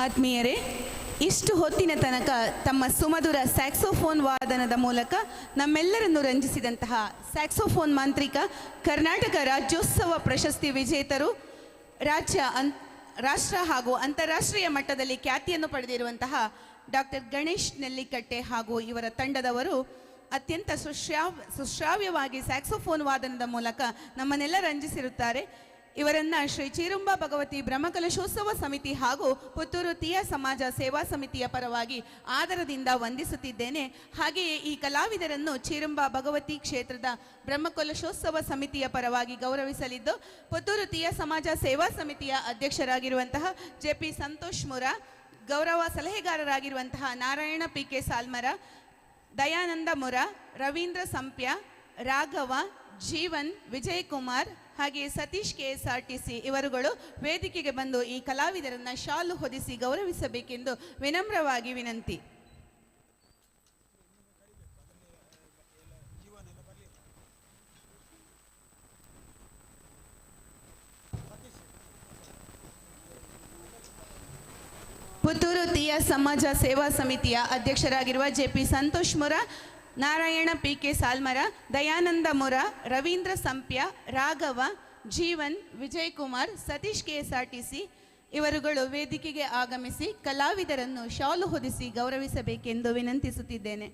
ಆತ್ಮೀಯರೇ, ಇಷ್ಟು ಹೊತ್ತಿನ ತನಕ ತಮ್ಮ ಸುಮಧುರ ಸ್ಯಾಕ್ಸೋಫೋನ್ ವಾದನದ ಮೂಲಕ ನಮ್ಮೆಲ್ಲರನ್ನು ರಂಜಿಸಿದಂತಹ ಸ್ಯಾಕ್ಸೋಫೋನ್ ಮಾಂತ್ರಿಕ, ಕರ್ನಾಟಕ ರಾಜ್ಯೋತ್ಸವ ಪ್ರಶಸ್ತಿ ವಿಜೇತರು, ರಾಷ್ಟ್ರ ಹಾಗೂ ಅಂತಾರಾಷ್ಟ್ರೀಯ ಮಟ್ಟದಲ್ಲಿ ಖ್ಯಾತಿಯನ್ನು ಪಡೆದಿರುವಂತಹ ಡಾಕ್ಟರ್ ಗಣೇಶ್ ನೆಲ್ಲಿಕಟ್ಟೆ ಹಾಗೂ ಇವರ ತಂಡದವರು ಅತ್ಯಂತ ಸುಶ್ರಾವ್ಯವಾಗಿ ಸ್ಯಾಕ್ಸೋಫೋನ್ ವಾದನದ ಮೂಲಕ ನಮ್ಮನ್ನೆಲ್ಲ ರಂಜಿಸಿರುತ್ತಾರೆ. ಇವರನ್ನ ಶ್ರೀ ಚೀರುಂಬ ಭಗವತಿ ಬ್ರಹ್ಮಕಲಶೋತ್ಸವ ಸಮಿತಿ ಹಾಗೂ ಪುತ್ತೂರು ತೀಯ ಸಮಾಜ ಸೇವಾ ಸಮಿತಿಯ ಪರವಾಗಿ ಆದರದಿಂದ ವಂದಿಸುತ್ತಿದ್ದೇನೆ. ಹಾಗೆಯೇ ಈ ಕಲಾವಿದರನ್ನು ಚೀರುಂಬ ಭಗವತಿ ಕ್ಷೇತ್ರದ ಬ್ರಹ್ಮಕಲಶೋತ್ಸವ ಸಮಿತಿಯ ಪರವಾಗಿ ಗೌರವಿಸಲಿದ್ದು, ಪುತ್ತೂರು ತೀಯ ಸಮಾಜ ಸೇವಾ ಸಮಿತಿಯ ಅಧ್ಯಕ್ಷರಾಗಿರುವಂತಹ JP ಸಂತೋಷ್ ಮುರ, ಗೌರವ ಸಲಹೆಗಾರರಾಗಿರುವಂತಹ ನಾರಾಯಣ PK ಸಾಲ್ಮರ, ದಯಾನಂದ ಮುರ, ರವೀಂದ್ರ ಸಂಪ್ಯ, ರಾಘವ, ಜೀವನ್, ವಿಜಯ್ ಕುಮಾರ್ ಹಾಗೆಯೇ ಸತೀಶ್ KSRTC ಇವರುಗಳು ವೇದಿಕೆಗೆ ಬಂದು ಈ ಕಲಾವಿದರನ್ನ ಶಾಲು ಹೊದಿಸಿ ಗೌರವಿಸಬೇಕೆಂದು ವಿನಮ್ರವಾಗಿ ವಿನಂತಿ. ಪುತ್ತೂರು ತೀಯ ಸಮಾಜ ಸೇವಾ ಸಮಿತಿಯ ಅಧ್ಯಕ್ಷರಾಗಿರುವ JP ಸಂತೋಷ್ ಮುರ, ನಾರಾಯಣ PK ಸಾಲ್ಮರ, ದಯಾನಂದ ಮುರ, ರವೀಂದ್ರ ಸಂಪ್ಯ, ರಾಘವ, ಜೀವನ್, ವಿಜಯ್ ಕುಮಾರ್, ಸತೀಶ್ KSRTC ಇವರುಗಳು ವೇದಿಕೆಗೆ ಆಗಮಿಸಿ ಕಲಾವಿದರನ್ನು ಶಾಲು ಹೊದಿಸಿ ಗೌರವಿಸಬೇಕೆಂದು ವಿನಂತಿಸುತ್ತಿದ್ದೇನೆ.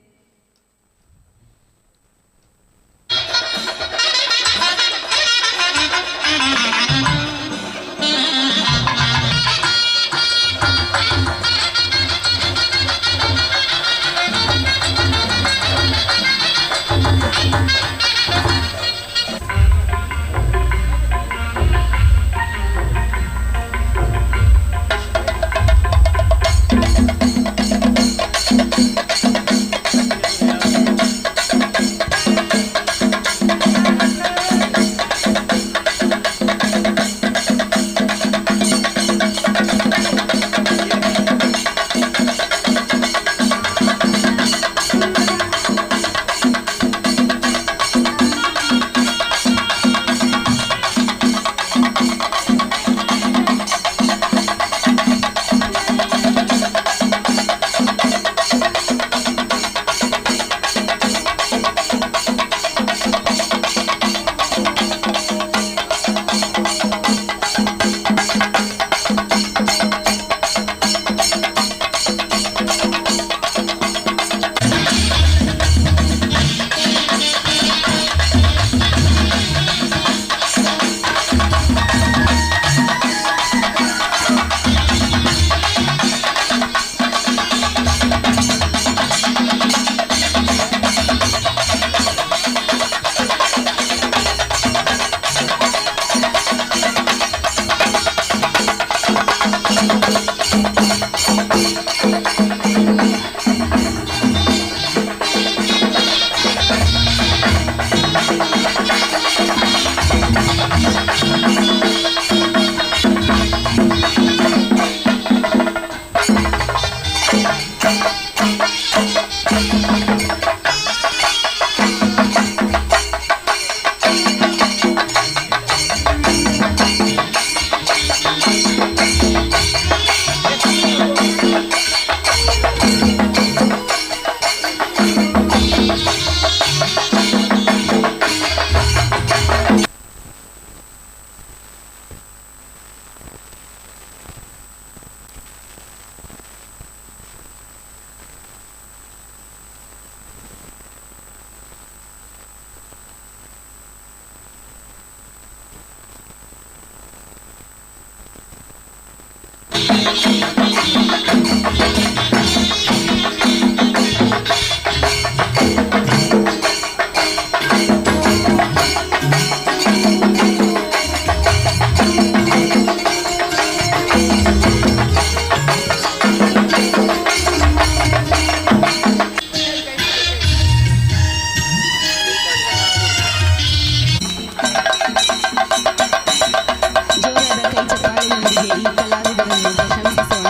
ಜೋರಾದ ಕೈ ಚಪ್ಪಾಳೆಯೊಂದಿಗೆ ಈ ಕಲಾವಿದರನ್ನು ಪ್ರಶಂಸಿಸೋಣ.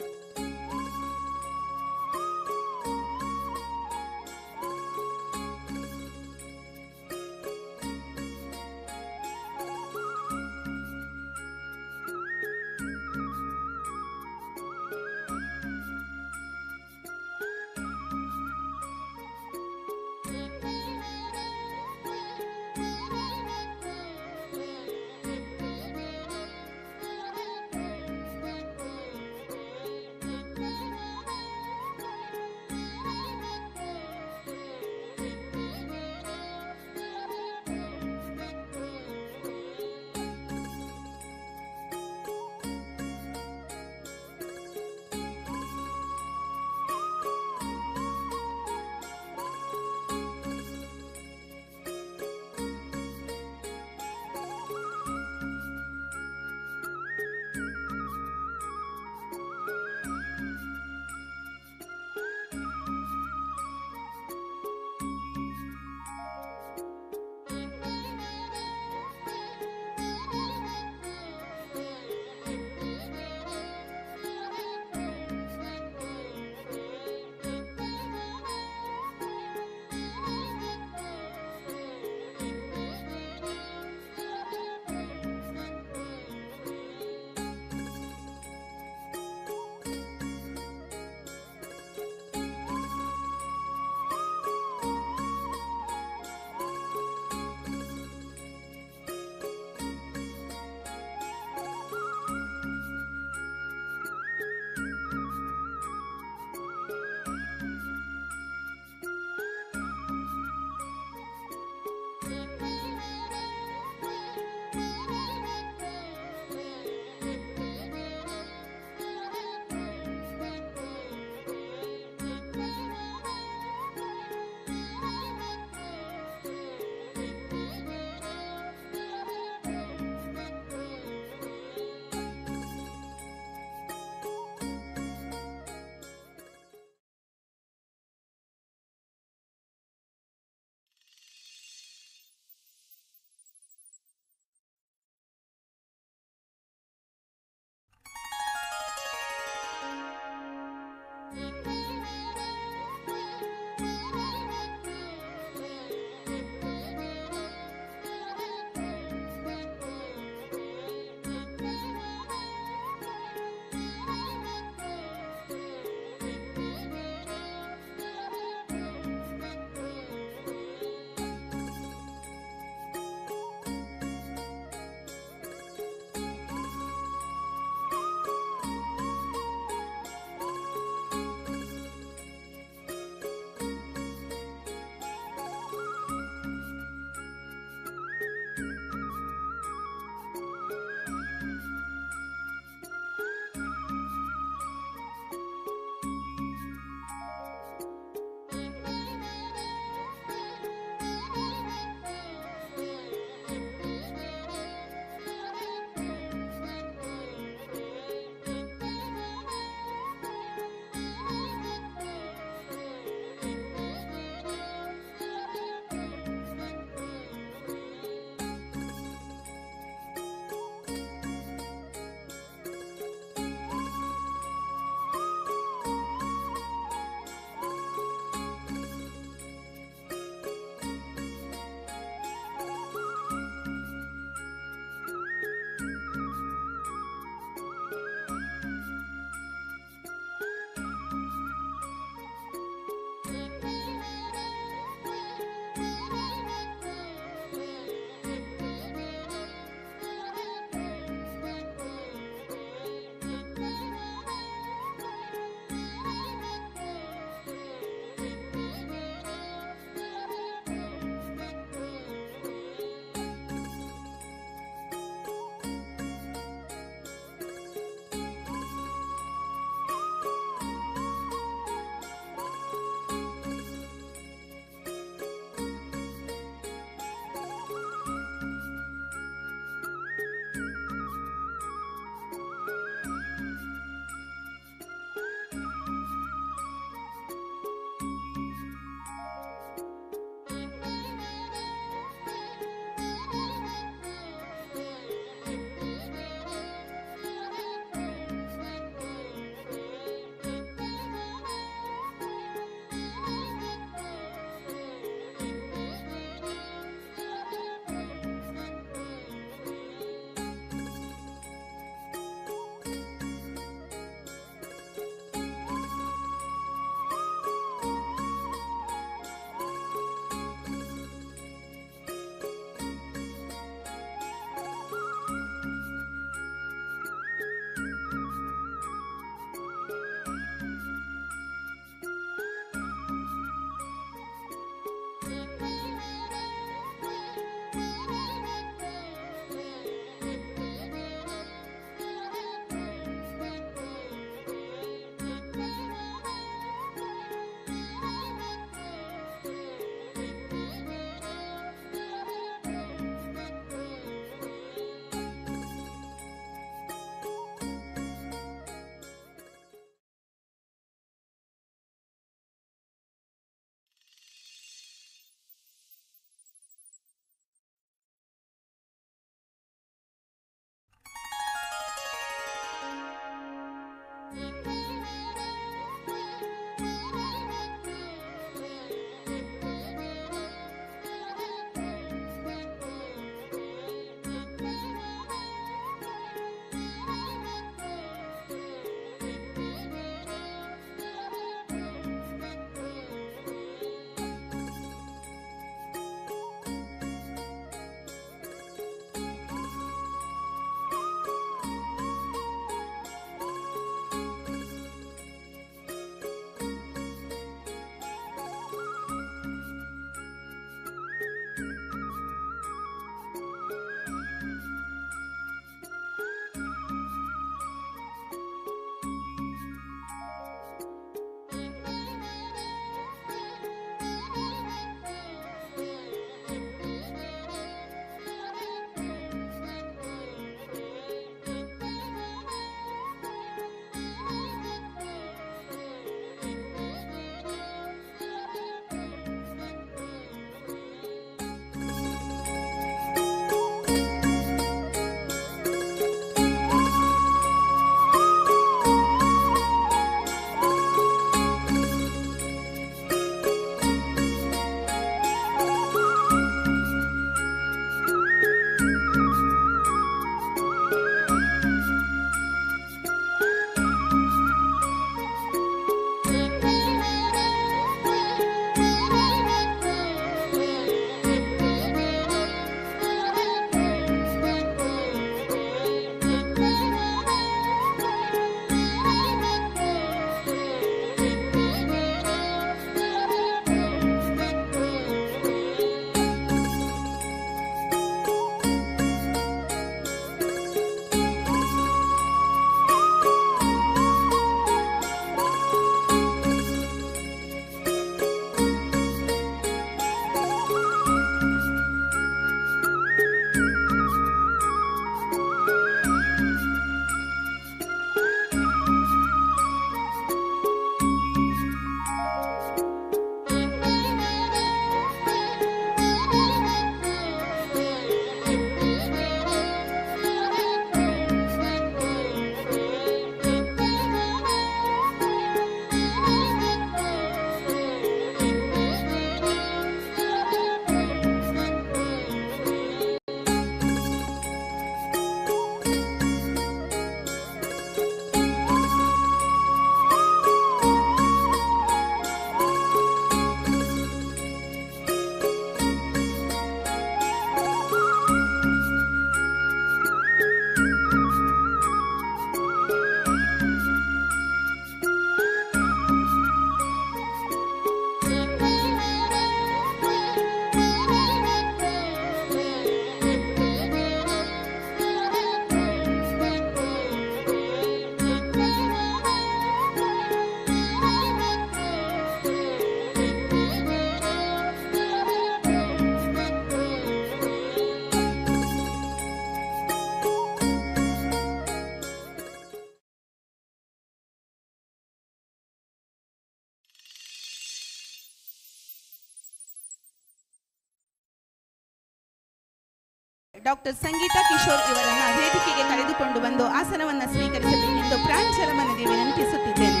ಡಾಕ್ಟರ್ ಸಂಗೀತಾ ಕಿಶೋರ್ ಇವರನ್ನ ವೇದಿಕೆಗೆ ಕರೆದುಕೊಂಡು ಬಂದು ಆಸನವನ್ನು ಸ್ವೀಕರಿಸಬೇಕೆಂದು ಪ್ರಾಂಜಲ ಮನವಿ ವಿನಂತಿಸುತ್ತಿದ್ದೇನೆ.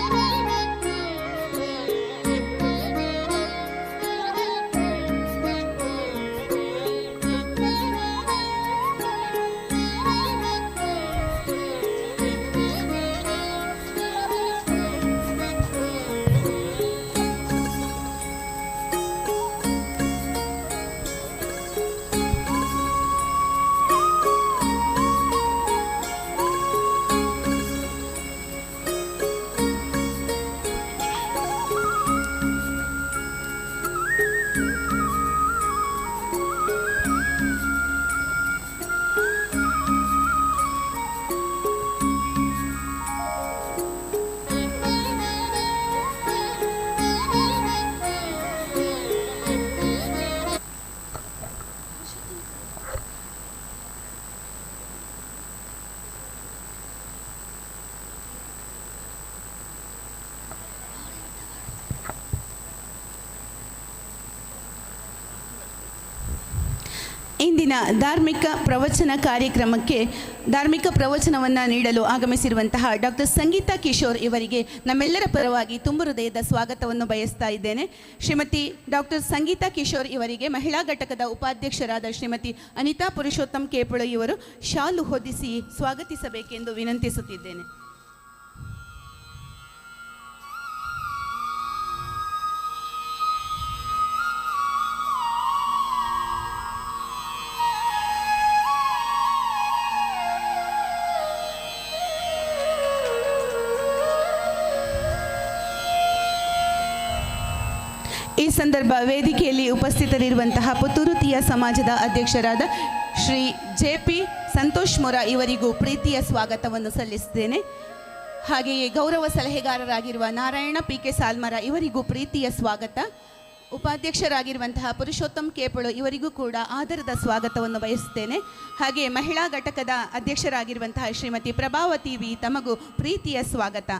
ಇಂದಿನ ಧಾರ್ಮಿಕ ಪ್ರವಚನ ಕಾರ್ಯಕ್ರಮಕ್ಕೆ ಧಾರ್ಮಿಕ ಪ್ರವಚನವನ್ನು ನೀಡಲು ಆಗಮಿಸಿರುವಂತಹ ಡಾಕ್ಟರ್ ಸಂಗೀತಾ ಕಿಶೋರ್ ಇವರಿಗೆ ನಮ್ಮೆಲ್ಲರ ಪರವಾಗಿ ತುಂಬು ಹೃದಯದ ಸ್ವಾಗತವನ್ನು ಬಯಸ್ತಾ ಇದ್ದೇನೆ. ಶ್ರೀಮತಿ ಡಾಕ್ಟರ್ ಸಂಗೀತಾ ಕಿಶೋರ್ ಇವರಿಗೆ ಮಹಿಳಾ ಘಟಕದ ಉಪಾಧ್ಯಕ್ಷರಾದ ಶ್ರೀಮತಿ ಅನಿತಾ ಪುರುಷೋತ್ತಮ್ ಕೇಪುಳ ಇವರು ಶಾಲು ಹೊದಿಸಿ ಸ್ವಾಗತಿಸಬೇಕೆಂದು ವಿನಂತಿಸುತ್ತಿದ್ದೇನೆ. ಈ ಸಂದರ್ಭ ವೇದಿಕೆಯಲ್ಲಿ ಉಪಸ್ಥಿತರಿರುವಂತಹ ಪುತ್ತೂರು ತೀಯ ಸಮಾಜದ ಅಧ್ಯಕ್ಷರಾದ ಶ್ರೀ JP ಸಂತೋಷ್ ಮೊರ ಇವರಿಗೂ ಪ್ರೀತಿಯ ಸ್ವಾಗತವನ್ನು ಸಲ್ಲಿಸುತ್ತೇನೆ. ಹಾಗೆಯೇ ಗೌರವ ಸಲಹೆಗಾರರಾಗಿರುವ ನಾರಾಯಣ PK ಸಾಲ್ಮರ ಇವರಿಗೂ ಪ್ರೀತಿಯ ಸ್ವಾಗತ. ಉಪಾಧ್ಯಕ್ಷರಾಗಿರುವಂತಹ ಪುರುಷೋತ್ತಮ್ ಕೇಪುಳು ಇವರಿಗೂ ಕೂಡ ಆದರದ ಸ್ವಾಗತವನ್ನು ಬಯಸುತ್ತೇನೆ. ಹಾಗೆ ಮಹಿಳಾ ಘಟಕದ ಅಧ್ಯಕ್ಷರಾಗಿರುವಂತಹ ಶ್ರೀಮತಿ ಪ್ರಭಾವತಿ ವಿ ತಮಗೂ ಪ್ರೀತಿಯ ಸ್ವಾಗತ.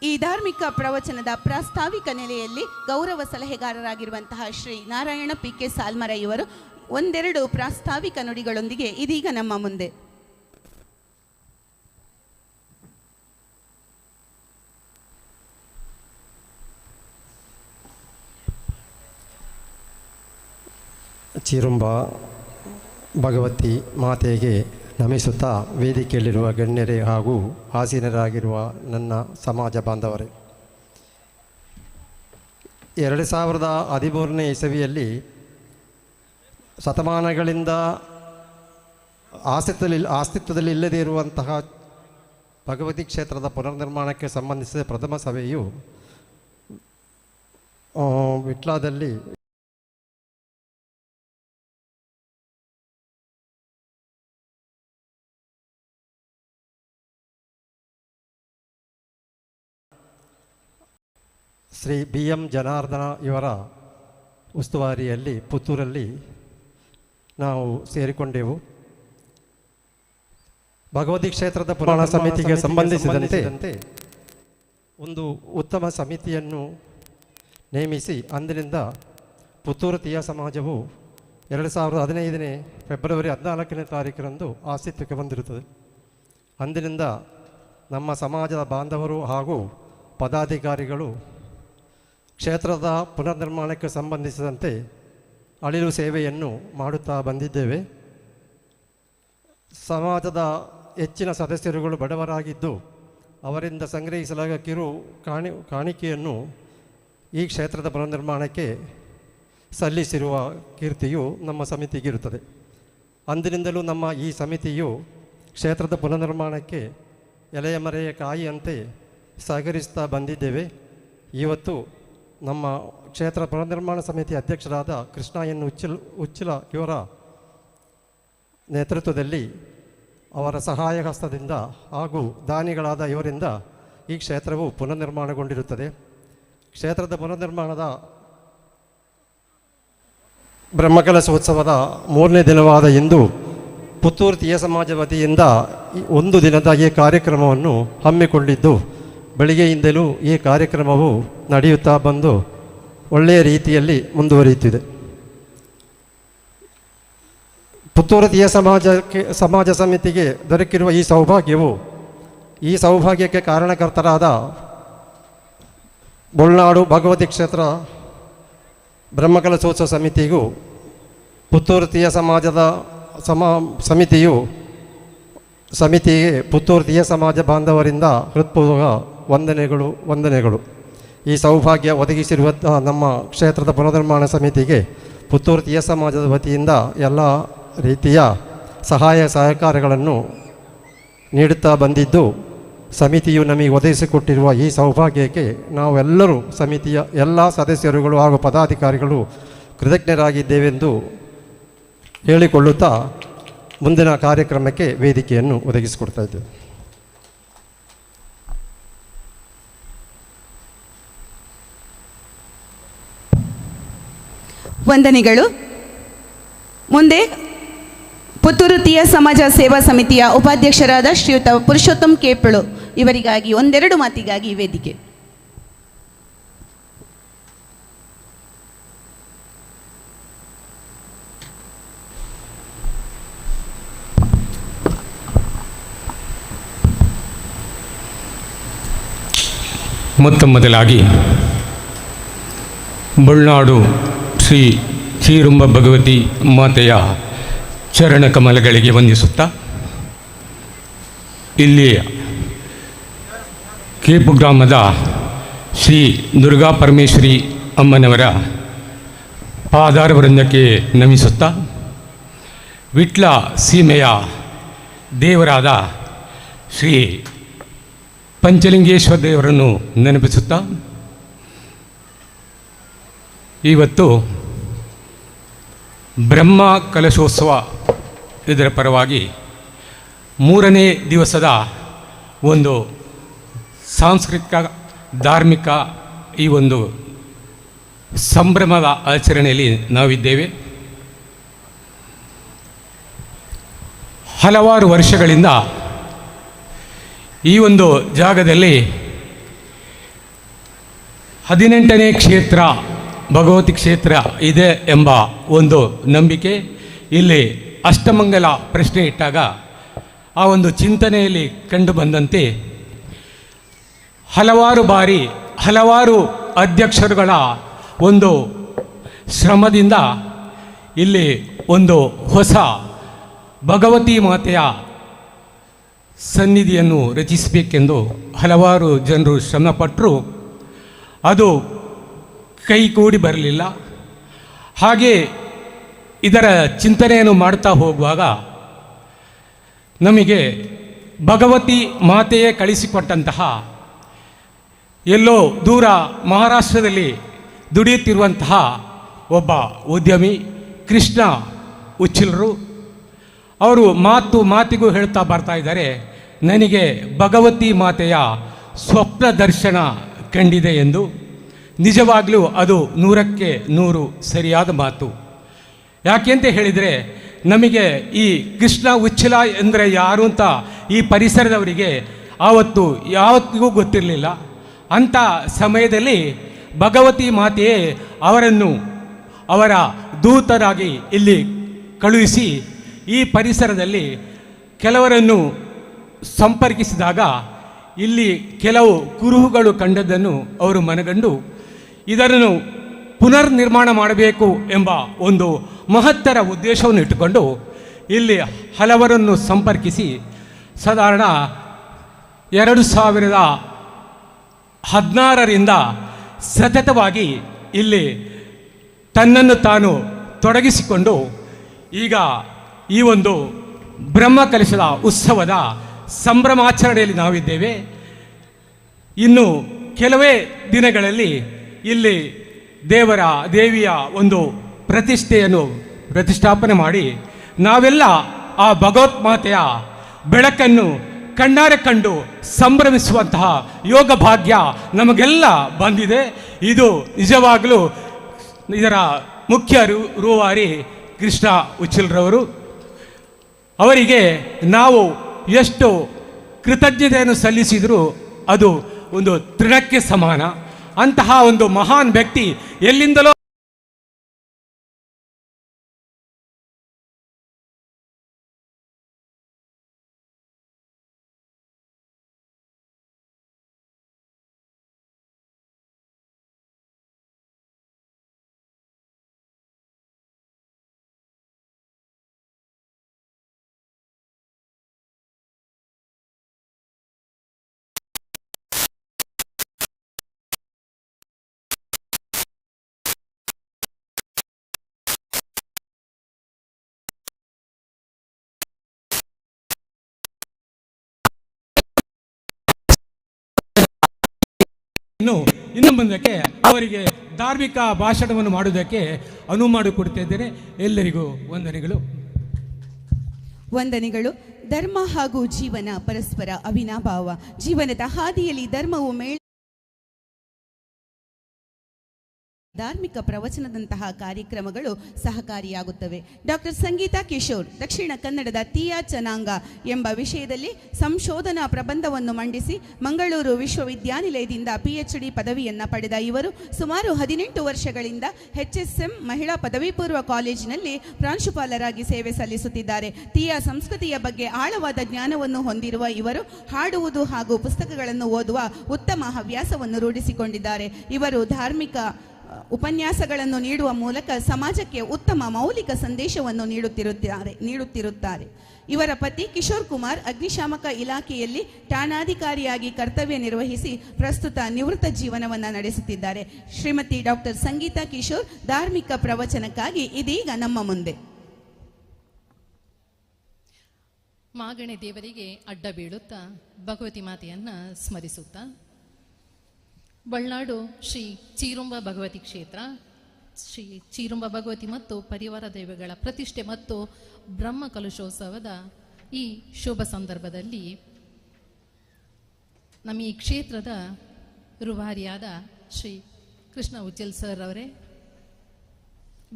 ಈ ಧಾರ್ಮಿಕ ಪ್ರವಚನದ ಪ್ರಾಸ್ತಾವಿಕ ನೆಲೆಯಲ್ಲಿ ಗೌರವ ಸಲಹೆಗಾರರಾಗಿರುವಂತಹ ಶ್ರೀ ನಾರಾಯಣ PK ಸಾಲ್ಮರ ಇವರು ಒಂದೆರಡು ಪ್ರಾಸ್ತಾವಿಕ ನುಡಿಗಳೊಂದಿಗೆ ಇದೀಗ ನಮ್ಮ ಮುಂದೆ. ಚಿರುಂಬ ಭಗವತಿ ಮಾತೆಗೆ ನಮಿಸುತ್ತಾ ವೇದಿಕೆಯಲ್ಲಿರುವ ಗಣ್ಯರೇ ಹಾಗೂ ಆಸೀನರಾಗಿರುವ ನನ್ನ ಸಮಾಜ ಬಾಂಧವರೇ, 2013ನೇ ಇಸವಿಯಲ್ಲಿ ಶತಮಾನಗಳಿಂದ ಅಸ್ತಿತ್ವದಲ್ಲಿ ಇಲ್ಲದೇ ಇರುವಂತಹ ಭಗವತಿ ಕ್ಷೇತ್ರದ ಪುನರ್ನಿರ್ಮಾಣಕ್ಕೆ ಸಂಬಂಧಿಸಿದ ಪ್ರಥಮ ಸಭೆಯು ವಿಟ್ಲಾದಲ್ಲಿ ಶ್ರೀ BM ಜನಾರ್ದನ ಇವರ ಉಸ್ತುವಾರಿಯಲ್ಲಿ ಪುತ್ತೂರಲ್ಲಿ ನಾವು ಸೇರಿಕೊಂಡೆವು. ಭಗವತಿ ಕ್ಷೇತ್ರದ ಪುರಾಣ ಸಮಿತಿಗೆ ಸಂಬಂಧಿಸಿದಂತೆ ಒಂದು ಉತ್ತಮ ಸಮಿತಿಯನ್ನು ನೇಮಿಸಿ ಅಂದಿನಿಂದ ಪುತ್ತೂರು ತೀಯ ಸಮಾಜವು 2015ನೇ ಫೆಬ್ರವರಿ 14ನೇ ತಾರೀಕಿನಂದು ಅಸ್ತಿತ್ವಕ್ಕೆ ಬಂದಿರುತ್ತದೆ. ಅಂದಿನಿಂದ ನಮ್ಮ ಸಮಾಜದ ಬಾಂಧವರು ಹಾಗೂ ಪದಾಧಿಕಾರಿಗಳು ಕ್ಷೇತ್ರದ ಪುನರ್ನಿರ್ಮಾಣಕ್ಕೆ ಸಂಬಂಧಿಸಿದಂತೆ ಅಳಿಲು ಸೇವೆಯನ್ನು ಮಾಡುತ್ತಾ ಬಂದಿದ್ದೇವೆ. ಸಮಾಜದ ಹೆಚ್ಚಿನ ಸದಸ್ಯರುಗಳು ಬಡವರಾಗಿದ್ದು ಅವರಿಂದ ಸಂಗ್ರಹಿಸಲಾದ ಕಿರು ಕಾಣಿಕೆಯನ್ನು ಈ ಕ್ಷೇತ್ರದ ಪುನರ್ನಿರ್ಮಾಣಕ್ಕೆ ಸಲ್ಲಿಸಿರುವ ಕೀರ್ತಿಯು ನಮ್ಮ ಸಮಿತಿಗಿರುತ್ತದೆ. ಅಂದಿನಿಂದಲೂ ನಮ್ಮ ಈ ಸಮಿತಿಯು ಕ್ಷೇತ್ರದ ಪುನರ್ನಿರ್ಮಾಣಕ್ಕೆ ಎಲೆಯ ಮರೆಯ ಕಾಯಿಯಂತೆ ಸಹಕರಿಸ್ತಾ ಬಂದಿದ್ದೇವೆ. ಇವತ್ತು ನಮ್ಮ ಕ್ಷೇತ್ರ ಪುನರ್ನಿರ್ಮಾಣ ಸಮಿತಿ ಅಧ್ಯಕ್ಷರಾದ ಕೃಷ್ಣ ಎನ್ ಉಚ್ಚಿಲ ಇವರ ನೇತೃತ್ವದಲ್ಲಿ ಅವರ ಸಹಾಯ ಹಸ್ತದಿಂದ ಹಾಗೂ ದಾನಿಗಳಾದ ಇವರಿಂದ ಈ ಕ್ಷೇತ್ರವು ಪುನರ್ನಿರ್ಮಾಣಗೊಂಡಿರುತ್ತದೆ. ಕ್ಷೇತ್ರದ ಪುನರ್ನಿರ್ಮಾಣದ ಬ್ರಹ್ಮಕಲಶೋತ್ಸವದ 3ನೇ ದಿನವಾದ ಇಂದು ಪುತ್ತೂರು ತೀಯ ಸಮಾಜ ವತಿಯಿಂದ ಒಂದು ದಿನದ ಈ ಕಾರ್ಯಕ್ರಮವನ್ನು ಹಮ್ಮಿಕೊಂಡಿದ್ದು ಬೆಳಿಗ್ಗೆಯಿಂದಲೂ ಈ ಕಾರ್ಯಕ್ರಮವು ನಡೆಯುತ್ತಾ ಬಂದು ಒಳ್ಳೆಯ ರೀತಿಯಲ್ಲಿ ಮುಂದುವರಿಯುತ್ತಿದೆ. ಪುತ್ತೂರು ತೀಯ ಸಮಾಜ ಸಮಿತಿಗೆ ದೊರಕಿರುವ ಈ ಸೌಭಾಗ್ಯಕ್ಕೆ ಕಾರಣಕರ್ತರಾದ ಬೊಳ್ನಾಡು ಭಗವತಿ ಕ್ಷೇತ್ರ ಬ್ರಹ್ಮಕಲಶೋತ್ಸವ ಸಮಿತಿಗೂ ಪುತ್ತೂರು ತೀಯ ಸಮಿತಿಗೆ ಪುತ್ತೂರು ತೀಯ ಸಮಾಜ ಬಾಂಧವರಿಂದ ಹೃತ್ಪೂರ್ವಕ ವಂದನೆಗಳು. ಈ ಸೌಭಾಗ್ಯ ಒದಗಿಸಿರುವ ನಮ್ಮ ಕ್ಷೇತ್ರದ ಪುನರ್ನಿರ್ಮಾಣ ಸಮಿತಿಗೆ ಪುತ್ತೂರು ತೀಯ ಸಮಾಜದ ವತಿಯಿಂದ ಎಲ್ಲ ರೀತಿಯ ಸಹಾಯ ಸಹಕಾರಗಳನ್ನು ನೀಡುತ್ತಾ ಬಂದಿದ್ದು, ಸಮಿತಿಯು ನಮಗೆ ಒದಗಿಸಿಕೊಟ್ಟಿರುವ ಈ ಸೌಭಾಗ್ಯಕ್ಕೆ ನಾವೆಲ್ಲರೂ ಸಮಿತಿಯ ಎಲ್ಲ ಸದಸ್ಯರುಗಳು ಹಾಗೂ ಪದಾಧಿಕಾರಿಗಳು ಕೃತಜ್ಞರಾಗಿದ್ದೇವೆಂದು ಹೇಳಿಕೊಳ್ಳುತ್ತಾ ಮುಂದಿನ ಕಾರ್ಯಕ್ರಮಕ್ಕೆ ವೇದಿಕೆಯನ್ನು ಒದಗಿಸಿಕೊಡ್ತಾ ಇದ್ದೇವೆ. ವಂದನೆಗಳು. ಮುಂದೆ ಪುತ್ತೂರು ತೀಯ ಸಮಾಜ ಸೇವಾ ಸಮಿತಿಯ ಉಪಾಧ್ಯಕ್ಷರಾದ ಶ್ರೀಯುತ ಪುರುಷೋತ್ತಮ್ ಕೇಪಳು ಇವರಿಗಾಗಿ ಒಂದೆರಡು ಮಾತಿಗಾಗಿ ವೇದಿಕೆ. ಮೊದಲಾಗಿ ಬೊಳ್ನಾಡು ಶ್ರೀ ಶ್ರೀರುಂಬ ಭಗವತಿ ಮಾತೆಯ ಚರಣ ಕಮಲಗಳಿಗೆ ವಂದಿಸುತ್ತಾ, ಇಲ್ಲಿ ಕೇಪು ಗ್ರಾಮದ ಶ್ರೀ ದುರ್ಗಾ ಪರಮೇಶ್ವರಿ ಅಮ್ಮನವರ ಪಾದಾರ ವೃಂದಕ್ಕೆ ನಮಿಸುತ್ತಾ, ವಿಟ್ಲ ಸೀಮೆಯ ದೇವರಾದ ಶ್ರೀ ಪಂಚಲಿಂಗೇಶ್ವರ ದೇವರನ್ನು ನೆನಪಿಸುತ್ತಾ, ಇವತ್ತು ಬ್ರಹ್ಮ ಕಲಶೋತ್ಸವ ಇದರ ಪರವಾಗಿ 3ನೇ ದಿವಸದ ಒಂದು ಸಾಂಸ್ಕೃತಿಕ ಧಾರ್ಮಿಕ ಈ ಒಂದು ಸಂಭ್ರಮದ ಆಚರಣೆಯಲ್ಲಿ ನಾವಿದ್ದೇವೆ. ಹಲವಾರು ವರ್ಷಗಳಿಂದ ಈ ಒಂದು ಜಾಗದಲ್ಲಿ 18ನೇ ಕ್ಷೇತ್ರ ಭಗವತಿ ಕ್ಷೇತ್ರ ಇದೆ ಎಂಬ ಒಂದು ನಂಬಿಕೆ ಇಲ್ಲಿ ಅಷ್ಟಮಂಗಲ ಪ್ರಶ್ನೆ ಇಟ್ಟಾಗ ಆ ಒಂದು ಚಿಂತನೆಯಲ್ಲಿ ಕಂಡು ಬಂದಂತೆ ಹಲವಾರು ಬಾರಿ ಹಲವಾರು ಅಧ್ಯಕ್ಷರುಗಳ ಒಂದು ಶ್ರಮದಿಂದ ಇಲ್ಲಿ ಒಂದು ಹೊಸ ಭಗವತಿ ಮಾತೆಯ ಸನ್ನಿಧಿಯನ್ನು ರಚಿಸಬೇಕೆಂದು ಹಲವಾರು ಜನರು ಶ್ರಮಪಟ್ಟರು. ಅದು ಕೈಗೂಡಿ ಬರಲಿಲ್ಲ. ಹಾಗೆ ಇದರ ಚಿಂತನೆಯನ್ನು ಮಾಡ್ತಾ ಹೋಗುವಾಗ ನಮಗೆ ಭಗವತಿ ಮಾತೆಯೇ ಕಳಿಸಿಕೊಟ್ಟಂತಹ ಎಲ್ಲೋ ದೂರ ಮಹಾರಾಷ್ಟ್ರದಲ್ಲಿ ದುಡಿಯುತ್ತಿರುವಂತಹ ಒಬ್ಬ ಉದ್ಯಮಿ ಕೃಷ್ಣ ಉಚ್ಚಿಲರು ಅವರು ಮಾತಿಗೂ ಹೇಳ್ತಾ ಬರ್ತಾ ಇದ್ದಾರೆ, ನನಗೆ ಭಗವತಿ ಮಾತೆಯ ಸ್ವಪ್ನ ದರ್ಶನ ಕಂಡಿದೆ ಎಂದು. ನಿಜವಾಗಲೂ ಅದು 100ಕ್ಕೆ 100 ಸರಿಯಾದ ಮಾತು. ಯಾಕೆಂತ ಹೇಳಿದರೆ ನಮಗೆ ಈ ಕೃಷ್ಣ ಉಚ್ಚಿಲ ಎಂದರೆ ಯಾರು ಅಂತ ಈ ಪರಿಸರದವರಿಗೆ ಆವತ್ತು ಯಾವತ್ತಿಗೂ ಗೊತ್ತಿರಲಿಲ್ಲ. ಅಂಥ ಸಮಯದಲ್ಲಿ ಭಗವತಿ ಮಾತೆಯೇ ಅವರನ್ನು ಅವರ ದೂತರಾಗಿ ಇಲ್ಲಿ ಕಳುಹಿಸಿ ಈ ಪರಿಸರದಲ್ಲಿ ಕೆಲವರನ್ನು ಸಂಪರ್ಕಿಸಿದಾಗ ಇಲ್ಲಿ ಕೆಲವು ಕುರುಹುಗಳು ಕಂಡದ್ದನ್ನು ಅವರು ಮನಗಂಡು ಇದನ್ನು ಪುನರ್ನಿರ್ಮಾಣ ಮಾಡಬೇಕು ಎಂಬ ಒಂದು ಮಹತ್ತರ ಉದ್ದೇಶವನ್ನು ಇಟ್ಟುಕೊಂಡು ಇಲ್ಲಿ ಹಲವರನ್ನು ಸಂಪರ್ಕಿಸಿ ಸಾಧಾರಣ 2016ರಿಂದ ಸತತವಾಗಿ ಇಲ್ಲಿ ತನ್ನನ್ನು ತಾನು ತೊಡಗಿಸಿಕೊಂಡು ಈಗ ಈ ಒಂದು ಬ್ರಹ್ಮಕಲಶದ ಉತ್ಸವದ ಸಂಭ್ರಮಾಚರಣೆಯಲ್ಲಿ ನಾವಿದ್ದೇವೆ. ಇನ್ನು ಕೆಲವೇ ದಿನಗಳಲ್ಲಿ ಇಲ್ಲಿ ದೇವಿಯ ಒಂದು ಪ್ರತಿಷ್ಠಾಪನೆ ಮಾಡಿ ನಾವೆಲ್ಲ ಆ ಭಗವತ್ಮಾತೆಯ ಬೆಳಕನ್ನು ಕಣ್ಣಾರೆ ಕಂಡು ಸಂಭ್ರಮಿಸುವಂತಹ ಯೋಗ ಭಾಗ್ಯ ನಮಗೆಲ್ಲ ಬಂದಿದೆ. ಇದು ನಿಜವಾಗಲೂ ಇದರ ಮುಖ್ಯ ರೂವಾರಿ ಕೃಷ್ಣ ಉಚ್ಚಿಲರವರು. ಅವರಿಗೆ ನಾವು ಎಷ್ಟು ಕೃತಜ್ಞತೆಯನ್ನು ಸಲ್ಲಿಸಿದರೂ ಅದು ಒಂದು ತೃಣಕ್ಕೆ ಸಮಾನ. ಅಂತಹ ಒಂದು ಮಹಾನ್ ವ್ಯಕ್ತಿ ಎಲ್ಲಿಂದಲೋ ಇನ್ನು ಮುಂದಕ್ಕೆ ಅವರಿಗೆ ಧಾರ್ಮಿಕ ಭಾಷಣವನ್ನು ಮಾಡುವುದಕ್ಕೆ ಅನುವು ಮಾಡಿಕೊಡ್ತಿದ್ದೇನೆ. ಎಲ್ಲರಿಗೂ ವಂದನೆಗಳು. ವಂದನೆಗಳು. ಧರ್ಮ ಹಾಗೂ ಜೀವನ ಪರಸ್ಪರ ಅವಿನಾಭಾವ. ಜೀವನದ ಹಾದಿಯಲ್ಲಿ ಧರ್ಮವು ಧಾರ್ಮಿಕ ಪ್ರವಚನದಂತಹ ಕಾರ್ಯಕ್ರಮಗಳು ಸಹಕಾರಿಯಾಗುತ್ತವೆ. ಡಾಕ್ಟರ್ ಸಂಗೀತಾ ಕಿಶೋರ್ ದಕ್ಷಿಣ ಕನ್ನಡದ ತೀಯಾ ಜನಾಂಗ ಎಂಬ ವಿಷಯದಲ್ಲಿ ಸಂಶೋಧನಾ ಪ್ರಬಂಧವನ್ನು ಮಂಡಿಸಿ ಮಂಗಳೂರು ವಿಶ್ವವಿದ್ಯಾನಿಲಯದಿಂದ PhD ಪದವಿಯನ್ನು ಪಡೆದ ಇವರು ಸುಮಾರು 18 ವರ್ಷಗಳಿಂದ HSM ಮಹಿಳಾ ಪದವಿ ಪೂರ್ವ ಕಾಲೇಜಿನಲ್ಲಿ ಪ್ರಾಂಶುಪಾಲರಾಗಿ ಸೇವೆ ಸಲ್ಲಿಸುತ್ತಿದ್ದಾರೆ. ತೀಯಾ ಸಂಸ್ಕೃತಿಯ ಬಗ್ಗೆ ಆಳವಾದ ಜ್ಞಾನವನ್ನು ಹೊಂದಿರುವ ಇವರು ಹಾಡುವುದು ಹಾಗೂ ಪುಸ್ತಕಗಳನ್ನು ಓದುವ ಉತ್ತಮ ಹವ್ಯಾಸವನ್ನು ರೂಢಿಸಿಕೊಂಡಿದ್ದಾರೆ. ಇವರು ಧಾರ್ಮಿಕ ಉಪನ್ಯಾಸಗಳನ್ನು ನೀಡುವ ಮೂಲಕ ಸಮಾಜಕ್ಕೆ ಉತ್ತಮ ಮೌಲಿಕ ಸಂದೇಶವನ್ನು ನೀಡುತ್ತಿರುತ್ತಾರೆ. ಇವರ ಪತಿ ಕಿಶೋರ್ ಕುಮಾರ್ ಅಗ್ನಿಶಾಮಕ ಇಲಾಖೆಯಲ್ಲಿ ಠಾಣಾಧಿಕಾರಿಯಾಗಿ ಕರ್ತವ್ಯ ನಿರ್ವಹಿಸಿ ಪ್ರಸ್ತುತ ನಿವೃತ್ತ ಜೀವನವನ್ನು ನಡೆಸುತ್ತಿದ್ದಾರೆ. ಶ್ರೀಮತಿ ಡಾಕ್ಟರ್ ಸಂಗೀತಾ ಕಿಶೋರ್ ಧಾರ್ಮಿಕ ಪ್ರವಚನಕ್ಕಾಗಿ ಇದೀಗ ನಮ್ಮ ಮುಂದೆ. ಮಾಗಣೆ ದೇವರಿಗೆ ಅಡ್ಡ ಬೀಳುತ್ತಾ ಭಗವತಿ ಮಾತೆಯನ್ನ ಸ್ಮರಿಸುತ್ತಾ ಬಳ್ಳಾಡು ಶ್ರೀ ಚೀರುಂಬ ಭಗವತಿ ಕ್ಷೇತ್ರ, ಶ್ರೀ ಚೀರುಂಬ ಭಗವತಿ ಮತ್ತು ಪರಿವಾರ ದೈವಗಳ ಪ್ರತಿಷ್ಠೆ ಮತ್ತು ಬ್ರಹ್ಮ ಕಲಶೋತ್ಸವದ ಈ ಶುಭ ಸಂದರ್ಭದಲ್ಲಿ ನಮ್ಮ ಈ ಕ್ಷೇತ್ರದ ರೂವಾರಿಯಾದ ಶ್ರೀ ಕೃಷ್ಣ ಉಜ್ಜಲ್ ಸರ್ ಅವರೇ,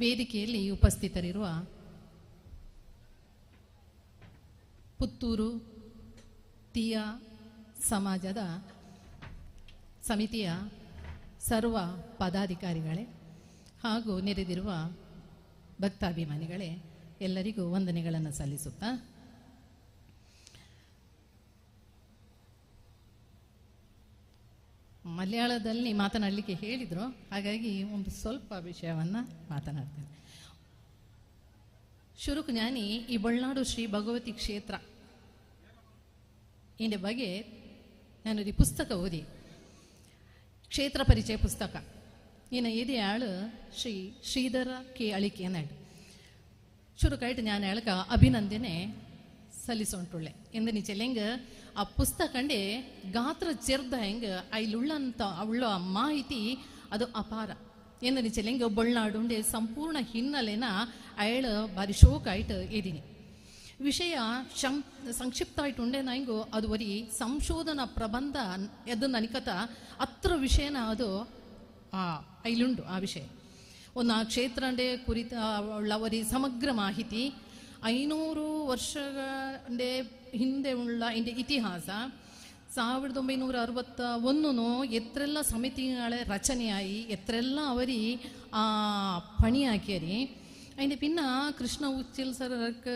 ವೇದಿಕೆಯಲ್ಲಿ ಉಪಸ್ಥಿತರಿರುವ ಪುತ್ತೂರು ತೀಯಾ ಸಮಾಜದ ಸಮಿತಿಯ ಸರ್ವ ಪದಾಧಿಕಾರಿಗಳೇ ಹಾಗೂ ನೆರೆದಿರುವ ಭಕ್ತಾಭಿಮಾನಿಗಳೇ, ಎಲ್ಲರಿಗೂ ವಂದನೆಗಳನ್ನು ಸಲ್ಲಿಸುತ್ತಾ ಮಲಯಾಳದಲ್ಲಿ ಮಾತನಾಡಲಿಕ್ಕೆ ಹೇಳಿದರು, ಹಾಗಾಗಿ ಒಂದು ಸ್ವಲ್ಪ ವಿಷಯವನ್ನು ಮಾತನಾಡ್ತೇನೆ. ಶುರುಕು ಜ್ಞಾನಿ ಈ ಬಳ್ಳಾಡು ಶ್ರೀ ಭಗವತಿ ಕ್ಷೇತ್ರ ಇದರ ಬಗ್ಗೆ ನಾನು ಈ ಪುಸ್ತಕ ಓದಿ ಕ್ಷೇತ್ರ ಪರಿಚಯ ಪುಸ್ತಕ ಇನ್ನು ಇದೆ ಆಳು ಶ್ರೀ ಶ್ರೀಧರ ಕೆ ಅಳಿಕೆನಾಡು ಶುರುಕಾಯ್ತು ഞാൻ അയാൾക്ക് അഭിനന്ദനെ സല്ലിസോണ്ടുള്ളെ എന്തിനു വെച്ചെങ്കിൽ ಆ ಪುಸ್ತಕಂಡೆ ಗಾತ್ರ ಚೆರ್ದ ಹೆಂಗೆ ಅಲ್ಲಿಳ್ಳಂತ ಅವಳ ಮಾಹಿತಿ ಅದು ಅಪಾರ. ಎಂದನಿ ಚೆಲೆಂಗ ಬಳ್ಳಾಡುಂಡೆ ಸಂಪೂರ್ಣ ಹಿನ್ನೆಲೆನ ಅಯಳು ಬಾರಿ ಶೋಕ ಆಯ್ತು ಇದೀನಿ. ವಿಷಯ ಸಂಕ್ಷಿಪ್ತ ಆಯ್ತುಂಡೆ ನಂಗು ಅದು ಬರೀ ಸಂಶೋಧನಾ ಪ್ರಬಂಧ ಎದ್ದು ನನಕತ ಅತ್ರ ವಿಷಯನ ಅದು ಐಲುಂಡು. ಆ ವಿಷಯ ಒಂದು ಆ ಕ್ಷೇತ್ರಂಡೆ ಕುರಿತ ಅವರಿ ಸಮಗ್ರ ಮಾಹಿತಿ 500 ವರ್ಷಗಳ ಹಿಂದೆ ಉಳ್ಳ ಇಂಡೆ ಇತಿಹಾಸ 1961 ಎತ್ರೆಲ್ಲ ಸಮಿತಿಗಳ ರಚನೆಯಾಗಿ ಎತ್ರೆಲ್ಲ ಅವರಿ ಪಣಿ ಹಾಕ್ಯಾರಿ. അതിൻ്റെ പിന്നെ കൃഷ്ണ ഉച്ചിൽ സർക്ക്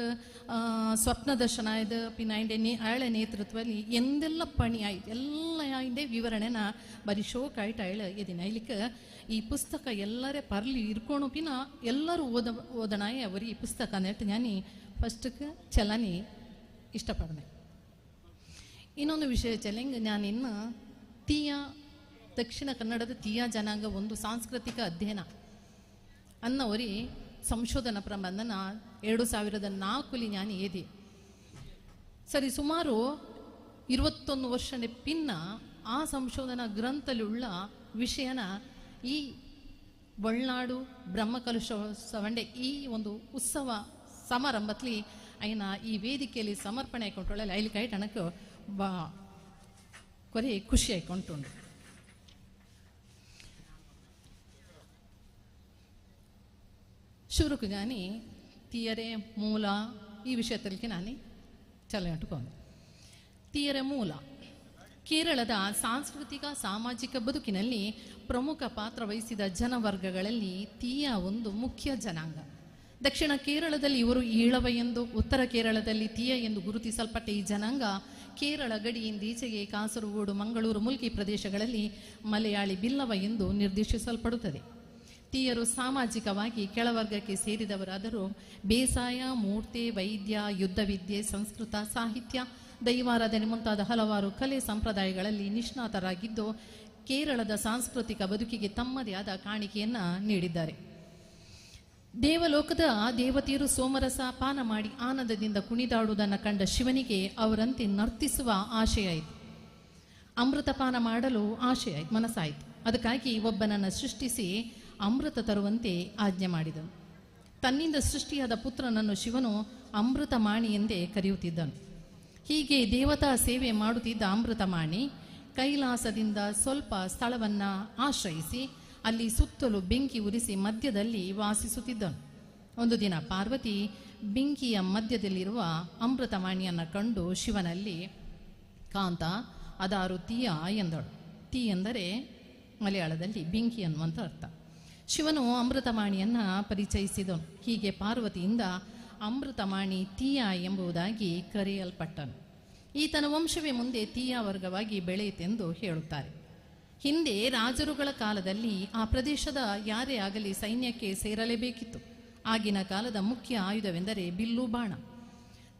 സ്വപ്ന ദർശനായത് പിന്നെ അതിൻ്റെ അയാളെ നേതൃത്വത്തിൽ എന്തെല്ലാം പണിയായി ಎಲ್ಲ അതിൻ്റെ ವಿವರಣೆನ ಬರೀ ಶೋಕಾಯ್ತು ಅಯಾಳು ಇದೀನಿ. ಅಯ್ಲಿಕ್ಕೆ ಈ ಪುಸ್ತಕ ಎಲ್ಲರೇ ಪರ್ಲಿ ಇರ್ಕೊಂಡು ಪಿನ್ನ ಎಲ್ಲರೂ ಓದನಾಯಿ ಅವರು ಈ ಪುಸ್ತಕ ನೆಟ್ಟು ನಾನು ಫಸ್ಟ್ಗೆ ಚಲನಿ ಇಷ್ಟಪಡ್ದೆ. ಇನ್ನೊಂದು ವಿಷಯ ಚೆಲ್ಲಿಂಗ್ ನಾನು ಇನ್ನು ತೀಯಾ ದಕ್ಷಿಣ ಕನ್ನಡದ ತೀಯಾ ಜನಾಂಗ ಒಂದು ಸಾಂಸ್ಕೃತಿಕ ಅಧ್ಯಯನ ಅನ್ನೋರಿ ಸಂಶೋಧನಾ ಪ್ರಬಂಧನ 2004 ഞാൻ ഏതി. ಸರಿ ಸುಮಾರು 21 ವರ್ಷದ ಪಿನ್ನ ಆ ಸಂಶೋಧನಾ ಗ್ರಂಥಲುಳ್ಳ ವಿಷಯನ ಈ ಬಳ್ಳಾಡು ಬ್ರಹ್ಮಕಲಶೋತ್ಸವಂಡೆ ಈ ಒಂದು ಉತ್ಸವ ಸಮಾರಂಭದಲ್ಲಿ ಅಯ್ಯನ ಈ ವೇದಿಕೆಯಲ್ಲಿ ಸಮರ್ಪಣೆ ಆಯ್ಕೊಂಡ್ರೊಳ್ಳೆ ಅಲ್ಲಿ ಕೈ ಟಣಕ್ಕೆ ಕೊರೆ ಖುಷಿ ಆಯ್ಕೊಂಡುಂಡು. ಶುರುಕು ಗಾನಿ ತೀಯರೆ ಮೂಲ ಈ ವಿಷಯದಲ್ಲಿ ನಾನು ಚಲನೆಟ್ಟುಕೊಂಡು ತೀಯರೆ ಮೂಲ ಕೇರಳದ ಸಾಂಸ್ಕೃತಿಕ ಸಾಮಾಜಿಕ ಬದುಕಿನಲ್ಲಿ ಪ್ರಮುಖ ಪಾತ್ರ ವಹಿಸಿದ ಜನವರ್ಗಗಳಲ್ಲಿ ತೀಯಾ ಒಂದು ಮುಖ್ಯ ಜನಾಂಗ. ದಕ್ಷಿಣ ಕೇರಳದಲ್ಲಿ ಇವರು ಈಳವ ಎಂದು, ಉತ್ತರ ಕೇರಳದಲ್ಲಿ ತೀಯ ಎಂದು ಗುರುತಿಸಲ್ಪಟ್ಟ ಈ ಜನಾಂಗ ಕೇರಳ ಗಡಿಯಿಂದೀಚೆಗೆ ಕಾಸರಗೋಡು, ಮಂಗಳೂರು, ಮುಲ್ಕಿ ಪ್ರದೇಶಗಳಲ್ಲಿ ಮಲಯಾಳಿ ಬಿಲ್ಲವ ಎಂದು ನಿರ್ದೇಶಿಸಲ್ಪಡುತ್ತದೆ. ತೀಯರು ಸಾಮಾಜಿಕವಾಗಿ ಕೆಳವರ್ಗಕ್ಕೆ ಸೇರಿದವರಾದರೂ ಬೇಸಾಯ, ಮೂರ್ತಿ, ವೈದ್ಯ, ಯುದ್ಧ ವಿದ್ಯೆ, ಸಂಸ್ಕೃತ, ಸಾಹಿತ್ಯ, ದೈವಾರಾಧನೆ ಮುಂತಾದ ಹಲವಾರು ಕಲೆ ಸಂಪ್ರದಾಯಗಳಲ್ಲಿ ನಿಷ್ಣಾತರಾಗಿದ್ದು ಕೇರಳದ ಸಾಂಸ್ಕೃತಿಕ ಬದುಕಿಗೆ ತಮ್ಮದೇ ಆದ ಕಾಣಿಕೆಯನ್ನು ನೀಡಿದ್ದಾರೆ. ದೇವಲೋಕದ ದೇವತೆಯರು ಸೋಮರಸ ಪಾನ ಮಾಡಿ ಆನಂದದಿಂದ ಕುಣಿದಾಡುವುದನ್ನು ಕಂಡ ಶಿವನಿಗೆ ಅವರಂತೆ ನರ್ತಿಸುವ ಆಶಯ ಇದೆ. ಅಮೃತಪಾನ ಮಾಡಲು ಆಶೆ ಮನಸ್ಸಾಯಿತು. ಅದಕ್ಕಾಗಿ ಒಬ್ಬನನ್ನು ಸೃಷ್ಟಿಸಿ ಅಮೃತ ತರುವಂತೆ ಆಜ್ಞೆ ಮಾಡಿದನು. ತನ್ನಿಂದ ಸೃಷ್ಟಿಯಾದ ಪುತ್ರನನ್ನು ಶಿವನು ಅಮೃತಮಾಣಿ ಎಂದೇ ಕರೆಯುತ್ತಿದ್ದನು. ಹೀಗೆ ದೇವತಾ ಸೇವೆ ಮಾಡುತ್ತಿದ್ದ ಅಮೃತಮಾಣಿ ಕೈಲಾಸದಿಂದ ಸ್ವಲ್ಪ ಸ್ಥಳವನ್ನು ಆಶ್ರಯಿಸಿ ಅಲ್ಲಿ ಸುತ್ತಲೂ ಬೆಂಕಿ ಉರಿಸಿ ಮಧ್ಯದಲ್ಲಿ ವಾಸಿಸುತ್ತಿದ್ದನು. ಒಂದು ದಿನ ಪಾರ್ವತಿ ಬೆಂಕಿಯ ಮಧ್ಯದಲ್ಲಿರುವ ಅಮೃತಮಾಣಿಯನ್ನು ಕಂಡು ಶಿವನಲ್ಲಿ, ಕಾಂತ, ಅದಾರು ತೀಯ ಎಂದಳು. ತೀ ಎಂದರೆ ಮಲಯಾಳದಲ್ಲಿ ಬೆಂಕಿ ಅನ್ನುವಂಥ ಅರ್ಥ. ಶಿವನು ಅಮೃತಮಾಣಿಯನ್ನು ಪರಿಚಯಿಸಿದನು. ಹೀಗೆ ಪಾರ್ವತಿಯಿಂದ ಅಮೃತಮಾಣಿ ತೀಯ ಎಂಬುದಾಗಿ ಕರೆಯಲ್ಪಟ್ಟನು. ಈತನ ವಂಶವೇ ಮುಂದೆ ತೀಯ ವರ್ಗವಾಗಿ ಬೆಳೆಯಿತೆಂದು ಹೇಳುತ್ತಾರೆ. ಹಿಂದೆ ರಾಜರುಗಳ ಕಾಲದಲ್ಲಿ ಆ ಪ್ರದೇಶದ ಯಾರೇ ಆಗಲಿ ಸೈನ್ಯಕ್ಕೆ ಸೇರಲೇಬೇಕಿತ್ತು. ಆಗಿನ ಕಾಲದ ಮುಖ್ಯ ಆಯುಧವೆಂದರೆ ಬಿಲ್ಲು ಬಾಣ.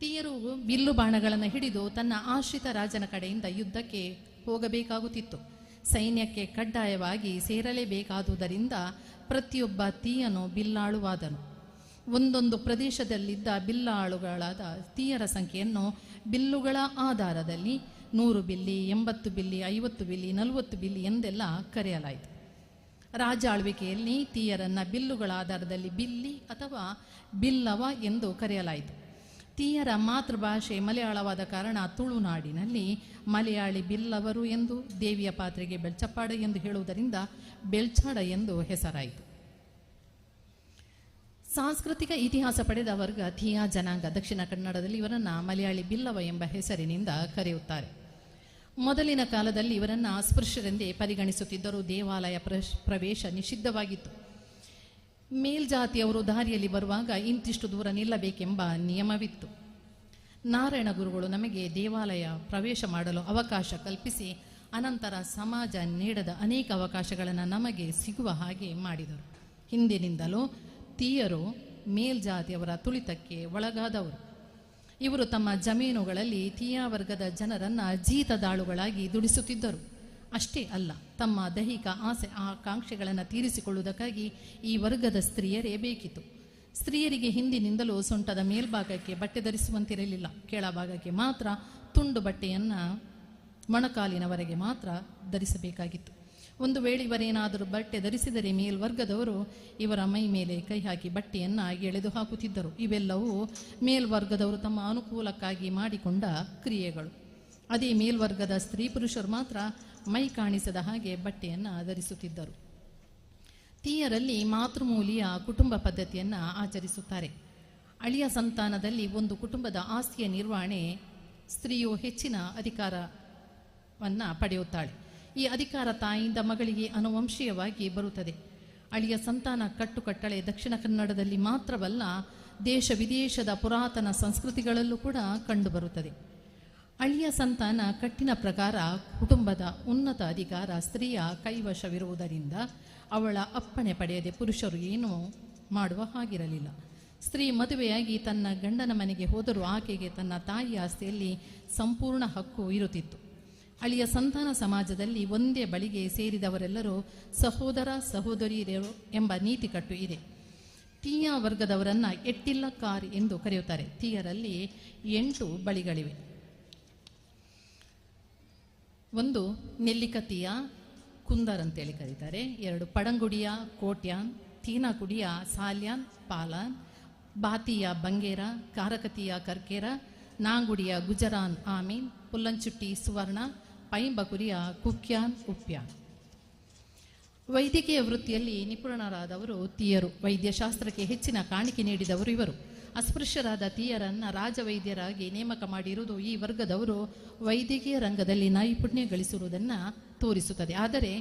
ತೀಯರು ಬಿಲ್ಲು ಬಾಣಗಳನ್ನು ಹಿಡಿದು ತನ್ನ ಆಶ್ರಿತ ರಾಜನ ಕಡೆಯಿಂದ ಯುದ್ಧಕ್ಕೆ ಹೋಗಬೇಕಾಗುತ್ತಿತ್ತು. ಸೈನ್ಯಕ್ಕೆ ಕಡ್ಡಾಯವಾಗಿ ಸೇರಲೇಬೇಕಾದುದರಿಂದ ಪ್ರತಿಯೊಬ್ಬ ತೀಯನು ಬಿಲ್ಲಾಳುವಾದನು. ಒಂದೊಂದು ಪ್ರದೇಶದಲ್ಲಿದ್ದ ಬಿಲ್ಲಾಳುಗಳಾದ ತೀಯರ ಸಂಖ್ಯೆಯನ್ನು ಬಿಲ್ಲುಗಳ ಆಧಾರದಲ್ಲಿ 100 ಬಿಲ್ಲಿ, 80 ಬಿಲ್ಲಿ, 50 ಬಿಲ್ಲಿ, 40 ಬಿಲ್ಲಿ ಎಂದೆಲ್ಲ ಕರೆಯಲಾಯಿತು. ರಾಜ ಆಳ್ವಿಕೆಯಲ್ಲಿ ತೀಯರನ್ನು ಬಿಲ್ಲುಗಳ ಆಧಾರದಲ್ಲಿ ಬಿಲ್ಲಿ ಅಥವಾ ಬಿಲ್ಲವ ಎಂದು ಕರೆಯಲಾಯಿತು. ತೀಯರ ಮಾತೃಭಾಷೆ ಮಲಯಾಳವಾದ ಕಾರಣ ತುಳುನಾಡಿನಲ್ಲಿ ಮಲಯಾಳಿ ಬಿಲ್ಲವರು ಎಂದು, ದೇವಿಯ ಪಾತ್ರೆಗೆ ಬೆಳ್ಚಪ್ಪಾಡ ಎಂದು ಹೇಳುವುದರಿಂದ ಬೆಳ್ಚಾಡ ಎಂದು ಹೆಸರಾಯಿತು. ಸಾಂಸ್ಕೃತಿಕ ಇತಿಹಾಸ ಪಡೆದ ವರ್ಗ ತೀಯ ಜನಾಂಗ. ದಕ್ಷಿಣ ಕನ್ನಡದಲ್ಲಿ ಇವರನ್ನು ಮಲಯಾಳಿ ಬಿಲ್ಲವ ಎಂಬ ಹೆಸರಿನಿಂದ ಕರೆಯುತ್ತಾರೆ. ಮೊದಲಿನ ಕಾಲದಲ್ಲಿ ಇವರನ್ನು ಅಸ್ಪೃಶ್ಯರೆಂದೇ ಪರಿಗಣಿಸುತ್ತಿದ್ದರೂ ದೇವಾಲಯ ಪ್ರವೇಶ ನಿಷಿದ್ಧವಾಗಿತ್ತು. ಮೇಲ್ಜಾತಿಯವರು ದಾರಿಯಲ್ಲಿ ಬರುವಾಗ ಇಂತಿಷ್ಟು ದೂರ ನಿಲ್ಲಬೇಕೆಂಬ ನಿಯಮವಿತ್ತು. ನಾರಾಯಣ ಗುರುಗಳು ನಮಗೆ ದೇವಾಲಯ ಪ್ರವೇಶ ಮಾಡಲು ಅವಕಾಶ ಕಲ್ಪಿಸಿ ಅನಂತರ ಸಮಾಜ ನೀಡದ ಅನೇಕ ಅವಕಾಶಗಳನ್ನು ನಮಗೆ ಸಿಗುವ ಹಾಗೆ ಮಾಡಿದರು. ಹಿಂದಿನಿಂದಲೂ ತೀಯರು ಮೇಲ್ಜಾತಿಯವರ ತುಳಿತಕ್ಕೆ ಒಳಗಾದವರು. ಇವರು ತಮ್ಮ ಜಮೀನುಗಳಲ್ಲಿ ತೀಯ ವರ್ಗದ ಜನರನ್ನು ಜೀತದಾಳುಗಳಾಗಿ ದುಡಿಸುತ್ತಿದ್ದರು. ಅಷ್ಟೇ ಅಲ್ಲ, ತಮ್ಮ ದೈಹಿಕ ಆಸೆ ಆಕಾಂಕ್ಷೆಗಳನ್ನು ತೀರಿಸಿಕೊಳ್ಳುವುದಕ್ಕಾಗಿ ಈ ವರ್ಗದ ಸ್ತ್ರೀಯರೇ ಬೇಕಿತ್ತು. ಸ್ತ್ರೀಯರಿಗೆ ಹಿಂದಿನಿಂದಲೂ ಸೊಂಟದ ಮೇಲ್ಭಾಗಕ್ಕೆ ಬಟ್ಟೆ ಧರಿಸುವಂತಿರಲಿಲ್ಲ. ಕೆಳಭಾಗಕ್ಕೆ ಮಾತ್ರ ತುಂಡು ಬಟ್ಟೆಯನ್ನು ಮೊಣಕಾಲಿನವರೆಗೆ ಮಾತ್ರ ಧರಿಸಬೇಕಾಗಿತ್ತು. ಒಂದು ವೇಳೆ ಇವರೇನಾದರೂ ಬಟ್ಟೆ ಧರಿಸಿದರೆ ಮೇಲ್ವರ್ಗದವರು ಇವರ ಮೈ ಮೇಲೆ ಕೈ ಹಾಕಿ ಬಟ್ಟೆಯನ್ನು ಎಳೆದು ಹಾಕುತ್ತಿದ್ದರು. ಇವೆಲ್ಲವೂ ಮೇಲ್ವರ್ಗದವರು ತಮ್ಮ ಅನುಕೂಲಕ್ಕಾಗಿ ಮಾಡಿಕೊಂಡ ಕ್ರಿಯೆಗಳು. ಅದೇ ಮೇಲ್ವರ್ಗದ ಸ್ತ್ರೀ ಪುರುಷರು ಮಾತ್ರ ಮೈ ಕಾಣಿಸದ ಹಾಗೆ ಬಟ್ಟೆಯನ್ನು ಧರಿಸುತ್ತಿದ್ದರು. ತೀಯರಲ್ಲಿ ಮಾತೃಮೂಲಿಯ ಕುಟುಂಬ ಪದ್ಧತಿಯನ್ನು ಆಚರಿಸುತ್ತಾರೆ. ಅಳಿಯ ಸಂತಾನದಲ್ಲಿ ಒಂದು ಕುಟುಂಬದ ಆಸ್ತಿಯ ನಿರ್ವಹಣೆ ಸ್ತ್ರೀಯು ಹೆಚ್ಚಿನ ಅಧಿಕಾರವನ್ನು ಪಡೆಯುತ್ತಾಳೆ. ಈ ಅಧಿಕಾರ ತಾಯಿಯಿಂದ ಮಗಳಿಗೆ ಅನುವಂಶೀಯವಾಗಿ ಬರುತ್ತದೆ. ಅಳಿಯ ಸಂತಾನ ಕಟ್ಟುಕಟ್ಟಳೆ ದಕ್ಷಿಣ ಕನ್ನಡದಲ್ಲಿ ಮಾತ್ರವಲ್ಲ, ದೇಶ ವಿದೇಶದ ಪುರಾತನ ಸಂಸ್ಕೃತಿಗಳಲ್ಲೂ ಕೂಡ ಕಂಡುಬರುತ್ತದೆ. ಅಳಿಯ ಸಂತಾನ ಕಟ್ಟಿನ ಪ್ರಕಾರ ಕುಟುಂಬದ ಉನ್ನತ ಅಧಿಕಾರ ಸ್ತ್ರೀಯ ಕೈವಶವಿರುವುದರಿಂದ ಅವಳ ಅಪ್ಪಣೆ ಪಡೆಯದೆ ಪುರುಷರು ಏನೂ ಮಾಡುವ ಹಾಗಿರಲಿಲ್ಲ. ಸ್ತ್ರೀ ಮದುವೆಯಾಗಿ ತನ್ನ ಗಂಡನ ಮನೆಗೆ ಹೋದರೂ ಆಕೆಗೆ ತನ್ನ ತಾಯಿಯ ಆಸ್ತಿಯಲ್ಲಿ ಸಂಪೂರ್ಣ ಹಕ್ಕು ಇರುತ್ತಿತ್ತು. ಅಳಿಯ ಸಂತಾನ ಸಮಾಜದಲ್ಲಿ ಒಂದೇ ಬಳಿಗೆ ಸೇರಿದವರೆಲ್ಲರೂ ಸಹೋದರ ಸಹೋದರಿಯರು ಎಂಬ ನೀತಿ ಕಟ್ಟು ಇದೆ. ತೀಯ ವರ್ಗದವರನ್ನು ಎಟ್ಟಿಲ್ಲಕಾರ್ ಎಂದು ಕರೆಯುತ್ತಾರೆ. ತೀಯರಲ್ಲಿ 8 ಬಳಿಗಳಿವೆ. 1 ನೆಲ್ಲಿಕತೀಯ, ಕುಂದರ್ ಅಂತೇಳಿ ಕರೀತಾರೆ. 2 ಪಡಂಗುಡಿಯ, ಕೋಟ್ಯಾನ್, ತೀನಾಕುಡಿಯ, ಸಾಲ್ಯಾನ್, ಪಾಲಾನ್, ಬಾತಿಯ ಬಂಗೇರ, ಕಾರಕತಿಯ ಕರ್ಕೇರ, ನಾಂಗುಡಿಯ ಗುಜರಾನ್ ಆಮೀನ್, ಪುಲ್ಲಂಚುಟ್ಟಿ ಸುವರ್ಣ, ಪೈಂಬಕುರಿಯ ಕುಕ್ಯಾನ್ ಉಪ್ಯಾನ್. ವೈದ್ಯಕೀಯ ವೃತ್ತಿಯಲ್ಲಿ ನಿಪುಣರಾದವರು ತೀಯರು. ವೈದ್ಯಶಾಸ್ತ್ರಕ್ಕೆ ಹೆಚ್ಚಿನ ಕಾಣಿಕೆ ನೀಡಿದವರು ಇವರು. ಅಸ್ಪೃಶ್ಯರಾದ ತೀಯರನ್ನು ರಾಜವೈದ್ಯರಾಗಿ ನೇಮಕ ಮಾಡಿರುವುದು ಈ ವರ್ಗದವರು ವೈದ್ಯಕೀಯ ರಂಗದಲ್ಲಿ ನೈಪುಣ್ಯ ಗಳಿಸಿರುವುದನ್ನು ತೋರಿಸುತ್ತದೆ. ಆದರೆ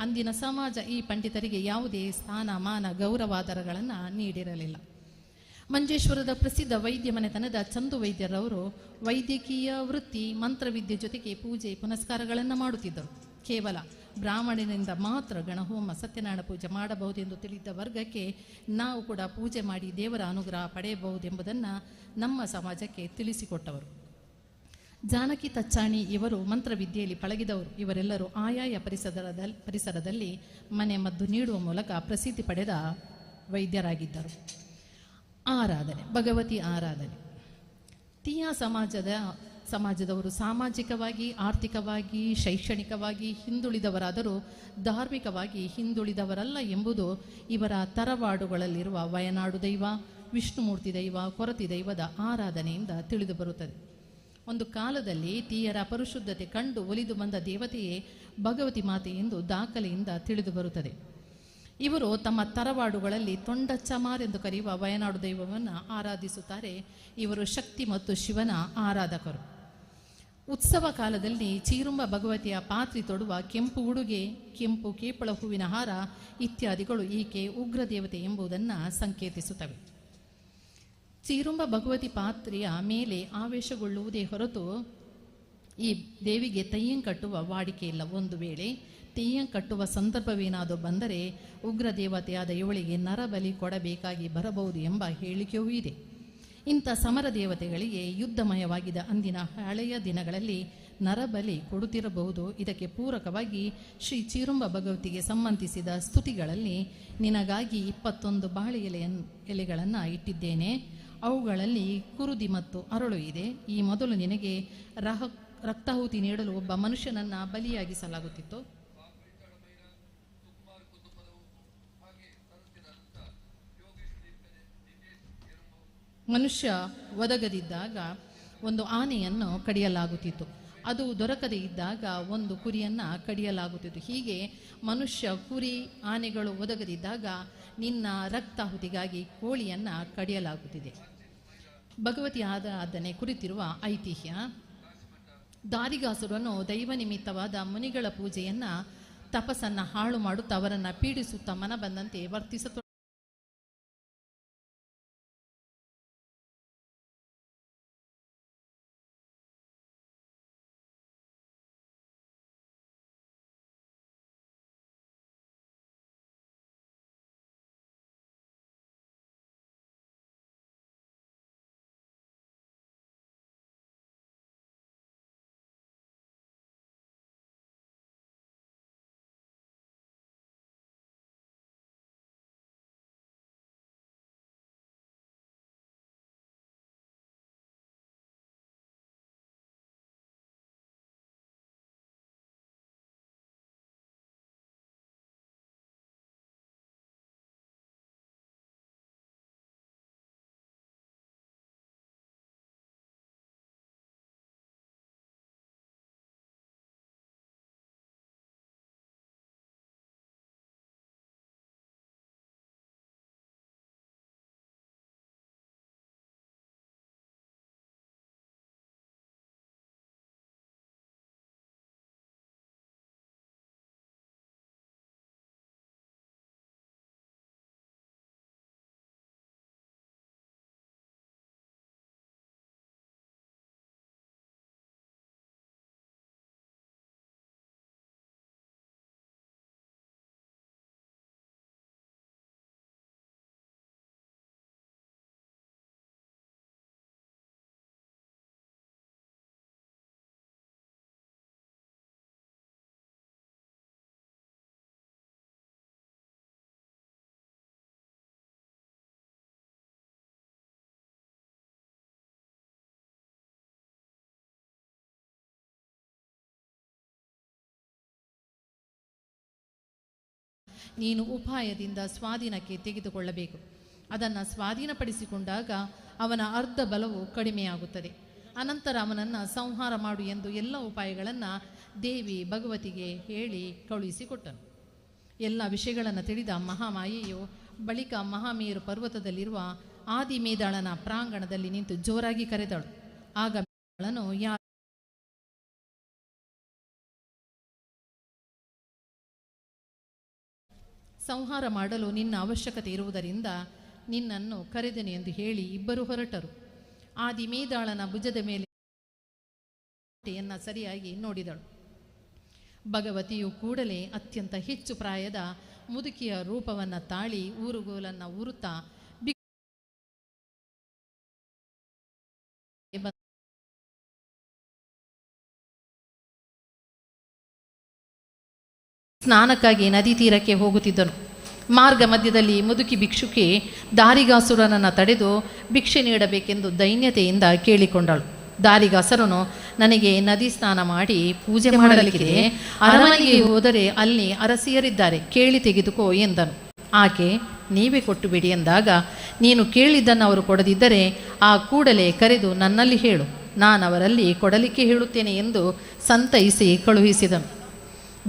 ಅಂದಿನ ಸಮಾಜ ಈ ಪಂಡಿತರಿಗೆ ಯಾವುದೇ ಸ್ಥಾನಮಾನ ಗೌರವಾಧಾರಗಳನ್ನು ನೀಡಿರಲಿಲ್ಲ. ಮಂಜೇಶ್ವರದ ಪ್ರಸಿದ್ಧ ವೈದ್ಯ ಮನೆತನದ ಚಂದು ವೈದ್ಯರವರು ವೈದ್ಯಕೀಯ ವೃತ್ತಿ, ಮಂತ್ರವಿದ್ಯೆ ಜೊತೆಗೆ ಪೂಜೆ ಪುನಸ್ಕಾರಗಳನ್ನು ಮಾಡುತ್ತಿದ್ದರು. ಕೇವಲ ಬ್ರಾಹ್ಮಣನಿಂದ ಮಾತ್ರ ಗಣಹೋಮ, ಸತ್ಯನಾರಾಯಣ ಪೂಜೆ ಮಾಡಬಹುದೆಂದು ತಿಳಿದ ವರ್ಗಕ್ಕೆ ನಾವು ಕೂಡ ಪೂಜೆ ಮಾಡಿ ದೇವರ ಅನುಗ್ರಹ ಪಡೆಯಬಹುದೆಂಬುದನ್ನು ನಮ್ಮ ಸಮಾಜಕ್ಕೆ ತಿಳಿಸಿಕೊಟ್ಟವರು. ಜಾನಕಿ ತಚ್ಚಾಣಿ ಇವರು ಮಂತ್ರವಿದ್ಯೆಯಲ್ಲಿ ಪಳಗಿದವರು. ಇವರೆಲ್ಲರೂ ಆಯಾಯ ಪರಿಸರದಲ್ಲಿ ಮನೆ ಮದ್ದು ನೀಡುವ ಮೂಲಕ ಪ್ರಸಿದ್ಧಿ ಪಡೆದ ವೈದ್ಯರಾಗಿದ್ದರು. ಆರಾಧನೆ, ಭಗವತಿ ಆರಾಧನೆ. ತೀಯ ಸಮಾಜದವರು ಸಾಮಾಜಿಕವಾಗಿ, ಆರ್ಥಿಕವಾಗಿ, ಶೈಕ್ಷಣಿಕವಾಗಿ ಹಿಂದುಳಿದವರಾದರೂ ಧಾರ್ಮಿಕವಾಗಿ ಹಿಂದುಳಿದವರಲ್ಲ ಎಂಬುದು ಇವರ ತರವಾಡುಗಳಲ್ಲಿರುವ ವಯನಾಡು ದೈವ, ವಿಷ್ಣುಮೂರ್ತಿ ದೈವ, ಕೊರತಿ ದೈವದ ಆರಾಧನೆಯಿಂದ ತಿಳಿದು ಬರುತ್ತದೆ. ಒಂದು ಕಾಲದಲ್ಲಿ ತೀಯರ ಪರಿಶುದ್ಧತೆ ಕಂಡು ಒಲಿದು ಬಂದ ದೇವತೆಯೇ ಭಗವತಿ ಮಾತೆ ಎಂದು ದಾಖಲೆಯಿಂದ ತಿಳಿದು ಬರುತ್ತದೆ. ಇವರು ತಮ್ಮ ತರವಾಡುಗಳಲ್ಲಿ ತೊಂಡಚ್ಚಮಾರ್ ಎಂದು ಕರೆಯುವ ವಯನಾಡು ದೈವವನ್ನು ಆರಾಧಿಸುತ್ತಾರೆ. ಇವರು ಶಕ್ತಿ ಮತ್ತು ಶಿವನ ಆರಾಧಕರು. ಉತ್ಸವ ಕಾಲದಲ್ಲಿ ಚೀರುಂಬ ಭಗವತಿಯ ಪಾತ್ರಿ ತೊಡುವ ಕೆಂಪು ಉಡುಗೆ, ಕೆಂಪು ಕೇಪಳ ಹೂವಿನ ಹಾರ ಇತ್ಯಾದಿಗಳು ಈಕೆ ಉಗ್ರ ದೇವತೆ ಎಂಬುದನ್ನು ಸಂಕೇತಿಸುತ್ತವೆ. ಚೀರುಂಬ ಭಗವತಿ ಪಾತ್ರೆಯ ಮೇಲೆ ಆವೇಶಗೊಳ್ಳುವುದೇ ಹೊರತು ಈ ದೇವಿಗೆ ತೆಯ್ಯಂ ಕಟ್ಟುವ ವಾಡಿಕೆ ಇಲ್ಲ. ಒಂದು ವೇಳೆ ತೆಯ್ಯಂ ಕಟ್ಟುವ ಸಂದರ್ಭವೇನಾದರೂ ಬಂದರೆ ಉಗ್ರ ದೇವತೆಯಾದ ಇವಳಿಗೆ ನರಬಲಿ ಕೊಡಬೇಕಾಗಿ ಬರಬಹುದು ಎಂಬ ಹೇಳಿಕೆಯೂ ಇದೆ. ಇಂಥ ಸಮರ ದೇವತೆಗಳಿಗೆ ಯುದ್ಧಮಯವಾಗಿದ್ದ ಅಂದಿನ ಹಳೆಯ ದಿನಗಳಲ್ಲಿ ನರಬಲಿ ಕೊಡುತ್ತಿರಬಹುದು. ಇದಕ್ಕೆ ಪೂರಕವಾಗಿ ಶ್ರೀ ಚೀರುಂಬ ಭಗವತಿಗೆ ಸಂಬಂಧಿಸಿದ ಸ್ತುತಿಗಳಲ್ಲಿ ನಿನಗಾಗಿ 21 ಬಾಳೆ ಎಲೆಗಳನ್ನು ಇಟ್ಟಿದ್ದೇನೆ, ಅವುಗಳಲ್ಲಿ ಕುರುದಿ ಮತ್ತು ಅರಳು ಇದೆ. ಈ ಮೊದಲು ನಿನಗೆ ರಕ್ತಾಹುತಿ ನೀಡಲು ಒಬ್ಬ ಮನುಷ್ಯನನ್ನು ಬಲಿಯಾಗಿಸಲಾಗುತ್ತಿತ್ತು. ಮನುಷ್ಯ ಒದಗದಿದ್ದಾಗ ಒಂದು ಆನೆಯನ್ನು ಕಡಿಯಲಾಗುತ್ತಿತ್ತು. ಅದು ದೊರಕದೇ ಇದ್ದಾಗ ಒಂದು ಕುರಿಯನ್ನು ಕಡಿಯಲಾಗುತ್ತಿತ್ತು. ಹೀಗೆ ಮನುಷ್ಯ, ಕುರಿ, ಆನೆಗಳು ಒದಗದಿದ್ದಾಗ ನಿನ್ನ ರಕ್ತಾಹುತಿಗಾಗಿ ಕೋಳಿಯನ್ನು ಕಡಿಯಲಾಗುತ್ತಿದೆ. ಭಗವತಿ ಆರಾಧನೆ ಕುರಿತಿರುವ ಐತಿಹ್ಯ: ದಾರಿಗಾಸುರನು ದೈವ ನಿಮಿತ್ತವಾದ ಮುನಿಗಳ ಪೂಜೆಯನ್ನು, ತಪಸ್ಸನ್ನು ಹಾಳು ಮಾಡುತ್ತಾ ಅವರನ್ನು ಪೀಡಿಸುತ್ತಾ ಮನ ಬಂದಂತೆ ವರ್ತಿಸತೊಡಗಿದ. ನೀನು ಉಪಾಯದಿಂದ ಸ್ವಾಧೀನಕ್ಕೆ ತೆಗೆದುಕೊಳ್ಳಬೇಕು. ಅದನ್ನು ಸ್ವಾಧೀನಪಡಿಸಿಕೊಂಡಾಗ ಅವನ ಅರ್ಧ ಬಲವು ಕಡಿಮೆಯಾಗುತ್ತದೆ. ಅನಂತರ ಅವನನ್ನು ಸಂಹಾರ ಮಾಡು ಎಂದು ಎಲ್ಲ ಉಪಾಯಗಳನ್ನು ದೇವಿ ಭಗವತಿಗೆ ಹೇಳಿ ಕಳುಹಿಸಿಕೊಟ್ಟನು. ಎಲ್ಲ ವಿಷಯಗಳನ್ನು ತಿಳಿದ ಮಹಾಮಾಯೆಯು ಬಳಿಕ ಮಹಾಮೇರು ಪರ್ವತದಲ್ಲಿರುವ ಆದಿಮೇದಾಳನ ಪ್ರಾಂಗಣದಲ್ಲಿ ನಿಂತು ಜೋರಾಗಿ ಕರೆದಳು. ಆಗ ಮೇದಾಳನು ಸಂಹಾರ ಮಾಡಲು ನಿನ್ನ ಅವಶ್ಯಕತೆ ಇರುವುದರಿಂದ ನಿನ್ನನ್ನು ಕರೆದೆನು ಎಂದು ಹೇಳಿ ಇಬ್ಬರು ಹೊರಟರು. ಆದಿಮೇದಾಳನ ಭುಜದ ಮೇಲೆ ಸರಿಯಾಗಿ ನೋಡಿದಳು. ಭಗವತಿಯು ಕೂಡಲೇ ಅತ್ಯಂತ ಹೆಚ್ಚು ಪ್ರಾಯದ ಮುದುಕಿಯ ರೂಪವನ್ನು ತಾಳಿ ಊರುಗೋಲನ್ನು ಊರುತ್ತಾ ಸ್ನಾನಕ್ಕಾಗಿ ನದಿ ತೀರಕ್ಕೆ ಹೋಗುತ್ತಿದ್ದನು. ಮಾರ್ಗ ಮಧ್ಯದಲ್ಲಿ ಮುದುಕಿ ಭಿಕ್ಷುಕಿ ದಾರಿಗಾಸುರನನ್ನು ತಡೆದು ಭಿಕ್ಷೆ ನೀಡಬೇಕೆಂದು ದೈನ್ಯತೆಯಿಂದ ಕೇಳಿಕೊಂಡಳು. ದಾರಿಗಾಸರನು ನನಗೆ ನದಿ ಸ್ನಾನ ಮಾಡಿ ಪೂಜೆ ಮಾಡಲಿಕ್ಕಿದೆ, ಅರಮನೆಗೆ ಹೋದರೆ ಅಲ್ಲಿ ಅರಸಿಯರಿದ್ದಾರೆ, ಕೇಳಿ ತೆಗೆದುಕೋ ಎಂದನು. ಆಕೆ ನೀವೇ ಕೊಟ್ಟು ಬಿಡಿ ಎಂದಾಗ, ನೀನು ಕೇಳಿದ್ದನ್ನು ಅವರು ಕೊಡದಿದ್ದರೆ ಆ ಕೂಡಲೇ ಕರೆದು ನನ್ನಲ್ಲಿ ಹೇಳು, ನಾನು ಅವರಲ್ಲಿ ಕೊಡಲಿಕ್ಕೆ ಹೇಳುತ್ತೇನೆ ಎಂದು ಸಂತೈಸಿ ಕಳುಹಿಸಿದನು.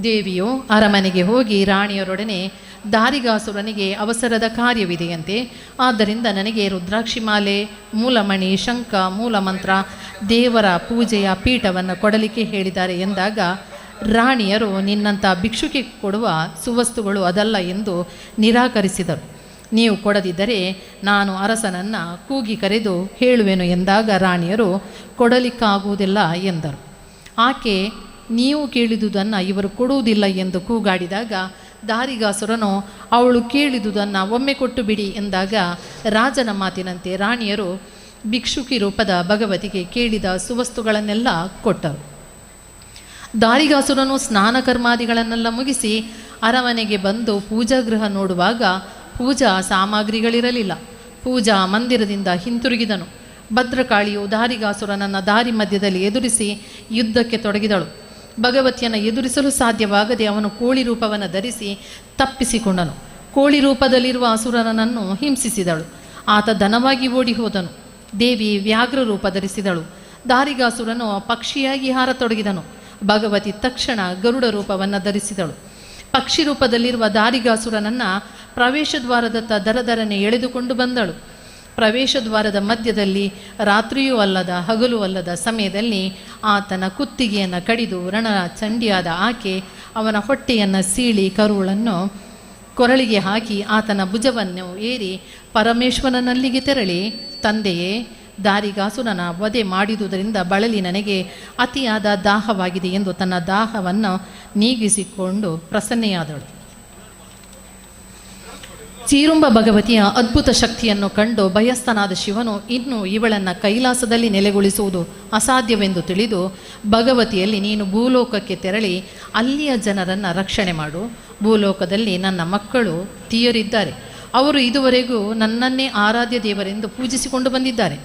ದೇವಿಯು ಅರಮನೆಗೆ ಹೋಗಿ ರಾಣಿಯರೊಡನೆ, ದಾರಿಗಾಸುರನಿಗೆ ಅವಸರದ ಕಾರ್ಯವಿದೆಯಂತೆ, ಆದ್ದರಿಂದ ನನಗೆ ರುದ್ರಾಕ್ಷಿಮಾಲೆ, ಮೂಲಮಣಿ, ಶಂಖ, ಮೂಲಮಂತ್ರ, ದೇವರ ಪೂಜೆಯ ಪೀಠವನ್ನು ಕೊಡಲಿಕ್ಕೆ ಹೇಳಿದ್ದಾರೆ ಎಂದಾಗ, ರಾಣಿಯರು ನಿನ್ನಂಥ ಭಿಕ್ಷುಕ್ಕೆ ಕೊಡುವ ಸುವಸ್ತುಗಳು ಅದಲ್ಲ ಎಂದು ನಿರಾಕರಿಸಿದರು. ನೀವು ಕೊಡದಿದ್ದರೆ ನಾನು ಅರಸನನ್ನು ಕೂಗಿ ಕರೆದು ಹೇಳುವೆನು ಎಂದಾಗ ರಾಣಿಯರು ಕೊಡಲಿಕ್ಕಾಗುವುದಿಲ್ಲ ಎಂದರು. ಆಕೆ ನೀವು ಕೇಳಿದುದನ್ನು ಇವರು ಕೊಡುವುದಿಲ್ಲ ಎಂದು ಕೂಗಾಡಿದಾಗ, ದಾರಿಗಾಸುರನು ಅವಳು ಕೇಳಿದುದನ್ನು ಒಮ್ಮೆ ಕೊಟ್ಟು ಬಿಡಿ ಎಂದಾಗ, ರಾಜನ ಮಾತಿನಂತೆ ರಾಣಿಯರು ಭಿಕ್ಷುಕಿ ರೂಪದ ಭಗವತಿಗೆ ಕೇಳಿದ ಸುವಸ್ತುಗಳನ್ನೆಲ್ಲ ಕೊಟ್ಟರು. ದಾರಿಗಾಸುರನು ಸ್ನಾನ ಕರ್ಮಾದಿಗಳನ್ನೆಲ್ಲ ಮುಗಿಸಿ ಅರಮನೆಗೆ ಬಂದು ಪೂಜಾಗೃಹ ನೋಡುವಾಗ ಪೂಜಾ ಸಾಮಗ್ರಿಗಳಿರಲಿಲ್ಲ. ಪೂಜಾ ಮಂದಿರದಿಂದ ಹಿಂತಿರುಗಿದನು. ಭದ್ರಕಾಳಿಯು ದಾರಿಗಾಸುರನನ್ನು ದಾರಿ ಮಧ್ಯದಲ್ಲಿ ಎದುರಿಸಿ ಯುದ್ಧಕ್ಕೆ ತೊಡಗಿದಳು. ಭಗವತಿಯನ್ನು ಎದುರಿಸಲು ಸಾಧ್ಯವಾಗದೆ ಅವನು ಕೋಳಿ ರೂಪವನ್ನು ಧರಿಸಿ ತಪ್ಪಿಸಿಕೊಂಡನು. ಕೋಳಿ ರೂಪದಲ್ಲಿರುವ ಅಸುರನನ್ನು ಹಿಂಸಿಸಿದಳು. ಆತ ಧನವಾಗಿ ಓಡಿ ಹೋದನು. ದೇವಿ ವ್ಯಾಘ್ರ ರೂಪ ಧರಿಸಿದಳು. ದಾರಿಗಾಸುರನು ಪಕ್ಷಿಯಾಗಿ ಹಾರತೊಡಗಿದನು. ಭಗವತಿ ತಕ್ಷಣ ಗರುಡ ರೂಪವನ್ನು ಧರಿಸಿದಳು. ಪಕ್ಷಿ ರೂಪದಲ್ಲಿರುವ ದಾರಿಗಾಸುರನನ್ನು ಪ್ರವೇಶದ್ವಾರದತ್ತ ದರದರನೆ ಎಳೆದುಕೊಂಡು ಬಂದಳು. ಪ್ರವೇಶದ್ವಾರದ ಮಧ್ಯದಲ್ಲಿ ರಾತ್ರಿಯೂ ಅಲ್ಲದ ಹಗಲು ಅಲ್ಲದ ಸಮಯದಲ್ಲಿ ಆತನ ಕುತ್ತಿಗೆಯನ್ನು ಕಡಿದು ರಣ ಚಂಡಿಯಾದ ಆಕೆ ಅವನ ಹೊಟ್ಟೆಯನ್ನು ಸೀಳಿ ಕರುಳನ್ನು ಕೊರಳಿಗೆ ಹಾಕಿ ಆತನ ಭುಜವನ್ನು ಏರಿ ಪರಮೇಶ್ವರನಲ್ಲಿಗೆ ತೆರಳಿ, ತಂದೆಯೇ, ದಾರಿಗಾಸುರನ ವಧೆ ಮಾಡಿದುದರಿಂದ ಬಳಲಿ ನನಗೆ ಅತಿಯಾದ ದಾಹವಾಗಿದೆ ಎಂದು ತನ್ನ ದಾಹವನ್ನು ನೀಗಿಸಿಕೊಂಡು ಪ್ರಸನ್ನೆಯಾದಳು. ಚೀರುಂಬ ಭಗವತಿಯ ಅದ್ಭುತ ಶಕ್ತಿಯನ್ನು ಕಂಡು ಭಯಸ್ಥನಾದ ಶಿವನು ಇನ್ನು ಇವಳನ್ನು ಕೈಲಾಸದಲ್ಲಿ ನೆಲೆಗೊಳಿಸುವುದು ಅಸಾಧ್ಯವೆಂದು ತಿಳಿದು, ಭಗವತಿಯಲ್ಲಿ ನೀನು ಭೂಲೋಕಕ್ಕೆ ತೆರಳಿ ಅಲ್ಲಿಯ ಜನರನ್ನು ರಕ್ಷಣೆ ಮಾಡು. ಭೂಲೋಕದಲ್ಲಿ ನನ್ನ ಮಕ್ಕಳು ತೀಯರಿದ್ದಾರೆ. ಅವರು ಇದುವರೆಗೂ ನನ್ನನ್ನೇ ಆರಾಧ್ಯ ದೇವರೆಂದು ಪೂಜಿಸಿಕೊಂಡು ಬಂದಿದ್ದಾರೆ.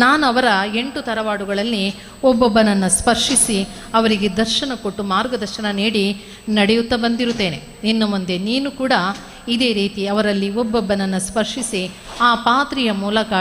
ನಾನು ಅವರ 8 ತರವಾಡುಗಳಲ್ಲಿ ಒಬ್ಬೊಬ್ಬನನ್ನು ಸ್ಪರ್ಶಿಸಿ ಅವರಿಗೆ ದರ್ಶನ ಕೊಟ್ಟು ಮಾರ್ಗದರ್ಶನ ನೀಡಿ ನಡೆಯುತ್ತಾ ಬಂದಿರುತ್ತೇನೆ. ಇನ್ನು ಮುಂದೆ ನೀನು ಕೂಡ ಇದೇ ರೀತಿ ಅವರಲ್ಲಿ ಒಬ್ಬೊಬ್ಬನನ್ನು ಸ್ಪರ್ಶಿಸಿ ಆ ಪಾತ್ರೆಯ ಮೂಲಕ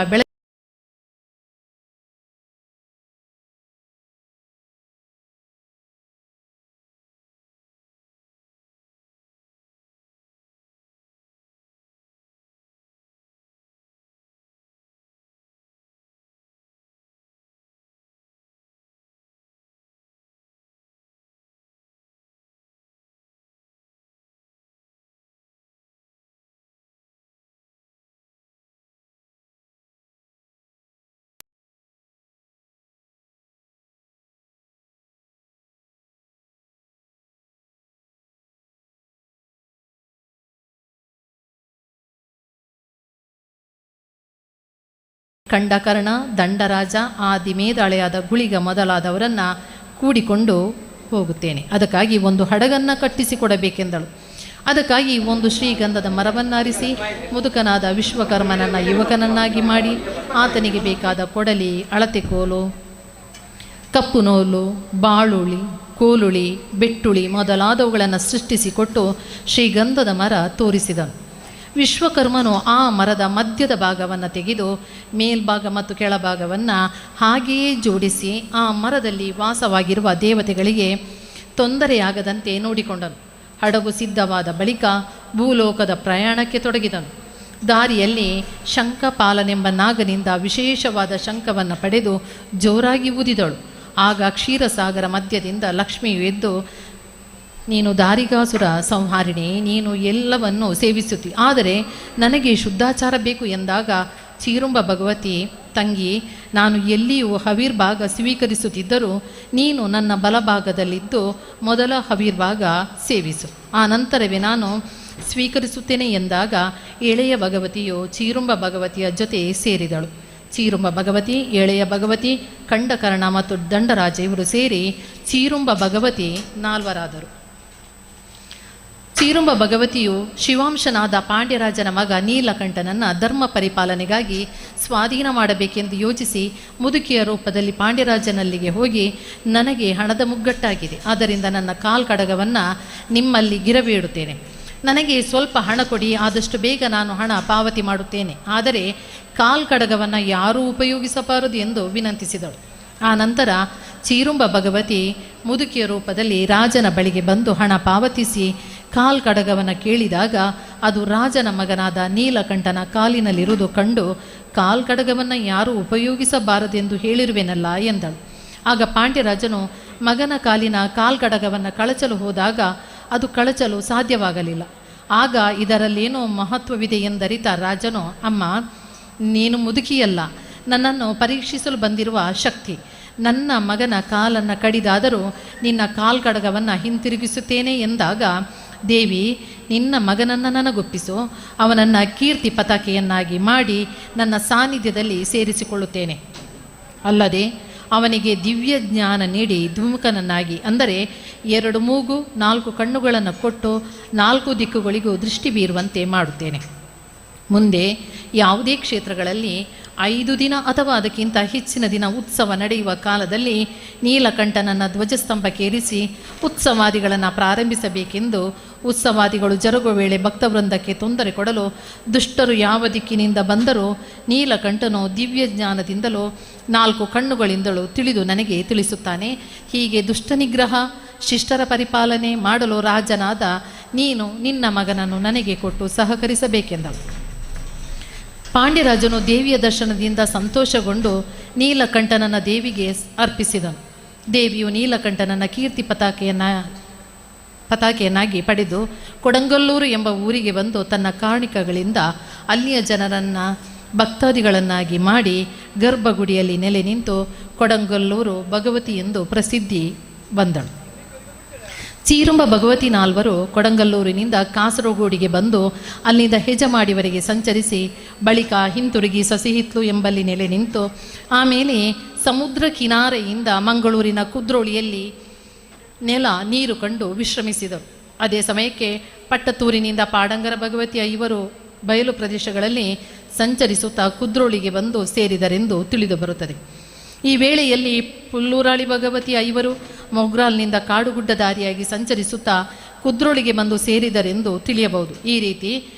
ಖಂಡಕರ್ಣ, ದಂಡರಾಜ, ಆದಿಮೇದಾಳೆಯಾದ ಗುಳಿಗ ಮೊದಲಾದವರನ್ನು ಕೂಡಿಕೊಂಡು ಹೋಗುತ್ತೇನೆ. ಅದಕ್ಕಾಗಿ ಒಂದು ಹಡಗನ್ನು ಕಟ್ಟಿಸಿಕೊಡಬೇಕೆಂದಳು. ಅದಕ್ಕಾಗಿ ಒಂದು ಶ್ರೀಗಂಧದ ಮರವನ್ನಾರಿಸಿ ಮುದುಕನಾದ ವಿಶ್ವಕರ್ಮನನ್ನು ಯುವಕನನ್ನಾಗಿ ಮಾಡಿ ಆತನಿಗೆ ಬೇಕಾದ ಕೊಡಲಿ, ಅಳತೆ ಕೋಲು, ಕಪ್ಪು ನೂಲು, ಬಾಳುಳಿ, ಕೋಲುಳಿ, ಬೆಟ್ಟುಳಿ ಮೊದಲಾದವುಗಳನ್ನು ಸೃಷ್ಟಿಸಿಕೊಟ್ಟು ಶ್ರೀಗಂಧದ ಮರ ತೋರಿಸಿದನು. ವಿಶ್ವಕರ್ಮನು ಆ ಮರದ ಮಧ್ಯದ ಭಾಗವನ್ನು ತೆಗೆದು ಮೇಲ್ಭಾಗ ಮತ್ತು ಕೆಳಭಾಗವನ್ನು ಹಾಗೆಯೇ ಜೋಡಿಸಿ ಆ ಮರದಲ್ಲಿ ವಾಸವಾಗಿರುವ ದೇವತೆಗಳಿಗೆ ತೊಂದರೆಯಾಗದಂತೆ ನೋಡಿಕೊಂಡನು. ಹಡಗು ಸಿದ್ಧವಾದ ಬಳಿಕ ಭೂಲೋಕದ ಪ್ರಯಾಣಕ್ಕೆ ತೊಡಗಿದನು. ದಾರಿಯಲ್ಲಿ ಶಂಖಪಾಲನೆಂಬ ನಾಗನಿಂದ ವಿಶೇಷವಾದ ಶಂಖವನ್ನು ಪಡೆದು ಜೋರಾಗಿ ಊದಿದಳು. ಆಗ ಕ್ಷೀರಸಾಗರ ಮಧ್ಯದಿಂದ ಲಕ್ಷ್ಮಿಯು ಎದ್ದು, ನೀನು ದಾರಿಗಾಸುರ ಸಂಹಾರಿಣಿ, ನೀನು ಎಲ್ಲವನ್ನು ಸೇವಿಸುತ್ತಿ, ಆದರೆ ನನಗೆ ಶುದ್ಧಾಚಾರ ಬೇಕು ಎಂದಾಗ ಚೀರುಂಬ ಭಗವತಿ, ತಂಗಿ, ನಾನು ಎಲ್ಲಿಯೂ ಹವೀರ್ಭಾಗ ಸ್ವೀಕರಿಸುತ್ತಿದ್ದರೂ ನೀನು ನನ್ನ ಬಲಭಾಗದಲ್ಲಿದ್ದು ಮೊದಲ ಹವೀರ್ಭಾಗ ಸೇವಿಸು, ಆ ನಂತರವೇ ನಾನು ಸ್ವೀಕರಿಸುತ್ತೇನೆ ಎಂದಾಗ ಎಳೆಯ ಭಗವತಿಯು ಚೀರುಂಬ ಭಗವತಿಯ ಜೊತೆ ಸೇರಿದಳು. ಚೀರುಂಬ ಭಗವತಿ, ಎಳೆಯ ಭಗವತಿ, ಖಂಡಕರ್ಣ ಮತ್ತು ದಂಡರಾಜ ಇವರು ಸೇರಿ ಚೀರುಂಬ ಭಗವತಿ 4 ಆದರು. ಚೀರುಂಬ ಭಗವತಿಯು ಶಿವಾಂಶನಾದ ಪಾಂಡ್ಯರಾಜನ ಮಗ ನೀಲಕಂಠನನ್ನು ಧರ್ಮ ಪರಿಪಾಲನೆಗಾಗಿ ಸ್ವಾಧೀನ ಮಾಡಬೇಕೆಂದು ಯೋಚಿಸಿ ಮುದುಕಿಯ ರೂಪದಲ್ಲಿ ಪಾಂಡ್ಯರಾಜನಲ್ಲಿಗೆ ಹೋಗಿ, ನನಗೆ ಹಣದ ಮುಗ್ಗಟ್ಟಾಗಿದೆ, ಆದ್ದರಿಂದ ನನ್ನ ಕಾಲ್ಕಡಗವನ್ನು ನಿಮ್ಮಲ್ಲಿ ಗಿರಬೇಡುತ್ತೇನೆ. ನನಗೆ ಸ್ವಲ್ಪ ಹಣ ಕೊಡಿ, ಆದಷ್ಟು ಬೇಗ ನಾನು ಹಣ ಪಾವತಿ ಮಾಡುತ್ತೇನೆ. ಆದರೆ ಕಾಲ್ಕಡಗವನ್ನು ಯಾರೂ ಉಪಯೋಗಿಸಬಾರದು ಎಂದು ವಿನಂತಿಸಿದಳು. ಆ ನಂತರ ಚೀರುಂಬ ಭಗವತಿ ಮುದುಕಿಯ ರೂಪದಲ್ಲಿ ರಾಜನ ಬಳಿಗೆ ಬಂದು ಹಣ ಪಾವತಿಸಿ ಕಾಲ್ಕಡಗವನ್ನು ಕೇಳಿದಾಗ ಅದು ರಾಜನ ಮಗನಾದ ನೀಲಕಂಠನ ಕಾಲಿನಲ್ಲಿರುವುದು ಕಂಡು, ಕಾಲ್ಕಡಗವನ್ನು ಯಾರೂ ಉಪಯೋಗಿಸಬಾರದೆಂದು ಹೇಳಿರುವೆನಲ್ಲ ಎಂದಳು. ಆಗ ಪಾಂಡ್ಯರಾಜನು ಮಗನ ಕಾಲಿನ ಕಾಲ್ಕಡಗವನ್ನು ಕಳಚಲು ಹೋದಾಗ ಅದು ಕಳಚಲು ಸಾಧ್ಯವಾಗಲಿಲ್ಲ. ಆಗ ಇದರಲ್ಲೇನೋ ಮಹತ್ವವಿದೆ ಎಂದರಿತ ರಾಜನು, ಅಮ್ಮ, ನೀನು ಮುದುಕಿಯಲ್ಲ, ನನ್ನನ್ನು ಪರೀಕ್ಷಿಸಲು ಬಂದಿರುವ ಶಕ್ತಿ. ನನ್ನ ಮಗನ ಕಾಲನ್ನು ಕಡಿದಾದರೂ ನಿನ್ನ ಕಾಲ್ಕಡಗವನ್ನು ಹಿಂತಿರುಗಿಸುತ್ತೇನೆ ಎಂದಾಗ, ದೇವಿ, ನಿನ್ನ ಮಗನನ್ನು ನನಗೊಪ್ಪಿಸು, ಅವನನ್ನು ಕೀರ್ತಿ ಪತಾಕೆಯನ್ನಾಗಿ ಮಾಡಿ ನನ್ನ ಸಾನ್ನಿಧ್ಯದಲ್ಲಿ ಸೇರಿಸಿಕೊಳ್ಳುತ್ತೇನೆ. ಅಲ್ಲದೆ ಅವನಿಗೆ ದಿವ್ಯ ಜ್ಞಾನ ನೀಡಿ ದ್ವಿಮುಖನನ್ನಾಗಿ, ಅಂದರೆ 2 ಮೂಗು 4 ಕಣ್ಣುಗಳನ್ನು ಕೊಟ್ಟು 4 ದಿಕ್ಕುಗಳಿಗೂ ದೃಷ್ಟಿ ಬೀರುವಂತೆ ಮಾಡುತ್ತೇನೆ. ಮುಂದೆ ಯಾವುದೇ ಕ್ಷೇತ್ರಗಳಲ್ಲಿ 5 ದಿನ ಅಥವಾ ಅದಕ್ಕಿಂತ ಹೆಚ್ಚಿನ ದಿನ ಉತ್ಸವ ನಡೆಯುವ ಕಾಲದಲ್ಲಿ ನೀಲಕಂಠನನ್ನು ಧ್ವಜಸ್ತಂಭಕ್ಕೇರಿಸಿ ಉತ್ಸವಾದಿಗಳನ್ನು ಪ್ರಾರಂಭಿಸಬೇಕೆಂದು, ಉತ್ಸವಾದಿಗಳು ಜರುಗುವ ವೇಳೆ ಭಕ್ತವೃಂದಕ್ಕೆ ತೊಂದರೆ ಕೊಡಲು ದುಷ್ಟರು ಯಾವ ದಿಕ್ಕಿನಿಂದ ಬಂದರೂ ನೀಲಕಂಠನು ದಿವ್ಯ ಜ್ಞಾನದಿಂದಲೂ 4 ಕಣ್ಣುಗಳಿಂದಲೂ ತಿಳಿದು ನನಗೆ ತಿಳಿಸುತ್ತಾನೆ. ಹೀಗೆ ದುಷ್ಟ ನಿಗ್ರಹ, ಶಿಷ್ಟರ ಪರಿಪಾಲನೆ ಮಾಡಲು ರಾಜನಾದ ನೀನು ನಿನ್ನ ಮಗನನ್ನು ನನಗೆ ಕೊಟ್ಟು ಸಹಕರಿಸಬೇಕೆಂದಳು. ಪಾಂಡ್ಯರಾಜನು ದೇವಿಯ ದರ್ಶನದಿಂದ ಸಂತೋಷಗೊಂಡು ನೀಲಕಂಠನನ್ನು ದೇವಿಗೆ ಅರ್ಪಿಸಿದನು. ದೇವಿಯು ನೀಲಕಂಠನನ್ನು ಕೀರ್ತಿ ಪತಾಕೆಯನ್ನಾಗಿ ಪಡೆದು ಕೊಡಂಗಲ್ಲೂರು ಎಂಬ ಊರಿಗೆ ಬಂದು ತನ್ನ ಕಾಣಿಕೆಗಳಿಂದ ಅಲ್ಲಿಯ ಜನರನ್ನು ಭಕ್ತಾದಿಗಳನ್ನಾಗಿ ಮಾಡಿ ಗರ್ಭಗುಡಿಯಲ್ಲಿ ನೆಲೆ ನಿಂತು ಕೊಡಂಗಲ್ಲೂರು ಭಗವತಿ ಎಂದು ಪ್ರಸಿದ್ಧಿ ಬಂದಳು. ಚೀರುಂಬ ಭಗವತಿ ನಾಲ್ವರು ಕೊಡಂಗಲ್ಲೂರಿನಿಂದ ಕಾಸರಗೋಡಿಗೆ ಬಂದು ಅಲ್ಲಿಂದ ಹೆಜಮಾಡಿವರೆಗೆ ಸಂಚರಿಸಿ ಬಳಿಕ ಹಿಂತಿರುಗಿ ಸಸಿಹಿತ್ಲು ಎಂಬಲ್ಲಿ ನೆಲೆ ನಿಂತು ಆಮೇಲೆ ಸಮುದ್ರ ಕಿನಾರೆಯಿಂದ ಮಂಗಳೂರಿನ ಕುದ್ರೋಳಿಯಲ್ಲಿ ನೀರು ಕಂಡು ವಿಶ್ರಮಿಸಿದರು. ಅದೇ ಸಮಯಕ್ಕೆ ಪಟ್ಟತ್ತೂರಿನಿಂದ ಪಾಡಂಗರ ಭಗವತಿ ಐವರು ಬಯಲು ಪ್ರದೇಶಗಳಲ್ಲಿ ಸಂಚರಿಸುತ್ತಾ ಕುದ್ರೋಳಿಗೆ ಬಂದು ಸೇರಿದರೆಂದು ತಿಳಿದು ಬರುತ್ತದೆ. ಈ ವೇಳೆಯಲ್ಲಿ ಪುಲ್ಲೂರಾಳಿ ಭಗವತಿ ಐವರು ಮೊಗ್ರಾಲ್ನಿಂದ ಕಾಡುಗುಡ್ಡ ದಾರಿಯಾಗಿ ಸಂಚರಿಸುತ್ತಾ ಕುದ್ರೋಳಿಗೆ ಬಂದು ಸೇರಿದರೆಂದು ತಿಳಿಯಬಹುದು. ಈ ರೀತಿ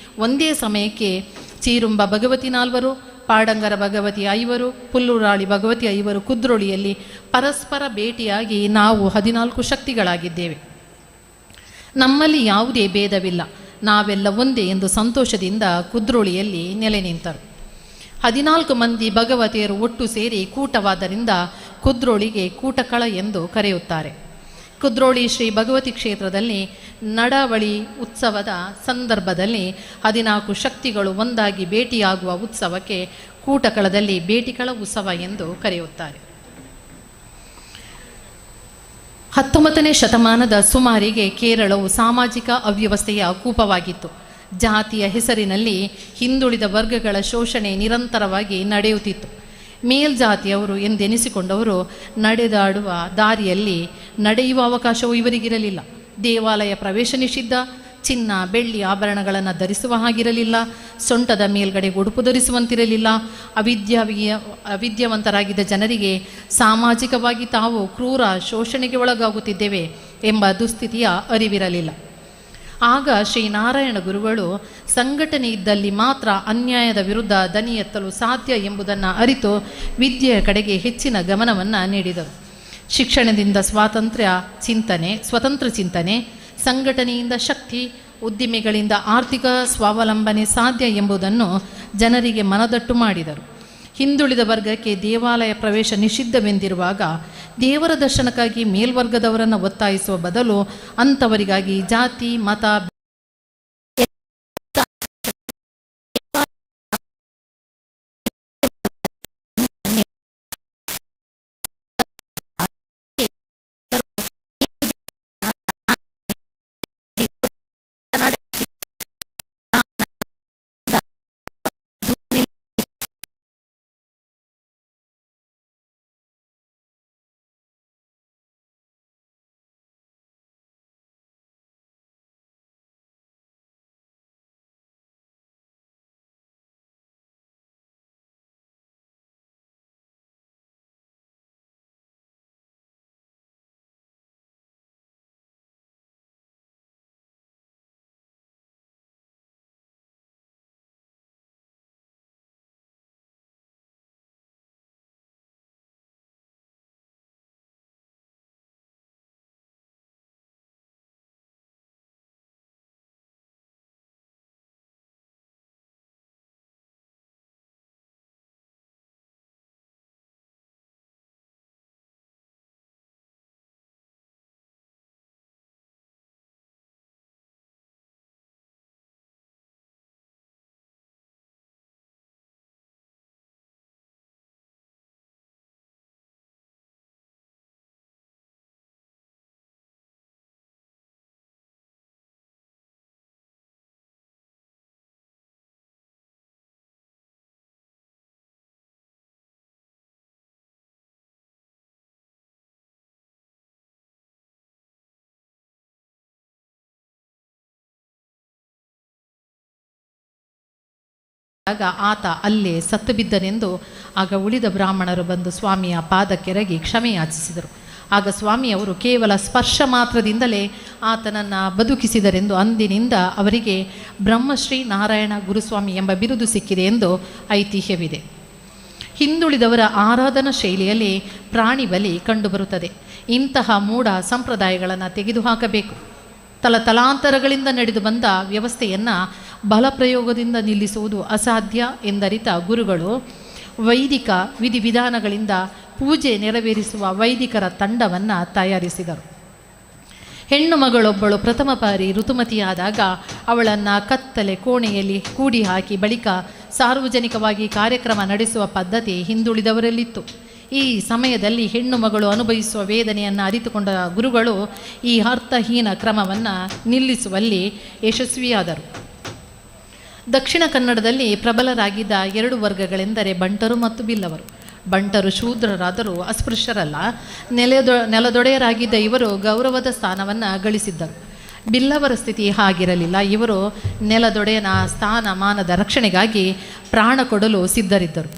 ಒಂದೇ ಸಮಯಕ್ಕೆ ಚೀರುಂಬ ಭಗವತಿ ನಾಲ್ವರು, ಪಾಡಂಗರ ಭಗವತಿ ಐವರು, ಪುಲ್ಲೂರಾಳಿ ಭಗವತಿ ಐವರು ಕುದ್ರೋಳಿಯಲ್ಲಿ ಪರಸ್ಪರ ಭೇಟಿಯಾಗಿ ನಾವು 14 ಶಕ್ತಿಗಳಾಗಿದ್ದೇವೆ, ನಮ್ಮಲ್ಲಿ ಯಾವುದೇ ಭೇದವಿಲ್ಲ, ನಾವೆಲ್ಲ ಒಂದೇ ಎಂದು ಸಂತೋಷದಿಂದ ಕುದ್ರೋಳಿಯಲ್ಲಿ ನೆಲೆ ನಿಂತರು. 14 ಮಂದಿ ಭಗವತಿಯರು ಒಟ್ಟು ಸೇರಿ ಕೂಟವಾದ್ದರಿಂದ ಕುದ್ರೋಳಿಗೆ ಕೂಟಕಳ ಎಂದು ಕರೆಯುತ್ತಾರೆ. ಕುದ್ರೋಳಿ ಶ್ರೀ ಭಗವತಿ ಕ್ಷೇತ್ರದಲ್ಲಿ ನಡವಳಿ ಉತ್ಸವದ ಸಂದರ್ಭದಲ್ಲಿ 14 ಶಕ್ತಿಗಳು ಒಂದಾಗಿ ಭೇಟಿಯಾಗುವ ಉತ್ಸವಕ್ಕೆ ಕೂಟಕಳದಲ್ಲಿ ಭೇಟಿಕಳ ಉತ್ಸವ ಎಂದು ಕರೆಯುತ್ತಾರೆ. 19ನೇ ಶತಮಾನದ ಸುಮಾರಿಗೆ ಕೇರಳವು ಸಾಮಾಜಿಕ ಅವ್ಯವಸ್ಥೆಯ ಕೂಪವಾಗಿತ್ತು. ಜಾತಿಯ ಹೆಸರಿನಲ್ಲಿ ಹಿಂದುಳಿದ ವರ್ಗಗಳ ಶೋಷಣೆ ನಿರಂತರವಾಗಿ ನಡೆಯುತ್ತಿತ್ತು. ಮೇಲ್ಜಾತಿಯವರು ಎಂದೆನಿಸಿಕೊಂಡವರು ನಡೆದಾಡುವ ದಾರಿಯಲ್ಲಿ ನಡೆಯುವ ಅವಕಾಶವೂ ಇವರಿಗಿರಲಿಲ್ಲ. ದೇವಾಲಯ ಪ್ರವೇಶ ನಿಷಿದ್ಧ, ಚಿನ್ನ ಬೆಳ್ಳಿ ಆಭರಣಗಳನ್ನು ಧರಿಸುವ ಹಾಗಿರಲಿಲ್ಲ, ಸೊಂಟದ ಮೇಲ್ಗಡೆ ಉಡುಪು ಧರಿಸುವಂತಿರಲಿಲ್ಲ. ಅವಿದ್ಯಾವಂತರಾಗಿದ್ದ ಜನರಿಗೆ ಸಾಮಾಜಿಕವಾಗಿ ತಾವು ಕ್ರೂರ ಶೋಷಣೆಗೆ ಒಳಗಾಗುತ್ತಿದ್ದೇವೆ ಎಂಬ ದುಸ್ಥಿತಿಯ ಅರಿವಿರಲಿಲ್ಲ. ಆಗ ಶ್ರೀನಾರಾಯಣ ಗುರುಗಳು ಸಂಘಟನೆ ಇದ್ದಲ್ಲಿ ಮಾತ್ರ ಅನ್ಯಾಯದ ವಿರುದ್ಧ ದನಿ ಎತ್ತಲು ಸಾಧ್ಯ ಎಂಬುದನ್ನು ಅರಿತು ವಿದ್ಯೆಯ ಕಡೆಗೆ ಹೆಚ್ಚಿನ ಗಮನವನ್ನು ನೀಡಿದರು. ಶಿಕ್ಷಣದಿಂದ ಸ್ವತಂತ್ರ ಚಿಂತನೆ, ಸಂಘಟನೆಯಿಂದ ಶಕ್ತಿ, ಉದ್ದಿಮೆಗಳಿಂದ ಆರ್ಥಿಕ ಸ್ವಾವಲಂಬನೆ ಸಾಧ್ಯ ಎಂಬುದನ್ನು ಜನರಿಗೆ ಮನದಟ್ಟು ಮಾಡಿದರು. ಹಿಂದುಳಿದ ವರ್ಗಕ್ಕೆ ದೇವಾಲಯ ಪ್ರವೇಶ ನಿಷಿದ್ಧವೆಂದಿರುವಾಗ ದೇವರ ದರ್ಶನಕ್ಕಾಗಿ ಮೇಲ್ವರ್ಗದವರನ್ನು ಒತ್ತಾಯಿಸುವ ಬದಲು ಅಂಥವರಿಗಾಗಿ ಜಾತಿ ಮತ ಆಗ ಆತ ಅಲ್ಲೇ ಸತ್ತು ಬಿದ್ದನೆಂದು ಆಗ ಉಳಿದ ಬ್ರಾಹ್ಮಣರು ಬಂದು ಸ್ವಾಮಿಯ ಪಾದಕ್ಕೆರಗಿ ಕ್ಷಮೆ ಯಾಚಿಸಿದರು. ಆಗ ಸ್ವಾಮಿಯವರು ಕೇವಲ ಸ್ಪರ್ಶ ಮಾತ್ರದಿಂದಲೇ ಆತನನ್ನು ಬದುಕಿಸಿದರೆಂದು ಅಂದಿನಿಂದ ಅವರಿಗೆ ಬ್ರಹ್ಮಶ್ರೀ ನಾರಾಯಣ ಗುರುಸ್ವಾಮಿ ಎಂಬ ಬಿರುದು ಸಿಕ್ಕಿದೆ ಎಂದು ಐತಿಹ್ಯವಿದೆ. ಹಿಂದುಳಿದವರ ಆರಾಧನಾ ಶೈಲಿಯಲ್ಲಿ ಪ್ರಾಣಿ ಬಲಿ ಕಂಡುಬರುತ್ತದೆ. ಇಂತಹ ಮೂಢ ಸಂಪ್ರದಾಯಗಳನ್ನು ತೆಗೆದುಹಾಕಬೇಕು. ತಲಾಂತರಗಳಿಂದ ನಡೆದು ಬಂದ ವ್ಯವಸ್ಥೆಯನ್ನು ಬಲಪ್ರಯೋಗದಿಂದ ನಿಲ್ಲಿಸುವುದು ಅಸಾಧ್ಯ ಎಂದರಿತ ಗುರುಗಳು ವೈದಿಕ ವಿಧಿವಿಧಾನಗಳಿಂದ ಪೂಜೆ ನೆರವೇರಿಸುವ ವೈದಿಕರ ತಂಡವನ್ನು ತಯಾರಿಸಿದರು. ಹೆಣ್ಣು ಮಗಳೊಬ್ಬಳು ಪ್ರಥಮ ಬಾರಿ ಋತುಮತಿಯಾದಾಗ ಅವಳನ್ನು ಕತ್ತಲೆ ಕೋಣೆಯಲ್ಲಿ ಕೂಡಿ ಹಾಕಿ ಬಳಿಕ ಸಾರ್ವಜನಿಕವಾಗಿ ಕಾರ್ಯಕ್ರಮ ನಡೆಸುವ ಪದ್ಧತಿ ಹಿಂದುಳಿದವರಲ್ಲಿತ್ತು. ಈ ಸಮಯದಲ್ಲಿ ಹೆಣ್ಣು ಮಗಳು ಅನುಭವಿಸುವ ವೇದನೆಯನ್ನು ಅರಿತುಕೊಂಡ ಗುರುಗಳು ಈ ಅರ್ಥಹೀನ ಕ್ರಮವನ್ನು ನಿಲ್ಲಿಸುವಲ್ಲಿ ಯಶಸ್ವಿಯಾದರು. ದಕ್ಷಿಣ ಕನ್ನಡದಲ್ಲಿ ಪ್ರಬಲರಾಗಿದ್ದ 2 ವರ್ಗಗಳೆಂದರೆ ಬಂಟರು ಮತ್ತು ಬಿಲ್ಲವರು. ಬಂಟರು ಶೂದ್ರರಾದರೂ ಅಸ್ಪೃಶ್ಯರಲ್ಲ. ನೆಲದೊಡೆಯರಾಗಿದ್ದ ಇವರು ಗೌರವದ ಸ್ಥಾನವನ್ನು ಗಳಿಸಿದ್ದರು. ಬಿಲ್ಲವರ ಸ್ಥಿತಿ ಹಾಗಿರಲಿಲ್ಲ. ಇವರು ನೆಲದೊಡೆಯನ ಸ್ಥಾನಮಾನದ ರಕ್ಷಣೆಗಾಗಿ ಪ್ರಾಣ ಕೊಡಲು ಸಿದ್ಧರಿದ್ದರು.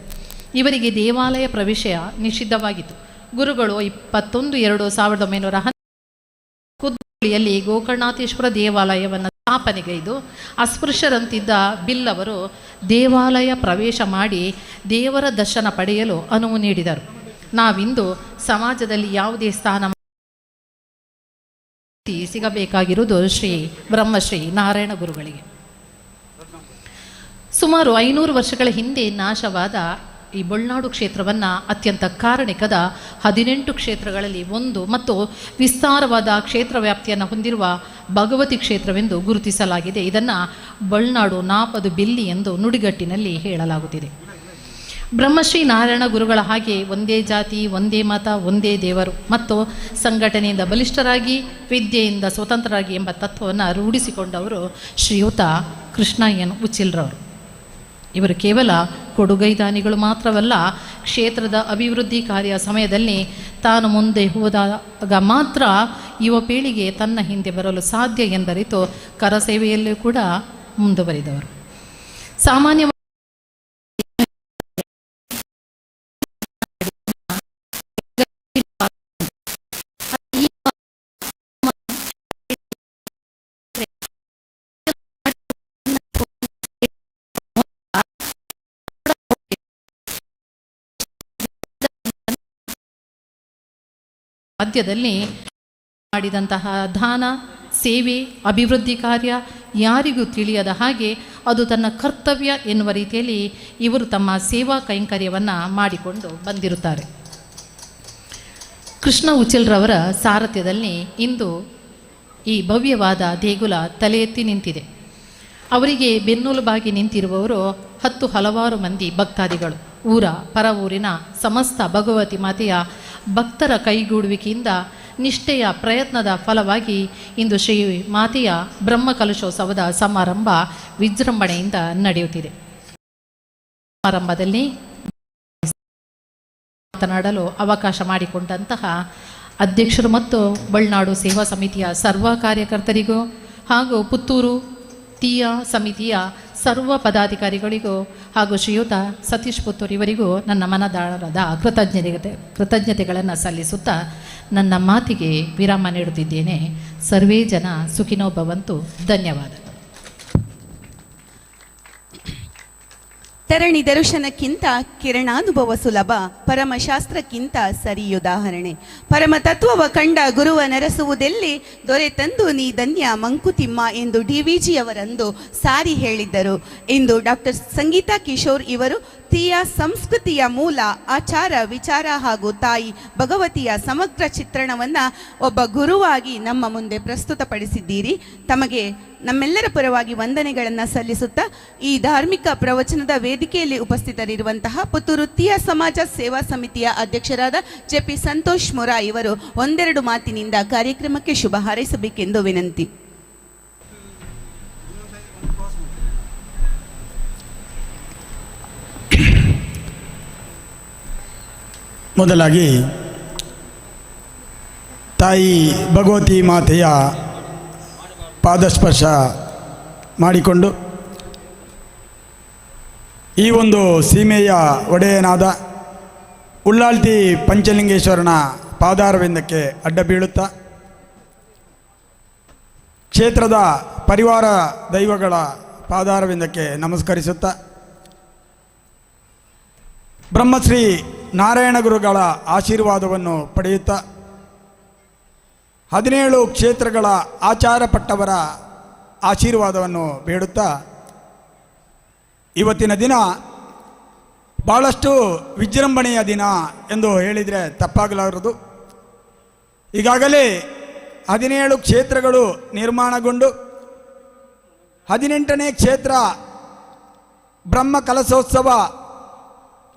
ಇವರಿಗೆ ದೇವಾಲಯ ಪ್ರವೇಶ ನಿಷಿದ್ಧವಾಗಿತ್ತು. ಗುರುಗಳು 21/2/1910 ಕುದ್ರೋಳಿಯಲ್ಲಿ ಗೋಕರ್ಣನಾಥೇಶ್ವರ ದೇವಾಲಯವನ್ನು ಸ್ಥಾಪನೆಗೈದು ಅಸ್ಪೃಶ್ಯರಂತಿದ್ದ ಬಿಲ್ಲವರು ದೇವಾಲಯ ಪ್ರವೇಶ ಮಾಡಿ ದೇವರ ದರ್ಶನ ಪಡೆಯಲು ಅನುವು ನೀಡಿದರು. ನಾವಿಂದು ಸಮಾಜದಲ್ಲಿ ಯಾವುದೇ ಸ್ಥಾನ ಸಿಗಬೇಕಾಗಿರುವುದು ಶ್ರೀ ಬ್ರಹ್ಮಶ್ರೀ ನಾರಾಯಣ ಗುರುಗಳಿಗೆ. ಸುಮಾರು 500 ವರ್ಷಗಳ ಹಿಂದೆ ನಾಶವಾದ ಈ ಬೊಳ್ನಾಡು ಕ್ಷೇತ್ರವನ್ನು ಅತ್ಯಂತ ಕಾರಣಿಕದ 18 ಕ್ಷೇತ್ರಗಳಲ್ಲಿ ಒಂದು ಮತ್ತು ವಿಸ್ತಾರವಾದ ಕ್ಷೇತ್ರ ವ್ಯಾಪ್ತಿಯನ್ನು ಹೊಂದಿರುವ ಭಗವತಿ ಕ್ಷೇತ್ರವೆಂದು ಗುರುತಿಸಲಾಗಿದೆ. ಇದನ್ನು ಬೊಳ್ನಾಡು ನಾಪದು ಬಿಲ್ಲಿ ಎಂದು ನುಡಿಗಟ್ಟಿನಲ್ಲಿ ಹೇಳಲಾಗುತ್ತಿದೆ. ಬ್ರಹ್ಮಶ್ರೀ ನಾರಾಯಣ ಗುರುಗಳ ಹಾಗೆ ಒಂದೇ ಜಾತಿ, ಒಂದೇ ಮತ, ಒಂದೇ ದೇವರು ಮತ್ತು ಸಂಘಟನೆಯಿಂದ ಬಲಿಷ್ಠರಾಗಿ ವಿದ್ಯೆಯಿಂದ ಸ್ವತಂತ್ರರಾಗಿ ಎಂಬ ತತ್ವವನ್ನು ರೂಢಿಸಿಕೊಂಡವರು ಶ್ರೀಯುತ ಕೃಷ್ಣ ಎನ್ ಉಚ್ಚಿಲ್ರವರು. ಇವರು ಕೇವಲ ಕೊಡುಗೈದಾನಿಗಳು ಮಾತ್ರವಲ್ಲ, ಕ್ಷೇತ್ರದ ಅಭಿವೃದ್ಧಿ ಕಾರ್ಯ ಸಮಯದಲ್ಲಿ ತಾನು ಮುಂದೆ ಹೋದಾಗ ಮಾತ್ರ ಯುವ ಪೀಳಿಗೆ ತನ್ನ ಹಿಂದೆ ಬರಲು ಸಾಧ್ಯ ಎಂದರಿತು ಕರಸೇವೆಯಲ್ಲೂ ಕೂಡ ಮುಂದುವರಿದವರು. ಸಾಮಾನ್ಯ ಮಧ್ಯದಲ್ಲಿ ಮಾಡಿದಂತಹ ದಾನ, ಸೇವೆ, ಅಭಿವೃದ್ಧಿ ಕಾರ್ಯ ಯಾರಿಗೂ ತಿಳಿಯದ ಹಾಗೆ ಅದು ತನ್ನ ಕರ್ತವ್ಯ ಎನ್ನುವ ರೀತಿಯಲ್ಲಿ ಇವರು ತಮ್ಮ ಸೇವಾ ಕೈಂಕರ್ಯವನ್ನು ಮಾಡಿಕೊಂಡು ಬಂದಿರುತ್ತಾರೆ. ಕೃಷ್ಣ ಉಚ್ಚಿಲ್ರವರ ಸಾರಥ್ಯದಲ್ಲಿ ಇಂದು ಈ ಭವ್ಯವಾದ ದೇಗುಲ ತಲೆ ಎತ್ತಿ ನಿಂತಿದೆ. ಅವರಿಗೆ ಬೆನ್ನೆಲುಬಾಗಿ ನಿಂತಿರುವವರು ಹಲವಾರು ಮಂದಿ ಭಕ್ತಾದಿಗಳು. ಊರ ಪರ ಊರಿನ ಸಮಸ್ತ ಭಗವತಿ ಮಾತೆಯ ಭಕ್ತರ ಕೈಗೂಡುವಿಕೆಯಿಂದ ನಿಷ್ಠೆಯ ಪ್ರಯತ್ನದ ಫಲವಾಗಿ ಇಂದು ಶ್ರೀ ಮಾತೆಯ ಬ್ರಹ್ಮಕಲಶೋತ್ಸವದ ಸಮಾರಂಭ ವಿಜೃಂಭಣೆಯಿಂದ ನಡೆಯುತ್ತಿದೆ. ಸಮಾರಂಭದಲ್ಲಿ ಮಾತನಾಡಲು ಅವಕಾಶ ಮಾಡಿಕೊಂಡಂತಹ ಅಧ್ಯಕ್ಷರು ಮತ್ತು ಬೊಳ್ನಾಡು ಸೇವಾ ಸಮಿತಿಯ ಸರ್ವ ಕಾರ್ಯಕರ್ತರಿಗೂ ಹಾಗೂ ಪುತ್ತೂರು ತೀಯ ಸಮಿತಿಯ ಸರ್ವ ಪದಾಧಿಕಾರಿಗಳಿಗೂ ಹಾಗೂ ಶ್ರೀಯುತ ಸತೀಶ್ ಪುತ್ತೂರ್ ಇವರಿಗೂ ನನ್ನ ಮನದಾಳದ ಕೃತಜ್ಞತೆಗಳನ್ನು ಸಲ್ಲಿಸುತ್ತಾ ನನ್ನ ಮಾತಿಗೆ ವಿರಾಮ ನೀಡುತ್ತಿದ್ದೇನೆ. ಸರ್ವೇ ಜನ ಸುಖಿನೋ ಭವಂತು. ಧನ್ಯವಾದ. ತರಣಿ ದರ್ಶನಕ್ಕಿಂತ ಕಿರಣಾನುಭವ ಸುಲಭ, ಪರಮಶಾಸ್ತ್ರಕ್ಕಿಂತ ಸರಿಯುದಾಹರಣೆ. ಪರಮ ತತ್ವವ ಕಂಡ ಗುರುವ ನೆರೆಸುವುದೆಲ್ಲಿ, ದೊರೆತಂದು ನೀ ಧನ್ಯ ಮಂಕುತಿಮ್ಮ ಎಂದು DVGಯವರಂದು ಸಾರಿ ಹೇಳಿದ್ದರು. ಇಂದು ಡಾಕ್ಟರ್ ಸಂಗೀತಾ ಕಿಶೋರ್ ಇವರು ತೀಯ ಸಂಸ್ಕೃತಿಯ ಮೂಲ, ಆಚಾರ ವಿಚಾರ ಹಾಗೂ ತಾಯಿ ಭಗವತಿಯ ಸಮಗ್ರ ಚಿತ್ರಣವನ್ನು ಒಬ್ಬ ಗುರುವಾಗಿ ನಮ್ಮ ಮುಂದೆ ಪ್ರಸ್ತುತಪಡಿಸಿದ್ದೀರಿ. ತಮಗೆ ನಮ್ಮೆಲ್ಲರ ಪರವಾಗಿ ವಂದನೆಗಳನ್ನು ಸಲ್ಲಿಸುತ್ತಾ ಈ ಧಾರ್ಮಿಕ ಪ್ರವಚನದ ವೇದಿಕೆಯಲ್ಲಿ ಉಪಸ್ಥಿತರಿರುವಂತಹ ಪುತ್ತೂರು ತೀಯ ಸಮಾಜ ಸೇವಾ ಸಮಿತಿಯ ಅಧ್ಯಕ್ಷರಾದ JP ಸಂತೋಷ್ ಮೊರಾ ಇವರು ಒಂದೆರಡು ಮಾತಿನಿಂದ ಕಾರ್ಯಕ್ರಮಕ್ಕೆ ಶುಭ ಹಾರೈಸಬೇಕೆಂದು ವಿನಂತಿ. ಮೊದಲಾಗಿ ತಾಯಿ ಭಗವತಿ ಮಾತೆಯ ಪಾದಸ್ಪರ್ಶ ಮಾಡಿಕೊಂಡು ಈ ಒಂದು ಸೀಮೆಯ ಒಡೆಯನಾದ ಉಳ್ಳಾಲ್ತಿ ಪಂಚಲಿಂಗೇಶ್ವರನ ಪಾದಾರವಿಂದಕ್ಕೆ ಅಡ್ಡ ಬೀಳುತ್ತಾ ಕ್ಷೇತ್ರದ ಪರಿವಾರ ದೈವಗಳ ಪಾದಾರವಿಂದಕ್ಕೆ ನಮಸ್ಕರಿಸುತ್ತಾ ಬ್ರಹ್ಮಶ್ರೀ ನಾರಾಯಣ ಗುರುಗಳ ಆಶೀರ್ವಾದವನ್ನು ಪಡೆಯುತ್ತಾ 17 ಕ್ಷೇತ್ರಗಳ ಆಚಾರಪಟ್ಟವರ ಆಶೀರ್ವಾದವನ್ನು ಬೇಡುತ್ತಾ ಇವತ್ತಿನ ದಿನ ಭಾಳಷ್ಟು ವಿಜೃಂಭಣೆಯ ದಿನ ಎಂದು ಹೇಳಿದರೆ ತಪ್ಪಾಗಲಾರದು. ಈಗಾಗಲೇ 17 ಕ್ಷೇತ್ರಗಳು ನಿರ್ಮಾಣಗೊಂಡು 18ನೇ ಕ್ಷೇತ್ರ ಬ್ರಹ್ಮ ಕಲಶೋತ್ಸವ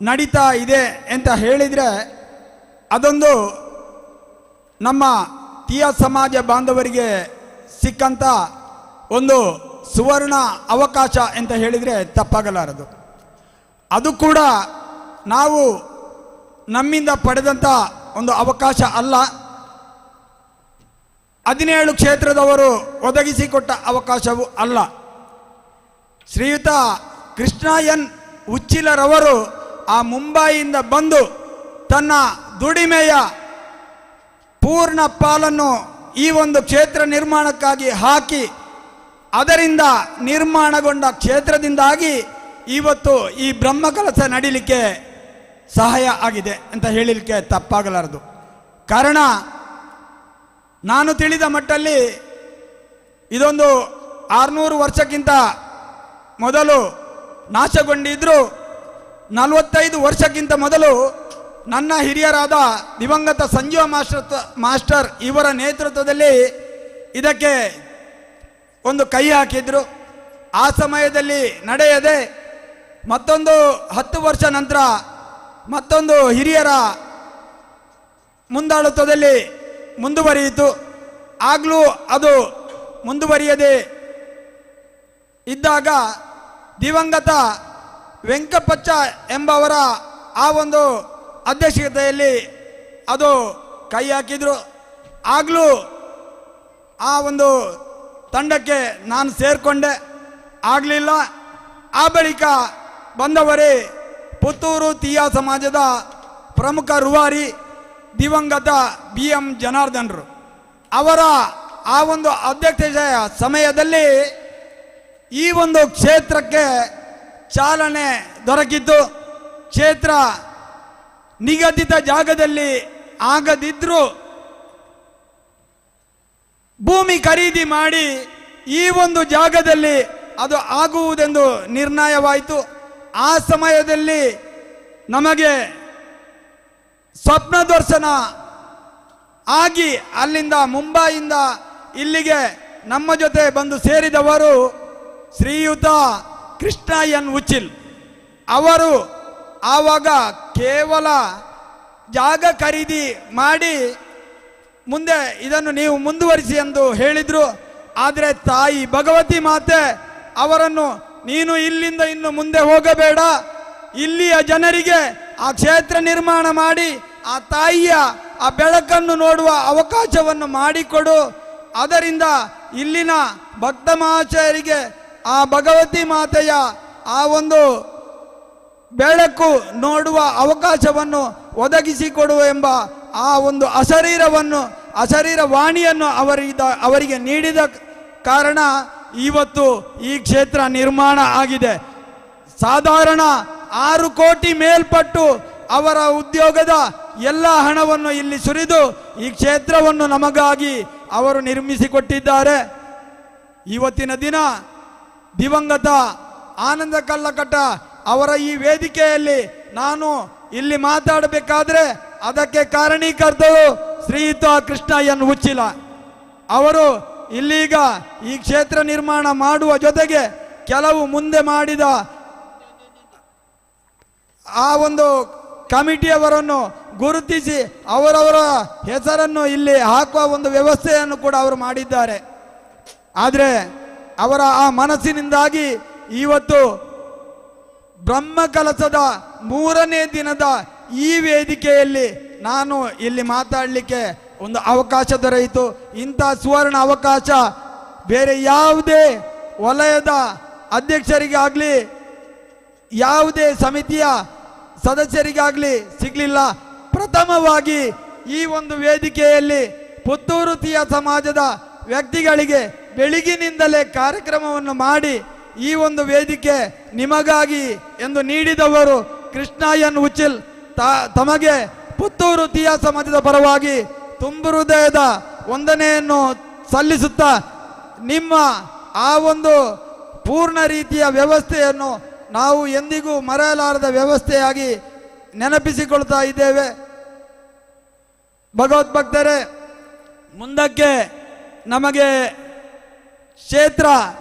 ನಡೀತಾ ಇದೆ ಅಂತ ಹೇಳಿದರೆ ಅದೊಂದು ನಮ್ಮ ತೀಯ ಸಮಾಜ ಬಾಂಧವರಿಗೆ ಸಿಕ್ಕಂಥ ಒಂದು ಸುವರ್ಣ ಅವಕಾಶ ಅಂತ ಹೇಳಿದರೆ ತಪ್ಪಾಗಲಾರದು. ಅದು ಕೂಡ ನಾವು ನಮ್ಮಿಂದ ಪಡೆದಂಥ ಒಂದು ಅವಕಾಶ ಅಲ್ಲ, 17 ಕ್ಷೇತ್ರದವರು ಒದಗಿಸಿಕೊಟ್ಟ ಅವಕಾಶವೂ ಅಲ್ಲ. ಶ್ರೀಯುತ ಕೃಷ್ಣ ಎನ್ ಉಚ್ಚಿಲರವರು ಆ ಮುಂಬೈಯಿಂದ ಬಂದು ತನ್ನ ದುಡಿಮೆಯ ಪೂರ್ಣ ಪಾಲನ್ನು ಈ ಒಂದು ಕ್ಷೇತ್ರ ನಿರ್ಮಾಣಕ್ಕಾಗಿ ಹಾಕಿ ಅದರಿಂದ ನಿರ್ಮಾಣಗೊಂಡ ಕ್ಷೇತ್ರದಿಂದಾಗಿ ಇವತ್ತು ಈ ಬ್ರಹ್ಮಕಲಶ ನಡೀಲಿಕ್ಕೆ ಸಹಾಯ ಆಗಿದೆ ಅಂತ ಹೇಳಲಿಕ್ಕೆ ತಪ್ಪಾಗಲಾರದು. ಕಾರಣ ನಾನು ತಿಳಿದ ಮಟ್ಟಲ್ಲಿ ಇದೊಂದು 600 ವರ್ಷಕ್ಕಿಂತ ಮೊದಲು ನಾಶಗೊಂಡಿದ್ದರೂ 45 ವರ್ಷಕ್ಕಿಂತ ಮೊದಲು ನನ್ನ ಹಿರಿಯರಾದ ದಿವಂಗತ ಸಂಜೀವ ಮಾಸ್ಟರ್ ಇವರ ನೇತೃತ್ವದಲ್ಲಿ ಇದಕ್ಕೆ ಒಂದು ಕೈ ಹಾಕಿದ್ರು. ಆ ಸಮಯದಲ್ಲಿ ನಡೆಯದೆ ಮತ್ತೊಂದು 10 ವರ್ಷ ನಂತರ ಮತ್ತೊಂದು ಹಿರಿಯರ ಮುಂದಾಳತ್ವದಲ್ಲಿ ಮುಂದುವರಿಯಿತು. ಆಗಲೂ ಅದು ಮುಂದುವರಿಯದೆ ಇದ್ದಾಗ ದಿವಂಗತ ವೆಂಕಪಚ್ಚ ಎಂಬವರ ಆ ಒಂದು ಅಧ್ಯಕ್ಷತೆಯಲ್ಲಿ ಅದು ಕೈ ಹಾಕಿದರು. ಆಗಲೂ ಆ ಒಂದು ತಂಡಕ್ಕೆ ನಾನು ಸೇರಿಕೊಂಡೆ, ಆಗಲಿಲ್ಲ. ಆ ಬಳಿಕ ಬಂದವರೇ ಪುತ್ತೂರು ತೀಯ ಸಮಾಜದ ಪ್ರಮುಖ ರೂವಾರಿ ದಿವಂಗತ BM ಜನಾರ್ದನರು ಅವರ ಆ ಒಂದು ಅಧ್ಯಕ್ಷತೆಯ ಸಮಯದಲ್ಲಿ ಈ ಒಂದು ಕ್ಷೇತ್ರಕ್ಕೆ ಚಾಲನೆ ದೊರಕಿದ್ದು. ಕ್ಷೇತ್ರ ನಿಗದಿತ ಜಾಗದಲ್ಲಿ ಆಗದಿದ್ದರೂ ಭೂಮಿ ಖರೀದಿ ಮಾಡಿ ಈ ಒಂದು ಜಾಗದಲ್ಲಿ ಅದು ಆಗುವುದೆಂದು ನಿರ್ಣಯವಾಯಿತು. ಆ ಸಮಯದಲ್ಲಿ ನಮಗೆ ಸ್ವಪ್ನ ದರ್ಶನ ಆಗಿ ಅಲ್ಲಿಂದ ಮುಂಬೈಯಿಂದ ಇಲ್ಲಿಗೆ ನಮ್ಮ ಜೊತೆ ಬಂದು ಸೇರಿದವರು ಶ್ರೀಯುತ ಕೃಷ್ಣ ಎನ್ ಉಚ್ಚಿಲ್ ಅವರು. ಆವಾಗ ಕೇವಲ ಜಾಗ ಖರೀದಿ ಮಾಡಿ ಮುಂದೆ ಇದನ್ನು ನೀವು ಮುಂದುವರಿಸಿ ಎಂದು ಹೇಳಿದರು. ಆದರೆ ತಾಯಿ ಭಗವತಿ ಮಾತೆ ಅವರನ್ನು ನೀನು ಇಲ್ಲಿಂದ ಇನ್ನು ಮುಂದೆ ಹೋಗಬೇಡ, ಇಲ್ಲಿಯ ಜನರಿಗೆ ಆ ಕ್ಷೇತ್ರ ನಿರ್ಮಾಣ ಮಾಡಿ ಆ ತಾಯಿಯ ಆ ಬೆಳಕನ್ನು ನೋಡುವ ಅವಕಾಶವನ್ನು ಮಾಡಿಕೊಡು, ಅದರಿಂದ ಇಲ್ಲಿನ ಭಕ್ತ ಮಹಾಶಯರಿಗೆ ಆ ಭಗವತಿ ಮಾತೆಯ ಆ ಒಂದು ಬೆಳಕು ನೋಡುವ ಅವಕಾಶವನ್ನು ಒದಗಿಸಿಕೊಡುವ ಎಂಬ ಆ ಒಂದು ಅಶರೀರ ವಾಣಿಯನ್ನು ಅವರಿಗೆ ನೀಡಿದ ಕಾರಣ ಇವತ್ತು ಈ ಕ್ಷೇತ್ರ ನಿರ್ಮಾಣ ಆಗಿದೆ. ಸಾಧಾರಣ 6 ಕೋಟಿ ಮೇಲ್ಪಟ್ಟು ಅವರ ಉದ್ಯೋಗದ ಎಲ್ಲ ಹಣವನ್ನು ಇಲ್ಲಿ ಸುರಿದು ಈ ಕ್ಷೇತ್ರವನ್ನು ನಮಗಾಗಿ ಅವರು ನಿರ್ಮಿಸಿಕೊಟ್ಟಿದ್ದಾರೆ. ಇವತ್ತಿನ ದಿನ ದಿವಂಗತ ಆನಂದ ಕಲ್ಲಕಟ್ಟ ಅವರ ಈ ವೇದಿಕೆಯಲ್ಲಿ ನಾನು ಇಲ್ಲಿ ಮಾತಾಡಬೇಕಾದ್ರೆ ಅದಕ್ಕೆ ಕಾರಣೀಕರ್ತರು ಶ್ರೀಯುತ ಕೃಷ್ಣ ಎನ್ ಉಚ್ಚಿಲ ಅವರು. ಇಲ್ಲೀಗ ಈ ಕ್ಷೇತ್ರ ನಿರ್ಮಾಣ ಮಾಡುವ ಜೊತೆಗೆ ಕೆಲವು ಮುಂದೆ ಮಾಡಿದ ಆ ಒಂದು ಕಮಿಟಿಯವರನ್ನು ಗುರುತಿಸಿ ಅವರವರ ಹೆಸರನ್ನು ಇಲ್ಲಿ ಹಾಕುವ ಒಂದು ವ್ಯವಸ್ಥೆಯನ್ನು ಕೂಡ ಅವರು ಮಾಡಿದ್ದಾರೆ. ಆದರೆ ಅವರ ಆ ಮನಸ್ಸಿನಿಂದಾಗಿ ಇವತ್ತು ಬ್ರಹ್ಮಕಲಶದ 3ನೇ ದಿನದ ಈ ವೇದಿಕೆಯಲ್ಲಿ ನಾನು ಇಲ್ಲಿ ಮಾತಾಡಲಿಕ್ಕೆ ಒಂದು ಅವಕಾಶ ದೊರೆಯಿತು. ಇಂಥ ಸುವರ್ಣ ಅವಕಾಶ ಬೇರೆ ಯಾವುದೇ ವಲಯದ ಅಧ್ಯಕ್ಷರಿಗಾಗಲಿ ಯಾವುದೇ ಸಮಿತಿಯ ಸದಸ್ಯರಿಗಾಗಲಿ ಸಿಗಲಿಲ್ಲ. ಪ್ರಥಮವಾಗಿ ಈ ಒಂದು ವೇದಿಕೆಯಲ್ಲಿ ಪುತ್ತೂರು ತೀಯ ಸಮಾಜದ ವ್ಯಕ್ತಿಗಳಿಗೆ ಬೆಳಗಿನಿಂದಲೇ ಕಾರ್ಯಕ್ರಮವನ್ನು ಮಾಡಿ ಈ ಒಂದು ವೇದಿಕೆ ನಿಮಗಾಗಿ ಎಂದು ನೀಡಿದವರು ಕೃಷ್ಣ ಎನ್ ಉಚ್ಚಿಲ್. ತಮಗೆ ಪುತ್ತೂರು ತೀಯ ಸಮಾಜದ ಪರವಾಗಿ ತುಂಬು ಹೃದಯದ ವಂದನೆಯನ್ನು ಸಲ್ಲಿಸುತ್ತಾ ನಿಮ್ಮ ಆ ಒಂದು ಪೂರ್ಣ ರೀತಿಯ ವ್ಯವಸ್ಥೆಯನ್ನು ನಾವು ಎಂದಿಗೂ ಮರೆಯಲಾರದ ವ್ಯವಸ್ಥೆಯಾಗಿ ನೆನಪಿಸಿಕೊಳ್ತಾ ಇದ್ದೇವೆ. ಭಗವದ್ಭಕ್ತರೇ, ಮುಂದಕ್ಕೆ ನಮಗೆ ಕ್ಷೇತ್ರ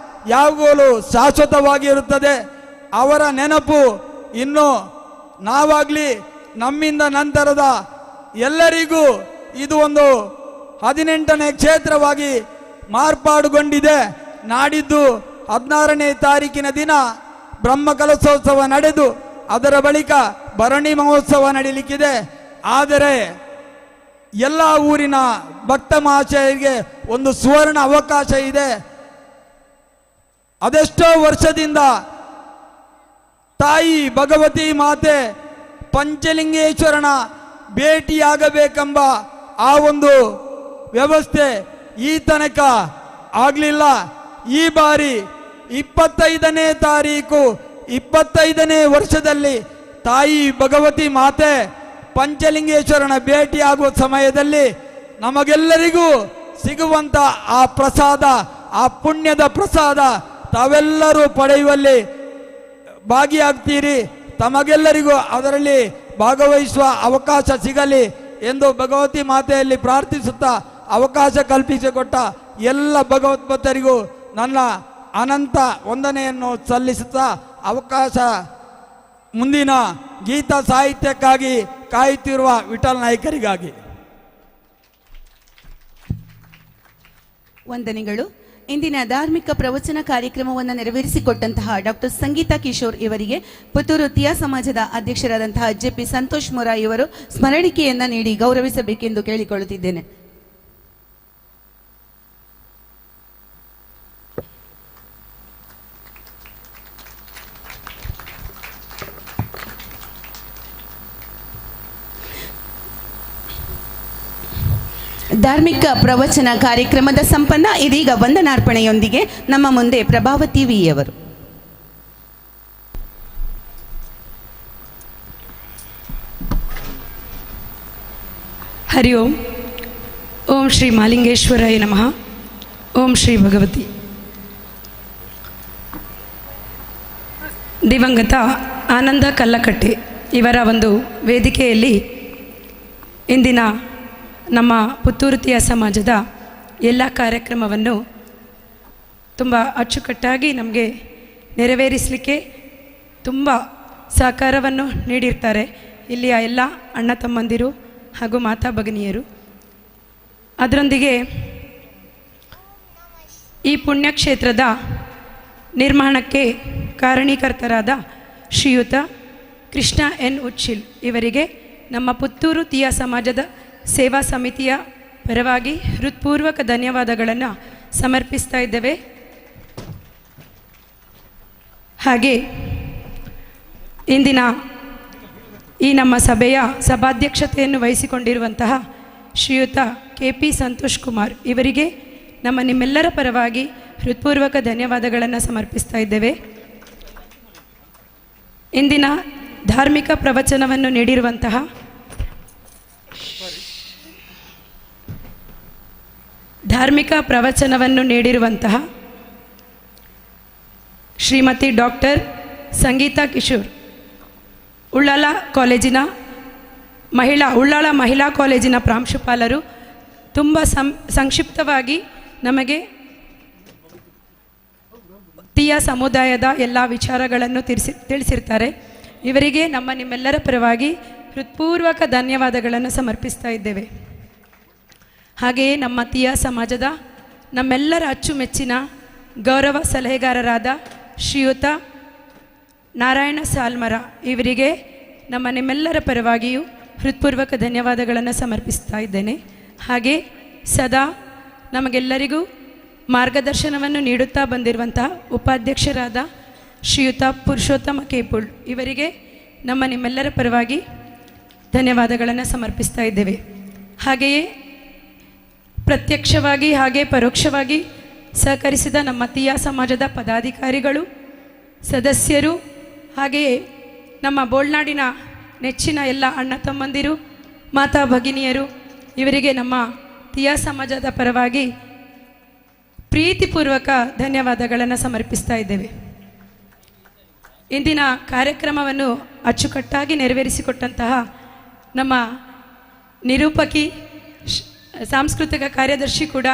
ಯಾವಾಗಲೂ ಶಾಶ್ವತವಾಗಿ ಇರುತ್ತದೆ. ಅವರ ನೆನಪು ಇನ್ನು ನಾವಾಗಲಿ ನಮ್ಮಿಂದ ನಂತರದ ಎಲ್ಲರಿಗೂ ಇದು ಒಂದು 18ನೇ ಕ್ಷೇತ್ರವಾಗಿ ಮಾರ್ಪಾಡುಗೊಂಡಿದೆ. ನಾಡಿದ್ದು 16ನೇ ತಾರೀಕಿನ ದಿನ ಬ್ರಹ್ಮಕಲಶೋತ್ಸವ ನಡೆದು ಅದರ ಬಳಿಕ ಭರಣಿ ಮಹೋತ್ಸವ ನಡೆಯಲಿಕ್ಕಿದೆ. ಆದರೆ ಎಲ್ಲ ಊರಿನ ಭಕ್ತ ಮಹಾಶಯರಿಗೆ ಒಂದು ಸುವರ್ಣ ಅವಕಾಶ ಇದೆ. ಅದೆಷ್ಟೋ ವರ್ಷದಿಂದ ತಾಯಿ ಭಗವತಿ ಮಾತೆ ಪಂಚಲಿಂಗೇಶ್ವರನ ಭೇಟಿಯಾಗಬೇಕೆಂಬ ಆ ಒಂದು ವ್ಯವಸ್ಥೆ ಈ ತನಕ ಆಗಲಿಲ್ಲ. ಈ ಬಾರಿ 25ನೇ ತಾರೀಕು 25ನೇ ವರ್ಷದಲ್ಲಿ ತಾಯಿ ಭಗವತಿ ಮಾತೆ ಪಂಚಲಿಂಗೇಶ್ವರನ ಭೇಟಿಯಾಗುವ ಸಮಯದಲ್ಲಿ ನಮಗೆಲ್ಲರಿಗೂ ಸಿಗುವಂತ ಆ ಪ್ರಸಾದ, ಆ ಪುಣ್ಯದ ಪ್ರಸಾದ ತಾವೆಲ್ಲರೂ ಪಡೆಯುವಲ್ಲಿ ಭಾಗಿಯಾಗ್ತೀರಿ. ತಮಗೆಲ್ಲರಿಗೂ ಅದರಲ್ಲಿ ಭಾಗವಹಿಸುವ ಅವಕಾಶ ಸಿಗಲಿ ಎಂದು ಭಗವತಿ ಮಾತೆಯಲ್ಲಿ ಪ್ರಾರ್ಥಿಸುತ್ತಾ ಅವಕಾಶ ಕಲ್ಪಿಸಿಕೊಟ್ಟ ಎಲ್ಲ ಭಗವದ್ಭಕ್ತರಿಗೂ ನನ್ನ ಅನಂತ ವಂದನೆಯನ್ನು ಸಲ್ಲಿಸುತ್ತಾ ಅವಕಾಶ ಮುಂದಿನ ಗೀತ ಸಾಹಿತ್ಯಕ್ಕಾಗಿ ಕಾಯುತ್ತಿರುವ ವಿಠಲ್ ನಾಯ್ಕರಿಗಾಗಿ ವಂದನೆಗಳು. ಇಂದಿನ ಧಾರ್ಮಿಕ ಪ್ರವಚನ ಕಾರ್ಯಕ್ರಮವನ್ನು ನೆರವೇರಿಸಿಕೊಟ್ಟಂತಹ ಡಾಕ್ಟರ್ ಸಂಗೀತಾ ಕಿಶೋರ್ ಇವರಿಗೆ ಪುತ್ತೂರು ತೀಯ ಸಮಾಜದ ಅಧ್ಯಕ್ಷರಾದಂತಹ ಜೆಪಿ ಸಂತೋಷ್ ಮೊರಾ ಇವರು ಸ್ಮರಣಿಕೆಯನ್ನ ನೀಡಿ ಗೌರವಿಸಬೇಕೆಂದು ಕೇಳಿಕೊಳ್ಳುತ್ತಿದ್ದೇನೆ. ಧಾರ್ಮಿಕ ಪ್ರವಚನ ಕಾರ್ಯಕ್ರಮದ ಸಂಪನ್ನ ಇದೀಗ ವಂದನಾರ್ಪಣೆಯೊಂದಿಗೆ ನಮ್ಮ ಮುಂದೆ ಪ್ರಭಾವತಿ ವಿ ಅವರು. ಹರಿ ಓಂ. ಓಂ ಶ್ರೀ ಮಾಲಿಂಗೇಶ್ವರಾಯ ನಮಃ. ಓಂ ಶ್ರೀ ಭಗವತಿ. ದಿವಂಗತ ಆನಂದ ಕಲ್ಲಕಟ್ಟೆ ಇವರ ಒಂದು ವೇದಿಕೆಯಲ್ಲಿ ಇಂದಿನ ನಮ್ಮ ಪುತ್ತೂರು ತೀಯ ಸಮಾಜದ ಎಲ್ಲ ಕಾರ್ಯಕ್ರಮವನ್ನು ತುಂಬ ಅಚ್ಚುಕಟ್ಟಾಗಿ ನಮಗೆ ನೆರವೇರಿಸಲಿಕ್ಕೆ ತುಂಬ ಸಹಕಾರವನ್ನು ನೀಡಿರ್ತಾರೆ ಇಲ್ಲಿಯ ಎಲ್ಲ ಅಣ್ಣ ತಮ್ಮಂದಿರು ಹಾಗೂ ಮಾತಾ ಭಗಿನಿಯರು. ಅದರೊಂದಿಗೆ ಈ ಪುಣ್ಯಕ್ಷೇತ್ರದ ನಿರ್ಮಾಣಕ್ಕೆ ಕಾರಣೀಕರ್ತರಾದ ಶ್ರೀಯುತ ಕೃಷ್ಣ ಎನ್ ಉಚ್ಚಿಲ್ ಇವರಿಗೆ ನಮ್ಮ ಪುತ್ತೂರು ತೀಯ ಸಮಾಜದ ಸೇವಾ ಸಮಿತಿಯ ಪರವಾಗಿ ಹೃತ್ಪೂರ್ವಕ ಧನ್ಯವಾದಗಳನ್ನು ಸಮರ್ಪಿಸ್ತಾ ಇದ್ದೇವೆ. ಹಾಗೆ ಇಂದಿನ ಈ ನಮ್ಮ ಸಭೆಯ ಸಭಾಧ್ಯಕ್ಷತೆಯನ್ನು ವಹಿಸಿಕೊಂಡಿರುವಂತಹ ಶ್ರೀಯುತ KP ಸಂತೋಷ್ ಕುಮಾರ್ ಇವರಿಗೆ ನಿಮ್ಮೆಲ್ಲರ ಪರವಾಗಿ ಹೃತ್ಪೂರ್ವಕ ಧನ್ಯವಾದಗಳನ್ನು ಸಮರ್ಪಿಸ್ತಾ ಇದ್ದೇವೆ. ಇಂದಿನ ಧಾರ್ಮಿಕ ಪ್ರವಚನವನ್ನು ನೀಡಿರುವಂತಹ ಶ್ರೀಮತಿ ಡಾಕ್ಟರ್ ಸಂಗೀತಾ ಕಿಶೋರ್ ಉಳ್ಳಾಲ ಮಹಿಳಾ ಕಾಲೇಜಿನ ಪ್ರಾಂಶುಪಾಲರು ತುಂಬ ಸಂಕ್ಷಿಪ್ತವಾಗಿ ನಮಗೆ ತೀಯ ಸಮುದಾಯದ ಎಲ್ಲ ವಿಚಾರಗಳನ್ನು ತಿಳಿಸಿರ್ತಾರೆ. ಇವರಿಗೆ ನಿಮ್ಮೆಲ್ಲರ ಪರವಾಗಿ ಹೃತ್ಪೂರ್ವಕ ಧನ್ಯವಾದಗಳನ್ನು ಸಮರ್ಪಿಸ್ತಾ ಇದ್ದೇವೆ. ಹಾಗೆಯೇ ನಮ್ಮ ತೀಯ ಸಮಾಜದ ನಮ್ಮೆಲ್ಲರ ಅಚ್ಚುಮೆಚ್ಚಿನ ಗೌರವ ಸಲಹೆಗಾರರಾದ ಶ್ರೀಯುತ ನಾರಾಯಣ ಸಾಲ್ಮರ ಇವರಿಗೆ ನಿಮ್ಮೆಲ್ಲರ ಪರವಾಗಿಯೂ ಹೃತ್ಪೂರ್ವಕ ಧನ್ಯವಾದಗಳನ್ನು ಸಮರ್ಪಿಸ್ತಾ ಇದ್ದೇನೆ. ಹಾಗೆ ಸದಾ ನಮಗೆಲ್ಲರಿಗೂ ಮಾರ್ಗದರ್ಶನವನ್ನು ನೀಡುತ್ತಾ ಬಂದಿರುವಂತಹ ಉಪಾಧ್ಯಕ್ಷರಾದ ಶ್ರೀಯುತ ಪುರುಷೋತ್ತಮ ಕೇಪುಳ್ ಇವರಿಗೆ ನಿಮ್ಮೆಲ್ಲರ ಪರವಾಗಿ ಧನ್ಯವಾದಗಳನ್ನು ಸಮರ್ಪಿಸ್ತಾ ಇದ್ದೇವೆ. ಹಾಗೆಯೇ ಪ್ರತ್ಯಕ್ಷವಾಗಿ ಹಾಗೆ ಪರೋಕ್ಷವಾಗಿ ಸಹಕರಿಸಿದ ನಮ್ಮ ತೀಯಾ ಸಮಾಜದ ಪದಾಧಿಕಾರಿಗಳು, ಸದಸ್ಯರು, ಹಾಗೆಯೇ ನಮ್ಮ ಬೋಳ್ನಾಡಿನ ನೆಚ್ಚಿನ ಎಲ್ಲ ಅಣ್ಣ ತಮ್ಮಂದಿರು, ಮಾತಾ ಭಗಿನಿಯರು, ಇವರಿಗೆ ನಮ್ಮ ತೀಯಾ ಸಮಾಜದ ಪರವಾಗಿ ಪ್ರೀತಿಪೂರ್ವಕ ಧನ್ಯವಾದಗಳನ್ನು ಸಮರ್ಪಿಸ್ತಾ ಇದ್ದೇವೆ. ಇಂದಿನ ಕಾರ್ಯಕ್ರಮವನ್ನು ಅಚ್ಚುಕಟ್ಟಾಗಿ ನೆರವೇರಿಸಿಕೊಟ್ಟಂತಹ ನಮ್ಮ ನಿರೂಪಕಿ, ಸಾಂಸ್ಕೃತಿಕ ಕಾರ್ಯದರ್ಶಿ ಕೂಡ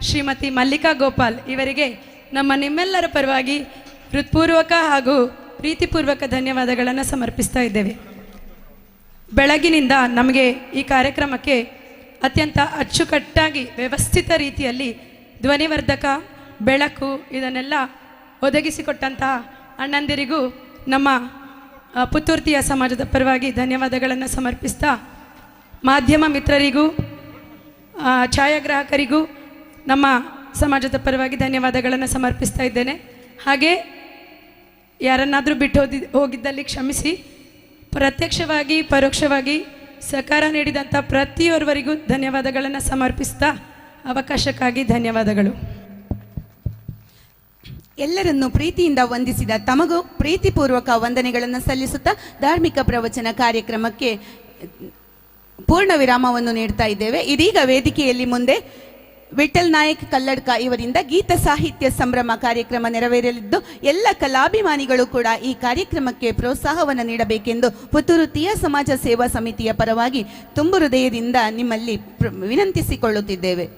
ಶ್ರೀಮತಿ ಮಲ್ಲಿಕಾ ಗೋಪಾಲ್ ಇವರಿಗೆ ನಿಮ್ಮೆಲ್ಲರ ಪರವಾಗಿ ಹೃತ್ಪೂರ್ವಕ ಹಾಗೂ ಪ್ರೀತಿಪೂರ್ವಕ ಧನ್ಯವಾದಗಳನ್ನು ಸಮರ್ಪಿಸ್ತಾ ಇದ್ದೇವೆ. ಬೆಳಗಿನಿಂದ ನಮಗೆ ಈ ಕಾರ್ಯಕ್ರಮಕ್ಕೆ ಅತ್ಯಂತ ಅಚ್ಚುಕಟ್ಟಾಗಿ ವ್ಯವಸ್ಥಿತ ರೀತಿಯಲ್ಲಿ ಧ್ವನಿವರ್ಧಕ, ಬೆಳಕು ಇದನ್ನೆಲ್ಲ ಒದಗಿಸಿಕೊಟ್ಟಂತಹ ಅಣ್ಣಂದಿರಿಗೂ ನಮ್ಮ ಪುತ್ತೂರು ತೀಯಾ ಸಮಾಜದ ಪರವಾಗಿ ಧನ್ಯವಾದಗಳನ್ನು ಸಮರ್ಪಿಸ್ತಾ, ಮಾಧ್ಯಮ ಮಿತ್ರರಿಗೂ ಛಾಯಾಗ್ರಾಹಕರಿಗೂ ನಮ್ಮ ಸಮಾಜದ ಪರವಾಗಿ ಧನ್ಯವಾದಗಳನ್ನು ಸಮರ್ಪಿಸ್ತಾ ಇದ್ದೇನೆ. ಹಾಗೆ ಯಾರನ್ನಾದರೂ ಬಿಟ್ಟು ಹೋಗಿದ್ದಲ್ಲಿ ಕ್ಷಮಿಸಿ. ಪ್ರತ್ಯಕ್ಷವಾಗಿ ಪರೋಕ್ಷವಾಗಿ ಸಹಕಾರ ನೀಡಿದಂಥ ಪ್ರತಿಯೊರ್ವರಿಗೂ ಧನ್ಯವಾದಗಳನ್ನು ಸಮರ್ಪಿಸ್ತಾ ಅವಕಾಶಕ್ಕಾಗಿ ಧನ್ಯವಾದಗಳು. ಎಲ್ಲರನ್ನೂ ಪ್ರೀತಿಯಿಂದ ವಂದಿಸಿದ ತಮಗೂ ಪ್ರೀತಿಪೂರ್ವಕ ವಂದನೆಗಳನ್ನು ಸಲ್ಲಿಸುತ್ತಾ ಧಾರ್ಮಿಕ ಪ್ರವಚನ ಕಾರ್ಯಕ್ರಮಕ್ಕೆ ಪೂರ್ಣ ವಿರಾಮವನ್ನು ನೀಡ್ತಾ ಇದ್ದೇವೆ. ಇದೀಗ ವೇದಿಕೆಯಲ್ಲಿ ಮುಂದೆ ವಿಠಲ್ ನಾಯಕ್ ಕಲ್ಲಡ್ಕ ಇವರಿಂದ ಗೀತ ಸಾಹಿತ್ಯ ಸಂಭ್ರಮ ಕಾರ್ಯಕ್ರಮ ನೆರವೇರಲಿದ್ದು, ಎಲ್ಲ ಕಲಾಭಿಮಾನಿಗಳು ಕೂಡ ಈ ಕಾರ್ಯಕ್ರಮಕ್ಕೆ ಪ್ರೋತ್ಸಾಹವನ್ನು ನೀಡಬೇಕೆಂದು ಪುತ್ತೂರು ತೀಯಾ ಸಮಾಜ ಸೇವಾ ಸಮಿತಿಯ ಪರವಾಗಿ ತುಂಬು ಹೃದಯದಿಂದ ನಿಮ್ಮಲ್ಲಿ ವಿನಂತಿಸಿಕೊಳ್ಳುತ್ತಿದ್ದೇವೆ.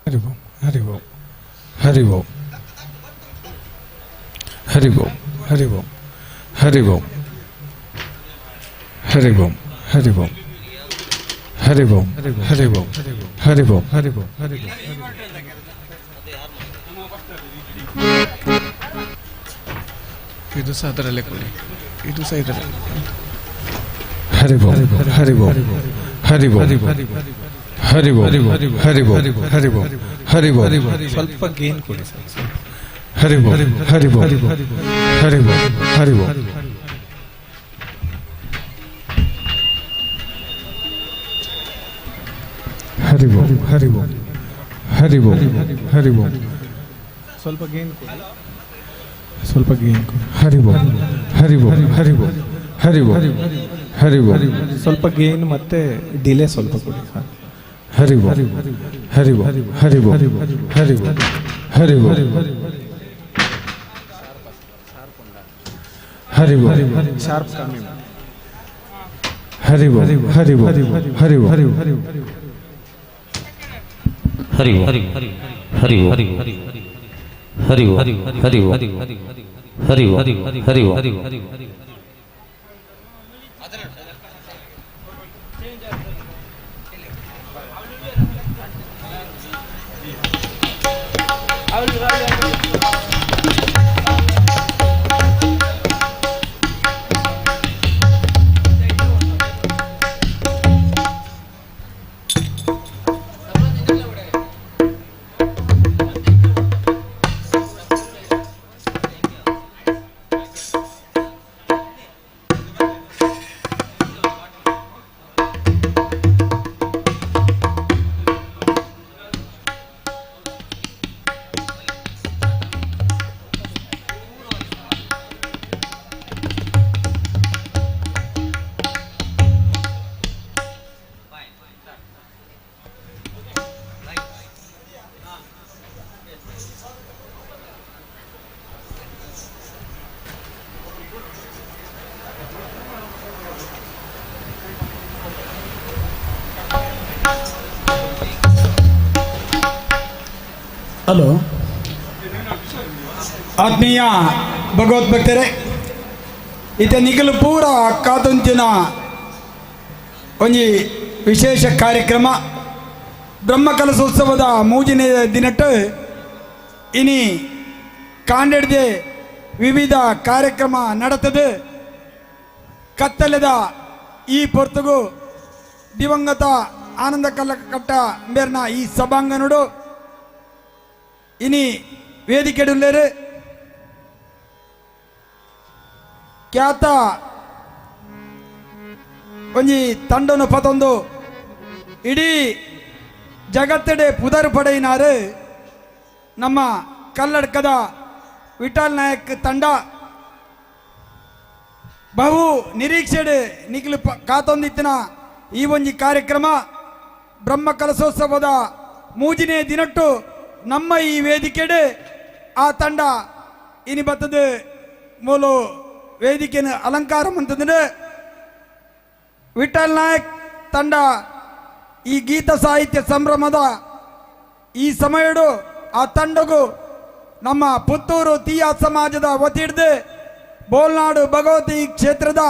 हरि ओम हरि ओम हरि ओम हरि ओम हरि ओम हरि ओम हरि ओम हरि ओम हरि ओम हरि ओम हरि ओम हरि ओम ಇದು ಸಹ ಅದರಲ್ಲೇ ಕೊಡಿ ಇದು ಸಹ ಇದರಲ್ಲೇ ಹರಿ ಓಂ ಹರಿ ಓಂ ಹರಿ ಓಂ ಹರಿ ಓಂ ಹರಿ ಓಂ ಹರಿ ಓಂ ಹರಿ ಓಂ ಸ್ವಲ್ಪ ಗೇನ್ ಕೊಡಿ ಸರ್ ಹರಿ ಓಂ ಹರಿ ಓಂ ಹರಿ ಓಂ ಹರಿ ಓಂ ಹರಿ ಓಂ ಹರಿ ಓಂ ಹರಿ ಓಂ ಹರಿ ಓಂ ಸ್ವಲ್ಪ ಗೇನ್ ಕೊಡಿ ಸ್ವಲ್ಪ ಗೇನ್ ಕೊಡಿ ಹರಿ ಓಂ ಹರಿ ಓಂ ಹರಿ ಓಂ ಹರಿ ಓಂ ಹರಿ ಓಂ ಸ್ವಲ್ಪ ಗೇನ್ ಮತ್ತೆ ಡಿಲೇ ಸ್ವಲ್ಪ ಕೊಡಿ ಸರ್ ಹರಿ ಓಂ ಹರಿ ಓಂ ಹರಿ ಓಂ ಹರಿ ಓಂ ಹರಿ ಓಂ ಹರಿ ಓಂ ಶಾರ್ಪ್ ಕಮ್ಮಿ ಹರಿ ಓಂ ಹರಿ ಓಂ ಹರಿ ಓಂ ಹರಿ ಓಂ हरि ओम हरि ओम हरि ओम हरि ओम हरि ओम हरि ओम हरि ओम हरि ओम ಹಲೋ ಆತ್ಮೀಯ ಭಗವದ್ಭಕ್ತರೇ ಇತ ನಿಖಲು ಪೂರ ಕಾತುಂಚಿನ ಒಂಜಿ ವಿಶೇಷ ಕಾರ್ಯಕ್ರಮ ಬ್ರಹ್ಮಕಲಶೋತ್ಸವದ ಮೂಜಿನ ದಿನಟ್ಟು ಇನಿ ಕಾಂಡೆಡ್ದೆ ವಿವಿಧ ಕಾರ್ಯಕ್ರಮ ನಡತದು ಕತ್ತಲೆದ ಈ ಪೊರ್ತುಗು ದಿವಂಗತ ಆನಂದ ಕಲ್ಲಕಟ್ಟ ಮೇರ್ನ ಈ ಸಭಾಂಗಣಡು ಇನಿ ವೇದಿಕೆಡುಲ್ಲೇರು ಖ್ಯಾತ ಒಂಜಿ ತಂಡನು ಪತೊಂದು ಇಡೀ ಜಗತ್ತೆಡೆ ಪುದರ್ ಪಡೆಯಿನಾರು ನಮ್ಮ ಕಲ್ಲಡ್ಕದ ವಿಠಲ್ ನಾಯಕ್ ತಂಡ ಬಹು ನಿರೀಕ್ಷೆಡು ನಿಖಿಲು ಕಾತೊಂದಿತ್ತಿನ ಈ ಒಂಜಿ ಕಾರ್ಯಕ್ರಮ ಬ್ರಹ್ಮ ಕಲಶೋತ್ಸವದ ಮೂಜಿನೇ ದಿನಟ್ಟು ನಮ್ಮ ಈ ವೇದಿಕೆಡೆ ಆ ತಂಡ ಇನಿ ಬತ್ತದು ಮೂಲು ವೇದಿಕೆನ ಅಲಂಕಾರ ಅಂತಂದ್ರೆ ವಿಠಲ್ ನಾಯಕ್ ತಂಡ ಈ ಗೀತ ಸಾಹಿತ್ಯ ಸಂಭ್ರಮದ ಈ ಸಮಯಡು ಆ ತಂಡಗೂ ನಮ್ಮ ಪುತ್ತೂರು ತೀಯ ಸಮಾಜದ ವತಿಡ್ದು ಬೋಲ್ನಾಡು ಭಗವತಿ ಕ್ಷೇತ್ರದ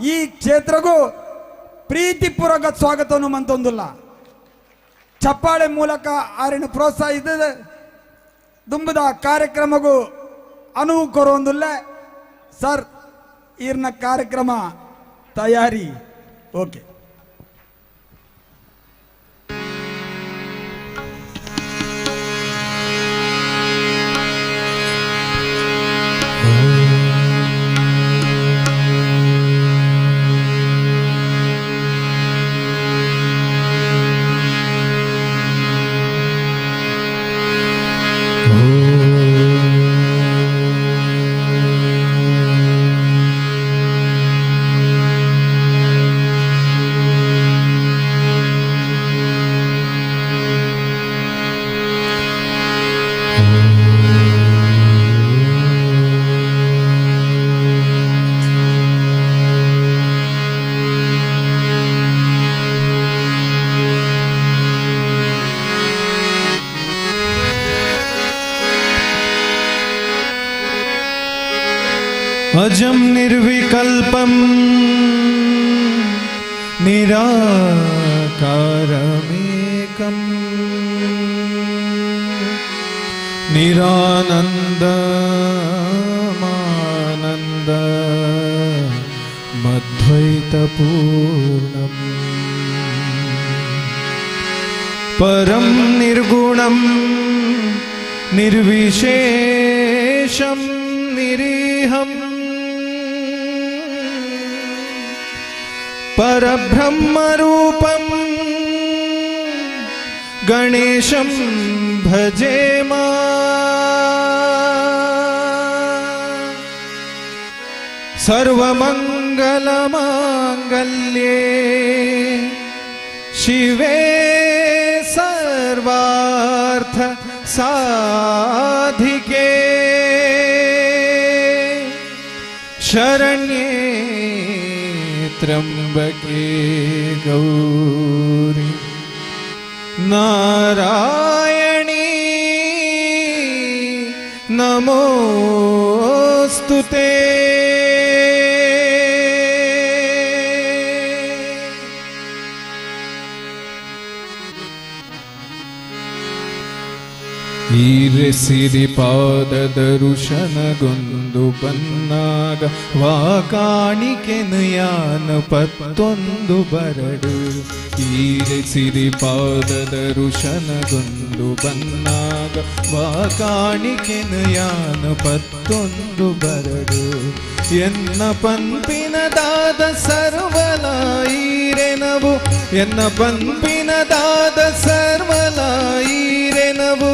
ಈ ಕ್ಷೇತ್ರಗೂ ಪ್ರೀತಿಪೂರ್ವಕ ಸ್ವಾಗತವನ್ನು ಮಂತೊಂದಿಲ್ಲ ಚಪ್ಪಾಳೆ ಮೂಲಕ ಆರಿನ ಪ್ರೋತ್ಸಾಹಿಸಿದ ದುಂಬದ ಕಾರ್ಯಕ್ರಮಗೂ ಅನುವು ಕೊರೊಂದಿಲ್ಲ ಸರ್ ಈರ್ನ ಕಾರ್ಯಕ್ರಮ ತಯಾರಿ ಓಕೆ अजं निर्विकल्पं निराकारमेकं निरानन्दमानन्द मद्वैतपूर्णम् परं निर्गुणं निर्विशेषं निरीहम् परब्रह्मरूपं गणेशं भजेम सर्वमङ्गलमाङ्गल्ये शिवे सर्वार्थ साधिके शरण्ये त्र्यंबके गौरी नारायणी नमोस्तुते। ಸಿರಿಪಾದದರುಶನಗೊಂದು ಬನ್ನಾಗ ವಾಕಾಣಿಕೆನು ಯಾನ ಪತ್ತೊಂದು ಬರಡು ಈರೆ ಸಿರಿಪಾದದರುಶನಗೊಂದು ಬನ್ನಾಗ ವಾಕಾಣಿಕೆನು ಯಾನ ಪತ್ತೊಂದು ಬರಡು ಎನ್ನ ಪಂಪಿನದಾದ ಸರ್ವಲ ಈರೆನವು ಎನ್ನ ಪಂಪಿನದಾದ ಸರ್ವಲ ಈರೆನವು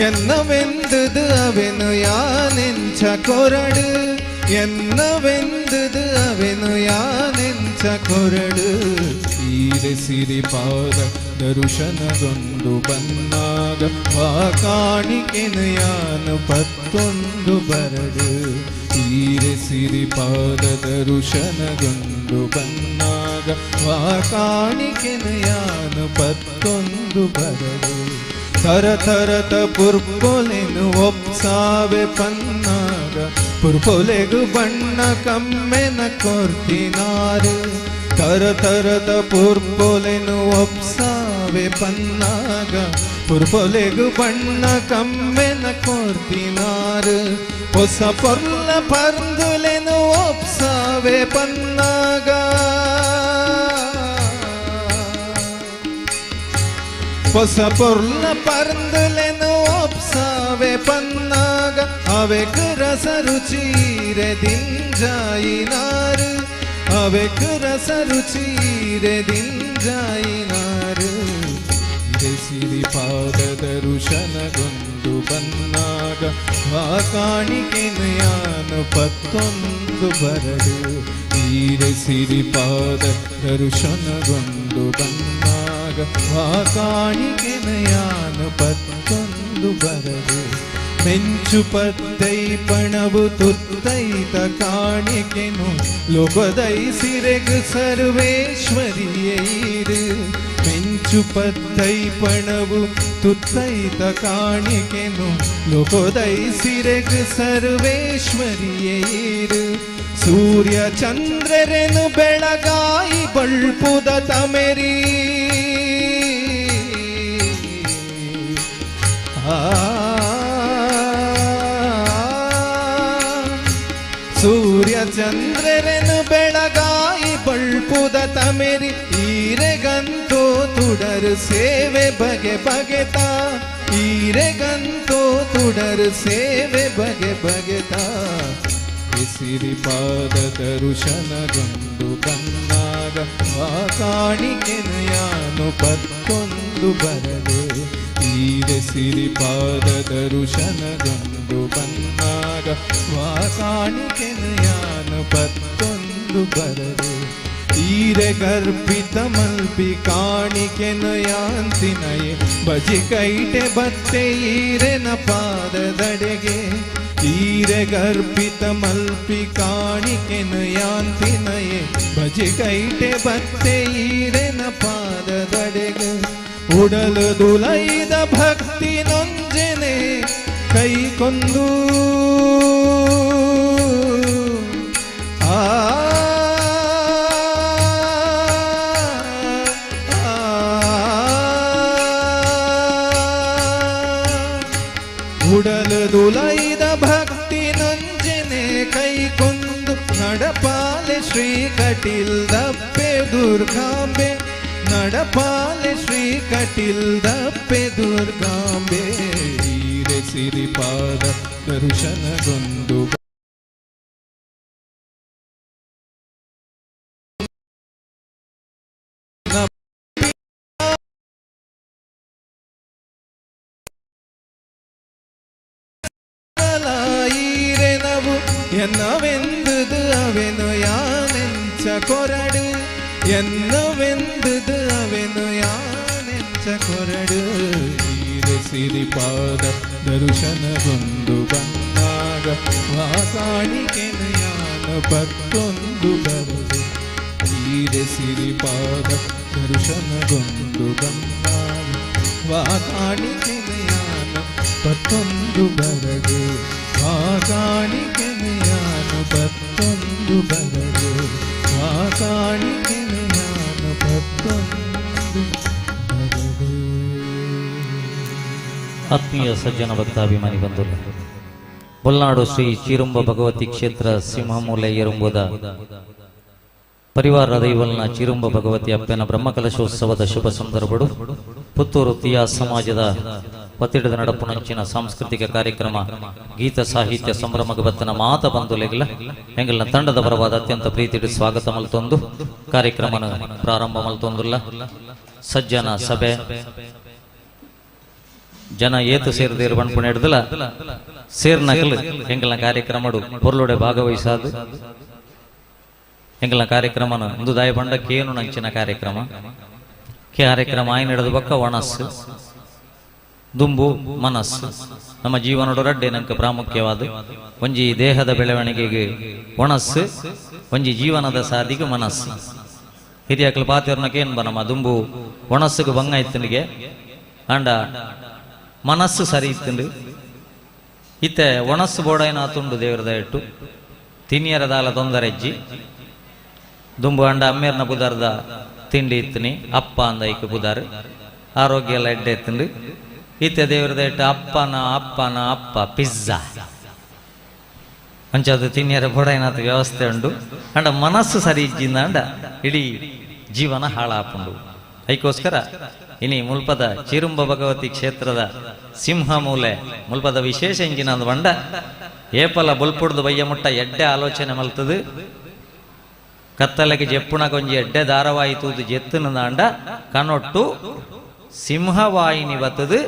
என்னவெந்தது அவனு யானெஞ்ச கொரடு என்னவெந்தது அவனு யானெஞ்ச கொರಡು ಈರೆ ಸಿರಿಪಾದ ದರುಶನಗೊಂದು ಬನ್ನಾಗ ವಾಕಾಣಿಕೆನು ಯಾನು ಪತ್ತೊಂದು ಬರಡು ಈರೆ ಸಿರಿಪಾದ ದರುಶನಗೊಂದು ಬನ್ನಾಗ ವಾಕಾಣಿಕೆನು ಯಾನು ಪತ್ತೊಂದು ಬರಡು ತರತರತ ಪುರ್ಪೊಲೆನು ಒಪ್ಸಾವೆ ಪನ್ನಾಗ ಪುರ್ಪೊಲೆಗು ಬಣ್ಣ ಕಮ್ಮೆನ ಕೊರ್ತಿನಾರು ತರತರದ ಪುರ್ಪೊಲೆನು ಒಪ್ಸಾವೆ ಪನ್ನಾಗ ಪುರ್ಪೊಲೆಗು ಬಣ್ಣ ಕಮ್ಮೆನ ಕೊರ್ತಿನಾರು ಹೊಸ ಪೊರ್ಲ ಪರ್ದುಲೆನು ಒಪ್ಸಾವೆ ಪನ್ನಾಗ ಹೊಸ ಪೊರ್ಲ ಪರ್ದುಲೆನು ಒಪ್ಸಾವೆ ಪನ್ನಾಗ ಅವೆಕ್ ರಸ ರುಚೀರೆ ದಿಂಜಾಯಿನಾರು ಅವೆಕ್ ರಸ ರುಚೀರೆ ದಿಂಜಾಯಿನಾರು ಸಿರಿಪಾದದ ರುಶನಗೊಂದು ಬನ್ನಾಗ ವಾಕಾಣಿಕೆನು ಯಾನು ಪತ್ತೊಂದು ಬರಡು ಈರೆ ಸಿರಿಪಾದದ ರುಶನಗೊಂದು ಬನ್ನಾಗ ವಾಕಾಣಿಕೆನು ಯಾನು ಪತ್ತೊಂದು ಬರಡು ಮೆಂಚು ಪತ್ತೈ ಪಣವು ತುತ್ತೈತ ಕಾಣಿಕೆನು ಲೋಕದೈ ಸಿರೆಗು ಸರ್ವೇಶ್ವರಿಯೈರು ಮೆಂಚು ಪತ್ತೈ ಪಣವು ತುತ್ತೈತ ಕಾಣಿಕೆನು ಲೋಕದೈ ಸಿರೆಗು ಸರ್ವೇಶ್ವರಿಯೈರು ಸೂರ್ಯ ಚಂದ್ರರೆನು ಬೆಳಗಾಯಿ ಬಳ್ಪುದ ತಮೆರಿ ಸೂರ್ಯ ಚಂದ್ರರೆನು ಬೆಳಗಾಯಿ ಬಳ್ಪುದ ತಮೆರಿ ಈರೆಗಂತೋ ತುಡರು ಸೇವೆ ಬಗೆ ಬಗೆತ ಈರೆಗಂತೋ ತುಡರು ಸೇವೆ ಬಗೆ ಬಗೆತ ಸಿರಿಪಾದದ ರುಶನಗೊಂದು ಬನ್ನಾಗ ವಾಕಾಣಿಕೆನು ಯಾನು ಪತ್ತೊಂದು ಬರಡು ಈರೆ ಸಿರಿಪಾದದ ರುಶನಗೊಂದು ಬನ್ನಾಗ ವಾಕಾಣಿಕೆನು ಯಾನು ಪತ್ತೊಂದು ಬರಡು ಈರೆ ಗರ್ಭಿತ ಮಲ್ಪಿ ಕಾಣಿಕೆನು ಯಾಂತಿನಯೇ ಬಜಿ ಕೈಟೆ ಬತ್ತೆ ಈರೆನ ಪಾದದಡೆಗೆ ಈರೆ ಗರ್ಭಿತ ಮಲ್ಪಿ ಕಾಣಿಕೆನು ಯಾಂತಿನಯೇ ಬಜಿ ಕೈಟೆ ಬತ್ತೆ ಈರೆನ ಪಾದದಡೆಗೆ ಉಡಲು ದುಲೈದ ಭಕ್ತಿ ನೊಂಜೆನೆ ಕೈಕೊಂದು ಲೈದ ಭಕ್ತಿ ನಂಜನೆ ಕೈಕೊಂದು ನಡಪಾಲೆ ಶ್ರೀ ಕಟಿಲ್ದಪ್ಪೆ ದುರ್ಗಾಂಬೆ ನಡಪಾಲೆ ಶ್ರೀ ಕಟಿಲ್ದಪ್ಪೆ ದುರ್ಗಾಂಬೆ ಹೀರೆ ಸಿರಿಪಾದ ದರ್ಶನಗೊಂದು ഈരനവു എന്നവെന്തത് അവനു യാനെഞ്ച കൊരട് എന്നവെന്തത് അവനു യാനെഞ്ച കൊരട് ഈരെ സിരിപാದ ದರ್ಶನಗೊಂದು ಬಂದಾಗ ವಾಕಾಣಿಕೆನು ಯಾನ ಪತ್ತೊಂದು ಬರದು ಈರೆ ಸಿರಿಪಾದ ದರ್ಶನಗೊಂದು ಬಂದಾಗ ವಾಕಾಣಿಕೆನು ಯಾನ ಪತ್ತೊಂದು ಬರದು ವಾಕಾಣಿಕೆನು ಯಾನ ಪತ್ತೊಂದು ಬರದು ವಾಕಾಣಿಕೆನು ಯಾನ ಪತ್ತೊಂದು ಬರದು. ಆತ್ಮೀಯ ಸಜ್ಜನ ಭಕ್ತಾಭಿಮಾನಿ ಬಂಧುಗಳು, ಬೊಲ್ನಾಡು ಶ್ರೀ ಚಿರುಂಬ ಭಗವತಿ ಕ್ಷೇತ್ರ ಸಿಂಹಮೂಲೆ ಎರುಂಬುದ ಪರಿವಾರ ದೈವಲ್ನ ಚಿರುಂಬ ಭಗವತಿ ಅಪ್ಪನ ಬ್ರಹ್ಮಕಲಶೋತ್ಸವದ ಶುಭ ಸಂದರ್ಭಗಳು ಪುತ್ತೂರು ತಿಯಾ ಸಮಾಜದ ಪತ್ತಿಡದ ನಡಪುಣಂಚಿನ ಸಾಂಸ್ಕೃತಿಕ ಕಾರ್ಯಕ್ರಮ ಗೀತ ಸಾಹಿತ್ಯ ಸಂಭ್ರಮಗ ಬತ್ತನ ಮಾತ ಬಂಧುಲೆಗಳ ಎಂಗಲ್ನ ತಂಡದ ಪರವಾದ ಅತ್ಯಂತ ಪ್ರೀತಿಡು ಸ್ವಾಗತ ಮಲ್ತೊಂದು ಕಾರ್ಯಕ್ರಮ ಪ್ರಾರಂಭ ಮಲ್ತೊಂದುಲ್ಲ. ಸಜ್ಜನ ಸಭೆ ಜನ ಏತು ಸೇರದೇರು ಬಣ್ಪುಣ ಹಿಡ್ದಲ್ಲ ಸೇರ್ನಕಲ್ ಎಂಗಲ್ನ ಕಾರ್ಯಕ್ರಮಡು ಪೊರ್ಲೊಡೆ ಭಾಗವಹಿಸಾದು ಎಂಗಲ್ನ ಕಾರ್ಯಕ್ರಮನ ಒಂದು ದಾಯ ಬಂಡ ಕೇನು ನಂಚಿನ ಕಾರ್ಯಕ್ರಮ ಆಯ್ನ ಹಿಡಿದು ಬಕ್ಕ ಒಣಸ್ಸು ದುಂಬು ಮನಸ್ಸು ನಮ್ಮ ಜೀವನದ ರಡ್ಡೆ ನಂಗೆ ಪ್ರಾಮುಖ್ಯವಾದ ಒಂಜಿ ದೇಹದ ಬೆಳವಣಿಗೆಗೆ ಒಣಸ್ಸು ಒಂಜಿ ಜೀವನದ ಸಾಧಿಗೆ ಮನಸ್ಸು ಹಿರಿಯಕ್ಕಳು ಪಾತಿರ್ನಕ್ಕೆ ಏನ್ ಬನಮ್ಮ ದುಂಬು ಒಣಸ್ಸುಗೆ ಭಂಗ ಇತ್ತನಿಗೆ ಅಂಡ ಮನಸ್ಸು ಸರಿ ಇತ್ತಂಡು ಇತ್ತೆ ಒಣಸ್ಸು ಬೋಡೈನ ತುಂಡು ದೇವರದ ಇಟ್ಟು ತಿನಿಯರದಾಲ ತೊಂದರೆಜ್ಜಿ ದುಂಬು ಅಂಡ ಅಮ್ಮೇರ್ನ ಬುದಾರ್ದ ತಿಂಡಿ ಇತ್ತನಿ ಅಪ್ಪ ಅಂದ ಐಕ ಬುದಾರು ಆರೋಗ್ಯ ಎಲ್ಲ ಎಡ್ಡೆ ಎತ್ತಂಡು ಇತ್ತೆ ದೇವರದ ಇಟ್ಟು ಅಪ್ಪನ ಅಪ್ಪ ಪಿಜ್ಜಾ ಅಂಚದು ತಿನ್ನಿಯರ ಬೋಡೈನಾಥ ವ್ಯವಸ್ಥೆ ಉಂಡು ಅಂಡ ಮನಸ್ಸು ಸರಿ ಇಜ್ಜಿಂದ ಅಂಡ ಇಡೀ ಜೀವನ ಹಾಳಾಪುಂಡು. ಅದಕ್ಕೋಸ್ಕರ ಇನಿ ಮುಲ್ಪದ ಚಿರುಂಬ ಭಗವತಿ ಕ್ಷೇತ್ರದ ಸಿಂಹಮೂಲೆ ಮುಲ್ಪದ ವಿಶೇಷ ಇಂಜಿನ ಬಂಡ ಏಪಲ ಬುಲ್ಪುಡ್ದು ಬಯ್ಯ ಮುಟ್ಟ ಎಡ್ಡೆ ಆಲೋಚನೆ ಮಲ್ತದು ಕತ್ತಲೆಗೆ ಜೆಪ್ಪುಣ ಕೊಂಜಿ ಎಡ್ಡೆ ಧಾರವಾಯಿತು ಜೆತ್ತುನಂದ ಕನೊಟ್ಟು ಸಿಂಹವಾಯಿನಿ ಬತ್ತದು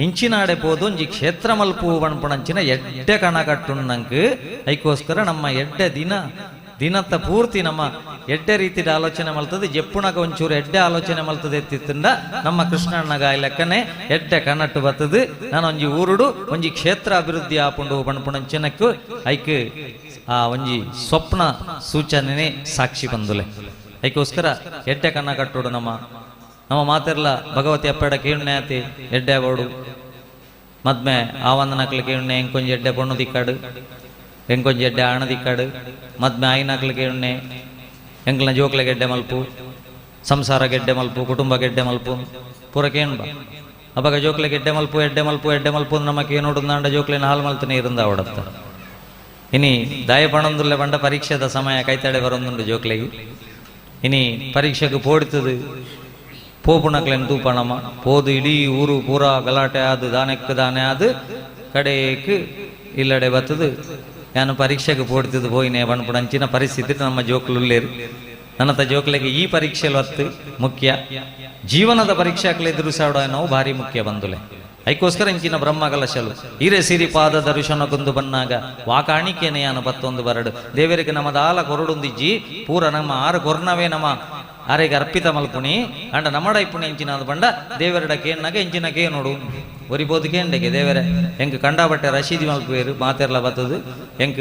ಇಂಚಿನಾಡೆ ಪೋದು ಒಂಜಿ ಕ್ಷೇತ್ರ ಮಲ್ಪು ಬಣ್ಪುಣಂಚಿನ ಎಡ್ಡೆ ಕಣ ಕಟ್ಟುಣ್ಣಂಕ್ ಅದಕ್ಕೋಸ್ಕರ ನಮ್ಮ ಎಡ್ಡೆ ದಿನತ್ತ ಪೂರ್ತಿ ನಮ್ಮ ಎಡ್ಡೆ ರೀತಿಯ ಆಲೋಚನೆ ಮಲ್ತದೆ ಜೆಪ್ಪುಣಗ ಒಂಚೂರು ಎಡ್ಡೆ ಆಲೋಚನೆ ಮಲ್ತದೆ ಎತ್ತಿತ್ತಂಡ ನಮ್ಮ ಕೃಷ್ಣಣ್ಣಗ ಲೆಕ್ಕನೆ ಎಡ್ಡೆ ಕಣ್ಣಟ್ಟು ಬತ್ತದು ನಾನು ಒಂಜಿ ಊರುಡು ಒಂಜಿ ಕ್ಷೇತ್ರ ಅಭಿವೃದ್ಧಿ ಆಪುಂಡು ಬಣ್ಪುಣಂಚಿನಕ್ಕು ಐಕ್ ಆ ಒಂಜಿ ಸ್ವಪ್ನ ಸೂಚನೆ ಸಾಕ್ಷಿ ಬಂದುಲೆ. ಅದಕ್ಕೋಸ್ಕರ ಎಡ್ಡೆ ಕಣ್ಣ ಕಟ್ಟೋಡು ನಮ್ಮ ಮಾತೆರ್ಲ ಭಗವತಿ ಅಪ್ಪಡ ಕೇಳುಣ್ಣೆ ಎಡ್ಡೆ ಬೋಡು ಮದ್ಮೆ ಆ ವಂದನಕ್ಲ ಕೇಳುಣ್ಣೆ ಎಂಕೊಂಜಿ ಎಡ್ಡೆ ಪೊಣ್ಣು ದಿಕ್ಕಾಡು ಎಂಕೊಂಜಿ ಎಡ್ಡೆ ಆಣ ದಿಕ್ಕಾಡು ಮದ್ಮೆ ಆಯ್ನಕ್ಲ ಕೇಳುಣ್ಣೆ ಎಂಕ್ಲನ ಜೋಕ್ಲೆ ಗೆಡ್ಡೆ ಮಲ್ಪು ಸಂಸಾರ ಗೆಡ್ಡೆ ಮಲ್ಪು ಕುಟುಂಬ ಗೆಡ್ಡೆ ಮಲ್ಪು ಪೂರ ಕೇಣ್ಬ ಅವಾಗ ಜೋಕ್ಲೆ ಗೆಡ್ಡೆ ಮಲ್ಪು ನಮಕ್ಕೆ ನೋಡು ನಾಂಡ ಜೋಕ್ಲೆನ ಹಾಲು ಮಲ್ತನೇ ಇರಂದ ಓಡತ್ತ ಇನಿ ದಾಯ ಪಣೊಂದುಲ್ಲೆ ಬಂಡ ಪರೀಕ್ಷೆದ ಸಮಯ ಕೈತಡೆ ಬರೊಂದುಂಡು ಜೋಕ್ಲೆಗೆ ಇನಿ ಪರೀಕ್ಷೆಗೆ ಪೋಡಿತದು ಪೋಪುಣಕ್ಲೆನ್ ತೂಪಣಮ ಪೋದು ಇಡೀ ಊರು ಪೂರ ಗಲಾಟೆ ಆದು ದಾನೆ ಆದು ಕಡೆಕ್ ಇಲ್ಲಡೆ ಬತ್ತದು ನಾನು ಪರೀಕ್ಷೆಗೆ ಪೋಡ್ತಿದ್ದು ಹೋಯ್ನೆ ಬಣ್ಪುಡಂಚಿನ ಪರಿಸ್ಥಿತಿ ನಮ್ಮ ಜೋಕ್ಲುಲ್ಲೇರು ನನ್ನತ ಜೋಕ್ಲೆಗೆ ಈ ಪರೀಕ್ಷೆಲು ಹತ್ತು ಮುಖ್ಯ ಜೀವನದ ಪರೀಕ್ಷೆಕ್ಲೆ ಎದುರಿಸಾಡೋ ನಾವು ಭಾರಿ ಮುಖ್ಯ ಬಂದುಲೆ. ಅದಕ್ಕೋಸ್ಕರ ಇಂಚಿನ ಬ್ರಹ್ಮಕಲಶಲು ಹಿರೆ ಸಿರಿ ಪಾದ ದರ್ಶನಗೊಂದು ಬನ್ನಾಗ ವಾಕಾಣಿಕೆನೆ ಯಾನ ಪತ್ತೊಂದು ಬರಡು ದೇವರಿಗೆ ನಮ್ಮದಾಲ ಕೊರಡುಂದಿಜ್ಜಿ ಪೂರ ನಮ್ಮ ಆರು ಕೊರ್ನವೇ ನಮ್ಮ ಆರೆಗೆ ಅರ್ಪಿತ ಮಲ್ಪುಣಿ ಅಂಡ ನಮ್ಮಡ ಇಪ್ಪುಣಿ ಇಂಚಿನ ಬಂಡ ದೇವರಡ ಕೇನ್ನಾಗ ಇಂಚಿನ ಕೇ ನೋಡು ಒರಿಬೋದು ಕೇಂಡೆಗೆ ದೇವರೇ ಎಂಕ್ ಕಂಡಾಬಟ್ಟೆ ರಶೀದಿ ಮಲ್ಪುವೇರು ಮಾತೆರ್ಲ ಬತ್ತದು ಎಂಕ್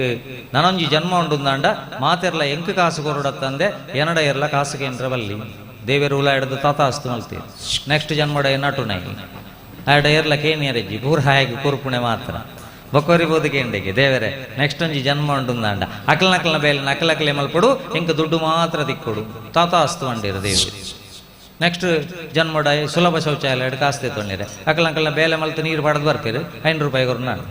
ನನೊಂಜಿ ಜನ್ಮ ಉಂಡುಂದಾಂಡ ಮಾತೆರ್ಲ ಎಂಕ್ ಕಾಸು ಕೊರಡತ್ತಂದೆ ಎನಡ ಎರ್ಲ ಕಾಸು ಕೇಂದ್ರ ಬಲ್ಲಿ ದೇವರು ಉಲ ಹಿಡಿದು ತಾತಾಸ್ತು ಮಲ್ತೀವಿ ನೆಕ್ಸ್ಟ್ ಜನ್ಮಡ ಎನ್ನಟುನೈ ಆಡ ಎರ್ಲ ಕೇನಿಯರಜ್ಜಿ ಪೂರ ಹಾಗೆ ಕೂರ್ಪುಣೆ ಮಾತ್ರ ಬೊಕ್ಕೊರಿಬೋದು ಕೇಂಡೆಗೆ ದೇವರೇ ನೆಕ್ಸ್ಟ್ ಒಂಜಿ ಜನ್ಮ ಉಂಡುಂದಾಂಡ ಅಕ್ಲನಕ್ಲನ ಬೇಲೆ ನಕಲಕ್ಲೆ ಮಲ್ಪಡು ಎಂಕ್ ದುಡ್ಡು ಮಾತ್ರ ದಿಕ್ಕೊಡು ತಾತಾಸ್ತು ಅಂಡಿರು ದೇವರು ನೆಕ್ಸ್ಟ್ ಜನ್ಮಡ ಸುಲಭ ಶೌಚಾಲಯ ಕಾಸ್ತೆ ತೊಂದಿರೆ ಅಕ್ಕಲಂಕಲ್ನ ಬೇಲೆ ಮಲ್ತು ನೀರು ಪಡೆದು ಬರ್ಪೇರು ₹5 ನಾನು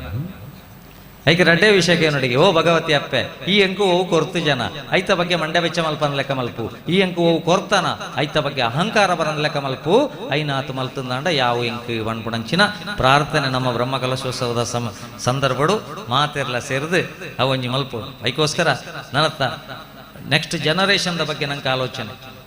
ಐಕೆ ರಡ್ಡೆ ವಿಷಯಕ್ಕೆ ನೋಡಿಗೆ ಓ ಭಗವತಿ ಅಪ್ಪೆ ಈ ಎಂಕು ಓವು ಕೊರ್ತು ಜನ ಐತ ಬಗ್ಗೆ ಮಂಡ್ಯ ಬೆಚ್ಚ ಮಲ್ಪನ ಲೆಕ್ಕ ಮಲ್ಪು ಈ ಎಂಕು ಓವು ಕೊರ್ತಾನ ಐತ ಬಗ್ಗೆ ಅಹಂಕಾರ ಬರನ ಲೆಕ್ಕ ಮಲ್ಪು ಐನಾತು ಮಲ್ತಂದಾಂಡ ಯಾವ ಎಂಕು ವಣ್ಪುಣಂಚಿನ ಪ್ರಾರ್ಥನೆ ನಮ್ಮ ಬ್ರಹ್ಮ ಕಲಶೋತ್ಸವದ ಸಂದರ್ಭಡು ಮಾತೆಲ್ಲ ಸೇರಿದು ಅವೊಂಜಿ ಮಲ್ಪು ಐಕೋಸ್ಕರ ನನ್ನತ್ತ ನೆಕ್ಸ್ಟ್ ಜನರೇಷನ್ದ ಬಗ್ಗೆ ನಂಗೆ ಆಲೋಚನೆ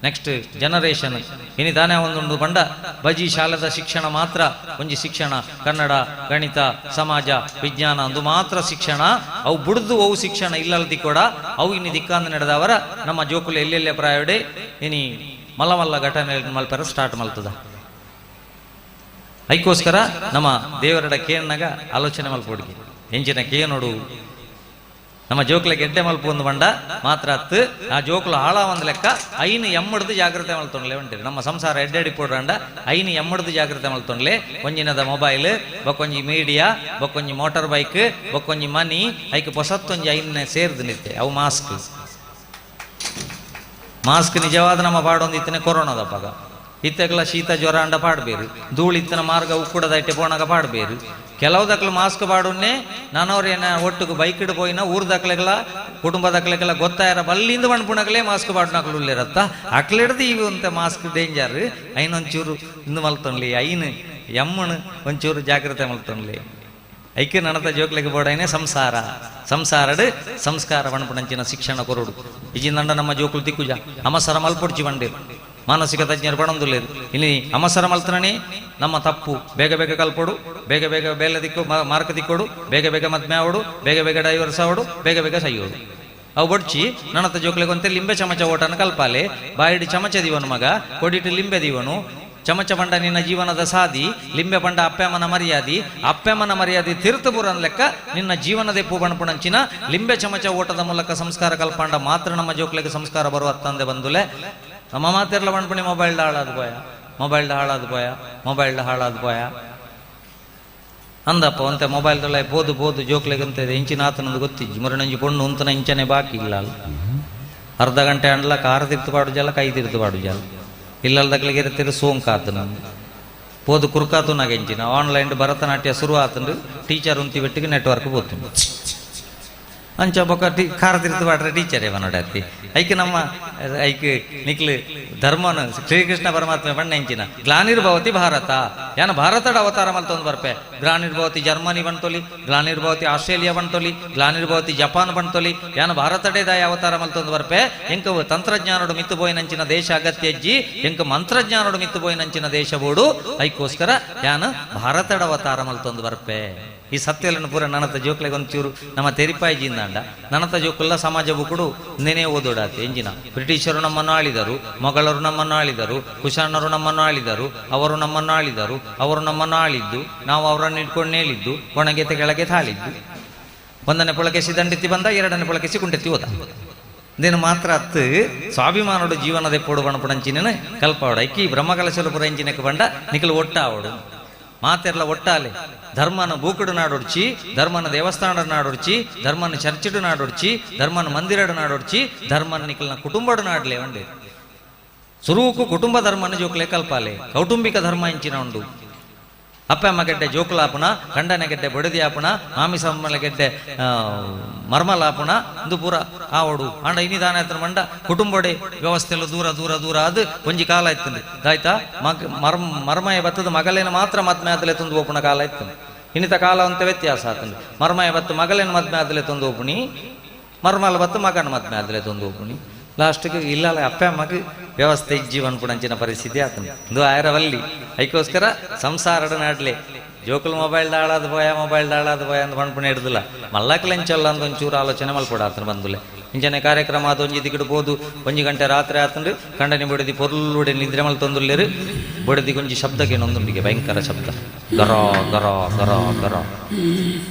ನೆಕ್ಸ್ಟ್ ಜನರೇಷನ್ ಇನಿ ತಾನೇ ಒಂದೊಂದು ಬಂಡ ಬಜಿ ಶಾಲೆದ ಶಿಕ್ಷಣ ಮಾತ್ರ ಒಂಜಿ ಶಿಕ್ಷಣ ಕನ್ನಡ ಗಣಿತ ಸಮಾಜ ವಿಜ್ಞಾನ ಒಂದು ಮಾತ್ರ ಶಿಕ್ಷಣ ಅವು ಬುಡ್ದು ಅವು ಶಿಕ್ಷಣ ಇಲ್ಲಲ್ದಿ ಕೂಡ ಅವು ಇನ್ನು ದಿಕ್ಕಾಂದ ನಡೆದವರ ನಮ್ಮ ಜೋಕುಲು ಎಲ್ಲೆಲ್ಲೇ ಪ್ರಾಯೋಡೆ ಇನಿ ಮಲ್ಲ ಘಟನೆ ಮಲ್ಪರ ಸ್ಟಾರ್ಟ್ ಮಲ್ತದ ಐಕೋಸ್ಕರ ನಮ್ಮ ದೇವರಡ ಕೇನಾಗ ಆಲೋಚನೆ ಮಲ್ಪೊಡಿಗೆ ಎಂಚಿನ ಕೇನೋಡು ನಮ್ಮ ಜೋಕ್ಲೆ ಗೆಡ್ಡೆ ಮಲ್ಪ ಒಂದು ಬಂಡ ಮಾತ್ರ ಹತ್ತು ಆ ಜೋಕ್ಲು ಹಾಳ ಒಂದು ಲೆಕ್ಕ ಐನು ಎಮ್ಮಡ್ದು ಜಾಗ್ರತೆ ಮಲ್ತೊಂಡ್ಲೆ ಹೊಂಟಿರಿ ನಮ್ಮ ಸಂಸಾರ ಎಡ್ಡೆಡಿ ಪೋಡ್ರಂಡ ಐನು ಎಮ್ಮಡ್ದು ಜಾಗ್ರತೆ ಮಲ್ತೊಂಡ್ಲೆ ಒಂಜಿನದ ಮೊಬೈಲ್ ಬೊಕ್ಕೊಂಜಿ ಮೀಡಿಯಾ ಬೊಕ್ಕೊಂಜಿ ಮೋಟಾರ್ ಬೈಕ್ ಬೊಕ್ಕೊಂಜಿ ಮನಿ ಐಕ್ ಹೊಸತ್ತೊಂಜಿ ಐನೇ ಸೇರ್ದು ನಿತ್ತೆ ಅವು ಮಾಸ್ಕ್ ನಿಜವಾದ ನಮ್ಮ ಪಾಡೊಂದು ಇತ್ತನೆ ಕೊರೋನಾದ ಪಗ ಇತ್ತಗಲ ಶೀತ ಜ್ವರ ಅಂಡ ಪಾಡ್ಬೇರು ಧೂಳಿತ್ತನ ಮಾರ್ಗ ಉಕ್ಕುಡದ ಇಟ್ಟೆ ಪೋಣಗ ಪಾಡ್ಬೇರು ಕೆಲವು ದಕ್ಲು ಮಾಸ್ಕ್ ಪಾಡುನ್ನೆ ನಾನವ್ರೇನ ಒಟ್ಟಿಗೆ ಬೈಕ್ ಪೋಯಿನ ಊರ್ ದಕ್ಲೆಗಳ ಕುಟುಂಬ ದಕ್ಲೆಗೆಲ್ಲ ಗೊತ್ತಾಯರ ಬಲ್ಲಿಂದ ಬಣ್ಪುಣಗಲೇ ಮಾಸ್ಕ್ ಪಾಡ್ನಕ್ಲು ಉಳ್ಳಿರತ್ತ ಅಕ್ಲಿಡ್ದು ಇವು ಅಂತ ಮಾಸ್ಕ್ ಡೇಂಜರ್ ಐನೊಂಚೂರು ಇಂದು ಮಲ್ತೊನ್ಲಿ ಐನು ಎಮ್ಮನು ಒಂಚೂರು ಜಾಗ್ರತೆ ಮಲ್ತೊನ್ಲಿ ಐಕ್ಯ ನನತ ಜೋಕ್ಲೆಗೆ ಬೋಡೈನೆ ಸಂಸಾರಡ್ ಸಂಸ್ಕಾರ ಬಣ್ಪುಣಂಚಿನ ಶಿಕ್ಷಣ ಕೊರಡು ಇಜಿಂದಂಡ ನಮ್ಮ ಜೋಕುಲು ದಿಕ್ಕುಜ ಅಮಸರ ಮಲ್ಪೊಡ್ಚಿ ಬಂಡೇರು ಮಾನಸಿಕ ತಜ್ಞರು ಪಡೊಂದುಲ್ಲೇರು ಇಲ್ಲಿ ಅಮಸರ ಮಲ್ತನೇ ನಮ್ಮ ತಪ್ಪು ಬೇಗ ಬೇಗ ಕಲ್ಪೊಡು ಬೇಗ ಬೇಗ ಬೇಲೆ ದಿಕ್ಕು ಮಾರ್ಕ ದಿಕ್ಕೊಡು ಬೇಗ ಬೇಗ ಮದ್ಮೆ ಆವಡು ಬೇಗ ಬೇಗ ಡೈವರ್ಸ್ ಆವಡು ಬೇಗ ಬೇಗ ಸೈಯೋಡು ಅವು ಬಡ್ಚಿ ನನ್ನತ್ತ ಜೋಕ್ಲೆಗೊಂತೆ ಲಿಂಬೆ ಚಮಚ ಓಟನ ಕಲ್ಪಾಲೆ ಬಾಯಿಡಿ ಚಮಚ ದೀವನು ಮಗ ಕೊಡಿಟ್ಟು ಲಿಂಬೆ ದೀವನು ಚಮಚ ಬಂಡ ನಿನ್ನ ಜೀವನದ ಸಾದಿ ಲಿಂಬೆ ಬಂಡ ಅಪ್ಪೆಮ್ಮನ ಮರ್ಯಾದಿ ತೀರ್ಥಪುರನ ಲೆಕ್ಕ ನಿನ್ನ ಜೀವನದೆಪ್ಪು ಬಣ್ಪುಣಂಚಿನ ಲಿಂಬೆ ಚಮಚ ಓಟದ ಮೂಲಕ ಸಂಸ್ಕಾರ ಕಲ್ಪಂಡ ಮಾತ್ರ ನಮ್ಮ ಜೋಕ್ಲೆಗೆ ಸಂಸ್ಕಾರ ಬರುವ ತಂದೆ ಬಂದುಲೆ ನಮ್ಮ ಮಾತೆರ್ಲ ಬಣ್ಪುಣಿ ಮೊಬೈಲ್ದ ಹಾಳಾದ ಪೋಯ ಅಂದಪ್ಪ ಒಂತೆ ಮೊಬೈಲ್ದಲ್ಲ ಬೋದು ಜೋಕ್ಲೆಗಂತ ಇಂಚಿನ ಆತನದು ಗೊತ್ತಿಜ್ಜಿ ಮುರಣಂಜಿ ಪೊಣ್ಣು ಉಂತನ ಇಂಚನೆ ಬಾಕಿ ಇಲ್ಲ ಅರ್ಧ ಗಂಟೆ ಅಂಡ್ಲ ಕಾರ್ ತಿರ್ತು ಪಾಡು ಜಲ ಕೈ ತಿರ್ತು ಪಾಡು ಜಲ ಇಲ್ಲಲ್ದಕ್ಲಿಗೆ ಇರ್ತೀರಿ ಸೋಂಕು ಆತನ ಪೋದು ಕುರ್ಕಾತು ನಾಗೆಂಚಿನ ಆನ್ಲೈನ್ ಭರತನಾಟ್ಯ ಶುರು ಆತಂದು ಟೀಚರ್ ಉಂತಿ ಬೆಟ್ಟಿಗೆ ನೆಟ್ವರ್ಕ್ ಬೋತು ಅಂಚ ಬೊಕ್ಕ ಕಾರ್ ತಿರ್ತು ಪಾಡ್ರೆ ಟೀಚರ್ ನೋಡತ್ತಿ ಐಕೆ ನಮ್ಮ ಐಕೆ ನಿಕ್ಲು ಧರ್ಮನ ಶ್ರೀಕೃಷ್ಣ ಪರಮಾತ್ಮೆ ಬಣ್ಣ ಎಂಚಿನ ಗ್ಲಾನಿರ್ಭವತಿ ಭಾರತ ಯಾನ ಭಾರತದ ಅವತಾರ ಮಲ್ತೊಂದು ಬರ್ಪೆ ಗ್ಲಾನಿರ್ಭವತಿ ಜರ್ಮನಿ ಬಂತೊಲಿ ಗ್ಲಾನಿರ್ಭವತಿ ಆಸ್ಟ್ರೇಲಿಯಾ ಬಂತೊಲಿ ಗ್ಲಾನಿರ್ಭವತಿ ಜಪಾನ್ ಬಂತೊಲಿ ಯಾನ ಭಾರತಡೇ ದಾಯ ಅವತಾರ ಮಲ್ತೊಂದು ಬರ್ಪೆ ಎಂಕ ತಂತ್ರಜ್ಞಾನೋಡು ಮಿತ್ತು ಬೋಯಿನಂಚಿನ ದೇಶ ಅಗತ್ಯಜ್ಜಿ ಎಂಕ ಮಂತ್ರಜ್ಞಾನೋಡು ಮಿತ್ತು ಬೋಯಿನಂಚಿನ ದೇಶ ಬೋಡು ಐಕೋಸ್ಕರ ಯಾನ ಭಾರತಡ ಅವತಾರ ಮಲ್ತೊಂದು ಬರ್ಪೆ ಈ ಸತ್ಯలను ಪೂರ ನನತ ಜೋಕ್ಲೆಗೆ ಒಂಚೂರು ನಮ್ಮ ತೆರಿಪಾಯಿಜಿಂದಾಂಡ ನನತ ಜೋಕುಲ್ಲ ಸಮಾಜ ಬುಕುಡು ನೆನೆ ಓದೋಡಾತೆ ಎಂಜಿನ ಬ್ರಿಟಿಷರು ನಮ್ಮನ್ನು ಆಳಿದರು ಮೊಘಲರು ನಮ್ಮನ್ನು ಆಳಿದರು ಕುಶಾಣರು ನಮ್ಮನ್ನು ಆಳಿದರು ಅವರು ನಮ್ಮನ್ನು ಆಳಿದ್ದು ನಾವು ಅವರನ್ನು ಇಟ್ಕೊಂಡು ನೇಳಿದ್ದು ಒಣಗೆತೆ ಕೆಳಗೆ ತಾಳಿದ್ದು ಒಂದನೇ ಪುಳಕೆಸಿ ದಂಡೆತ್ತಿ ಬಂದ ಎರಡನೇ ಪುಳಕೆಸಿ ಕುಂಟೆತ್ತಿ ಹೋದ ದೇನು ಮಾತ್ರ ಹತ್ತು ಸ್ವಾಭಿಮಾನೋಡು ಜೀವನದ ಪೋಡು ಬಣಪುಡಂಚಿನ ಕಲ್ಪಾವಡ ಐಕಿ ಬ್ರಹ್ಮಕಲಶಲಪುರ ಎಂಜಿನಕ್ಕೆ ಬಂಡ ನಿಖಲು ಒಟ್ಟಾವಡು ಮಾತೆರ್ಲ ಒಟ್ಟಾಲೆ ಧರ್ಮನ ಬೂಕುಡು ನಾಡೊಡ್ಚಿ ಧರ್ಮನ ದೇವಸ್ಥಾನದ ನಾಡೊಡ್ಚಿ ಧರ್ಮನ ಚರ್ಚಿಡು ನಾಡೊಡ್ಚಿ ಧರ್ಮನ ಮಂದಿರಡು ನಾಡೊಡ್ಚಿ ಧರ್ಮನ ನಿಖಲ್ನ ಕುಟುಂಬಡು ನಾಡ್ಲೆ ಒಂಡೆ ಸುರೂಕು ಕುಟುಂಬ ಧರ್ಮನ ಜೋಕ್ಲೆ ಕಲ್ಪಾಲೆ ಕೌಟುಂಬಿಕ ಧರ್ಮ ಇಂಚಿನ ಉಂಡು ಅಪ್ಪ ಅಮ್ಮ ಗೆಡ್ಡೆ ಜೋಕುಲಾಪುಣ ಗಂಡನ ಗೆಡ್ಡೆ ಬಡದಿ ಆಪುಣ ಮಾಮಿಸಮ್ಮಲ ಗೆಡ್ಡೆ ಮರ್ಮಲಾಪುಣ ಇಂದು ಪೂರ ಆವಡು ಅಂಡ ಇನ್ನಿದಾನ ಆಯ್ತು ಮಂಡ ಕುಟುಂಬಡೆ ವ್ಯವಸ್ಥೆಲ್ಲ ದೂರ ಅದು ಒಂಜಿ ಕಾಲ ಆಯ್ತಂದು ಆಯ್ತಾ ಮರ್ಮಯ ಬತ್ತದ ಮಗಲೇನ ಮಾತ್ರ ಮದ್ಮೆ ಆದಲೆ ತಂದು ಓಪುಣ ಕಾಲ ಆಯ್ತು ಇನ್ನಿತ ಕಾಲ ಅಂತ ವ್ಯತ್ಯಾಸ ಆತಂದು ಮರ್ಮಯ ಬತ್ತು ಮಗಲೇನ ಮದ್ಮೆ ಆದಲೆ ತಂದು ಓಪುಣಿ ಮರ್ಮಲ ಬತ್ತು ಮಗನ ಮದ್ಮೆ ಆದಲೆ ತಂದು ಓಪುಣಿ ಲಾಸ್ಟ್ಗೆ ಇಲ್ಲ ಅಪ್ಪ ಅಮ್ಮಗೆ ವ್ಯವಸ್ಥೆ ಜೀವನ ಪುಣಂಚಿನ ಪರಿಸ್ಥಿತಿ ಆತಂದು ಇದು ಆಯರವಲ್ಲಿ ಐಕೋಸ್ಕರ ಸಂಸಾರಡ ನಾಡ್ಲೆ ಜೋಕುಲು ಮೊಬೈಲ್ದ ಹಾಳಾದ ಪೋಯ ಅಂತ ಬಣ್ಪುಣ ಹಿಡ್ದಿಲ್ಲ ಮಲ್ಲಕ್ಲೆಂಚಲ್ಲ ಅಂತ ಒಂಚೂರು ಆಲೋಚನೆ ಮಲ್ಪಡ ಆತನ ಬಂದುಲೆ ಇಂಚನೆ ಕಾರ್ಯಕ್ರಮ ಅದು ಒಂಜಿ ದಿಕ್ಕಡು ಬೋದು 1 ಗಂಟೆ ರಾತ್ರಿ ಆತಂಡು ಕಂಡನಿ ಬಡದಿ ಪೊರ್ಲುಡೆ ನಿದ್ರೆ ಮಲ್ತೊಂದುಲ್ಲೇರು ಬಡದಿ ಗೊಂಜಿ ಶಬ್ದಕ್ಕೆ ನೊಂದುಂಡಿಗೆ ಭಯಂಕರ ಶಬ್ದ ಗರ ಗರ ಗರ ಗರ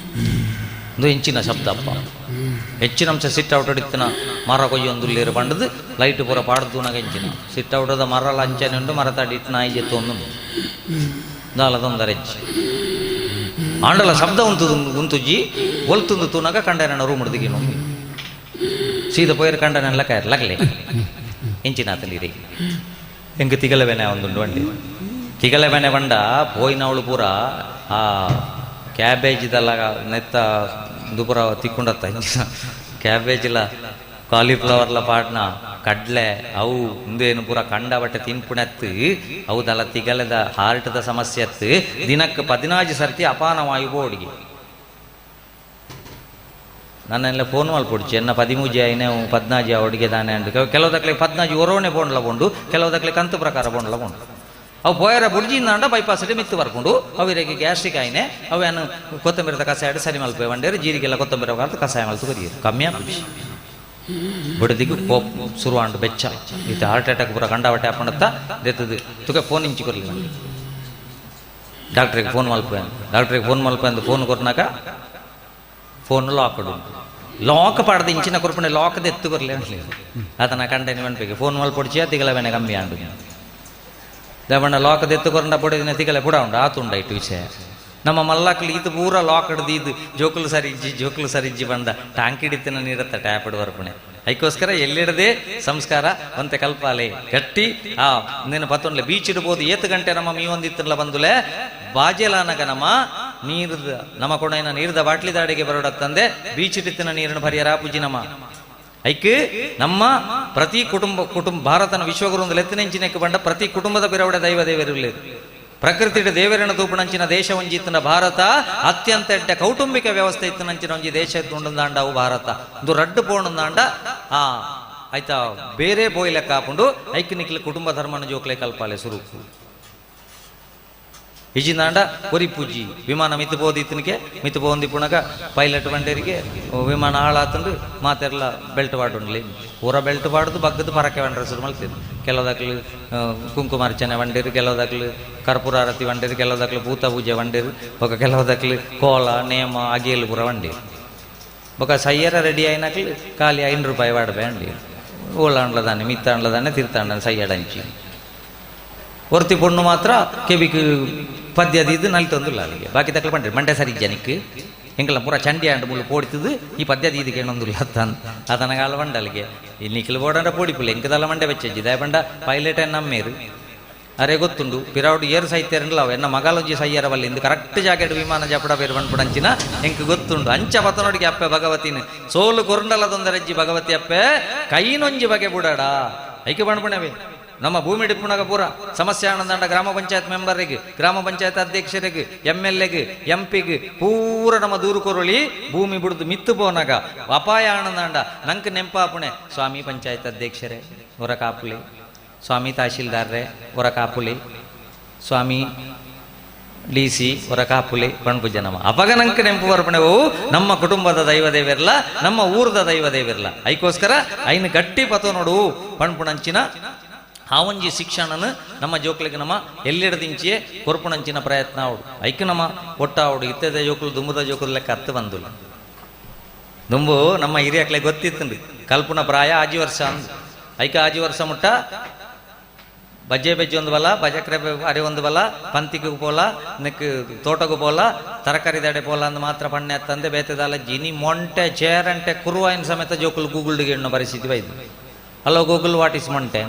ಒಂದು ಇಂಚಿನ ಶಬ್ದ ಅಪ್ಪ ಹೆಚ್ಚಿನ ಅಂಶ ಸಿಟ್ ಔಟ್ ಹಿಡಿತನ ಮರ ಕೊಯ್ಯೊಂದುಲ್ಲೇರು ಬಂಡದು ಲೈಟ್ ಪೂರ ಪಾಡ್ದು ನಾಗ ಇಂಚಿನ ಸಿಟ್ ಔಟದ ಮರಲ ಅಂಚನೆ ಉಂಡು ಮರ ತಡಿಟ್ಟು ನಾಯಿ ಜೆತ್ತೊಂದು ದಾಲದೊಂದರ ಹೆಚ್ಚಿ ಆಂಡಲ ಶಬ್ದ ಉಂತುಜ್ಜಿ ಒಲ್ತುಂದು ತೂನಾಗ ಕಂಡನ ರೂಮ್ ಹಿಡ್ದಿಗಿನ ಸೀದ ಪೋಯರ್ ಕಂಡನೆಲ್ಲ ಲಗ್ಲೆ ಇಂಚಿನ ಆತಲಿ ಎಂಗೆ ತಿಗಲವೆನೆ ಒಂದುಂಡು ಬಂಡಿ ತಿಗಲವೆನೆ ಬಂಡ ಪೋಯಿನವಳು ಪೂರ ಆ ಕ್ಯಾಬೇಜಿದಲ್ಲ ನೆತ್ತ ಇದು ಪೂರ ತಿಕ್ಕೊಂಡತ್ತ ಕ್ಯಾಬೇಜಿಲ್ಲ ಕಾಲಿಫ್ಲವರ್ಲ ಪಾಡ್ನ ಕಡ್ಲೆ ಅವು ಮುಂದೇನು ಪೂರ ಕಂಡ ಬಟ್ಟೆ ತಿನ್ಪುಣೆತ್ತು ಅವುದಲ್ಲ ತಿಗಲದ ಹಾರ್ಟ್ದ ಸಮಸ್ಯೆ ಎತ್ತು ದಿನಕ್ಕೆ 15 ಸರ್ತಿ ಅಪಾನವಾಯು ಬೋಡಿಗೆ ನನ್ನೆಲ್ಲ ಫೋನ್ ಮಲ್ಪೊಡ್ಚಿ ಎನ್ನ 13 ಆಯ್ನೆ 14 ಒಡಿಗೆ ದಾನೆ ಅಂಡು ಕೆಲವುದಕ್ಕೆ 14 ಒರೋಣೆ ಬೋಂಡ್ಲ ಬೋಂಡು ಕೆಲವುದಕ್ಕೆ ಕಂತು ಪ್ರಕಾರ ಬೋಂಡ್ಲ ಬೋಂಡು ಅವು ಪೋಯರ ಬುಡ್ಜಿಂದ ಬೈಪಾಸಲ್ಲಿ ಮಿತ್ತು ಬರ್ಕೊಂಡು ಅವರಿಗೆ ಗ್ಯಾಸ್ಟ್ರಿಕ್ ಆಯ್ನೆ ಅವೇನು ಕೊತ್ತಂಬರಿದ ಕಷಾಯ ಸರಿ ಮಲ್ಪೆ ಬಂಡೇರು ಜೀರಿಗೆಲ್ಲ ಕೊತ್ತಂಬರಿ ಕಾಲത്ത് ಕಷಾಯ ಮಲ್ತು ಬರೀರು ಕಮ್ಮಿ ಆಗ್ಬಿಡಿ ಬುಡದಿಗೂ ಕೋಪ್ ಶುರುವಾಂಡು ಬೆಚ್ಚ ಇದು ಹಾರ್ಟ್ ಅಟ್ಯಾಕ್ ಪೂರ ಕಂಡಾವಟ್ಟೆ ಹಾಕೊಂಡತ್ತ ದೆತ್ತದು ತುಕ ಫೋನ್ ಇಂಚಿ ಕೊರಲಿ ನನಗೆ ಡಾಕ್ಟ್ರಿಗೆ ಫೋನ್ ಮಲ್ಪೆ ಅಂದು ಫೋನ್ ಕೊರ್ನಾಕ ಫೋನ್ ಲಾಕ್ ಪಾಡ್ದು ಇಂಚಿನ ಕೊರ್ಪಣೆ ಲಾಕ್ದು ಎತ್ತು ಕೊರಲಿ ಅದನ್ನ ಕಂಡೆ ನೆನಪಿಗೆ ಫೋನ್ ಮಲ್ಪೊಡ್ಚಿಯ ತಿಗಲವೆನೆ ಕಮ್ಮಿ ಆಂಡು ದೇವಣ್ಣ ಲಾಕದ ಎತ್ತುಕೊಂಡ ಪೊಡೆದಿನ ತಿಗಲೆ ಪುಡ ಉಂಡು ಆತುಂಡ ಇಟ್ಟು ವಿಷಯ ನಮ್ಮ ಮಲ್ಲಕ್ಲಿ ಇದು ಪೂರ ಲಾಕ್ ಹಿಡ್ದು ಇದು ಜೋಕುಲು ಸರಿಜ್ಜಿ ಬಂದ ಟಾಂಕ್ ಹಿಡಿತಿನ ನೀರತ್ತ ಟ್ಯಾಪ್ ಹಿಡ್ ಬರ್ಪಣೆ ಅದಕ್ಕೋಸ್ಕರ ಎಲ್ಲಿಡದೆ ಸಂಸ್ಕಾರ ಒಂತೆ ಕಲ್ಪಾಲೆ ಗಟ್ಟಿ ಆ ನೀನು ಪತ್ತೊಂಡ್ಲೆ ಬೀಚ್ ಇಡ್ಬೋದು 7 ಗಂಟೆ ನಮ್ಮ ಮೀವೊಂದಿತ್ತಲ್ಲ ಬಂದುಲೆ ಬಾಜೆಲಾನಗ ನಮ್ಮ ನೀರ್ದ ನಮ್ಮ ಕೊಡೈನ ನೀರ್ದ ಬಾಟ್ಲಿ ದಾಡಿಗೆ ಬರೋಡತ್ತಂದೆ ಬೀಚ್ ಇಟ್ಟಿತ್ತಿನ ನೀರಿನ ಪರಿಹಾರ ಪೂಜಿ ನಮ್ಮ ಐಕ್ ನಮ್ಮ ಪ್ರತಿ ಕುಟುಂಬ ಭಾರತನ ವಿಶ್ವಗುರು ಲೆತ್ತಿನೆಂಚಿನಕ್ಕೆ ಬಂಡ ಪ್ರತಿ ಕುಟುಂಬದ ಬಿರವಡೆ ದೈವ ದೇವರಿರಲಿಲ್ಲ ಪ್ರಕೃತಿಯ ದೇವರನ್ನ ತೂಪುನಂಚಿನ ದೇಶ ಒಂಜಿತ್ತಿನ ಭಾರತ ಅತ್ಯಂತ ಎಡ್ಡ ಕೌಟುಂಬಿಕ ವ್ಯವಸ್ಥೆ ಇತ್ತಿನಂಚಿನ ಒಂಜಿ ದೇಶ ಇತ್ತುಂಡಂದಾಂಡ ಅವು ಭಾರತ ಇದು ರಡ್ಡು ಪೋಣಂದಾಂಡ ಆಯ್ತಾ ಬೇರೆ ಬೋಯ್ ಲೆಕ್ಕ ಹಾಕೊಂಡು ಐಕ್ ನಿಕ್ಲಿ ಕುಟುಂಬ ಧರ್ಮನ ಜೋಕ್ಲೆ ಕಲ್ಪಾಲೆ ಸುರು ಇಜಿಂದಾಂಡ ಒರಿ ಪೂಜಿ ವಿಮಾನ ಮಿತ್ತು ಬೋದಿತ್ತನಿಗೆ ಮಿತ್ತು ಬೋಂದಿ ಪುಣಗ ಪೈಲಟ್ ಬಂಡೇರಿಗೆ ವಿಮಾನ ಹಾಳಾತಂದು ಮಾತೆಲ್ಲ ಬೆಲ್ಟ್ ಪಾಡುಂಡ್ಲಿ ಪೂರ ಬೆಲ್ಟ್ ಪಾಡುದು ಬಗ್ಗದು ಪರಕೆ ಬಂಡ್ರೆ ಶುರು ಮಲ್ತಿದ್ರು ಕೆಲವುದಕ್ಲು ಕುಂಕುಮಾರ್ಚನೆ ಬಂಡೇರು ಕೆಲವುದಕ್ಲು ಕರ್ಪೂರ ಆರತಿ ಬಂಡೇರು ಕೆಲವುದಕ್ಲು ಭೂತ ಪೂಜೆ ಬಂಡೇರು ಬೊಕ ಕೆಲವುದಕ್ಲು ಕೋಲ ನೇಮ ಅಗಿಯಲು ಪೂರ ಬಂಡೇರು ಬೊಕ ಸಯ್ಯರ ರೆಡಿ ಆಯ್ನಕ್ಲು ಖಾಲಿ 5 ರೂಪಾಯಿ ವಾಡಬೆ ಅಂಡಿ ಓಳ ಅಂಡ್ಲದಾನೆ ಮಿತ್ತ ಅಂಡ್ಲದಾನೆ ತೀರ್ಥಾಂಡನ ಸಯ್ಯಡಂಚಿ ಒರ್ತಿ ಪೊಣ್ಣು ಮಾತ್ರ ಕೆಬಿಕ್ ಪದ್ಯದಿದ್ದು ನಲ್ಲಿ ತಂದಿಲ್ಲ ಅಲ್ಲಿಗೆ ಬಾಕಿ ತಕ್ಲು ಬಂಡ್ರಿ ಮಂಡೆ ಸರಿ ಜನಕ್ಕೆ ಎಂಕಲ್ಲ ಪೂರ ಚಂಡಿ ಆಂಡು ಮುಳ್ಳು ಪೋಡಿತದು ಈ ಪದ್ಯದ ಇದಕ್ಕೆ ಏನೊಂದಿಲ್ಲ ಅದನಗಾಲ ಬಂಡ ಅಲ್ಲಿಗೆ ಈ ನಿಖಿಲ್ ಬೋಡಂಡ ಪೋಡಿಪಿಲ್ಲ ಎಂಕದಲ್ಲ ಮಂಡೆ ಬೆಚ್ಚಜ್ಜಿ ದಯ ಬಂಡ ಪೈಲಟ್ ನಮ್ಮೇರು ಅರೆ ಗೊತ್ತುಂಡು ಪಿರಾವುಡು ಏರು ಸಾಹಿತ್ಯರಲ್ಲ ಅವ ಎನ್ನ ಮಗಾಲೊಂಜಿ ಸಯ್ಯರವಲ್ಲಿ ಇಂದು ಕರೆಕ್ಟ್ ಜಾಕೆಟ್ ವಿಮಾನ ಜಪಡ ಬೇರು ಬಂದ್ಬಿಡಂಚಿನ ಎಂಕ ಗೊತ್ತುಂಡು ಅಂಚ ಪತನೊಡಿಗೆ ಅಪ್ಪೆ ಭಗವತಿನ ಸೋಲು ಕೊರಂಡಲದೊಂದರಜ್ಜಿ ಭಗವತಿ ಅಪ್ಪೆ ಕೈನೊಂಜಿ ಬಗೆ ಬುಡಾಡ ಐಕೆ ಬಂಡ್ಬಿಣವೆ ನಮ್ಮ ಭೂಮಿ ಡಿಪ್ಪುಣಗ ಪೂರ ಸಮಸ್ಯೆ ಆನಂದಂಡ ಗ್ರಾಮ ಪಂಚಾಯತ್ ಮೆಂಬರ್ಗೆ ಗ್ರಾಮ ಪಂಚಾಯತ್ ಅಧ್ಯಕ್ಷರಿಗೆ MLAಗೆ MP ಗೆ ಪೂರ ನಮ್ಮ ದೂರು ಕೊರಳಿ ಭೂಮಿ ಬಿಡುದು ಮಿತ್ತು ಪೋನಾಗ ಅಪಾಯ ಆನಂದಂಡ ನಂಗೆ ನೆಂಪಾಪುಣೆ ಸ್ವಾಮಿ ಪಂಚಾಯತ್ ಅಧ್ಯಕ್ಷರೇ ಹೊರ ಕಾಪುಲಿ ಸ್ವಾಮಿ ತಹಶೀಲ್ದಾರ್ರೆ ಹೊರ ಕಾಪುಲಿ ಸ್ವಾಮಿ DC ಹೊರ ಕಾಪುಲಿ ಬಣ್ಪುಜ ನಮ್ಮ ಅಪಗ ನಂಗೆ ನೆಂಪು ಬರ್ಪಣೆ ನಮ್ಮ ಕುಟುಂಬದ ದೈವ ದೇವಿರಲ್ಲ ನಮ್ಮ ಊರದ ದೈವ ದೇವಿರಲ್ಲ ಅದಕ್ಕೋಸ್ಕರ ಐನು ಗಟ್ಟಿ ಪತೋ ನೋಡು ಪಣ್ಪುಣಂಚಿನ ಆ ಒಂಜಿ ಶಿಕ್ಷಣನ ನಮ್ಮ ಜೋಕ್ಲಿಗೆ ನಮ್ಮ ಎಲ್ಲಿಡದಿಂಚಿಯೇ ಕೊರ್ಪುಣಂಚಿನ ಪ್ರಯತ್ನ ಅವಡು ಐಕ್ ನಮ್ಮ ಒಟ್ಟ ಅವಡು ಇತ್ತದ ಜೋಕುಲು ದುಂಬುದ ಜೋಕುಲು ಲೆಕ್ಕ ಹತ್ತು ಬಂದುಲ್ಲ ದುಂಬು ನಮ್ಮ ಹಿರಿಯಕ್ಲೆ ಗೊತ್ತಿತ್ತಂದು ಕಲ್ಪುನ ಪ್ರಾಯ 5 ವರ್ಷ ಅಂದು ಐಕ 5 ವರ್ಷ ಮುಟ್ಟ ಬಜ್ಜೆ ಬೆಜ್ಜೆ ಒಂದು ಬಲ ಬಜಕ್ರೆ ಅರೆ ಒಂದು ಬಲ ಪಂತಿಗೂ ಪೋಲ ನೆಕ್ ತೋಟಗೂ ಪೋಲ ತರಕಾರಿ ದಾಡೆ ಪೋಲ ಅಂದ್ ಮಾತ್ರ ಪಣ್ಣೆ ತಂದೆ ಬೇತದಲ್ಲ ಜಿನಿ ಮೊಂಟೆ ಚೇರಂಟೆ ಕುರುವಾಯಿನ ಸಮೇತ ಜೋಕುಲು ಗೂಗಲ್ಗೆ ಎಣ್ಣೋ ಪರಿಸ್ಥಿತಿ ಬೈದು hello Google what is Monte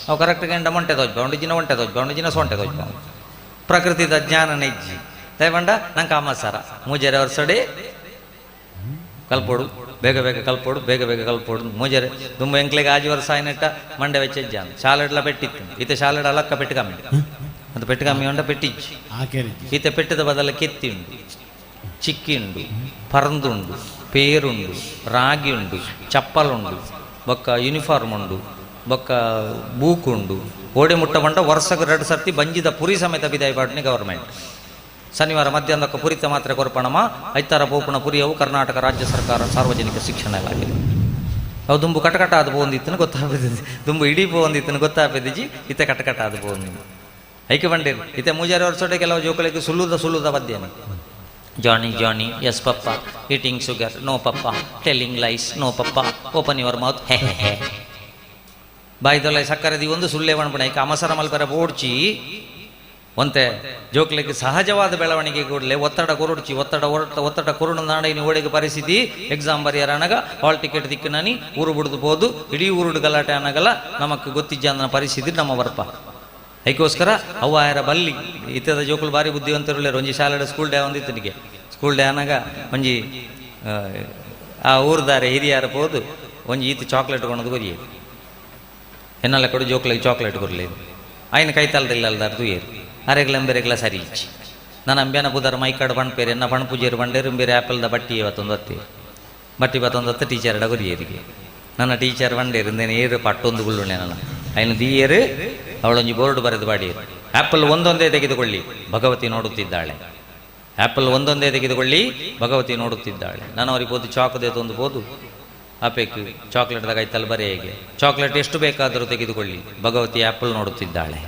ಅವು ಕರೆಕ್ಟ್ಗೆ ಎಂಡ ಮೊಂಟೆ ತೋಜ್ಬೌಂಡು ಜಿನ ಒಂಟೆ ತೋಜ್ಬೌಂಡು ಜಿನ ಸೊಂಟೆ ತೋಜ್ಬೌಂಡು ಪ್ರಕೃತಿದ ಜ್ಞಾನ ನೆಜ್ಜಿ ದಯವಂಡ ನಂಗೆ ಕಾಮಸಾರ ಮೂಜೆರೆ ವರ್ಷಡಿ ಕಲ್ಪೋಡು ಬೇಗ ಬೇಗ ಕಲ್ಪೋಡು ಬೇಗ ಬೇಗ ಕಲ್ಪೋಡು ಮೂಜೆರೆ ತುಂಬ ಎಂಕ್ಲೆಗೆ 5 ವರ್ಷ ಆಯ್ನೆಟ್ಟ ಮಂಡೆ വെച്ചಜ್ಜಾನ ಶಾಲೆಡ್ಲ ಪೆಟ್ಟಿತ್ತು ಈತ ಶಾಲೆಡ್ ಅಲಕ್ಕ ಪೆಟ್ಟು ಕಮ್ಮಿ ಅದು ಪೆಟ್ಟು ಕಮ್ಮಿ ಉಂಡ ಪೆಟ್ಟಿಜ್ಜಿ ಈತ ಪೆಟ್ಟದ ಬದಲ ಕೆತ್ತಿ ಉಂಡು ಚಿಕ್ಕಿ ಉಂಡು ಪರಂದುಂಡು ಪೇರುಂಡು ರಾಗಿ ಉಂಡು ಚಪ್ಪಲುಂಡು ಬೊಕ್ಕ ಯೂನಿಫಾರ್ಮ್ ಉಂಡು ಬೊಕ್ಕ ಬೂಕುಂಡು ಓಡೆ ಮುಟ್ಟ ಬಂಡ ವರ್ಷಕ್ಕೆ 2 ಸರ್ತಿ ಬಂಜಿದ ಪುರಿ ಸಮೇತ ಬಿದಾಯ ಪಾಡ್ನೆ ಗವರ್ಮೆಂಟ್ ಶನಿವಾರ ಮಧ್ಯಾಹ್ನಕ್ಕೆ ಪುರಿತ ಮಾತ್ರೆ ಕೊರ್ಪಣಮ ಐತಾರ ಪೋಪುಣ ಪುರಿಯವು ಕರ್ನಾಟಕ ರಾಜ್ಯ ಸರ್ಕಾರ ಸಾರ್ವಜನಿಕ ಶಿಕ್ಷಣ ಇಲಾಖೆ ಅವು ದುಂಬು ಕಟಕಟ ಆದ ಬೋಂದಿತ್ತನ ಗೊತ್ತಾಗ್ಬಿದ್ದಿ ದುಂಬು ಇಡೀ ಬೋಂದಿತ್ತನ ಗೊತ್ತಾಗ್ಬಿದ್ದಿಜಿ ಇತ್ತೆ ಕಟಕಟ ಆದ ಬೋಂದಿ ಐಕೆ ಬಂಡೇರು ಇತ್ತೆ ಮೂಜಾರಿ ವರ್ಷೋಡೆ ಕೆಲವು ಜೋಕಲಿಗೆ ಸುಳ್ಳುದ ಪದ್ಯನೆ Johnny Johnny yes papa eating sugar no papa telling lies no papa open your mouth ಹೆ ಹೆ ಹೆ ಬಾಯ್ದೊಲ್ಲ ಸಕ್ಕರೆದಿ ಒಂದು ಸುಳ್ಳೆ ಬಣ್ಣ ಐಕ ಅಮಸರ ಮಲ್ಪರ ಬೋಡ್ಚಿ ಒಂತೆ ಜೋಕ್ಲಿಗೆ ಸಹಜವಾದ ಬೆಳವಣಿಗೆ ಕೂಡಲೇ ಒತ್ತಡ ಕೊರುಡ್ಚಿ ಒತ್ತಡ ಕೊರುಡು ನಾಡ ಇನ್ನು ಓಡಿಗೆ ಪರಿಸ್ಥಿತಿ ಎಕ್ಸಾಮ್ ಬರೆಯರ ಅನಗ ಹಾಲ್ ಟಿಕೆಟ್ ದಿಕ್ಕು ನಾನಿ ಊರು ಬಿಡುದು ಬೋದು ಇಡೀ ಊರುಡು ಗಲಾಟೆ ಅನ್ನಗಲ್ಲ ನಮಕ್ ಗೊತ್ತಿಜ್ಜ ಅನ್ನೋ ಪರಿಸ್ಥಿತಿ ನಮ್ಮ ಬರ್ಪ ಅದಕ್ಕೋಸ್ಕರ ಅವು ಆಯರ ಬಲ್ಲಿ ಇತ್ತದ ಜೋಕುಲು ಬಾರಿ ಬುದ್ಧಿವಂತರುಳ್ಳೆ ಒಂಜಿ ಶಾಲೆಡ ಸ್ಕೂಲ್ ಡೇ ಒಂದಿತ್ತು ನಿಗೆ ಸ್ಕೂಲ್ ಡೇ ಅನ್ನಾಗ ಒಂಜಿ ಆ ಊರ್ದಾರೆ ಹಿರಿಯಾರ ಹೋದು ಒಂಜಿ ಈತ ಚಾಕ್ಲೇಟ್ ಕೊಣದು ಕೊರಿಯೇರು ಎನ್ನೆಲ್ಲ ಕೊಡು ಜೋಕ್ಲಿಗೆ ಚಾಕ್ಲೇಟ್ ಕೊರಲೇದು ಆಯ್ನ ಕೈತಲ್ದಿಲ್ಲ ಅಲ್ದಾರ್ದು ಏರು ಅರೆಗ್ಲೆಂಬೆರೆಗ್ಲ ಸರಿ ಇಚ್ಚಿ ನಾನು ಅಂಬ್ಯಾನ ಬುಧಾರ ಮೈಕಾಡು ಪಣ್ಪೇರು ಎನ್ನ ಪಣ್ಪೂಜೇರು ಬಂಡೇರು ಬೇರೆ ಆ್ಯಪಲ್ದ ಬಟ್ಟಿ ಇವತ್ತೊಂದು ಹೊತ್ತೆ ಬಟ್ಟಿ ಇವತ್ತೊಂದು ಹೊತ್ತು ಟೀಚರ್ ಗುರಿಯೇರಿಗೆ ನನ್ನ ಟೀಚರ್ ಬಂಡೇರು ಏರು ಪಟ್ಟೊಂದು ಗುಳ್ಳುಣ್ಣೆ ನನ್ನ ಐನು ದೀಯರು ಅವಳೊಂಜಿ ಬೋರ್ಡ್ ಬರೆದು ಬಾಡಿಯರು ಆ್ಯಪಲ್ ಒಂದೊಂದೇ ತೆಗೆದುಕೊಳ್ಳಿ ಭಗವತಿ ನೋಡುತ್ತಿದ್ದಾಳೆ ಆ್ಯಪಲ್ ಒಂದೊಂದೇ ತೆಗೆದುಕೊಳ್ಳಿ ಭಗವತಿ ನೋಡುತ್ತಿದ್ದಾಳೆ ನಾನು ಅವ್ರಿಗೆ ಬೋದು ಚಾಕ್ದೇ ತಂದು ಬೋದು ಆಪೇಕು ಚಾಕ್ಲೇಟ್ದಾಗ ಐತಲ್ಲ ಬರೀ ಹೇಗೆ ಚಾಕ್ಲೇಟ್ ಎಷ್ಟು ಬೇಕಾದರೂ ತೆಗೆದುಕೊಳ್ಳಿ ಭಗವತಿ ಆ್ಯಪಲ್ ನೋಡುತ್ತಿದ್ದಾಳೆ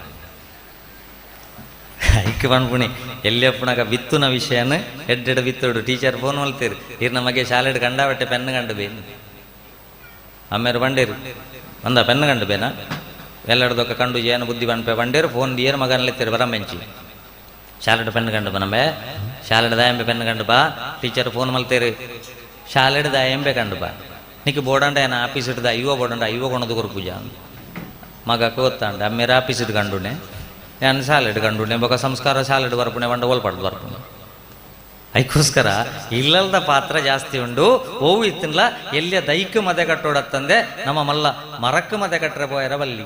ಐಕ್ ಬಂದ್ಪುಣಿ ಎಲ್ಲಪ್ಪನಾಗ ಬಿತ್ತುನ ವಿಷಯನ ಎಡ್ಡೆಡ್ ಬಿತ್ತೋಡು ಟೀಚರ್ ಫೋನ್ ಮಲ್ತೀರು ಇರ್ ನಮಗೆ ಶಾಲೆಡ್ ಕಂಡಾಬಟ್ಟೆ ಪೆನ್ ಕಂಡು ಬೇನು ಅಮ್ಮೇರು ಬಂಡೇರು ಅಂದ ಪೆನ್ ಕಂಡು ಬೇನ ಎಲ್ಲರದೊಕ್ಕ ಕಂಡು ಏನು ಬುದ್ಧಿ ಬಣ್ಪೆ ಬಂಡೇರು ಫೋನ್ ದಿಯರ್ ಮಗನಲ್ಲಿತ್ತೀರು ಬರಂಬೆಂಚಿ ಶಾಲೆಡ್ ಪೆನ್ ಕಂಡು ಬನಂಬೆ ಶಾಲೆಡ್ ದಾಯಂಬೆ ಪೆನ್ ಕಂಡು ಬಾ ಟೀಚರ್ ಫೋನ್ ಮಲ್ತೀರು ಶಾಲೆಡ್ ದಾಯಂಬೆ ಕಂಡು ಬಾ ನಿಕ್ಕೆ ಬೋಡಂಡ ಏನ ಆಫೀಸ್ ಇಡ್ದ ಅಯ್ಯೋ ಬೋಡಂಡ ಅಯ್ಯೋ ಕೊಣದು ಕೊರು ಪೂಜಾ ಮಗ ಕೋತ್ತಾಂಡ ಅಮ್ಮೇರ ಆಫೀಸ್ ಇಟ್ಟು ಕಂಡುನೆ ನಾನು ಶಾಲೆಡ್ ಕಂಡುನೆ ಬೊಕ ಸಂಸ್ಕಾರ ಶಾಲೆಡ್ ಬರ್ಪುಣೆ ಬಂಡ ಓಲ್ಪಡ್ದು ಬರ್ಪುಣೆ ಅದಕ್ಕೋಸ್ಕರ ಇಲ್ಲದ ಪಾತ್ರ ಜಾಸ್ತಿ ಉಂಡು ಓವು ಇತ್ತಿನ್ಲ ಎಲ್ಲಿಯ ದೈಕ ಮದೆ ಕಟ್ಟೋಡತ್ತಂದೆ ನಮ್ಮ ಮಲ್ಲ ಮರಕ್ಕೆ ಮದೆ ಕಟ್ಟರೆ ಪೋಯರ ಬಲ್ಲಿ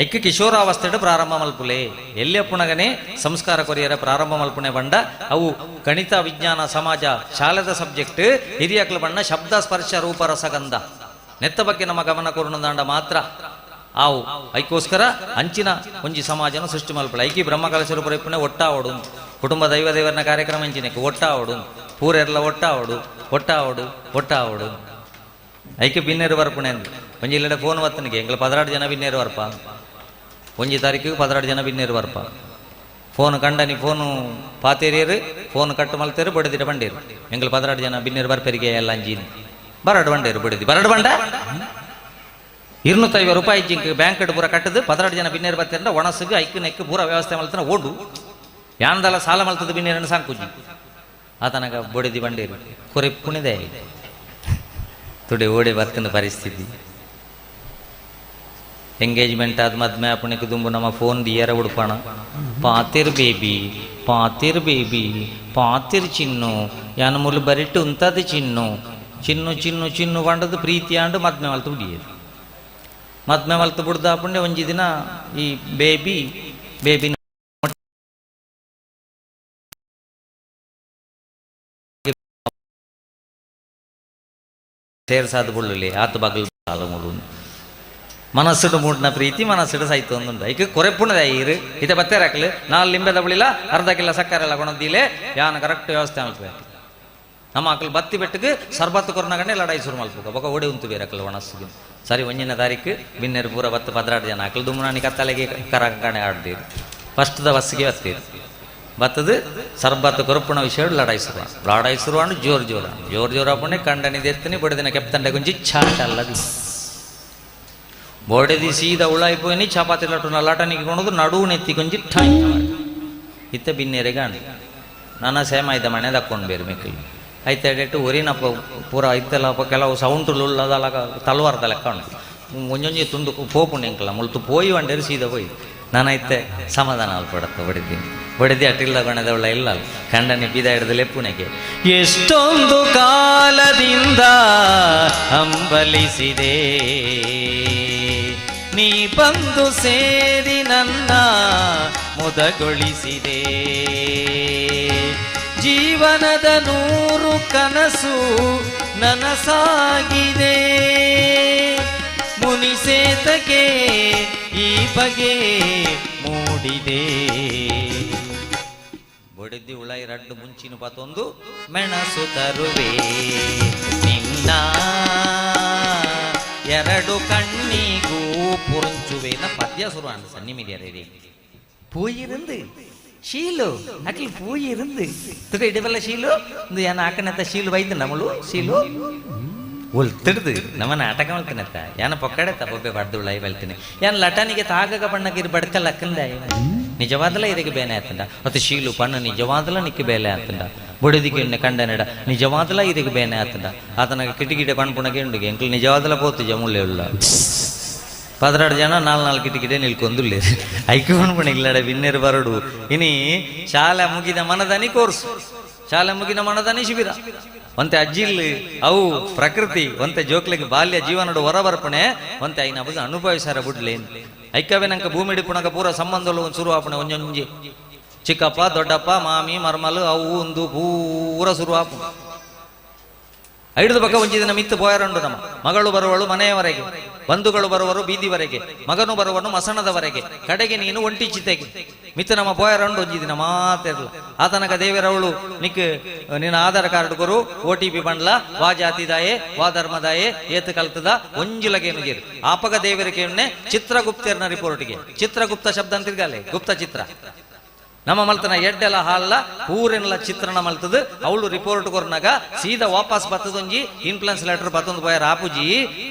ಐಕ್ಯ ಕಿಶೋರಾವಸ್ಥೆಡು ಪ್ರಾರಂಭ ಮಲ್ಪುಲೆ ಎಲ್ಲಿಯ ಪುಣಗನೆ ಸಂಸ್ಕಾರ ಕೊರಿಯರ ಪ್ರಾರಂಭ ಮಲ್ಪುಣೆ ಬಂಡ ಅವು ಗಣಿತ ವಿಜ್ಞಾನ ಸಮಾಜ ಶಾಲೆದ ಸಬ್ಜೆಕ್ಟ್ ಹಿರಿಯಕ್ಲು ಬಣ್ಣ ಶಬ್ದ ಸ್ಪರ್ಶ ರೂಪ ರಸಗಂಧ ನೆತ್ತ ಬಗ್ಗೆ ನಮ್ಮ ಗಮನ ಕೊರುಣದಾಂಡ ಮಾತ್ರ ಆವು ಐಕೋಸ್ಕರ ಅಂಚಿನ ಒಂಜಿ ಸಮಾಜನ ಸೃಷ್ಟಿ ಮಲ್ಪುಳೆ ಐಕಿ ಬ್ರಹ್ಮಕಲಶರು ಪುರಪ್ಪುಣೆ ಒಟ್ಟಾವಡು ಕುಟುಂಬ ದೈವ ದೇವರನ ಕಾರ್ಯಕ್ರಮ ಇಂಚಿನಕ್ಕೆ ಒಟ್ಟಾವಡು ಪೂರೆಲ್ಲ ಒಟ್ಟಾವಡು ಐಕೆ ಬಿನ್ನೇರು ಬರ್ಪುಣೆ ಅಂದು ಒಂಜಿ ಇಲ್ಲಡೆ ಫೋನ್ ಬತ್ತನಿಗೆ ಎಂಗ್ಲ 16 ಜನ ಬಿನ್ನೇರು ಬರ್ಪ ಒಂಜಿ ತಾರೀಕಿಗೆ 16 ಜನ ಬಿನ್ನೇರು ಬರ್ಪ ಫೋನ್ ಕಂಡನಿ ಫೋನು ಪಾತೇರಿಯರು ಫೋನ್ ಕಟ್ಟು ಮಲ್ತೇರು ಬಡದಿರ ಬಂಡೇರು ಎಂಗ್ಲ 16 ಜನ ಬಿನ್ನೇರು ಬರ್ಪೆರಿಗೆ ಎಲ್ಲ ಅಂಜಿನ್ ಬರಡು ಬಂಡೇರು ಬಡದಿ ಬರಡು ಬಂಡ 250 ರೂಪಾಯಿ ಜಿಂಕ್ ಬ್ಯಾಂಕ್ ಪೂರ ಕಟ್ಟದು 16 ಜನ ಬಿನ್ನೇರು ಬರ್ತಾರೆ ಒಣಸಿಗೆ ಐಕ್ಕು ನೆಕ್ಕು ಪೂರ ವ್ಯವಸ್ಥೆ ಮಲ್ತಾನೆ ಓಡು ಯಾಂದಲ್ಲ ಸಾಲ ಮಲ್ತದ ಬಿನ್ನೇರನ್ನು ಸಾಂಕುಜಿ ಆತನಗ ಬೊಡಿದಿ ಬಂಡೇರು ಕೊರೆ ಪುಣಿದೆ ತುಡೆ ಓಡಿ ಬರ್ತಿನ ಪರಿಸ್ಥಿತಿ ಎಂಗೇಜ್ಮೆಂಟ್ ಆದ ಮದ್ಮೆ ಅಪ್ಪಣಿಗೆ ದುಂಬು ನಮ್ಮ ಫೋನ್ ದಿಯರ ಉಡ್ಪಣ ಪಾತಿರ್ ಬೇಬಿ ಪಾತಿರ್ ಚಿನ್ನು ಯಾನ ಮುಲು ಬರಿಟ್ಟು ಉಂತದ ಚಿನ್ನು ಬಂಡದು ಪ್ರೀತಿ ಆಂಡು ಮದ್ಮೆ ಮಲ್ತು ಬಿಡಿಯರು ಮದ್ಮೆ ಮಲ್ತು ಬಿಡ್ದ ಅಪ್ಪಂಡೆ ಒಂಜಿ ದಿನ ಈ ಬೇಬಿ ಸೇರ್ಸಾದ ಬುಳ್ಳಿ ಆತ ಬಗಲ್ ಸಾಲ ಮೂಡು ಮನಸ್ಸುಡು ಮೂಡ್ನ ಪ್ರೀತಿ ಮನಸ್ಸುಡು ಸಾಯ್ತು ಒಂದುಂಡು ಐಕೆ ಕೊರೆಪ್ಪುಣದ ಐರು ಇತ ಬತ್ತೇರ ಹಾಕ್ಲಿ 4 ಲಿಂಬೆದ ಬುಳಿಲ ಅರ್ಧ ಕಿಲೋ ಸಕ್ಕರೆ ಎಲ್ಲ ಕೊಣದಿಲೆ ಯಾನ ಕರೆಕ್ಟ್ ವ್ಯವಸ್ಥೆ ಮಲ್ಪಬೇಕು ನಮ್ಮ ಅಕ್ಕಲು ಬತ್ತಿ ಬೆಟ್ಟಿಗೆ ಸರ್ಬತ್ತು ಕೊರನಗಂಡೆ ಲಡಾಯಿ ಶುರು ಮಲ್ಪಬೇಕು ಬೊಕ ಓಡಿ ಉಂತು ಬೇರೆ ಅಕ್ಕಲು ಒಣಸ್ಸಿಗೆ ಸರಿ ಒಂಜಿನ ತಾರೀಕು ಬಿನ್ನೇರು ಪೂರ 10-16 ಜನ ಅಕ್ಕಲು ದುಮ್ಮನಾನಿ ಕತ್ತಲೆಗೆ ಕರಾಕಣೆ ಆಡ್ತೀರಿ ಫಸ್ಟ್ದ ಬಸ್ಸಿಗೆ ಬತ್ತೀರಿ ಬತ್ತದು ಸರ್ಬತ್ತು ಕೊರಪುಣ ವಿಷಯ ಲಡಾಯಿ ಶುರುವಾಂಡು ಜೋರು ಅಪ್ಪಣೆ ಕಂಡನಿದ ಎತ್ತನಿ ಬಡದಿನ ಕೆಪ್ತಂಡೆ ಗುಂಜಿ ಚಾಟ್ ಅಲ್ಲದಿ ಬೊಡೆದಿ ಸೀದ ಉಳಾಯಿಪೋಯ್ನಿ ಚಪಾತಿ ಲಟುನ ಲಟನಿಗೆ ಕೊಣದು ನಡುವು ನೆತ್ತಿ ಗುಂಜಿ ಠಾಯ್ ಇತ್ತ ಬಿನ್ನೇರೆಗೆ ಅಂಡಿ ನನ್ನ ಸೇಮ ಇದ್ದ ಮನೆ ದಕ್ಕೊಂಡು ಬೇರೆ ಮೆಕ್ಕಲಿ ಐತೆ ಡೇಟು ಒರಿನಪ್ಪ ಪೂರ ಇತ್ತೆಲ್ಲ ಕೆಲವು ಸೌಂಟುಲು ಅದಲ್ಲ ತಲ್ವಾರದ ಲೆಕ್ಕ ಉಂಟು ಒಂಜೊಂಜಿ ತುಂಡು ಪೋಪುಂಡು ಎಂಕಲ್ಲ ಮುಲ್ತು ಪೋಯಿ ಬಂಡೇರು ಸೀದ ಹೋಯ್ ನಾನೈತೆ ಸಮಾಧಾನ ಅಲ್ಪಡತ್ತ ಬಡಿದಿ ಅಟ್ಟಿಲ್ದ ಗೊಣದವಳ ಇಲ್ಲ ಕಂಡನಿ ಬೀದ ಹಿಡಿದು ಲೆಪ್ಪುನೆಗೆ ಎಷ್ಟೊಂದು ಕಾಲದಿಂದ ಹಂಬಲಿಸಿದೆ ನೀ ಬಂದು ಸೇರಿ ನನ್ನ ಮುದಗೊಳಿಸಿದೆ ಜೀವನದ 100 ಕನಸು ನನಸಾಗಿದೆ ಮುನಿಸೇತಕ್ಕೆ ಈ ಬಗೆ ಮೂಡಿದೆ ಬೊಡೆದಿ ಉಳಾಯಿ ರಡ್ಡು ಮುಂಚಿನ ಪಾತೊಂದು ಮೆಣಸು ತರುವೆ ನಿನ್ನ 2 ಕಣ್ಣಿಗೂ ಪುರಂಚುವೆ ನ ಪದ್ಯ ಶುರು ಆಂಡ ಸನ್ನಿಮಿಡಿಯರೇ ಪೂಯಿருந்து ಶೀಲು ಅಟ್ಲಿ ಪೂಯಿருந்து ತುಕ ಇಡಬಲ್ಲ ಶೀಲು ಒಂದು ಏನ ಆಕನತ್ತ ಶೀಲು ಬೈದು ನಮಳು ಶೀಲು ಒಲ್ತಿಡ್ದು ನಮ್ಮ ನಾಟಕ ಮಲ್ತಿನತ್ತ ಏನ ಪೊಕ್ಕಡೆತ್ತ ಬೊಬ್ಬೆ ಬಡ್ದುಳ್ಳಾಯಿ ಬಲ್ತೀನಿ ಏನ್ ಲಟನಿಗೆ ತಾಗಗ ಬಣ್ಣಗಿರಿ ಬಡ್ಕಲ್ಲ ಅಕ್ಕಂದ ನಿಜವಾದಲ ಇದಕ್ಕೆ ಬೇನೆ ಆತಂಡ ಮತ್ತು ಶೀಲು ಪಣ್ಣ ನಿಜವಾದಲ ನಿಕ್ಕೆ ಬೇಲೆ ಆತಂಡ ಬೊಡಿದಿಗೆ ಕಂಡ ನಡ ನಿಜವಾದಲ ಇದಕ್ಕೆ ಬೇನೆ ಆತಂಡ ಆತನ ಕಿಟಿಕಿಟ ಪಣ್ಪುಣಗೆ ಉಂಡಿಗೆ ಎಂಕ್ಲು ನಿಜವಾದಲ ಪೋತು ಜಮುಳ್ಳೆ ಉಳ್ಳ 16 ಜನ 4 ಕಿಟಕಿಡೆ ನಿಲ್ಕೊಂದುಲ್ಲೇ ಐಕೊಂಡು ಪಣಿಗ್ಲಡೆ ವಿನ್ನೇರು ಬರಡು ಇನಿ ಶಾಲೆ ಮುಗಿದ ಮನದನಿ ಕೋರ್ಸು ಶಾಲೆ ಮುಗಿದ ಮನದನಿ ಶಿಬಿರ ಒಂತೆ ಅಜ್ಜಿಲ್ ಅವು ಪ್ರಕೃತಿ ಒಂತೆ ಜೋಕ್ಲಿಗೆ ಬಾಲ್ಯ ಜೀವನಡು ಹೊರಬರ್ಪಣೆ ಒಂತೆ ಐನ ಬಗ್ಗೆ ಅನುಭವಿಸಾರ ಬಿಡ್ಲೇನು ಐಕವೇ ನಂಗೆ ಭೂಮಿ ಹಿಡಿಪುಣಕ ಪೂರ ಸಂಬಂಧಗಳು ಒಂದು ಶುರು ಆಪಣೆ ಒಂಜೊಂಜಿ ಚಿಕ್ಕಪ್ಪ ದೊಡ್ಡಪ್ಪ ಮಾಮಿ ಮರ್ಮಲು ಅವು ಒಂದು ಪೂರ ಶುರು ಆಪು ಐದು ಬಕ್ಕ ಒಂಜಿ ದಿನ ಮಿತ್ತು ಪೋಯರಂಡು ನಮ್ಮ ಮಗಳು ಬರುವಳು ಮನೆಯವರೆಗೆ ಬಂಧುಗಳು ಬರುವರು ಬೀದಿವರೆಗೆ ಮಗನು ಬರುವನು ಮಸಣದವರೆಗೆ ಕಡೆಗೆ ನೀನು ಒಂಟಿ ಚಿತೆಗೆ ಮಿತ್ತು ನಮ್ಮ ಪೋಯರಂಡು ಒಂಜಿ ದಿನ ಮಾತಿರ್ಲ ಆತನಕ ದೇವರವಳು ನಿಕ್ ನಿನ್ನ ಆಧಾರ್ ಕಾರ್ಡ್ ಕೊರು OTP ಬಂಡ್ಲ ವಾ ಜಾತಿದಾಯೆ ವಾ ಧರ್ಮದಾಯೆ ಏತ್ ಕಲ್ತದ ಒಂಜಿಲಗೇನು ಜೇರು ಆಪಗ ದೇವರಿಗೆ ಚಿತ್ರಗುಪ್ತರ್ನ ರಿಪೋರ್ಟ್ಗೆ ಚಿತ್ರಗುಪ್ತ ಶಬ್ದ ಅಂತ ತಿರ್ಗಾಲೆ ಗುಪ್ತ ಚಿತ್ರ ನಮ್ಮ ಮಲ್ತನ ಎಡ್ಡೆಲ್ಲ ಹಾಲ್ಲ ಊರೆಲ್ಲ ಚಿತ್ರಣ ಮಲ್ತದ ಅವಳು ರಿಪೋರ್ಟ್ ಕೊರ್ನಾಗ ಸೀದಾ ವಾಪಸ್ ಬತ್ತದೊಂಜಿ ಇನ್ಫ್ಲುಯೆನ್ಸ್ ಲೆಟರ್ ಬತ್ತೊಂದು ಪೋಯರ್ ಆಪುಜಿ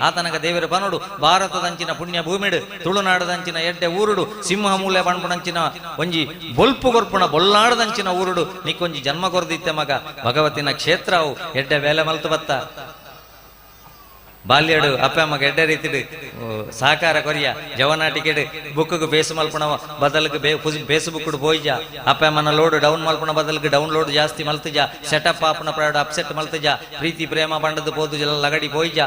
ಆತನಗ ದೇವರ ಬನೋಡು ಭಾರತದಂಚಿನ ಪುಣ್ಯ ಭೂಮಿಡು ತುಳುನಾಡದಂಚಿನ ಎಡ್ಡೆ ಊರುಡು ಸಿಂಹ ಮೂಲೆ ಬಣ್ಪುಣಂಚಿನ ಒಂಜಿ ಬೊಲ್ಪು ಕೊರ್ಪುಣ ಬೊಲ್ಲಾಡದಂಚಿನ ಊರುಡು ನಿಕ್ಕೊಂಜಿ ಜನ್ಮ ಕೊರ್ದಿತ್ತೆ ಮಗ ಭಗವತಿನ ಕ್ಷೇತ್ರ ಅವು ಎಡ್ಡೆ ವೇಲೆ ಮಲ್ತು ಬತ್ತ ಬಾಲ್ಯಡು ಅಪ್ಪ ಅಮ್ಮಗ ಎಡ್ಡೆ ರೀತಿಡು ಸಹಕಾರ ಕೊರಿಯ ಜವನಾಟಿಕೆಡು ಬುಕ್ಕು ಬೇಸು ಮಲ್ಪುಣ ಬದಲಿಗೆ ಫೇಸ್ಬುಕ್ ಬೋಯ್ಜ ಅಪ್ಪ ಅಮ್ಮನ ಲೋಡ್ ಡೌನ್ ಮಲ್ಪುಣ ಬದಲಿಗೆ ಡೌನ್ಲೋಡ್ ಜಾಸ್ತಿ ಮಲ್ತುಜ ಸೆಟಪ್ ಆಪುಣ ಪ್ರಾಡ್ ಅಪ್ಸೆಟ್ ಮಲ್ತುಜ ಪ್ರೀತಿ ಪ್ರೇಮ ಬಂಡದು ಪೋದು ಎಲ್ಲ ಲಗಡಿ ಬೋಯ್ಜ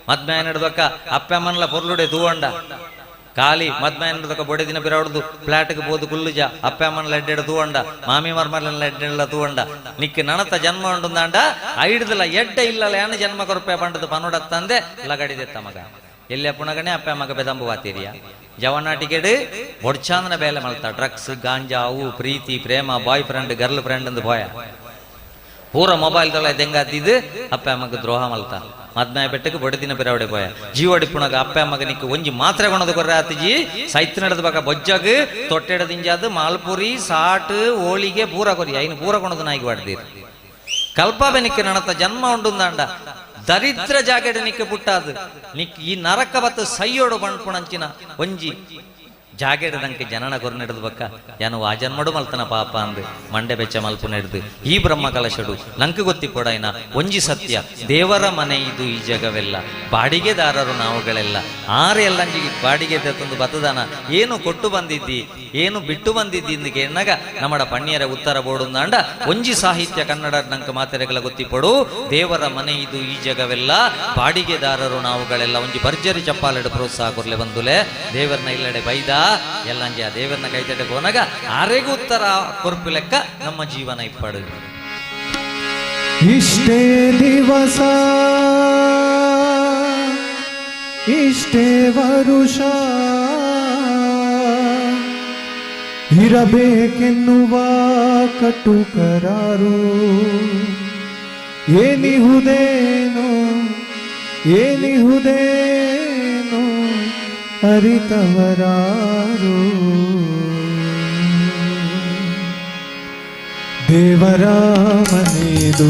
ಮದ್ಮೆ ನಡ್ದಕ್ಕ ಅಪ್ಪ ಅಮ್ಮನ ಪೊರ್ಲುಡೆ ತೂವಂಡ ಖಾಲಿ ಮದ್ಮೆ ನಡ್ದಕ್ಕ ಬೊಡೆ ದಿನ ಬಿರಾಡ್ದು ಫ್ಲಾಟ್ಗೆ ಬೋದು ಕುಲ್ಲುಜ ಅಪ್ಪ ಅಮ್ಮನ ಎಡ್ಡೆಡ ತೂವಂಡ ಮಾಮಿ ಮರ್ಮರ್ಲ ಎಡ್ಡೆಲ್ಲ ತೂವಂಡ ನಿಕ್ಕ ನನತ ಜನ್ಮ ಉಂಡುಂದಾಂಡ ಐಡ್ದಲ್ಲ ಎಡ್ಡ ಇಲ್ಲಲ್ಲ ಏನು ಜನ್ಮ ಕೊರಪೆ ಬಂಡದು ಪನೋಡತ್ತಂದೆ ಲಗಡಿದೆತ್ತ ಮಗ ಎಲ್ಲಿ ಪುಣಗನೆ ಅಪ್ಪ ಮಗ ಬೆದಂಬು ವಾತೀರಿಯ ಜವನಾಟಿಕೆಡು ಒಡ್ಚಾಂದನ ಬೇಲೆ ಮಲ್ತ ಡ್ರಗ್ಸ್ ಗಾಂಜಾ ಅವು ಪ್ರೀತಿ ಪ್ರೇಮ ಬಾಯ್ ಫ್ರೆಂಡ್ ಗರ್ಲ್ ಫ್ರೆಂಡ್ ಅಂದು ಭಯ ಪೂರ ಮೊಬೈಲ್ ತೊಲೆ ದೆಂಗಾತಿದ್ದು ಅಪ್ಪ ಅಮ್ಮಗ ದ್ರೋಹ ಮಲ್ತ ಮದ್ನಾಯ ಬೆಟ್ಟಕ್ಕೆ ಬೊಡೆ ದಿನ ಬಿರಾವಡೆ ಪೋಯ ಜೀವಡಿ ಪುಣಗ ಅಪ್ಪ ಅಮ್ಮಗ ನಿಕ್ಕ ಒಂಜಿ ಮಾತ್ರೆ ಕೊಣದು ಕೊರ್ರೆ ಆತಿಜಿ ಸೈತ್ ನಡೆದ ಬಕ ಬೊಜ್ಜಗ್ ತೊಟ್ಟೆಡ ದಿಂಜಾದ ಮಾಲ್ಪುರಿ ಸಾಟ್ ಹೋಳಿಗೆ ಪೂರ ಕೊರಿ ಐನು ಪೂರ ಕೊಣದು ನಾಯಿಗೆ ಬಾಡ್ದೀರಿ ಕಲ್ಪಾಬೆ ನಿಕ್ಕ ನನತ ಜನ್ಮ ಉಂಡುಂದಾಂಡ ದರಿದ್ರ ಜಾಗೆಡೆ ನಿಕ್ಕ ಪುಟ್ಟಾದ ನಿಕ್ ಈ ನರಕ ಬತ್ತು ಸೈಯೋಡು ಬಣ್ಪುಣಂಚಿನ ಒಂಜಿ ಜಾಗೆಡದಂಕೆ ಜನನ ಕೊರು ನಡೆದು ಬಕ್ಕ ಯಾನು ಆ ಜನ್ಮಡು ಮಲ್ತನ ಪಾಪ ಅಂದು ಮಂಡೆ ಬೆಚ್ಚ ಮಲ್ಪು ನಡೆದು ಈ ಬ್ರಹ್ಮ ಕಲಶಡು ಲಂಕ ಗೊತ್ತಿ ಕೊಡೈನ ಒಂಜಿ ಸತ್ಯ ದೇವರ ಮನೆ ಇದು ಈ ಜಗವೆಲ್ಲ ಬಾಡಿಗೆದಾರರು ನಾವುಗಳೆಲ್ಲ ಆರೆಲ್ಲಂಜಿ ಬಾಡಿಗೆ ತಂದು ಬತದಾನ ಏನು ಕೊಟ್ಟು ಬಂದಿದ್ದಿ ಏನು ಬಿಟ್ಟು ಬಂದಿದ್ದಿ ಇಂದು ಎನ್ನಗ ನಮ್ಮಡ ಪಣ್ಯರ ಉತ್ತರ ಬೋಡುಂದಾಂಡ ಒಂಜಿ ಸಾಹಿತ್ಯ ಕನ್ನಡ ನಂಕ ಮಾತೆರೆಗಳ ಗೊತ್ತಿ ಪಡು ದೇವರ ಮನೆ ಇದು ಈ ಜಗವೆಲ್ಲ ಬಾಡಿಗೆದಾರರು ನಾವುಗಳೆಲ್ಲ ಒಂಜಿ ಭರ್ಜರಿ ಚಪ್ಪಾಲೆಡು ಪ್ರೋತ್ಸಾಹ ಕೊರ್ಲೆ ಬಂದುಲೆ ದೇವರನ್ನ ಇಲ್ಲಡೆ ಬೈದ ಎಲ್ಲಂಜಿ ಆ ದೇವರನ್ನ ಕೈತಡೆ ಹೋನಾಗ ಆರೆಗೂ ಉತ್ತರ ಕೊರ್ಪು ಲೆಕ್ಕ ನಮ್ಮ ಜೀವನ ಇಪ್ಪಡು ಇಷ್ಟೇ ದಿವಸ ಇಷ್ಟೇ ವರುಷ ಇರಬೇಕೆನ್ನುವ ಕಟ್ಟುಕರಾರು ಏನಿಹುದೇನೋ ಏನಿಹುದೇನೋ ಅರಿತವರಾರು ದೇವರ ಮನೆದು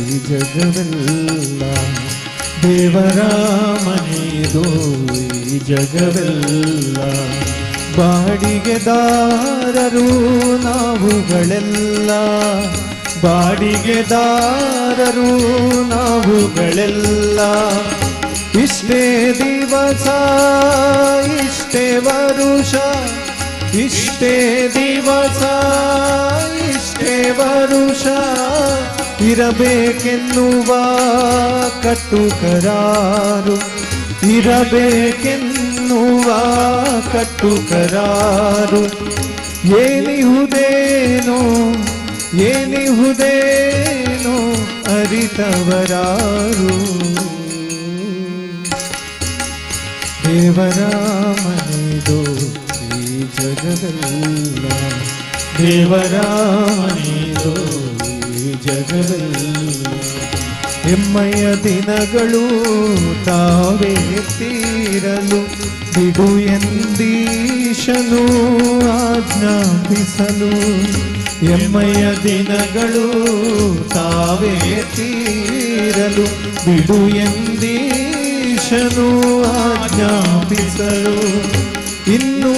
ಈ ಜಗವೆಲ್ಲ ದೇವರ ಮನೆದು ಈ ಜಗವೆಲ್ಲ ಬಾಡಿಗೆದಾರರು ನಾವುಗಳೆಲ್ಲ ಬಾಡಿಗೆದಾರರು ನಾವುಗಳೆಲ್ಲ ಇಷ್ಟೇ ದಿವಸ ಇಷ್ಟೇ ವರುಷ ಇಷ್ಟೇ ದಿವಸ ಇಷ್ಟೇ ವರುಷ ಇರಬೇಕೆನ್ನುವ ಕಟ್ಟುಕರಾರು ಇರಬೇಕೆನ್ನುವ ಕಟ್ಟುಕರಾರು ಏನಿಹುದೇನೋ ಏನಿಹುದೇನೋ ಅರಿತವರಾರು ದೇವರ ಮನೆದು ಈ ಜಗವೆಲ್ಲ ದೇವರ ಮನೆದು ಈ ಜಗವೆಲ್ಲ ಹೆಮ್ಮೆಯ ದಿನಗಳು ತಾವೇ ತೀರಲು ಬಿಡು ಎಂದೀಶನು ಆಜ್ಞಾಪಿಸಲು ಹೆಮ್ಮೆಯ ದಿನಗಳು ತಾವೇ ತೀರಲು ಬಿಡು ಎಂದೀಶನು ಆಜ್ಞಾಪಿಸಲು ಇನ್ನೂ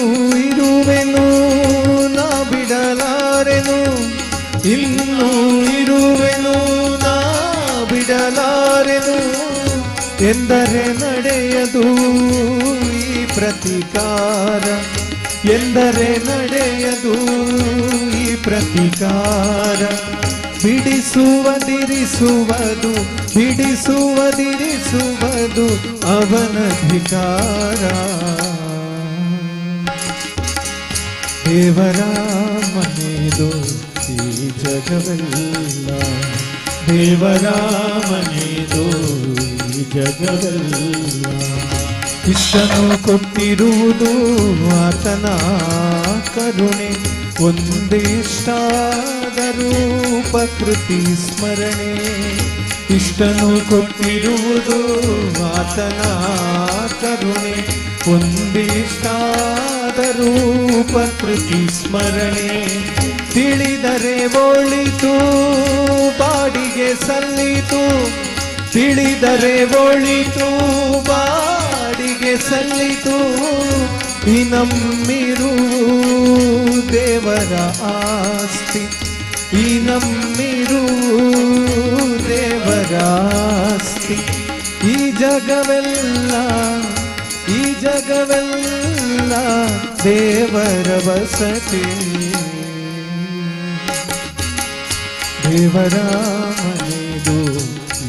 ಇರುವೆನು ನಾ ಬಿಡಲಾರೆನು ಇನ್ನೂ ಇರುವೆನು ನಾ ಬಿಡಲಾರೆನು ಎಂದರೆ ನಡೆಯದು ಈ ಪ್ರತಿಕಾರ ಎಂದರೆ ನಡೆಯದು ಈ ಪ್ರತಿಕಾರ ಬಿಡಿಸುವುದಿರಿಸುವುದು ಬಿಡಿಸುವುದಿರಿಸುವುದು ಅವನಧಿಕಾರ ದೇವರ ಮನೆಯದು ಈ ಜಗವೆಲ್ಲ ದೇವರ ಮನೆಯದು ಈ ಜಗವೆಲ್ಲ ಇಷ್ಟನು ಕೊಟ್ಟಿರುವುದು ಆತನ ಕರುಣೆ ಒಂದಿಷ್ಟಾದರೂ ಪ್ರಕೃತಿ ಸ್ಮರಣೆ ಇಷ್ಟನು ಕೊಟ್ಟಿರುವುದು ಆತನ ಕರುಣೆ ಒಂದಿಷ್ಟಾದರೂ ಪ್ರಕೃತಿ ಸ್ಮರಣೆ ತಿಳಿದರೆ ಒಳಿತು ಬಾಡಿಗೆ ಸಲ್ಲಿತು ತಿಳಿದರೆ ಒಳಿತು ಬಾಡಿಗೆ ಸಲ್ಲಿತು ಈ ನಮ್ಮಿರು ದೇವರ ಆಸ್ತಿ ಈ ನಮ್ಮಿರು ದೇವರ ಆಸ್ತಿ ಈ ಜಗವೆಲ್ಲ ದೇವರ ವಸತಿ ದೇವರ ಮನೆದು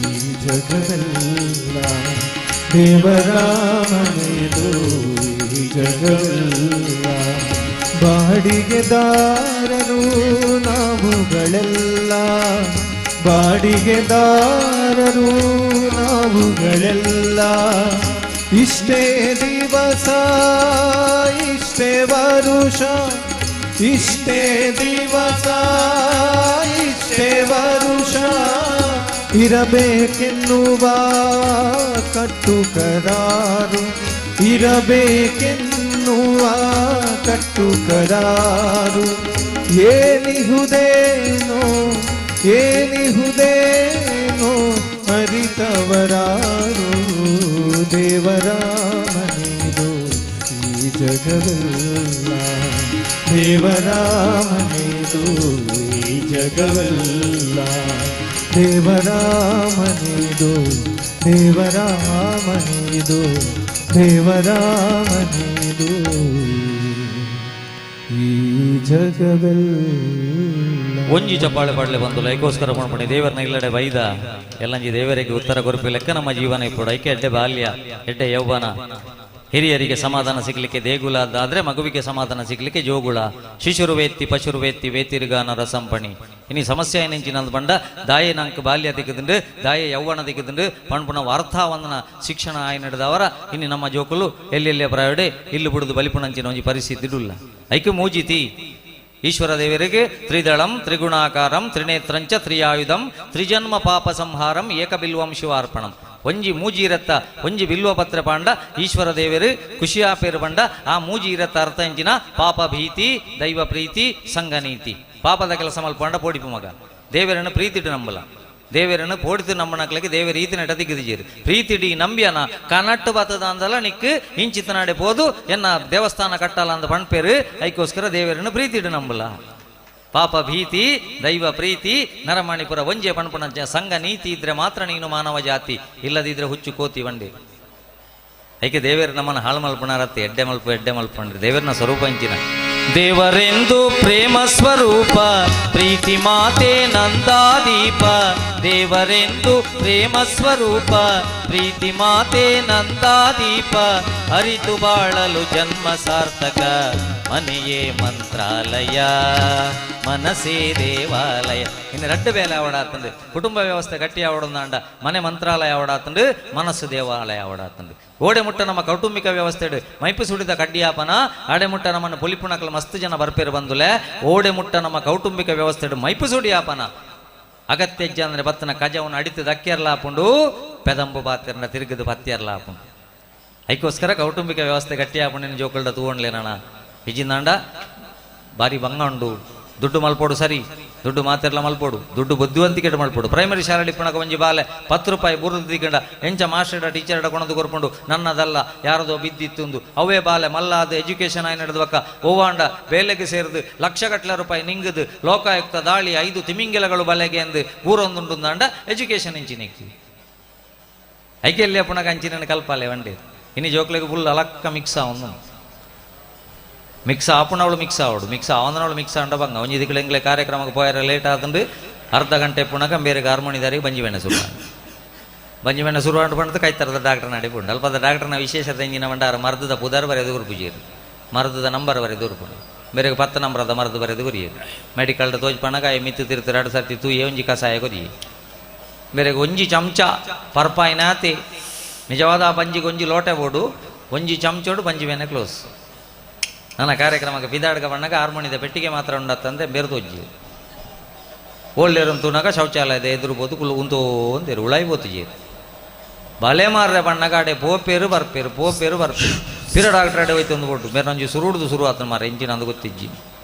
ಈ ಜಗವೆಲ್ಲ ದೇವರ ಮನೆದು ಈ ಜಗವೆಲ್ಲ ಬಾಡಿಗೆದಾರರು ನಾವುಗಳೆಲ್ಲ ಬಾಡಿಗೆದಾರರು ನಾವುಗಳೆಲ್ಲ ಇಷ್ಟೇ ದಿವಸ ಇಷ್ಟೇ ವರುಷ ಇಷ್ಟೇ ದಿವಸ ಇಷ್ಟೇ ವರುಷ ಇರಬೇಕೆನ್ನುವ ಕಟ್ಟುಕರಾರು ಇರಬೇಕೆನ್ನುವ ಕಟ್ಟುಕರಾರು ಏನಿಹುದೇನೋ ಏನಿಹುದೇನೋ ಅರಿತವರಾರು ದೇವರ ಮನೆಯದು ಈ ಜಗವೆಲ್ಲ ದೇವರ ಮನೆಯದು ಈ ಜಗವೆಲ್ಲ ದೇವರ ಮನೆಯದು ದೇವರ ಮನೆಯದು ದೇವರ ಮನೆಯದು ಈ ಜಗವೆಲ್ಲ ಒಂಜಿ ಚಪ್ಪಾಳೆ ಪಾಡಲೆ ಬಂದು ಲೈಕೋಸ್ಕರ ಮಾಡ್ಕೊಂಡು ದೇವರನ್ನ ಇಲ್ಲಡೆ ಬೈದ ಎಲ್ಲಂಜಿ ದೇವರಿಗೆ ಉತ್ತರ ಕೊರಪಿ ಲೆಕ್ಕ ನಮ್ಮ ಜೀವನ ಇಪ್ಪಡು ಐಕೆ ಎಡ್ಡೆ ಬಾಲ್ಯ ಎಡ್ಡೆ ಯೌವನ ಹಿರಿಯರಿಗೆ ಸಮಾಧಾನ ಸಿಗ್ಲಿಕ್ಕೆ ದೇಗುಲ ಆದ್ರೆ ಮಗುವಿಗೆ ಸಮಾಧಾನ ಸಿಗ್ಲಿಕ್ಕೆ ಜೋಗುಳ ಶಿಶುರು ವೇತ್ತಿ ಪಶುರು ವೇತ್ತಿ ವೇತಿರ್ಗಾನ ರಸಂಪಣಿ ಇನಿ ಸಮಸ್ಯೆ ಏನೆಂಚಿನಂದು ಬಂಡ ದಾಯೆ ನಂಗೆ ಬಾಲ್ಯ ದಿಕ್ಕದುಂಡು ದಾಯೆ ಯೌವನ ದಿಕ್ಕದುಂಡು ಪಣ್ಪುಣ ವಾರ್ತಾವಂದನ ಶಿಕ್ಷಣ ಆಯ್ ನಡೆದವರ ಇನ್ನು ನಮ್ಮ ಜೋಕುಲು ಎಲ್ಲೆಲ್ಲೇ ಪ್ರಾಯಡೆ ಇಲ್ಲಿ ಬಿಡುದು ಬಲಿಪುಣಂಚಿನ ಒಂಜಿ ಪರಿಸ್ಥಿತಿ ಇಡುಲ್ಲ ಐಕ್ಯ ಮೂಜಿತಿ ಈಶ್ವರ ದೇವರಿಗೆ ತ್ರಿದಳಂ ತ್ರಿಗುಣಾಕಾರಂ ತ್ರಿನೇತ್ರಂಚ ತ್ರಿಯಾಯುಧಂ ತ್ರಿಜನ್ಮ ಪಾಪ ಸಂಹಾರಂ ಏಕಬಿಲ್ವಂ ಶಿವಾರ್ಪಣಂ ಒಂಜಿ ಮೂಜಿ ಇರತ್ತ ಒಂಜಿ ಬಿಲ್ವ ಪತ್ರ ಪಾಂಡ ಈಶ್ವರ ದೇವರು ಖುಷಿಯಾಪೇರು ಬಂಡ ಆ ಮೂಜಿ ಇರತ್ತ ಅರ್ಥ ಎಂಚಿನ ಪಾಪ ಭೀತಿ ದೈವ ಪ್ರೀತಿ ಸಂಘನೀತಿ ಪಾಪದ ಕೆಲಸ ಮಲ್ಪಂಡ ಪೋಡಿಪು ಮಗ ದೇವರನ್ನು ಪ್ರೀತಿಟ್ಟು ನಂಬಲ ದೇವರನ್ನು ಪೋಡಿತು ನಮ್ಮನಕ್ಲಿಗೆ ದೇವ ರೀತಿ ನಟದಿಗಿದಿಜೀರು ಪ್ರೀತಿಡಿ ನಂಬಿಯನ ಕನಟ್ಟು ಬತ್ತದ ಅಂದಲ್ಲ ನಿಕ್ಕು ಇಂಚಿತನಾಡೆ ಪೋದು ಎನ್ನ ದೇವಸ್ಥಾನ ಕಟ್ಟಲ್ಲ ಅಂದ ಪಣ್ಪೇರು ಐಕೋಸ್ಕರ ದೇವರನ್ನು ಪ್ರೀತಿಡು ನಂಬಲ ಪಾಪ ಭೀತಿ ದೈವ ಪ್ರೀತಿ ನರಮಣಿಪುರ ಒಂಜೆ ಪಣ್ಪುಣ ಸಂಘ ನೀತಿ ಇದ್ರೆ ಮಾತ್ರ ನೀನು ಮಾನವ ಜಾತಿ ಇಲ್ಲದಿದ್ರೆ ಹುಚ್ಚು ಕೋತಿ ಬಂಡಿ ಐಕೆ ದೇವರು ನಮ್ಮನ್ನು ಹಾಳು ಮಲ್ಪಣಾರತ್ತೆ ಎಡ್ಡೆ ಮಲ್ಪಣ್ರಿ ದೇವರನ್ನ ಸ್ವರೂಪ ಇಂಚಿನ ದೇವರೆಂದು ಪ್ರೇಮ ಸ್ವರೂಪ ಪ್ರೀತಿ ಮಾತೆ ನಂದಾದೀಪ ದೇವರೆಂದು ಪ್ರೇಮ ಸ್ವರೂಪ ಪ್ರೀತಿ ಮಾತೆ ನಂದಾದೀಪ ಅರಿತು ಬಾಳಲು ಜನ್ಮ ಸಾರ್ಥಕ ಮನೆಯೇ ಮಂತ್ರಾಲಯ ಮನಸೇ ದೇವಾಲಯ ಇನ್ನು ರಡ್ಡು ಬೇಲೆ ಆವಡಾತಂಡು ಕುಟುಂಬ ವ್ಯವಸ್ಥೆ ಗಟ್ಟಿ ಆವಡೊಂದಾಂಡ ಮನೆ ಮಂತ್ರಾಲಯ ಆವಡಾತಂಡು ಮನಸ್ಸು ದೇವಾಲಯ ಆವಡಾತಂಡು ಓಡೆ ಮುಟ್ಟ ನಮ್ಮ ಕೌಟುಂಬಿಕ ವ್ಯವಸ್ಥೆ ಮೈಪು ಸುಡಿದ ಕಡ್ಡಿಯಾಪನ ಆಡೆ ಮುಟ್ಟ ನಮ್ಮನ್ನು ಪುಲಿಪುಣಕಲು ಮಸ್ತ್ ಜನ ಬರ್ಪೇರು ಬಂದುಲೆ ಓಡೆ ಮುಟ್ಟ ನಮ್ಮ ಕೌಟುಂಬಿಕ ವ್ಯವಸ್ಥೆ ಮೈಪು ಸುಡಿಯಾಪನ ಅಗತ್ಯ ಅಂದ್ರೆ ಬತ್ತನ ಕಜವನ್ನು ಅಡಿತು ದಕ್ಕಿಯರ್ಲಾಪುಂಡು ಪೆದಂಬು ಬಾತಿರ್ನ ತಿರುಗದು ಬತ್ತಿಯರ್ಲಾಪುಂಡು ಐಕೋಸ್ಕರ ಕೌಟುಂಬಿಕ ವ್ಯವಸ್ಥೆ ಗಟ್ಟಿ ಆಪುಂಡಿನ ಜೋಕಲ್ಡ ತೂಗೊಂಡ್ಲೇನಣ್ಣ ಹಿಜಿಂದಾಂಡ ಬಾರಿ ಬಂಗ ಉಂಡು ದುಡ್ಡು ಮಲ್ಪೋಡು ಸರಿ ದುಡ್ಡು ಮಾತೆರ್ಲ ಮಲ್ಪೋಡು ದುಡ್ಡು ಬುದ್ಧಿವಂತಿಕೆ ಮಲ್ಪೋಡು ಪ್ರೈಮರಿ ಶಾಲೆ ಪುಣಕ ಒಂಜಿ ಬಾಲೆ 10 ರೂಪಾಯಿ ಬುರ್ದು ದಿಗಂಡ ಎಂಚ ಮಾಸ್ಟರ್ ಟೀಚರ್ ಕೊಣದು ಕೊರ್ಕೊಂಡು ನನ್ನದಲ್ಲ ಯಾರದೋ ಬಿದ್ದಿತ್ತುಂದು ಅವೇ ಬಾಲೆ ಮಲ್ಲಾದ ಎಜುಕೇಶನ್ ಆಯ್ ನಡೆದವಕ್ಕ ಓವಾಂಡ ಬೇಲೆಗೆ ಸೇರಿದು ಲಕ್ಷಗಟ್ಟಲೆ ರೂಪಾಯಿ ನಿಂಗದು ಲೋಕಾಯುಕ್ತ ದಾಳಿ 5 ತಿಮಿಂಗಿಲಗಳು ಬಲೆಗೆ ಎಂದು ಊರೊಂದುಂಡುಂದಾಂಡ ಎಜುಕೇಶನ್ ಇಂಚಿನಿಕ್ಕಿ ಐಕೆಲ್ಯ ಪುಣಕ ಅಂಚಿನ ಕಲ್ಪಾಲೆ ಒಂಡೆ ಇನ್ನು ಜೋಕ್ಲೆಗೆ ಫುಲ್ ಅಲಕ್ಕ ಮಿಕ್ಸ್ ಅವನು ಮಿಕ್ಸ್ ಆಪುಣವಳು ಮಿಕ್ಸ್ ಆವಡು ಮಿಕ್ಸ್ ಅವನವಳು ಮಿಕ್ಸ್ ಅಂಡ ಬಂಗ ಒಂಜಿ ದಿಕ್ಕಲು ಎಂಗ್ಲೆ ಕಾರ್ಯಕ್ರಮಕ್ಕೆ ಪೋಯರ ಲೇಟ್ ಆದಂಡು ಅರ್ಧ ಗಂಟೆ ಪುನಕ ಬೇರೆ ಹಾರ್ಮೋನಿದಾರಿಗೆ ಬಂಜಿವೆಣ್ಣೆ ಶುರು ಬಂಜಿವೆಣ್ಣೆ ಶುರು ಪಂಡದು ಕೈತರದ ಡಾಕ್ಟರ್ ನಡಿಪುಂಡು ಅಲ್ಪದ ಡಾಕ್ಟರ್ನ ವಿಶೇಷತೆ ಎಂಜಿನ ಮಂಡಾರ ಮರ್ದದ ಪುದರ್ ಬರೆದು ಗುರುಪುಜೀರು ಮರ್ದದ ನಂಬರ್ ಬರೆದು ಉರುಪುಂಡು ಬೇರೆ 10 ನಂಬರದ ಮರದು ಬರೆದು ಗುರಿಯರು ಮೆಡಿಕಲ್ಡ ತೋಜ್ಪಣಗ ಮಿತ್ತು ತಿರ್ತು 2 ಸರ್ತಿ ತೂಯೆ ಒಂಜಿ ಕಸಾಯ ಕೊರಿಯೆ ಬೇರೆ ಒಂಜಿ ಚಮಚ ಪರ್ಪಾಯಿನಾತಿ ನಿಜವಾದ ಆ ಪಂಜಿಗೆ ಒಂಜಿ ಲೋಟೆ ಬೋಡು ಒಂಜಿ ಚಮಚೋಡು ಪಂಜಿವೆನೆ ಕ್ಲೋಸ್ ನನ್ನ ಕಾರ್ಯಕ್ರಮಕ್ಕೆ ಬಿದಾಡ್ಗ ಬಣ್ಣಗ ಹಾರ್ಮೋನಿದ ಪೆಟ್ಟಿಗೆ ಮಾತ್ರ ಉಂಡತ್ತಂದ್ರೆ ಬೆರೆದೊಜ್ಜಿ ಓಲ್ಡೇರಂತೂನಾಗ ಶೌಚಾಲಯದ ಎದುರುಬೋದು ಕುಲು ಉಂತೋ ಅಂದೇರು ಉಳಾಯ್ಬೋತು ಜೀರು ಬಲೆ ಮಾರ್ರೆ ಬಣ್ಣಗ ಅಡೆ ಪೋಪೇರು ಬರ್ಪೇರು ಪಿರ ಡಾಕ್ಟರ್ ಅಡೆ ಹೋಯ್ತು ಒಂದು ಬೋಟು ಬೇರೆ ಒಂಜಿ ಸುರುಡ್ದು ಶುರು ಆತನ ಮಾರ ಇಂಚಿನ ಅಂದು ಗೊತ್ತಿಜ್ಜಿ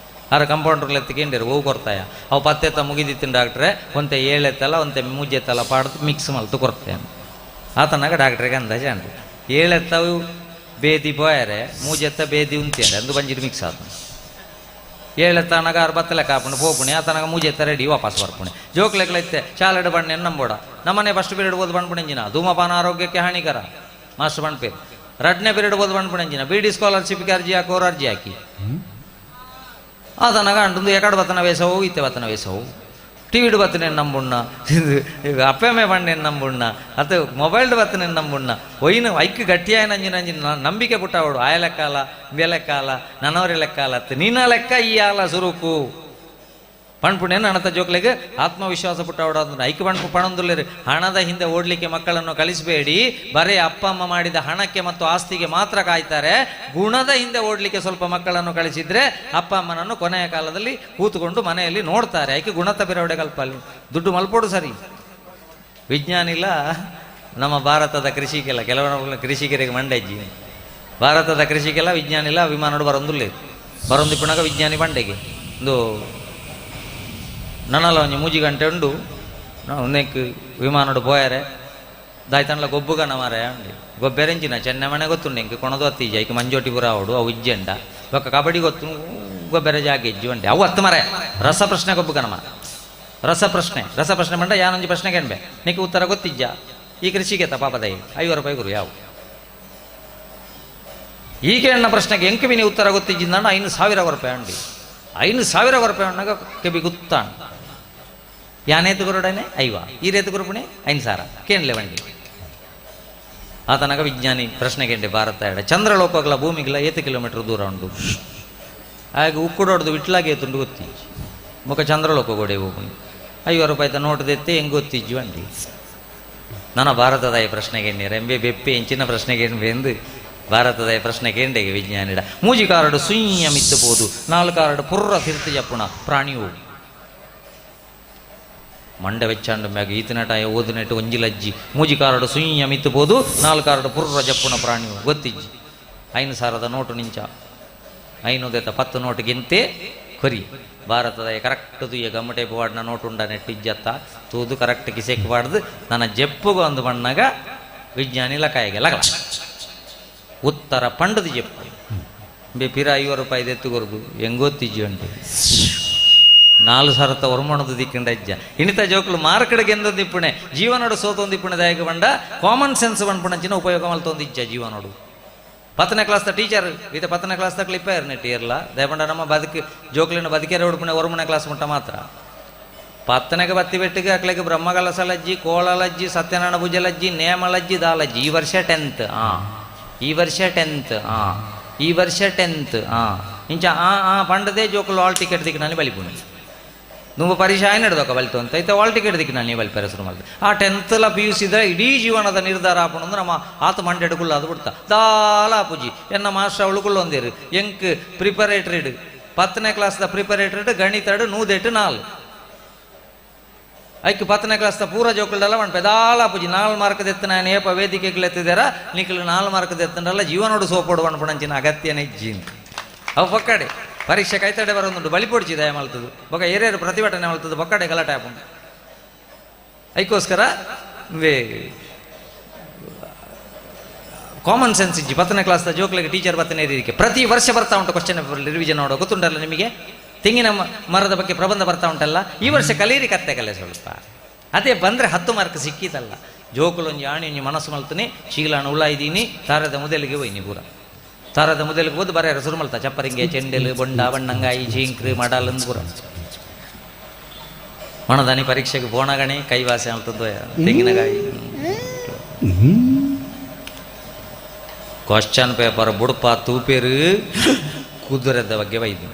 ಆರ ಕಂಪೌಂಡ್ರಲ್ಲಿ ಎತ್ತಿಕೊಂಡೇರು ಹೋಗಿ ಕೊರ್ತಾಯ ಅವು 10 ಎತ್ತ ಮುಗಿದಿತ್ತಿನ ಡಾಕ್ಟ್ರೆ ಒಂತೆ 7 ಎತ್ತಲ್ಲ ಒಂತೆ 3 ಎತ್ತಲ್ಲ ಪಾಡ್ದು ಮಿಕ್ಸ್ ಮಲ್ತು ಕೊರ್ತೆ ಆತನಾಗ ಡಾಕ್ಟ್ರಿಗೆ ಅಂದಾಜೆ ಅಂಡು 7 ಎತ್ತವು ಬೇದಿ ಪೋಯರೆ 3 ಎತ್ತ ಬೇದಿ ಉಂತಿಯಂಡೆ ಅಂದು ಬಂಜಿರು ಮಿಕ್ಸ್ ಆತ 7 ಎತ್ತನಾಗ 6 ಲೆಕ್ಕ ಹಾಪುಣೆ ಪೋಪುಣೆ ಆತನಾಗ 3 ಎತ್ತ ರೆಡಿ ವಾಪಸ್ ಬರ್ಪುಣೆ ಜೋಕ್ಲೆಕ್ಲೈತೆ ಶಾಲೆಡ್ ಬಣ್ಣೆ ನಂಬೋಡ ನಮ್ಮನೆ ಫಸ್ಟ್ ಪೀರಿಯಡ್ ಓದ್ ಬಂದ್ಪುಣೆಂಜಿನ ಧೂಮಪಾನ ಆರೋಗ್ಯಕ್ಕೆ ಹಾನಿಕರ ಮಾಸ್ಟರ್ ಬಣ್ಪೇರು 2ನೇ ಪೀರಿಯಡ್ ಓದ್ ಬಂದ್ಪುಣೆಂಜಿನ BD ಸ್ಕಾಲರ್ಶಿಪ್ಗೆ ಅರ್ಜಿ ಹಾಕೋರು ಅರ್ಜಿ ಹಾಕಿ ಆತನಾಗ ಅಂಟು ಎಕಡೆ ಬತ್ತನ ವೇಸವು ಇತ್ತೆ ಬತ್ತನ ವೇಸವು ಟಿವಿಡ್ ಬತ್ತನೇನು ನಂಬುಣ್ಣ ಅಪ್ಪೆಮೆ ಬಣ್ಣೇನು ನಂಬುಣ್ಣ ಅದು ಮೊಬೈಲ್ಡ್ ಬತ್ತನೇನು ನಂಬುಣ್ಣ ಒಯ್ನು ಐಕ್ ಗಟ್ಟಿಯಾಯ ನಂಜಿನ ನಂಬಿಕೆ ಪುಟ್ಟವಡು ಆಯ ಲೆಕ್ಕಾಲ ಬೇಲೆಕ್ಕಾಲ ನನ್ನವರಿ ಲೆಕ್ಕಾಲ ನೀನ ಲೆಕ್ಕ ಈ ಆಲ ಸುರುಕು ಪಣ್ಪುಣೇನು ಅಣತ ಜೋಕ್ಲೆಗೆ ಆತ್ಮವಿಶ್ವಾಸ ಪುಟ್ಟವಡು ಅಂದ್ರೆ ಐಕ್ ಪಣ್ಪು ಪಣಂದುಲ್ಲೇರಿ ಹಣದ ಹಿಂದೆ ಓಡ್ಲಿಕ್ಕೆ ಮಕ್ಕಳನ್ನು ಕಳಿಸಬೇಡಿ ಬರೀ ಅಪ್ಪ ಅಮ್ಮ ಮಾಡಿದ ಹಣಕ್ಕೆ ಮತ್ತು ಆಸ್ತಿಗೆ ಮಾತ್ರ ಕಾಯ್ತಾರೆ ಗುಣದ ಹಿಂದೆ ಓಡ್ಲಿಕ್ಕೆ ಸ್ವಲ್ಪ ಮಕ್ಕಳನ್ನು ಕಳಿಸಿದ್ರೆ ಅಪ್ಪ ಅಮ್ಮನನ್ನು ಕೊನೆಯ ಕಾಲದಲ್ಲಿ ಕೂತ್ಕೊಂಡು ಮನೆಯಲ್ಲಿ ನೋಡ್ತಾರೆ ಐಕೆ ಗುಣತ ಬಿರವಡೆ ಕಲ್ಪಲ್ಲಿ ದುಡ್ಡು ಮಲ್ಪೋಡು ಸರಿ ವಿಜ್ಞಾನಿಲ್ಲ ನಮ್ಮ ಭಾರತದ ಕೃಷಿಗೆಲ್ಲ ಕೆಲವರ ಕೃಷಿಕರಿಗೆ ಮಂಡಜ್ಜಿ ಭಾರತದ ಕೃಷಿಗೆಲ್ಲ ವಿಜ್ಞಾನಿಲ್ಲ ವಿಮಾನೋಡು ಬರೊಂದುಲ್ಲೇ ಬರೊಂದು ಪುಣಗ ವಿಜ್ಞಾನಿ ಬಂಡೆಗೆ ಒಂದು ನನ್ನಲ್ಲ ಒಂಜಿ 3 ಗಂಟೆ ಉಂಡು ಒಂದಕ್ಕೆ ವಿಮಾನೋಡು ಪೋಯರೆ ದಾಯ್ತಂಡ್ಲ ಗೊಬ್ಬುಗನ ಮಾರೆ ಅಂಡಿ ಗೊಬ್ಬೆರೆಂಚಿನ ಚೆನ್ನೈ ಮನೆ ಗೊತ್ತುಂಡು ಎಂಕ್ ಕೊಣದು ಅತ್ತೀಜ ಐಕೆ ಮಂಜೋಟಿಪುರ ಅವಡು ಅವು ಇಜ್ಜೆಂಡ ಇವಾಗ ಕಬಡ್ಡಿ ಗೊತ್ತು ಗೊಬ್ಬೆರೆ ಜಾಗ ಇಜ್ಜು ಅಂಡೆ ಅವು ಹತ್ತು ಮರೆ ರಸಪ್ರಶ್ನೆ ಗೊಬ್ಬುಗನಮ ರಸಪ್ರಶ್ನೆ ಬಂಡ ಯಾನೊಂಜಿ ಪ್ರಶ್ನೆ ಕೆಣ್ಬೆ ನಿಕ್ಕೆ ಉತ್ತರ ಗೊತ್ತಿಜ್ಜ ಈ ಕೃಷಿಗೆ ಪಾಪದೈ 5 ರೂಪಾಯಿ ಗುರು ಯಾವ ಈಗ ಎಣ್ಣ ಪ್ರಶ್ನೆಗೆ ಎಂಕ ಬಿನಿ ಉತ್ತರ ಗೊತ್ತಿಜ್ಜಿಂದ 5,000 ರೂಪಾಯಿ ಅಂಡಿ 5,000 ರೂಪಾಯಿ ಅಣ್ಣಾಗ ಕೆಬಿ ಗುತ್ತಾಣ ಯಾನೇತು ಗುರುಡನೆ ಐವ ಈ ರೇತು ಗುರುಪುಣೆ 5,000 ಕೇಳಲೆ ಬಂಡಿ ಆತನಾಗ ವಿಜ್ಞಾನಿ ಪ್ರಶ್ನೆ ಕೆಂಡೆ ಭಾರತ ಎಡೆ ಚಂದ್ರಲೋಕಗಳ ಭೂಮಿಗೆಲ್ಲ 8 ಕಿಲೋಮೀಟರ್ ದೂರ ಉಂಟು ಹಾಗೆ ಉಕ್ಕುಡೋಡ್ದು ವಿಟ್ಲಾಗೆ ಏತುಂಡು ಗೊತ್ತಿಜ್ಜು ಮುಖ ಚಂದ್ರಲೋಕ ಗೋಡೆ ಹೋಗಿ 5 ರೂಪಾಯಿ ನೋಟ್ ದೆತ್ತೆ ಹೆಂಗೆ ಗೊತ್ತಿಜ್ಜು ಅಂಡಿ ನನ್ನ ಭಾರತದ ಈ ಪ್ರಶ್ನೆಗೆ ರೆಂಬೆ ಬೆಪ್ಪೆ ಹೆಂಚಿನ ಪ್ರಶ್ನೆಗೆ ಎಂದು ಭಾರತದ ಪ್ರಶ್ನೆ ಕೇಂಡೆಗೆ ವಿಜ್ಞಾನಿಡ 3 ಕಾರಡು ಸುಯ್ಯ ಮಿತ್ತಬಹುದು 4 ಕಾರಡು ಪುರ್ರ ತಿರ್ತಿ ಜಪ್ಪುಣ ಪ್ರಾಣಿಯು ಮಂಡ ವೆಚ್ಚಾಂಡು ಮ್ಯಾಗ ಈತನಟ ಓದಿನಟ್ಟು ಒಂಜಿಲಜ್ಜಿ 3 ಕಾರಡು ಸುಯ್ಯ ಮಿತ್ತಬಹುದು 4 ಕಾರಡು ಪುರ್ರ ಜಪ್ಪುಣ ಪ್ರಾಣಿಯು ಗೊತ್ತಿಜ್ಜಿ 5,000 ನೋಟು ನಿಂಚ 510 ನೋಟುಗಿಂತೆ ಕೊರಿ ಭಾರತದ ಕರೆಕ್ಟ್ ತುಯ್ಯ ಗಮ್ಮಟೆ ಬಾಡ್ನ ನೋಟುಂಡ ನೆಟ್ಟಿಜ್ಜತ್ತ ತೂದು ಕರೆಕ್ಟ್ ಕಿಸೆಕ್ ಬಾಡ್ದು ನನ್ನ ಜಪ್ಪುಗ ಒಂದು ಬಣ್ಣಗ ವಿಜ್ಞಾನಿ ಲಕಾಯಿಗೆ ಲಗಲ ಉತ್ತರ ಪಂಡದು ಜಪ್ಪು ಬೇಪಿರ 5 ರೂಪಾಯಿ ಎತ್ತುಗೊರ್ಗು ಹೆಂಗೊತ್ತಿಜ್ಜು ಅಂಟು 4,000 ಹೊರಮಣದು ದಿಕ್ಕಂಡ ಇಜ್ಜ ಇಣಿತ ಜೋಕ್ಲು ಮಾರ್ಕಡೆಗೆ ಎಂದೊಂದು ಇಪ್ಪುಣೆ ಜೀವನೋಡು ಸೋತೊಂದು ಇಪ್ಪುಣೆ ದಾಯಕ ಬಂಡ ಕಾಮನ್ ಸೆನ್ಸ್ ಬಂದ್ಪುಣಂಚಿನ ಉಪಯೋಗ ಮಲ್ತೊಂದಿಜ್ಜ ಜೀವನೋಡು 10ನೇ ಕ್ಲಾಸ್ದ ಟೀಚರ್ ಇದು 10ನೇ ಕ್ಲಾಸ್ ತಕ್ಲು ಇಪ್ಪ ನೆಟ್ಟಿ ಇರಲ್ಲ ದಯಪಂಡ ನಮ್ಮ ಬದುಕು ಜೋಕ್ಲಿನ ಬದುಕೇರೆ ಉಡುಪುಣೆ ಹೊರಮನೆ ಕ್ಲಾಸ್ ಮುಟ್ಟ ಮಾತ್ರ 10ನೆಗೆ ಬತ್ತಿ ಬೆಟ್ಟಿಗೆ ಅಕ್ಲೆಗೆ ಬ್ರಹ್ಮಗಲಸಲಜ್ಜಿ ಕೋಳಲಜ್ಜಿ ಸತ್ಯನಾರಾಯಣ ಭುಜಲಜ್ಜಿ ನೇಮಲಜ್ಜಿ ದಾಲಜ್ಜಿ ಈ ವರ್ಷ 10th ಈ ವರ್ಷ 10th ಇಂಚ ಪಂಡದೇ ಜೋಕುಲು ಹಾಲ್ ಟಿಕೆಟ್ ದಿಕ್ಕು ನಾನು ಬಲಿಪುಣಿ ತುಂಬ ಪರೀಕ್ಷೆ ನಡೆದೋಕ ಬಲಿತು ಅಂತ ಐತೆ ಹಾಲ್ ಟಿಕೆಟ್ ದಿಕ್ಕು ನಾನು ಬಲಿಪ ಹೆಸರು ಮಾಡಿದೆ ಆ 10th PUC ಇಡೀ ಜೀವನದ ನಿರ್ಧಾರ ಆಪಣಂದು ನಮ್ಮ ಆತ ಮಂಡೆಡ್ಕುಲ್ಲ ಅದು ಬಿಡ್ತಾ ದಾಲ ಆಪುಜಿ ಎನ್ನ ಮಾಸ್ಟರ್ ಅವಳುಕುள்ள ಒಂದಿರು ಎಂಕ್ ಪ್ರಿಪರೇಟರಿಡ್ 10ನೇ ಕ್ಲಾಸ್ದ ಪ್ರಿಪರೇಟರಿಡ್ ಗಣಿತಡ್ 104 ಐಕ್ 10ನೇ ಕ್ಲಾಸ್ ಪೂರ ಜೋಕಲ್ಡಲ್ಲ ಒಂದು ಪೆದಾಲ ಪೂಜಿ 4 ಮಾರ್ಕ್ ದೆತ್ತು ನಾನು ಏಪ ವೇದಿಕೆಗಳು ಎತ್ತಿದಾರ ನಿಕ್ಲು 4 ಮಾರ್ಕ್ ದೆತ್ತಂಡಲ್ಲ ಜೀವನೋಡು ಸೋಪೋಡು ಅನ್ಪಣಂಚಿನ ಅಗತ್ಯನೇ ಜೀನ್ ಅವು ಪಕ್ಕಡೆ ಪರೀಕ್ಷೆ ಕೈತಡೆ ಬರೋದು ಬಲಿಪೊಡ್ಚಿ ದಯ ಮಲ್ತದು ಬೊಕ ಏರೇರು ಪ್ರತಿಭಟನೆ ಮಲ್ತದು ಬಕ್ಕಡೆ ಗಲಾಟೆ ಹಾಕೊಂಡು ಐಕೋಸ್ಕರ ಕಾಮನ್ ಸೆನ್ಸ್ ಇಜ್ಜಿ 10ನೇ ಕ್ಲಾಸ್ದ ಜೋಕ್ಲಿಗೆ ಟೀಚರ್ ಬತ್ತನೇ ಇದಕ್ಕೆ ಪ್ರತಿ ವರ್ಷ ಬರ್ತಾ ಉಂಟು ಕ್ವಶನ್ ಪೇಪರ್ ರಿವಿಷನ್ ನೋಡೋ ಗೊತ್ತುಂಟಲ್ಲ ನಿಮಗೆ ತೆಂಗಿನ ಮರದ ಬಗ್ಗೆ ಪ್ರಬಂಧ ಬರ್ತಾ ಉಂಟಲ್ಲ ಈ ವರ್ಷ ಕಲೀರಿ ಕತ್ತೆ ಕಲೆ ಸ್ವಲ್ಪ ಅದೇ ಬಂದರೆ 10 ಮಾರ್ಕ್ ಸಿಕ್ಕಿತಲ್ಲ. ಜೋಕುಲೊಂಜಿ ಆಣಿ ಒಂಜಿ ಮನಸ್ಸು ಮಲ್ತನೆ ಶೀಲಾಣ ಉಳ್ಳ ಇದ್ದೀನಿ ತಾರದ ಮೊದಲಿಗೆ ಹೋಯ್ನಿ ಪೂರ ತಾರದ ಮೊದಲಿಗೆ ಹೋದು ಬರ ಸುರು ಮಲ್ತ ಚಪ್ಪರಿಂಗೆ ಚೆಂಡೆಲು ಬೊಂಡ ಬಣ್ಣಂಗಾಯಿ ಜೀಂಕ್ರು ಮಡಾಲಂದು ಪೂರ ಮಣದಾನಿ ಪರೀಕ್ಷೆಗೆ ಬೋಣಗಣೆ ಕೈವಾಸೆ ಅಂತದ್ದು ತೆಂಗಿನಕಾಯಿ ಕ್ವಶನ್ ಪೇಪರ್ ಬುಡಪ ತೂಪೇರು ಕುದುರೆದ ಬಗ್ಗೆ ಬೈದು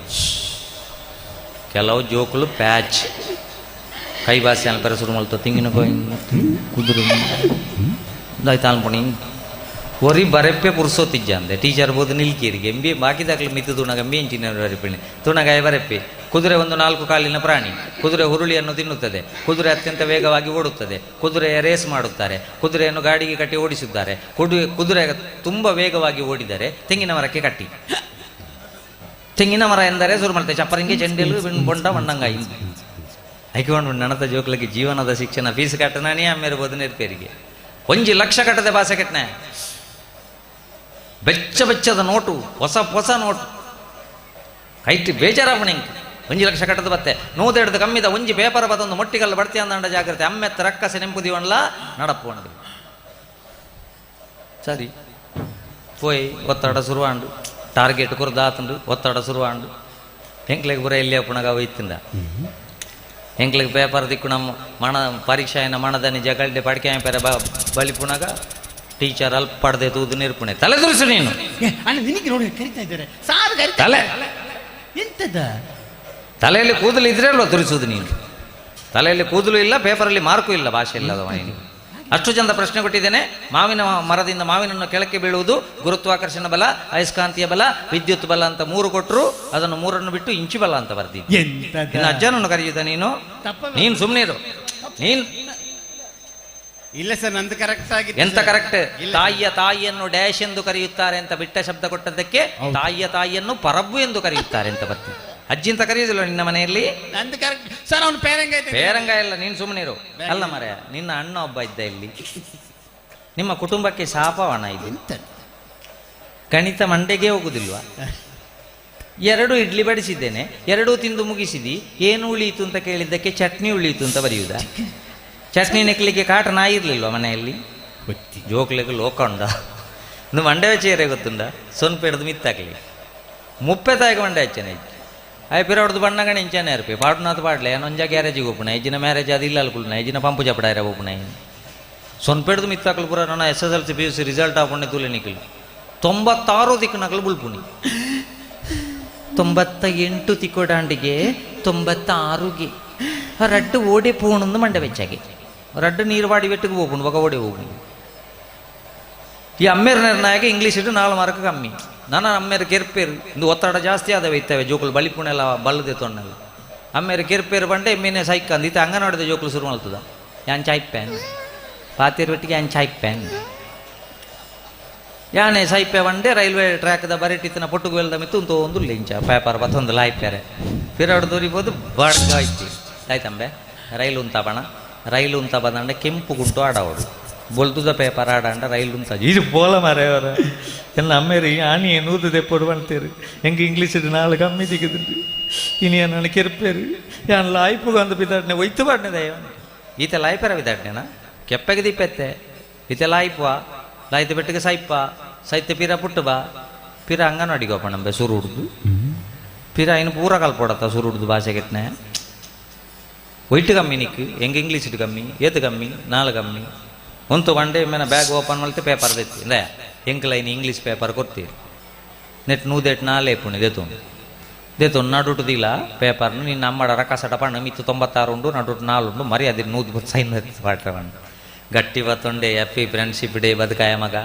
ಕೆಲವು ಜೋಕುಲು ಪ್ಯಾಚ್ ಕೈ ಭಾಷೆ ಅನ್ಪರ ಶುರು ಮಾಡ್ತು ತೆಂಗಿನಕಾಯಿ ಕುದುರೆ ಆಯ್ತು ಅನ್ಪಣಿ ಒರಿ ಬರೆಪ್ಪೆ ಪುರ್ಸೋತಿಜ್ಜ ಅಂದೆ ಟೀಚರ್ ಬೋದು ನಿಲ್ಕೀರಿಗೆ ಎಂಬಿ ಬಾಕಿ ದಾಖಲೆ ಮಿತ್ತು ತುಣಗಂಬಿ ಎಂಚಿನ ಬರೆಪಿಣಿ ತುಣಗಾಯ ಬರೆಪ್ಪೆ ಕುದುರೆ ಒಂದು 4 ಕಾಲಿನ ಪ್ರಾಣಿ. ಕುದುರೆ ಹುರುಳಿಯನ್ನು ತಿನ್ನುತ್ತದೆ. ಕುದುರೆ ಅತ್ಯಂತ ವೇಗವಾಗಿ ಓಡುತ್ತದೆ. ಕುದುರೆಯ ರೇಸ್ ಮಾಡುತ್ತಾರೆ. ಕುದುರೆಯನ್ನು ಗಾಡಿಗೆ ಕಟ್ಟಿ ಓಡಿಸುತ್ತಾರೆ. ಕುದುರೆ ತುಂಬ ವೇಗವಾಗಿ ಓಡಿದರೆ ತೆಂಗಿನ ಮರಕ್ಕೆ ಕಟ್ಟಿ. ತೆಂಗಿನ ಮರ ಎಂದರೆ ಶುರು ಮಾಡ್ತಾರೆ ಚಪ್ಪರಿಂಗೆ ಚೆಂಡೆಲು ಬೊಂಡ ಬಣ್ಣಂಗಾಯಿ ಐಕೊಂಡು ನಣತ ಜೋಕ್ಲಕ್ಕೆ ಜೀವನದ ಶಿಕ್ಷಣ ಫೀಸ್ ಕಟ್ಟನೇ ಅಮ್ಮೇರ್ಬೋದು ನೆರ್ಪೇರಿಗೆ 1 ಲಕ್ಷ ಕಟ್ಟದೆ ಭಾಷೆ ಕಟ್ಟನೆ ಬೆಚ್ಚದ ನೋಟು ಹೊಸ ನೋಟು ಕೈಟಿ ಬೇಜಾರಾವಣೆ 1 ಲಕ್ಷ ಕಟ್ಟದ ಬತ್ತೆ 100 ಕಮ್ಮಿದ 1 ಪೇಪರ್ ಬತ್ತೊಂದು ಮೊಟ್ಟಿಗಲ್ಲ ಬಡ್ತಿ ಅಂದ ಜಾಗ್ರತೆ ಅಮ್ಮೆತ್ತ ರಕ್ಕಸೆ ನೆಂಪುದಿವಣ್ಣ ನಡಪ್ಪುಣದು ಸರಿ ಪೋಯ್ ಒತ್ತಡ ಶುರುವಾಂಡು ಟಾರ್ಗೆಟ್ ಕುರ್ದಾತಂಡು ಒತ್ತಡ ಶುರುವಾಂಡು ಎಂಕ್ಲೆಗೆ ಬುರ ಎಲ್ಲಿ ಪುಣಗ ಹೋಯ್ತಿಂದ ಎಂಕ್ಲಿಗೆ ಪೇಪರ್ ದಿಕ್ಕು ನಮ್ಮ ಮಣ ಪರೀಕ್ಷೆಯನ್ನು ಮಣದ ನಿಜ ಗಲ್ಡೆ ಪಡ್ಕೆ ಪೇರ ಬಲಿ ಪುಣಗ ಟೀಚರ್ ಅಲ್ಪ ಪಡೆದೆ ತೂದು ನಿರ್ಪುಣೆ ತಲೆ ತುರಿಸು ನೀನು ನಿನಗೆ ನೋಡಿ ಕರಿತಾ ಇದ್ದಾರೆ ಸಾರು ತಲೆ ಎಂತದ ತಲೆಯಲ್ಲಿ ಕೂದಲು ಇದ್ರೆ ಅಲ್ವಾ ತುರಿಸುವುದು ನೀನು ತಲೆಯಲ್ಲಿ ಕೂದಲು ಇಲ್ಲ ಪೇಪರಲ್ಲಿ ಮಾರ್ಕು ಇಲ್ಲ ಭಾಷೆ ಇಲ್ಲದವ ನೀನು ಅಷ್ಟು ಚಂದ ಪ್ರಶ್ನೆ ಕೊಟ್ಟಿದ್ದೇನೆ. ಮಾವಿನ ಮರದಿಂದ ಮಾವಿನನ್ನು ಕೆಳಕ್ಕೆ ಬೀಳುವುದು ಗುರುತ್ವಾಕರ್ಷಣ ಬಲ ಅಯಸ್ಕಾಂತೀಯ ಬಲ ವಿದ್ಯುತ್ ಬಲ ಅಂತ 3 ಕೊಟ್ಟರು ಅದನ್ನು 3 ಬಿಟ್ಟು ಇಂಚು ಬಲ ಅಂತ ಬರ್ದಿದ್ದೆ. ಇನ್ನು ಅಜ್ಜನನ್ನು ಕರೆಯುತ್ತ ನೀನು ಸುಮ್ಮನೆ ಇರು ನೀನು ಇಲ್ಲ ಸರ್ ನಂದು ಕರೆಕ್ಟ್ ಆಗಿ ಎಂತ ಕರೆಕ್ಟ್ ತಾಯಿಯನ್ನು ಡ್ಯಾಶ್ ಎಂದು ಕರೆಯುತ್ತಾರೆ ಅಂತ ಬಿಟ್ಟ ಶಬ್ದ ಕೊಟ್ಟದ್ದಕ್ಕೆ ತಾಯಿಯನ್ನು ಪರಬ್ಬು ಎಂದು ಕರೆಯುತ್ತಾರೆ ಅಂತ ಬರ್ತೀನಿ. ಅಜ್ಜಿ ಅಂತ ಕರೆಯುವುದಿಲ್ಲ ನಿನ್ನ ಮನೆಯಲ್ಲಿ ನಂದು ಕರೆಕ್ಟ್ ಸರ್ ಅವನು ಪೇರಂಗ ಇಲ್ಲ ನೀನು ಸುಮ್ಮನೆ ಇರು ಅಲ್ಲ ಮರ ನಿನ್ನ ಅಣ್ಣ ಒಬ್ಬ ಇದ್ದ ಇಲ್ಲಿ ನಿಮ್ಮ ಕುಟುಂಬಕ್ಕೆ ಶಾಪವಣ ಇದು ಗಣಿತ ಮಂಡೆಗೆ ಹೋಗುದಿಲ್ವಾ 2 ಇಡ್ಲಿ ಬಡಿಸಿದ್ದೇನೆ 2 ತಿಂದು ಮುಗಿಸಿದಿ ಏನು ಉಳಿಯಿತು ಅಂತ ಕೇಳಿದ್ದಕ್ಕೆ ಚಟ್ನಿ ಉಳಿಯಿತು ಅಂತ ಬರೆಯುವುದ ಚಟ್ನಿ ನೆಕ್ಲಿಕ್ಕೆ ಕಾಟ ನಾಯಿ ಇರ್ಲಿಲ್ವಾ ಮನೆಯಲ್ಲಿ ಜೋಕ್ಲಿಗೆ ಲೋಕ ಉಂಡ ಒಂದು ಮಂಡೆ ಚೇರೆ ಗೊತ್ತುಂಡ ಸೊನ್ಪೆ ಹಿಡಿದು ಮಿತ್ತಾಕ್ಲಿ 30 ಮಂಡೆ ಹಚ್ಚನೆ ಅಯ್ಯ ಪಿರೋಡ್ದು ಬಣ್ಣಗಣ ಇಂಚಾನೆ ಇರ್ಪಿ ಪಾಡ್ನಾಥ್ ಪಾಡ್ಲೆ ನೊಂಜ ಗ್ಯಾರೇಜಿಗೆ ಹೋಗ್ಪುಣ ಹೆಜ್ಜಿನ ಮ್ಯಾರೇಜ್ ಅದು ಇಲ್ಲ ಅಲ್ಕುಲ್ನ ಹೆಜ್ಜಿನ ಪಂಪು ಚಪಡಾರ ಹೋಗ್ಪುಣ ಸೊನ್ಪೆಡ್ದು ಮಿತ್ತಾಕಲು ಪುರ ನನ್ನ SSLC PUC ರಿಸಲ್ಟ್ ಆಪುಣೆ ತುಲೆ ನಿಖಿಲ್ 96 ತಿಕ್ಕನಕಲು ಬುಲ್ಪುಣಿ 98 ತಿಕ್ಕೋಡಾಂಡಿಗೆ 96ಗೆ ರಡ್ಡು ಓಡೆ ಪೋಣಂದು ಮಂಡೆ ಬೆಚ್ಚಾಗೆ ರಡ್ಡು ನೀರು ಬಾಡಿ ಬೆಟ್ಟಿಗೆ ಹೋಗ್ಪುಣು ಬಗ ಓಡೆ ಹೋಗ್ಪುಣು ಈ ಅಮ್ಮೇರ ನಿರ್ಣಯಕ್ಕೆ ಇಂಗ್ಲೀಷ್ ಇಟ್ಟು 4 ಮಾರ್ಕ್ ಕಮ್ಮಿ ನಾನು ಅಮ್ಮೇರ ಕೆರ್ಪೇರು ಇಂದು ಒತ್ತಡ ಜಾಸ್ತಿ ಆದವೆ ಇತ್ತವೆ ಜೋಕುಲು ಬಲಿಪುಣೆಲ್ಲ ಬಲ್ಲದೆ ತೊಣ್ಣಲ್ಲ ಅಮ್ಮೇರ ಕೆರ್ಪೇರು ಬಂಡೆ ಎಮ್ಮೆನೆ ಸೈಕಂದು ಇತ್ತು ಅಂಗನವಾಡಿದ ಜೋಕುಲು ಶುರು ಮಾಡ್ತದ ಯಾನ್ ಚಾಯ್ಪ್ಯಾನ್ ಪಾತಿರ್ ಒಟ್ಟಿಗೆ ಯಾನ್ ಚಾಯ್ಪ್ಯಾನ್ ಯಾನೆ ಸೈಪೆ ಬಂಡೆ ರೈಲ್ವೆ ಟ್ರ್ಯಾಕ್ದ ಬರೆಟಿತ್ತಿನ ಪೊಟ್ಟುಗು ವೆಲ್ದ ಮಿತ್ತು ಒಂದು ಲಿಂಚ ಪೇಪರ್ ಬತ್ತೊಂದು ಲಾಯ್ಪ್ಯಾರೆ ಪಿರಾಡು ದೂರಿಬೋದು ಬಡ್ಗ ಆಯ್ತು ಆಯ್ತಂಬೆ ರೈಲು ಉಂತ ಬಣ ರೈಲು ಉಂತ ಬಂದಂಡೆ ಕೆಂಪು ಗುಂಟು ಆಡೋಡು ಬೊಲ್ತುದ ಪೇಪರ್ ಆಡಂಡ ರೈಲು ಉಂತ ಇದು ಬೋಲ ಮರೆಯವರ ಎಲ್ಲ ಅಮ್ಮೇರಿ ಆಣಿ ನೂದು ದೆಪ್ಪೋಡು ಬಂತೇರು ಹೆಂಗೆ ಇಂಗ್ಲೀಷ್ 4 ಕಮ್ಮಿ ದಿಗಿದ್ರು ಇನಿ ನನ್ನ ಕೆರ್ಪೇರು ಯಾನ್ ಲಾಯ್ಪುಗ ಅಂತ ಬಿದ್ದಾಡ್ನೆ ಒಯ್ತು ಬಾಡ್ನೆ ದಯ ಈತ ಲಾಯ್ಪೇರ ಬಿದ್ದಾಡ್ನೆನಾ ಕೆಪ್ಪಗೆ ದಿಪ್ಪೆತ್ತೆ ಈತ ಲಾಯ್ಪುವ ಲಾಯ್ತು ಬೆಟ್ಟಿಗೆ ಸೈತೆ ಪಿರ ಪುಟ್ಟು ಬಾ ಪಿರ ಅಂಗನವಾಡಿಗೆ ಹೋಪ ನಂಬೆ ಸುರು ಹುಡ್ದು ಪಿರ ಇನ್ನು ಪೂರ ಕಲ್ಪೊಡತ್ತ ಸುರು ಹುಡ್ದು ಭಾಷೆ ಕೆಟ್ಟನೆ ಒಯ್ಟು ಕಮ್ಮಿ ನಿಕ್ಕು ಹೆಂಗೆ ಇಂಗ್ಲೀಷ್ ಇಟ್ಟು ಕಮ್ಮಿ ಏತು ಕಮ್ಮಿ 4 ಕಮ್ಮಿ ಒಂದು ಬಂಡೆ ಮೇನ ಬ್ಯಾಗ್ ಓಪನ್ ಮಾಡ್ತೆ ಪೇಪರ್ ತೆತ್ತಿ ಇಂದ ಎಂಕ್ಲೈನ್ ಇಂಗ್ಲೀಷ್ ಪೇಪರ್ ಕೊಡ್ತೀರಿ ನೆಟ್ ನೂದೇಟ್ 4 ಪುಣೆ ದೇತು ನಡುಟು ದಿಲ್ಲ ಪೇಪರ್ನು ನಿನ್ನ ಅಮ್ಮಡ ರಕಸಟ ಪಣ್ಣ ಮಿತ್ತು 96 ಉಂಡು ನಡುಟು 4 ಉಂಡು ಮರಿ ಅದಿನ 100 ಸೈನ್ ಪಾಟ್ರೆ ಬಣ್ಣ ಗಟ್ಟಿ ಬತ್ತೊಂಡೆ ಹ್ಯಾಪಿ ಫ್ರೆಂಡ್ಶಿಪ್ ಡೇ ಬದುಕಾಯ ಮಗ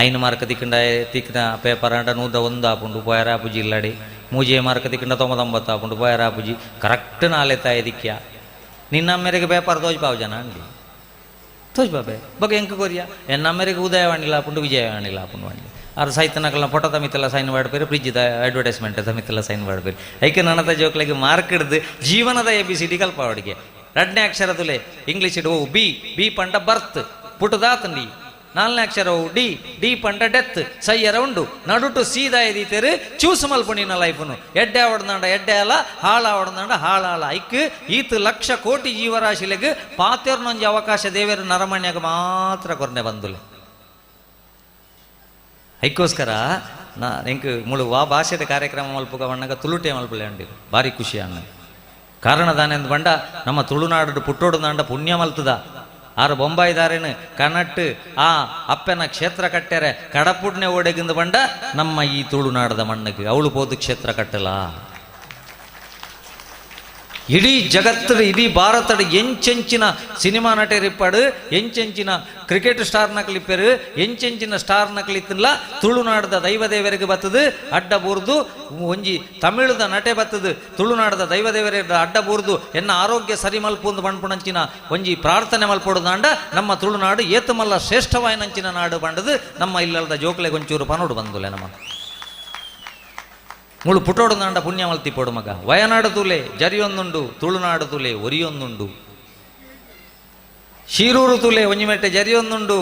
5 ಮಾರ್ಕ್ ತಿಕ್ಕಿನ ಪೇಪರ್ ಅಂಡ 101 ಆಪುಂಡು ಪೋಯರಾಪುಜಿ ಇಲ್ಲಡಿ 3 ಮಾರ್ಕ್ ತಿಕ್ಕಿಂಡ 99 ಆಪುಂಡು ಪೋಯರಾಪುಜಿ ಕರೆಕ್ಟ್ 4 ತಾಯಿ ದಿಕ್ಕ್ಯ ನಿನ್ನ ಅಮ್ಮೆರೆಗೆ ಪೇಪರ್ ತೋಜ್ಪಾವು ಜನ ಅಂಡಿ ತೋಜ್ಬಾಬೆ ಬಗ್ಗೆ ಎಂಕ ಕೊರಿಯ ಎನ್ನ ಅಮ್ಮೆರೆಗೆ ಉದಯವಾಣಿಲ್ಲ ಆಪುಂಡು ವಿಜಯವಾಣಿಲ್ಲ ಆಪುಂಡು ವಾಣಿ ಅವ್ರು ಸೈತನಕಲ್ನ ಫೋಟೋ ತಮಿತೆಲ್ಲ ಸೈನ್ ಮಾಡ್ಬೇರು ಫ್ರಿಜ್ದ ಅಡ್ವರ್ಟೈಸ್ಮೆಂಟ್ ತಮಿತೆಲ್ಲ ಸೈನ್ ಮಾಡ್ಬೇರು ಐಕೆ ನನ್ನದ ಜೋಕ್ಲಿಗೆ ಮಾರ್ಕ್ ಹಿಡ್ದು ಜೀವನದ ABCD ಕಲ್ಪ ಅವಡಿಗೆ 2ನೇ ಅಕ್ಷರ ತುಲೆ ಇಂಗ್ಲೀಷ್ ಇಡು ಬಿ ಪಂಡ ಬರ್ತ್ ಪುಟದಾತಂಡಿ 4ನೇ ಅಕ್ಷರವು ಡಿ ಡಿ ಪಂಡ ಡೆತ್ ಸೈಯರ ಉಂಡು ನಡುಟು ಸೀದಾ ಎದೀತೇರು ಚೂಸ್ ಮಲ್ಪುಣಿನ ಲೈಫ್ನು ಎಡ್ಡೆ ಆವಡ್ದಾಂಡ ಎಡ್ಡೆ ಅಲ್ಲ ಹಾಳ ಆವಡ್ದಾಂಡ ಹಾಳ ಐಕ್ ಈತ್ ಲಕ್ಷ ಕೋಟಿ ಜೀವರಾಶಿಲೆಗ್ ಪಾತೆರ್ನೊಂಜಿ ಅವಕಾಶ ದೇವೇರು ನರಮಣ್ಯಾಗ ಮಾತ್ರ ಕೊರ್ನೆ ಬಂದುಲೆ ಐಕ್ಕೋಸ್ಕರ ಎಂಕ್ ಮುಳು ವಾ ಭಾಷೆದ ಕಾರ್ಯಕ್ರಮ ಮಲ್ಪುಗ ಬಣ್ಣಗ ತುಳುಟೆ ಮಲ್ಪಲೆ ಅಂಡಿ ಭಾರಿ ಖುಷಿ ಅಣ್ಣ ಕಾರಣ ದಾನೆಂದು ಬಂಡ ನಮ್ಮ ತುಳುನಾಡು ಪುಟ್ಟೋಡು ದಾಂಡ ಪುಣ್ಯ ಮಲ್ತದ ಆರು ಬೊಂಬಾಯಿದಾರೇನು ಕನ್ನಟ್ಟು ಆ ಅಪ್ಪನ ಕ್ಷೇತ್ರ ಕಟ್ಟ್ಯಾರೆ ಕಡಪುಡ್ನೆ ಓಡೆಗಿಂದ ಬಂಡ ನಮ್ಮ ಈ ತುಳುನಾಡದ ಮಣ್ಣಗೆ ಅವಳು ಪೋದು ಕ್ಷೇತ್ರ ಕಟ್ಟಲ ಇಡೀ ಜಗತ್ತದ ಇಡೀ ಭಾರತದ ಎಂಚೆಂಚಿನ ಸಿನಿಮಾ ನಟರಿಪ್ಪಡು ಎಂಚೆಂಚಿನ ಕ್ರಿಕೆಟ್ ಸ್ಟಾರ್ನ ಕ್ಲಿಪ್ಪರು ಎಂಚೆಂಚಿನ ಸ್ಟಾರ್ನ ಕ್ಲಿತ್ತಿಲ್ಲ ತುಳುನಾಡದ ದೈವದೇವರಿಗೆ ಬತ್ತದು ಅಡ್ಡ ಬೂರ್ದು ಒಂಜಿ ತಮಿಳುದ ನಟೆ ಬತ್ತದು ತುಳುನಾಡದ ದೈವದೇವರಿಗೆ ಅಡ್ಡ ಬೂರ್ದು ಎನ್ನ ಆರೋಗ್ಯ ಸರಿ ಮಲ್ಪುಂದು ಬಣ್ಪುಣಂಚಿನ ಒಂಜಿ ಪ್ರಾರ್ಥನೆ ಮಲ್ಪೊಡುದಾಂಡ ನಮ್ಮ ತುಳುನಾಡು ಏತಮಲ್ಲ ಶ್ರೇಷ್ಠವಾಯಿನಂಚಿನ ನಾಡು ಬಂಡದು ನಮ್ಮ ಇಲ್ಲದ ಜೋಕ್ಲೆ ಗೊಂಚೂರು ಪನೋಡು ಬಂದುಲೆ ನಮ್ಮ ಮುಳು ಪುಟೋಡು ನಾಂಡ ಪುಣ್ಯ ಮಲ್ತಿಪೋಡು ಮಗ ವಯನಾಡು ತುಲೆ ಜರಿಯೊಂದುಂಡು ತುಳುನಾಡು ತುಲೆ ಒರಿಯೊಂದುಂಡು ಶೀರೂರು ತುಲೆ ಒಂಜಿಮೆಟ್ಟೆ ಜರಿಯೊಂದುಂಡು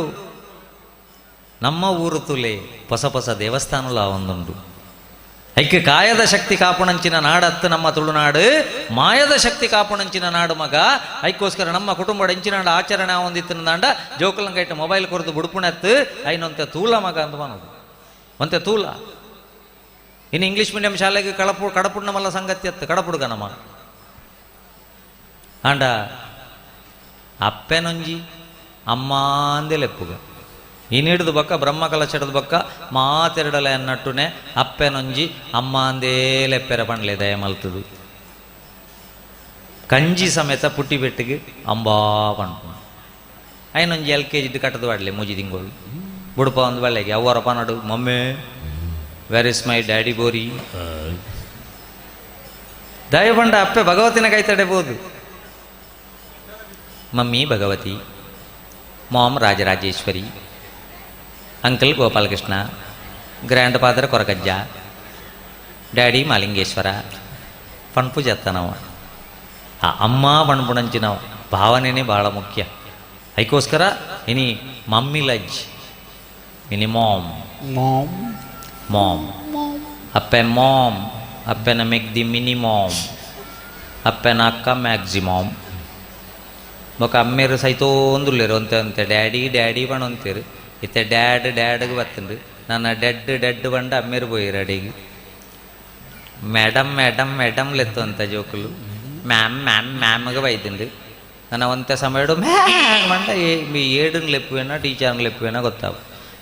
ನಮ್ಮ ಊರು ತುಲೆ ಹೊಸ ಹೊಸ ದೇವಸ್ಥಾನಲ ಒಂದುಂಡು ಐಕ್ಯ ಕಾಯದ ಶಕ್ತಿ ಕಾಪುಣಂಚಿನ ನಾಡತ್ತು ನಮ್ಮ ತುಳುನಾಡು ಮಾಯದ ಶಕ್ತಿ ಕಾಪುಣಂಚಿನ ನಾಡು ಮಗ ಐಕ್ಕೋಸ್ಕರ ನಮ್ಮ ಕುಟುಂಬದ ಎಂಚಿನಾಡ ಆಚರಣೆ ಹೊಂದಿತ್ತಿನಾಂಡ ಜೋಕಲಂಗೈಟ ಮೊಬೈಲ್ ಕೊರದು ಬುಡುಪುಣೆತ್ತು ಐನೊಂತೆ ತೂಲ ಮಗ ಅಂತ ಮಾಡೋದು ಒಂತೆ ತೂಲ ಇನ್ನು ಇಂಗ್ಲೀಷ್ ಮೀಡಿಯಂ ಶಾಲೆಗೆ ಕಡಪುಡ್ ನಮ್ಮಲ್ಲ ಸಂಗತಿ ಅತ್ತು ಕಡಪುಡ್ಗ ನಮ್ಮ ಆಂಡ ಅಪ್ಪೆನೊಂಜಿ ಅಮ್ಮ ಅಂದೇ ಲೆಪ್ಪುಗ ಇನ್ನಿಡ್ದು ಬಕ್ಕ ಬ್ರಹ್ಮ ಕಲಶಡದ ಬಕ್ಕ ಮಾತೆರಡಲೆ ಅನ್ನಟ್ಟುನೆ ಅಪ್ಪೆನೊಂಜಿ ಅಮ್ಮ ಅಂದೇ ಲೆಪ್ಪೆರ ಪಣ್ಲೆ ದಯ ಮಲ್ತದು ಕಂಜಿ ಸಮೇತ ಪುಟ್ಟಿ ಬೆಟ್ಟಿಗೆ ಅಂಬಾ ಪಣ್ಪು ಐನೊಂಜಿ LKG ಕಟ್ಟದು ಬಾಡ್ಲೆ ಮೂಜಿ ತಿಂಗಳು ಬುಡುಪ ಒಂದು ಬಳ್ಳೆಗೆ ಅವ್ವರಪ್ಪ ನಡು mummy where is my daddy ಬೋರಿ ದಯಬಂಡ ಅಪ್ಪೆ ಭಗವತಿನ ಕೈತಡೆಬಹುದು mummy Bhagavati mom Rajarajeshwari uncle Gopalakrishna grand father Koragajja daddy Malingeshwara ಪಣ್ಪು ಜತ್ತನವ ಆ ಅಮ್ಮ ಪಣ್ಪುಣಂಚಿನವ ಭಾವನೆನೇ ಭಾಳ ಮುಖ್ಯ ಅದಕ್ಕೋಸ್ಕರ ಇನಿ ಮಮ್ಮಿ ಲಜ್ ಇನಿ ಮಾಮ್ ಮಾಮ್ ಮಾಮ್ ಅಪ್ಪೆ ಮಾಮ್ ಅಪ್ಪೆನ ಮೆಕ್ ದಿ ಮಿನಿಮಾಮ್ ಅಪ್ಪೆನ ಅಕ್ಕ ಮ್ಯಾಕ್ಸಿಮಾಮ್ ಬೊಕ ಅಮ್ಮೇರು ಸೈತೋಂದುಲ್ಲೇರು ಅಂತೆ ಡ್ಯಾಡಿ ಡ್ಯಾಡಿ ಬಣ್ಣ ಅಂತೀರು ಇತ್ತೆ ಡ್ಯಾಡ್ಗೆ ಬತ್ತಂಡು ನನ್ನ ಡೆಡ್ ಬಂಡ ಅಮ್ಮೇರು పోయి ಅಡಿಗೆ ಮೇಡಮ್ ಲೆತ್ತು ಅಂತ ಜೋಕುಲು ಮ್ಯಾಮ್ಗೆ ಬೈದಿಂಡು ನನ್ನ ಒಂತೆ ಸಮಯಡು ಮಂಡ ಏಡನ್ ಲೆಪ್ಪುವೇನ ಟೀಚರ್ನ ಲೆಪ್ಪುವೇನ ಗೊತ್ತಾವ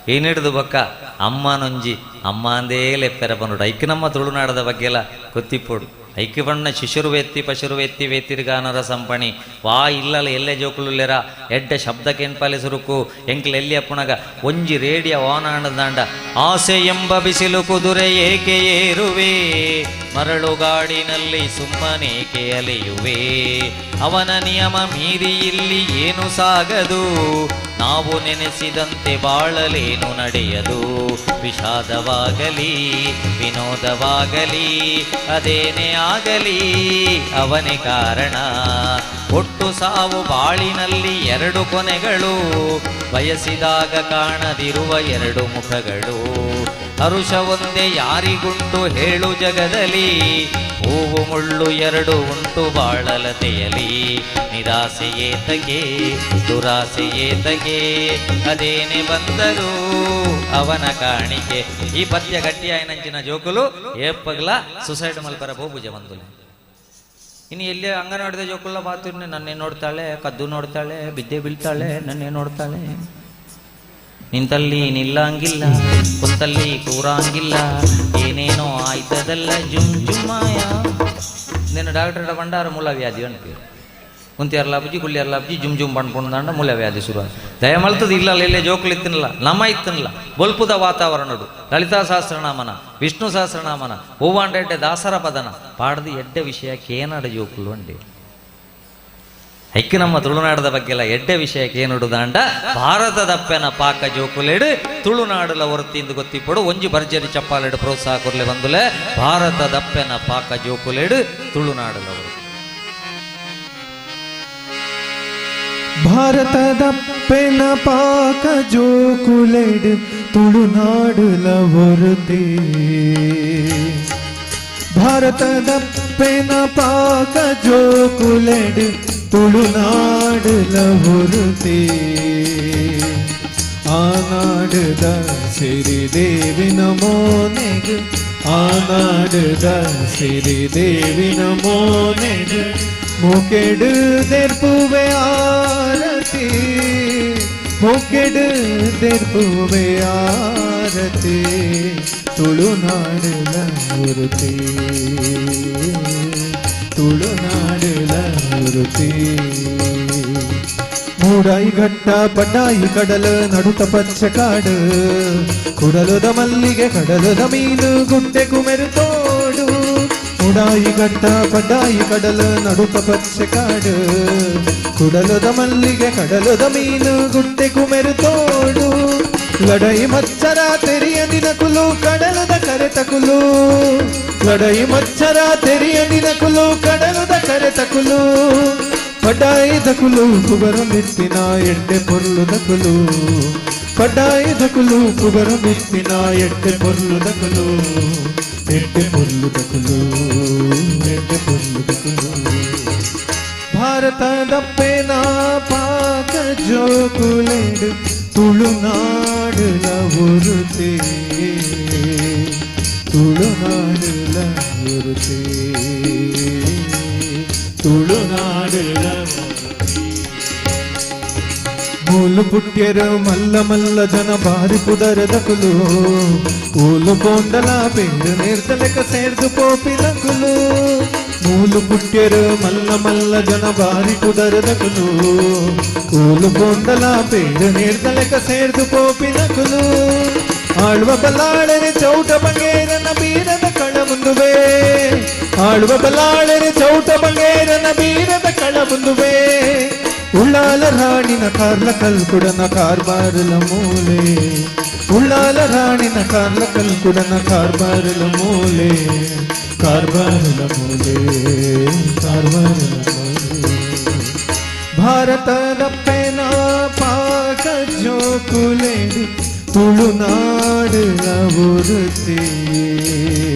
ಏನಿಡ್ದು ಬಕ್ಕ ಅಮ್ಮನೊಂಜಿ ಅಮ್ಮ ಅಂದೇ ಲೆಪ್ಪೆರ ಬಂದು ಐಕ್ಯ ನಮ್ಮ ತುಳುನಾಡದ ಬಗ್ಗೆ ಎಲ್ಲ ಗೊತ್ತಿಪ್ಪೋಡು ಐಕ್ಯ ಬಣ್ಣ ಶಿಶುರುವೆತ್ತಿ ಪಶುರುವೆತ್ತಿ ವೇತಿರ್ಗಾನರ ಸಂಪಣಿ ವಾ ಇಲ್ಲಲ್ಲ ಎಲ್ಲೆ ಜೋಕುಲುಲ್ಲೆರ ಎಡ್ಡೆ ಶಬ್ದಕ್ಕೆನ್ಪಾಲೆ ಸುರುಕು ಎಂಕ್ಲೆ ಎಲ್ಲಿ ಅಪ್ಪುಣಗ ಒಂಜಿ ರೇಡಿಯ ವಾನಾಣದಾಂಡ ಆಸೆ ಎಂಬ ಬಿಸಿಲು ಕುದುರೆ ಏಕೆ ಏರುವೆ ಮರಳುಗಾಡಿನಲ್ಲಿ ಸುಮ್ಮನೇಕೆ ಅಲೆಯುವೆ ಅವನ ನಿಯಮ ಮೀರಿ ಇಲ್ಲಿ ಏನು ಸಾಗದು ನಾವು ನೆನೆಸಿದಂತೆ ಬಾಳಲೇನು ನಡೆಯದು ವಿಷಾದವಾಗಲಿ ವಿನೋದವಾಗಲಿ ಅದೇನೇ ಆಗಲಿ ಅವನೇ ಕಾರಣ ಒಟ್ಟು ಸಾವು ಬಾಳಿನಲ್ಲಿ ಎರಡು ಕೊನೆಗಳು ಬಯಸಿದಾಗ ಕಾಣದಿರುವ ಎರಡು ಮುಖಗಳು ಹರುಷ ಒಂದೇ ಯಾರಿಗುಂಟು ಹೇಳು ಜಗದಲ್ಲಿ ಹೂವು ಮುಳ್ಳು ಎರಡು ಉಂಟು ಬಾಳಲತೆಯಲಿ ನಿರಾಸೆಯೇತಗೆ ದುರಾಸೆಯೇತಗೆ ಅದೇನೆ ಬಂದರೂ ಅವನ ಕಾಣಿಕೆ ಈ ಪದ್ಯ ಗಟ್ಟಿಯಾಯನಂಚಿನ ಜೋಕುಲು ಏಪಗ್ಲ ಸುಸೈಡ್ ಮಲ್ಪರ ಬೋಬುಜ ಬಂದುಲೆ ಇನ್ನು ಎಲ್ಲಿ ಅಂಗನವಾಡಿದ ಜೋಕುಲ್ಲ ಬಾತುರ್ನೆ ನನ್ನೇ ನೋಡ್ತಾಳೆ ಕದ್ದು ನೋಡ್ತಾಳೆ ಬಿದ್ದೆ ಬೀಳ್ತಾಳೆ ನನ್ನೇ ನೋಡ್ತಾಳೆ ನಿಂತಲ್ಲಿ ನಿಲ್ಲಂಗಿಲ್ಲ ಕುಂತಲ್ಲಿ ಕೂರಂಗಿಲ್ಲ ಏನೇನೋ ಆಯ್ತದಲ್ಲ ಜುಮ್ ಜುಮ್ಮಾಯ నేను డాక్టర్ బండారు మూల వ్యాధి అంటే ಕುಂತಿಯರ್ಲಾಪಜಿ ಕುಳ್ಳಿಯರ್ಲಾಪಜಿ ಜುಮ್ ಜುಮ್ ಪಣ್ಪುಂದಾಂಡ ಮೂಲ ವ್ಯಾಧಿ ಶುರು ದಯಮಲ್ತದ ಇಲ್ಲ ಎಲ್ಲೇ ಜೋಕುಲು ಇತ್ತಿನಲ್ಲ ನಮ್ಮ ಇತ್ತಿನಲ್ಲ ಬೊಲ್ಪುದ ವಾತಾವರಣಡು ಲಲಿತಾ ಸಹಸ್ರನಾಮನ ವಿಷ್ಣು ಸಹಸ್ರನಾಮನ ಹೂವಾಂಡೆ ದಾಸರ ಪದನ ಪಾಡ್ದು ಎಡ್ಡೆ ವಿಷಯಕ್ಕೆ ಏನಾಡ ಜೋಕುಲು ಅಂಡಿ ಐಕ್ಯ ನಮ್ಮ ತುಳುನಾಡದ ಬಗ್ಗೆ ಎಲ್ಲ ಎಡ್ಡೆ ವಿಷಯಕ್ಕೆ ಏನುಡುದಾಂಡ ಭಾರತದಪ್ಪೆನ ಪಾಕ ಜೋಕುಲೆಡು ತುಳುನಾಡುಲ ಹೊರತಿಂದು ಗೊತ್ತಿಪ್ಪಡು ಒಂಜಿ ಭರ್ಜರಿ ಚಪ್ಪಾಲೆಡು ಪ್ರೋತ್ಸಾಹ ಕೊರ್ಲೆ ಬಂದುಲೆ ಭಾರತದಪ್ಪೆನ ಪಾಕ ಜೋಕುಲೆಡು ತುಳುನಾಡುಲ ಹೊರತು ಭಾರತದ ಪೆನ ಪಾಕ ಜೋಕುಲೆಡ್ ತುಳುನಾಡುಲ ಒರುತಿ ಭಾರತದ ಪೆನ ಪಾಕ ಜೋಕುಲೆಡ್ ತುಳುನಾಡುಲ ಒರುತಿ ಆನಾಡುದ ಸಿರಿದೇವಿನ ಮೋನೆಗ್ ಆನಾಡುದ ಸಿರಿದೇವಿನ ಮೋನೆಗ್ ಮುಕೆಡು ದೆರ್ಪುವೆ ಆರತಿ ಮುಕೆಡು ದೆರ್ಪುವೆ ಆರತಿ ತುಳುನಾಡುಲ ಒರುತಿ ತುಳುನಾಡುಲ ಒರುತಿ ಮೂಡಾಯಿ ಘಟ್ಟ ಬಡ್ಡಾಯಿ ಕಡಲು ನಡುಕ ಪಚ್ಚ ಕಾಡು ಕುಡಲುದ ಮಲ್ಲಿಗೆ ಕಡಲುದ ಮೀನು ಗುಡ್ಡೆ ಕುಮೆರು ತೋಡು ಮೂಡಾಯಿ ಘಟ್ಟ ಬಡ್ಡಾಯಿ ಕಡಲು ನಡುಕ ಪಚ್ಚ ಕಾಡು ಕುಡಲುದ ಮಲ್ಲಿಗೆ ಕಡಲುದ ಮೀನು ಗುಡ್ಡೆ ಕುಮೆರು ತೋಡು ಲಡೈ ಮಚ್ಚರ ತೆರಿಯ ದಿನಕುಲು ಕಡಲುದ ಕರೆತಕುಲು ಲಡೈ ಮಚ್ಚರ ತೆರಿಯ ದಿನಕುಲು ಕಡಲುದ ಕರೆತಕುಲು ಪಡ್ಡಾಯಿದಕುಲು ಕುಬರು ಮಿತ್ತಿನ ಎಡ್ಡೆ ಪೊರ್ಲುದಕುಲು ಪಡ್ಡಾಯಿದಕುಲು ಕುಬರು ಮಿತ್ತಿನ ಎಡ್ಡೆ ಪೊರ್ಲುದಕುಲು ಎಡ್ಡೆ ಪೊರ್ಲುದಕುಲು ಎಡ್ಡೆ ಪೊರ್ಲುದಕುಲು ಭಾರತದ ಪೆನ ಪಾಕ ಜೋಕುಲೆಡ್ ತುಳುನಾಡುಲ ಒರುತಿ ತುಳುನಾಡುಲ ಒರುತಿ ತುಳುನಾಡುಲ ಮೂಲು ಪುಟ್ಯರು ಮಲ್ಲ ಮಲ್ಲ ಜನ ಬಾರಿ ಪುದರದಕುಲು ಊಲು ಕೊಂಡಲ ಪೇಡು ನೀರ್ತಲೆಕ ಸೇರ್ದು ಪೋಪಿದಕುಲು ಮೂಲು ಪುಟ್ಯರು ಮಲ್ಲ ಮಲ್ಲ ಜನ ಬಾರಿ ಪುದರದಕುಲು ಊಲು ಕೊಂಡಲ ಪೇಡು ನೀರ್ತಲೆಕ ಸೇರ್ದು ಪೋಪಿದಕುಲು ಆಳ್ವ ಬಲ್ಲಾಳನೆ ಚೌಟ ಬಂಗೇರನ ಬೀರದ ಕಳ ಮುಂದುವೆ ಆಳ್ವ ಬಲ್ಲಾಳನೆ ಚೌಟ ಬಂಗೇರನ ಬೀರದ ಕಳ ಮುಂದುವೆ ಉಳ್ಳಾಲ ರಾಣಿನ ಕಾರ್ಲ ಕಲ್ಕುಡನ ಕಾರ್ಬಾರಲ ಮೂಲೆ ಉಳ್ಳಾಲ ರಾಣಿನ ಕಾರ್ಲ ಕಲ್ಕುಡನ ಕಾರ್ಬಾರಲ ಮೂಲೆ ಕಾರ್ಬಾರಲ ಮೂಲೆ ಕಾರ್ಬಾರಲ ಮೂಲೆ ಭಾರತದ ಪೆನ ಪಾಕ ಜೋಕುಲೆಡ್ ತುಳುನಾಡುಲ ಒರುತಿ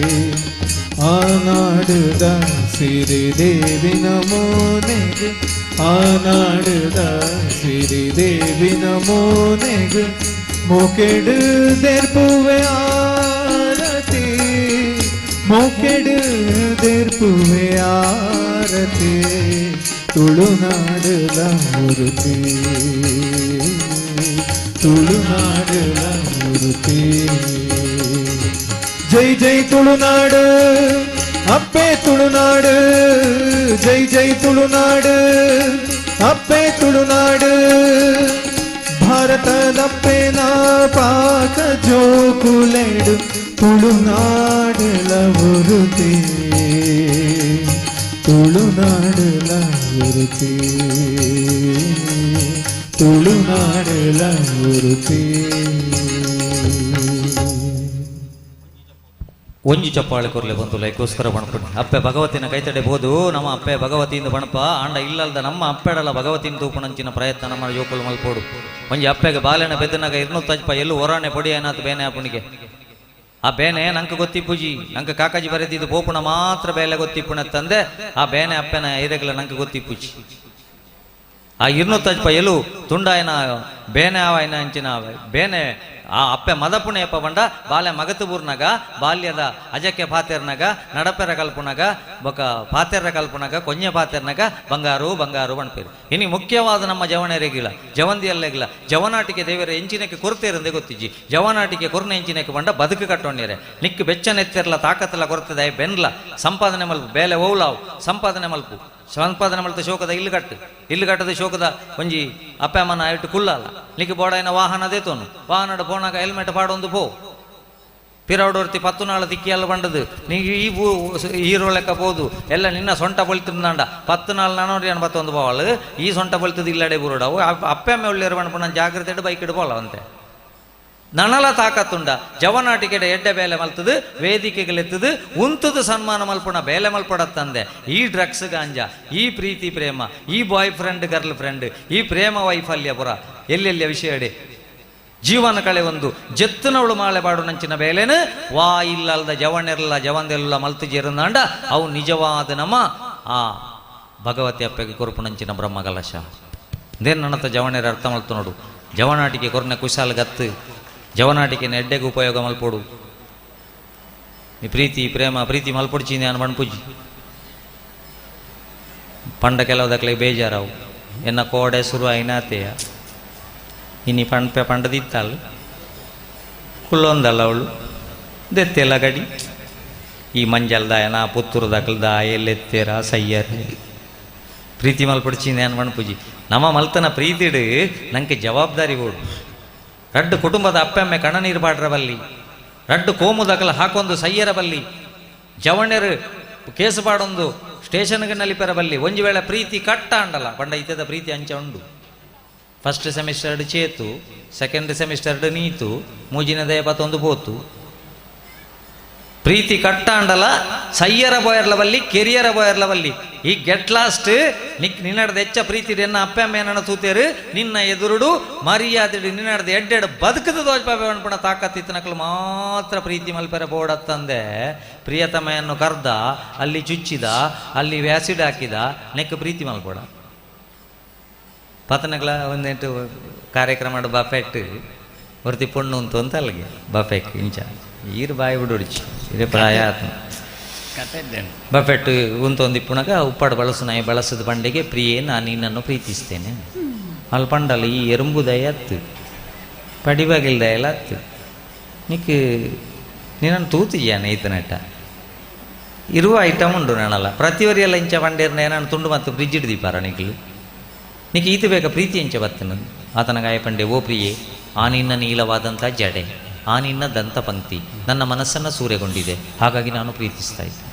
ಆನಾಡುದ ಸಿರಿದೇವಿನ ಮೋನೆಗ್ ಆನಾಡುದ ಸಿರಿದೇವಿನ ಮೋನೆಗ್ ಮೊಕೆಡು ದೆರ್ಪುವೆ ಆರತಿ ಮೊಕೆಡು ದೆರ್ಪುವೆ ಆರತಿ ತುಳುನಾಡುಲ ಒರುತಿ ತುಳುನಾಡುಲ ಒರುತಿ ಜೈ ಜೈ ತುಳುನಾಡು ಅಪ್ಪೆ ತುಳುನಾಡು ಜೈ ಜೈ ತುಳುನಾಡು ಅಪ್ಪೆ ತುಳುನಾಡು ಭಾರತದ ಪೆನ ಪಾಕ ಜೋಕುಲೆಡ್ ತುಳುನಾಡುಲ ಒರುತಿ ತುಳುನಾಡುಲ ಒರುತಿ ತುಳುನಾಡುಲ ಒರುತಿ ಒಂಜಿ ಚಪ್ಪಾಳೆ ಕೊರ್ಲೆ ಬಂತು ಲೈಕೋಸ್ಕರ ಬಣಪುಣಿ ಅಪ್ಪೆ ಭಗವತಿನ ಕೈತಡೆಬಹುದು ನಮ್ಮ ಅಪ್ಪೆ ಭಗವತಿಯಿಂದ ಬಣಪ ಆಂಡ ಇಲ್ಲಲ್ದ ನಮ್ಮ ಅಪ್ಪೆಡಲ ಭಗವತಿನ ತೂಪುಣಂಚಿನ ಪ್ರಯತ್ನ ನಮ್ಮ ಯೋಕುಲು ಮಲ್ಪೋಡು ಒಂಜಿ ಅಪ್ಪೆಗೆ ಬಾಲೆನ ಬೆದ್ದನಾಗ 200 ಎಲ್ಲೂ ಹೊರಾಣೆ ಪೊಡಿ ಏನಾತು ಬೇನೆ ಆಪುಣಿಗೆ ಆ ಬೇನೆ ನಂಗೆ ಗೊತ್ತಿಪ್ಪುಜಿ ನಂಗೆ ಕಾಕಾಜಿ ಬರೆದಿದ್ದು ಪೋಪುಣ ಮಾತ್ರ ಬೇಲೆ ಗೊತ್ತಿಪ್ಪುಣ ತಂದೆ ಆ ಬೇನೆ ಅಪ್ಪೆನ ಐದೆಗಲ ನಂಗೆ ಗೊತ್ತಿಪ್ಪುಜಿ ಆ 200 ಎಲ್ಲೂ ತುಂಡಾಯನ ಬೇನೆ ಆವಾಯನ ಅಂಚಿನ ಬೇನೆ ಆ ಅಪ್ಪೆ ಮದಪುಣೆಯಪ್ಪ ಬಂಡ ಬಾಲ್ಯ ಮಗತುಬೂರ್ನಾಗ ಬಾಲ್ಯದ ಅಜಕ್ಕೆ ಪಾತೆರ್ನಾಗ ನಡಪೆರ ಕಲ್ಪುನಾಗ ಬೊಕ ಪಾತೆರ ಕಲ್ಪುನಾಗ ಕೊನ್ಯ ಪಾತೆರ್ನಾಗ ಬಂಗಾರು ಬಂಗಾರು ಬಣ್ಪೇರು ಇನಿ ಮುಖ್ಯವಾದ ನಮ್ಮ ಜವಣೆರೆಗಿಲ್ಲ ಜವಂದಿಯಲ್ಲೆಗಿಲ್ಲ ಜವನಾಟಿಕೆ ದೇವರ ಎಂಚಿನಕ್ಕೆ ಕೊರತೆ ಇರಂದೆ ಗೊತ್ತಿಜ್ಜಿ ಜವನಾಟಿಕೆ ಕೊರ್ನ ಎಂಚಿನಕ್ಕೆ ಬಂಡ ಬದುಕು ಕಟ್ಟೊಂಡಿರೆ ನಿಕ್ಕು ಬೆಚ್ಚನೆತ್ತಿರಲ್ಲ ತಾಕತ್ತೆಲ್ಲ ಕೊರತದೆ ಬೆನ್ಲ ಸಂಪಾದನೆ ಮಲ್ಪು ಬೇಲೆ ಓಲಾವು ಸಂಪಾದನೆ ಮಲ್ಪು ಸಂಪಾದನೆ ಮಲ್ತ ಶೋಕದ ಇಲ್ಲಿ ಕಟ್ಟದ ಶೋಕದ ಒಂಜಿ ಅಪ್ಪಮ್ಮನ ಇಟ್ಟು ಕುಲ್ಲಲ್ಲ ನಿಕ್ಕೆ ಬೋಡಾಯಿನ ವಾಹನ ದೇತೋನು ವಾಹನದ ಪೋನಾಗ ಹೆಲ್ಮೆಟ್ ಪಾಡೊಂದು ಪೋ ಪಿರವಡೋರ್ತಿ 10 ನಾಳ ತಿಕ್ಕಿಯಲ್ಲ ಬಂಡದು ನೀ ಈ ಹೀರೋ ಲೆಕ್ಕ ಬೋದು ಎಲ್ಲ ನಿನ್ನ ಸೊಂಟ ಬಳಿತಿಂದಾಂಡ 10 ನಾள் ನಾನೂರು 81 போவாள் ಈ ಸೊಂಟ ಬಳಿತದ ಇಲ್ಲಡೆ ಬುರುಡವು ಅಪ್ಪಮ್ಮೆ ಒಳ್ಳೆಯರು ಬಣ್ಣ ಜಾಗ್ರತೆ ಬೈಕ್ ಇಡ್ಬೋಲ್ಲ ಅಂತೆ ನನಲ ತಾಕತ್ತುಂಡ ಜವನಾಟಿಕೆಡೆ ಎಡ್ಡೆ ಬೇಲೆ ಮಲ್ತದು ವೇದಿಕೆಗಳೆತ್ತದು ಉಂತದು ಸನ್ಮಾನ ಮಲ್ಪುಣ ಬೇಲೆ ಮಲ್ಪಡತ್ತಂದೆ. ಈ ಡ್ರಗ್ಸ್ ಗಾಂಜಾ, ಈ ಪ್ರೀತಿ ಪ್ರೇಮ, ಈ ಬಾಯ್ ಫ್ರೆಂಡ್ ಗರ್ಲ್ ಫ್ರೆಂಡ್, ಈ ಪ್ರೇಮ ವೈಫಲ್ಯ ಪುರ ಎಲ್ಲೆಲ್ಲಿಯ ವಿಷಯಡೆ ಜೀವನ ಕಳೆ ಒಂದು ಜೆತ್ತನವಳು ಮಾಳೆ ಬಾಡು ನಂಚಿನ ಬೇಲೆನು ವಾ ಇಲ್ಲಲ್ದ ಜವನೆಲ್ಲ ಜವಂದೆಲ್ಲ ಮಲ್ತು ಜೇರಂದಾಂಡ ಅವು ನಿಜವಾದ ನಮ್ಮ ಆ ಭಗವತಿ ಅಪ್ಪಗೆ ಕೊರುಪು ನಂಚಿನ ಬ್ರಹ್ಮಕಲಶ ದೇನ್ ನನ್ನತ್ತ ಜವನೇರ ಅರ್ಥ ಮಲ್ತು ನೋಡು. ಜವನಾಟಿಕೆ ಕೊರ್ನೆ ಕುಶಾಲ್ ಗತ್ತು ಜವನಾಟಿಕೆ ಎಡ್ಡೆಗೆ ಉಪಯೋಗ ಮಲ್ಪೋಡು. ಈ ಪ್ರೀತಿ ಪ್ರೇಮ ಪ್ರೀತಿ ಮಲ್ಪೊಡ್ಚಿ ನಾನು ಬಣ್ಪುಜಿ ಪಂಡ ಕೆಲವದಕ್ಲೆ ಬೇಜಾರವು ಎನ್ನ ಕೋಡೆ ಶುರು ಐನಾತೆಯ ಇನಿ ಪಂಪೆ ಪಂಡದಿತ್ತಲ್ಲ ಕುಲ್ಲೊಂದಲ್ಲ ಅವಳು ದೆತ್ತೆಲ್ಲ ಗಡಿ ಈ ಮಂಜಲ್ದಾಯನ ಪುತ್ತೂರ್ದಕ್ಲದ ಎಲ್ಲೆತ್ತೇರ ಸಯ್ಯರ್ ಪ್ರೀತಿ ಮಲ್ಪಡ್ಚಿಂದೆ ಅನ್ ಮಣ್ಪುಜಿ ನಮ್ಮ ಮಲ್ತನ ಪ್ರೀತಿಡು ನಂಗೆ ಜವಾಬ್ದಾರಿ ಓಡು. ರಡ್ಡು ಕುಟುಂಬದ ಅಪ್ಪೆಮ್ಮೆ ಕಣ ನೀರು ಬಾಡ್ರ ಬಲ್ಲಿ, ರಡ್ಡು ಕೋಮುದಕಲ ಹಾಕೊಂದು ಸಯ್ಯರ ಬಲ್ಲಿ, ಜವಣ್ಯರು ಕೇಸು ಬಾಡೊಂದು ಸ್ಟೇಷನ್ಗೆ ನಲಿಪೆರ ಬಲ್ಲಿ. ಒಂಜು ವೇಳೆ ಪ್ರೀತಿ ಕಟ್ಟ ಅಂಡಲ್ಲ ಪಂಡ ಇತ್ತದ ಪ್ರೀತಿ ಅಂಚ ಉಂಡು. ಫಸ್ಟ್ ಸೆಮಿಸ್ಟರ್ಡ್ ಚೇತು, ಸೆಕೆಂಡ್ ಸೆಮಿಸ್ಟರ್ಡ್ ನೀತು, ಮೂಜಿನದೇ ಪತ್ತೊಂದು ಪೋತು. ಪ್ರೀತಿ ಕಟ್ಟ ಅಂಡಲ್ಲ ಸಯ್ಯರ ಬೋಯರ್ಲ ಬಲ್ಲಿ ಕೆರಿಯರ ಬೋಯರ್ಲ ಬಲ್ಲಿ. ಈ ಗೆಟ್ ಲಾಸ್ಟ್ ನಿನ್ನಡ್ದು ಹೆಚ್ಚ ಪ್ರೀತಿ ಎನ್ನ ಅಪ್ಪ ಅಮ್ಮ ಏನನ್ನ ತೂತೇರು ನಿನ್ನ ಎದುರುಡು ಮರ್ಯಾದೆ ನಿನ್ನಡ್ದು ಎಡ್ಡೆಡು ಬದುಕದ ದೋಜ್ಪಾಪೆ ಅನ್ಪಣ ತಾಕತ್ತಿತ್ತನಕ್ಲು ಮಾತ್ರ ಪ್ರೀತಿ ಮಲ್ಪೆರ ಬೋಡತ್ತಂದೆ. ಪ್ರಿಯತಮೆಯನ್ನು ಕರ್ದ, ಅಲ್ಲಿ ಚುಚ್ಚಿದ, ಅಲ್ಲಿ ವ್ಯಾಸಿಡ್ ಹಾಕಿದ, ನೆಕ್ ಪ್ರೀತಿ ಮಲ್ಪೋಡ. ಪತನಗಳ ಒಂದೆಂಟು ಕಾರ್ಯಕ್ರಮ ಬಫೆಟ್ ಹೊರತಿ ಪೊಣ್ಣು ಅಂತ ಅಲ್ಲಿಗೆ ಬಫೆಕ್ ಇಂಚ ಈರು ಬಾಯಿ ಬಿಡೋಡಿಚಿ ಇದೇ ಪ್ರಾಯ ಆತ್ಮ ಬಫೆಟ್ ಉಂತೊಂದು ಇಪ್ಪುಣಗ ಉಪ್ಪಾಡು ಬಳಸು ಬಳಸದ ಬಂಡೆಗೆ ಪ್ರಿಯೇ ನಾನು ನಿನ್ನನ್ನು ಪ್ರೀತಿಸ್ತೇನೆ ಅಲ್ಲಿ ಪಂಡಲ್ಲ ಈ ಎರುಂಬುದಯ ಅತ್ತು ಪಡಿಬಾಗಿಲ್ದಯಲ್ಲ ಅತ್ತು ನಿಕ್ಕೆ ನೀನನ್ನು ತೂತಿದ್ಯಾನೆ ಈತನಟ ಇರುವ ಐಟಮ್ ಉಂಡು ನಾನಲ್ಲ ಪ್ರತಿವರಿಯಲ್ಲ ಇಂಚ ಬಂಡೇರ್ನ ನಾನು ತುಂಡು ಮತ್ತು ಫ್ರಿಜ್ ಹಿಡ್ದಿಪ್ಪಾರ ನಿಕ್ಲು ನಿಕ್ಕೆ ಈತ ಬೇಕಾ ಪ್ರೀತಿ ಇಂಚ ಬತ್ತನು ಆತನ ಗಾಯ ಪಂಡೆ ಓ ಪ್ರಿಯೇ ಆ ನಿನ್ನ ನೀಲವಾದಂಥ ಜಡೆ, ಆ ನಿನ್ನ ದಂತ ಪಂಕ್ತಿ ನನ್ನ ಮನಸ್ಸನ್ನು ಸೂರೆಗೊಂಡಿದೆ, ಹಾಗಾಗಿ ನಾನು ಪ್ರೀತಿಸ್ತಾ ಇದ್ದೆ.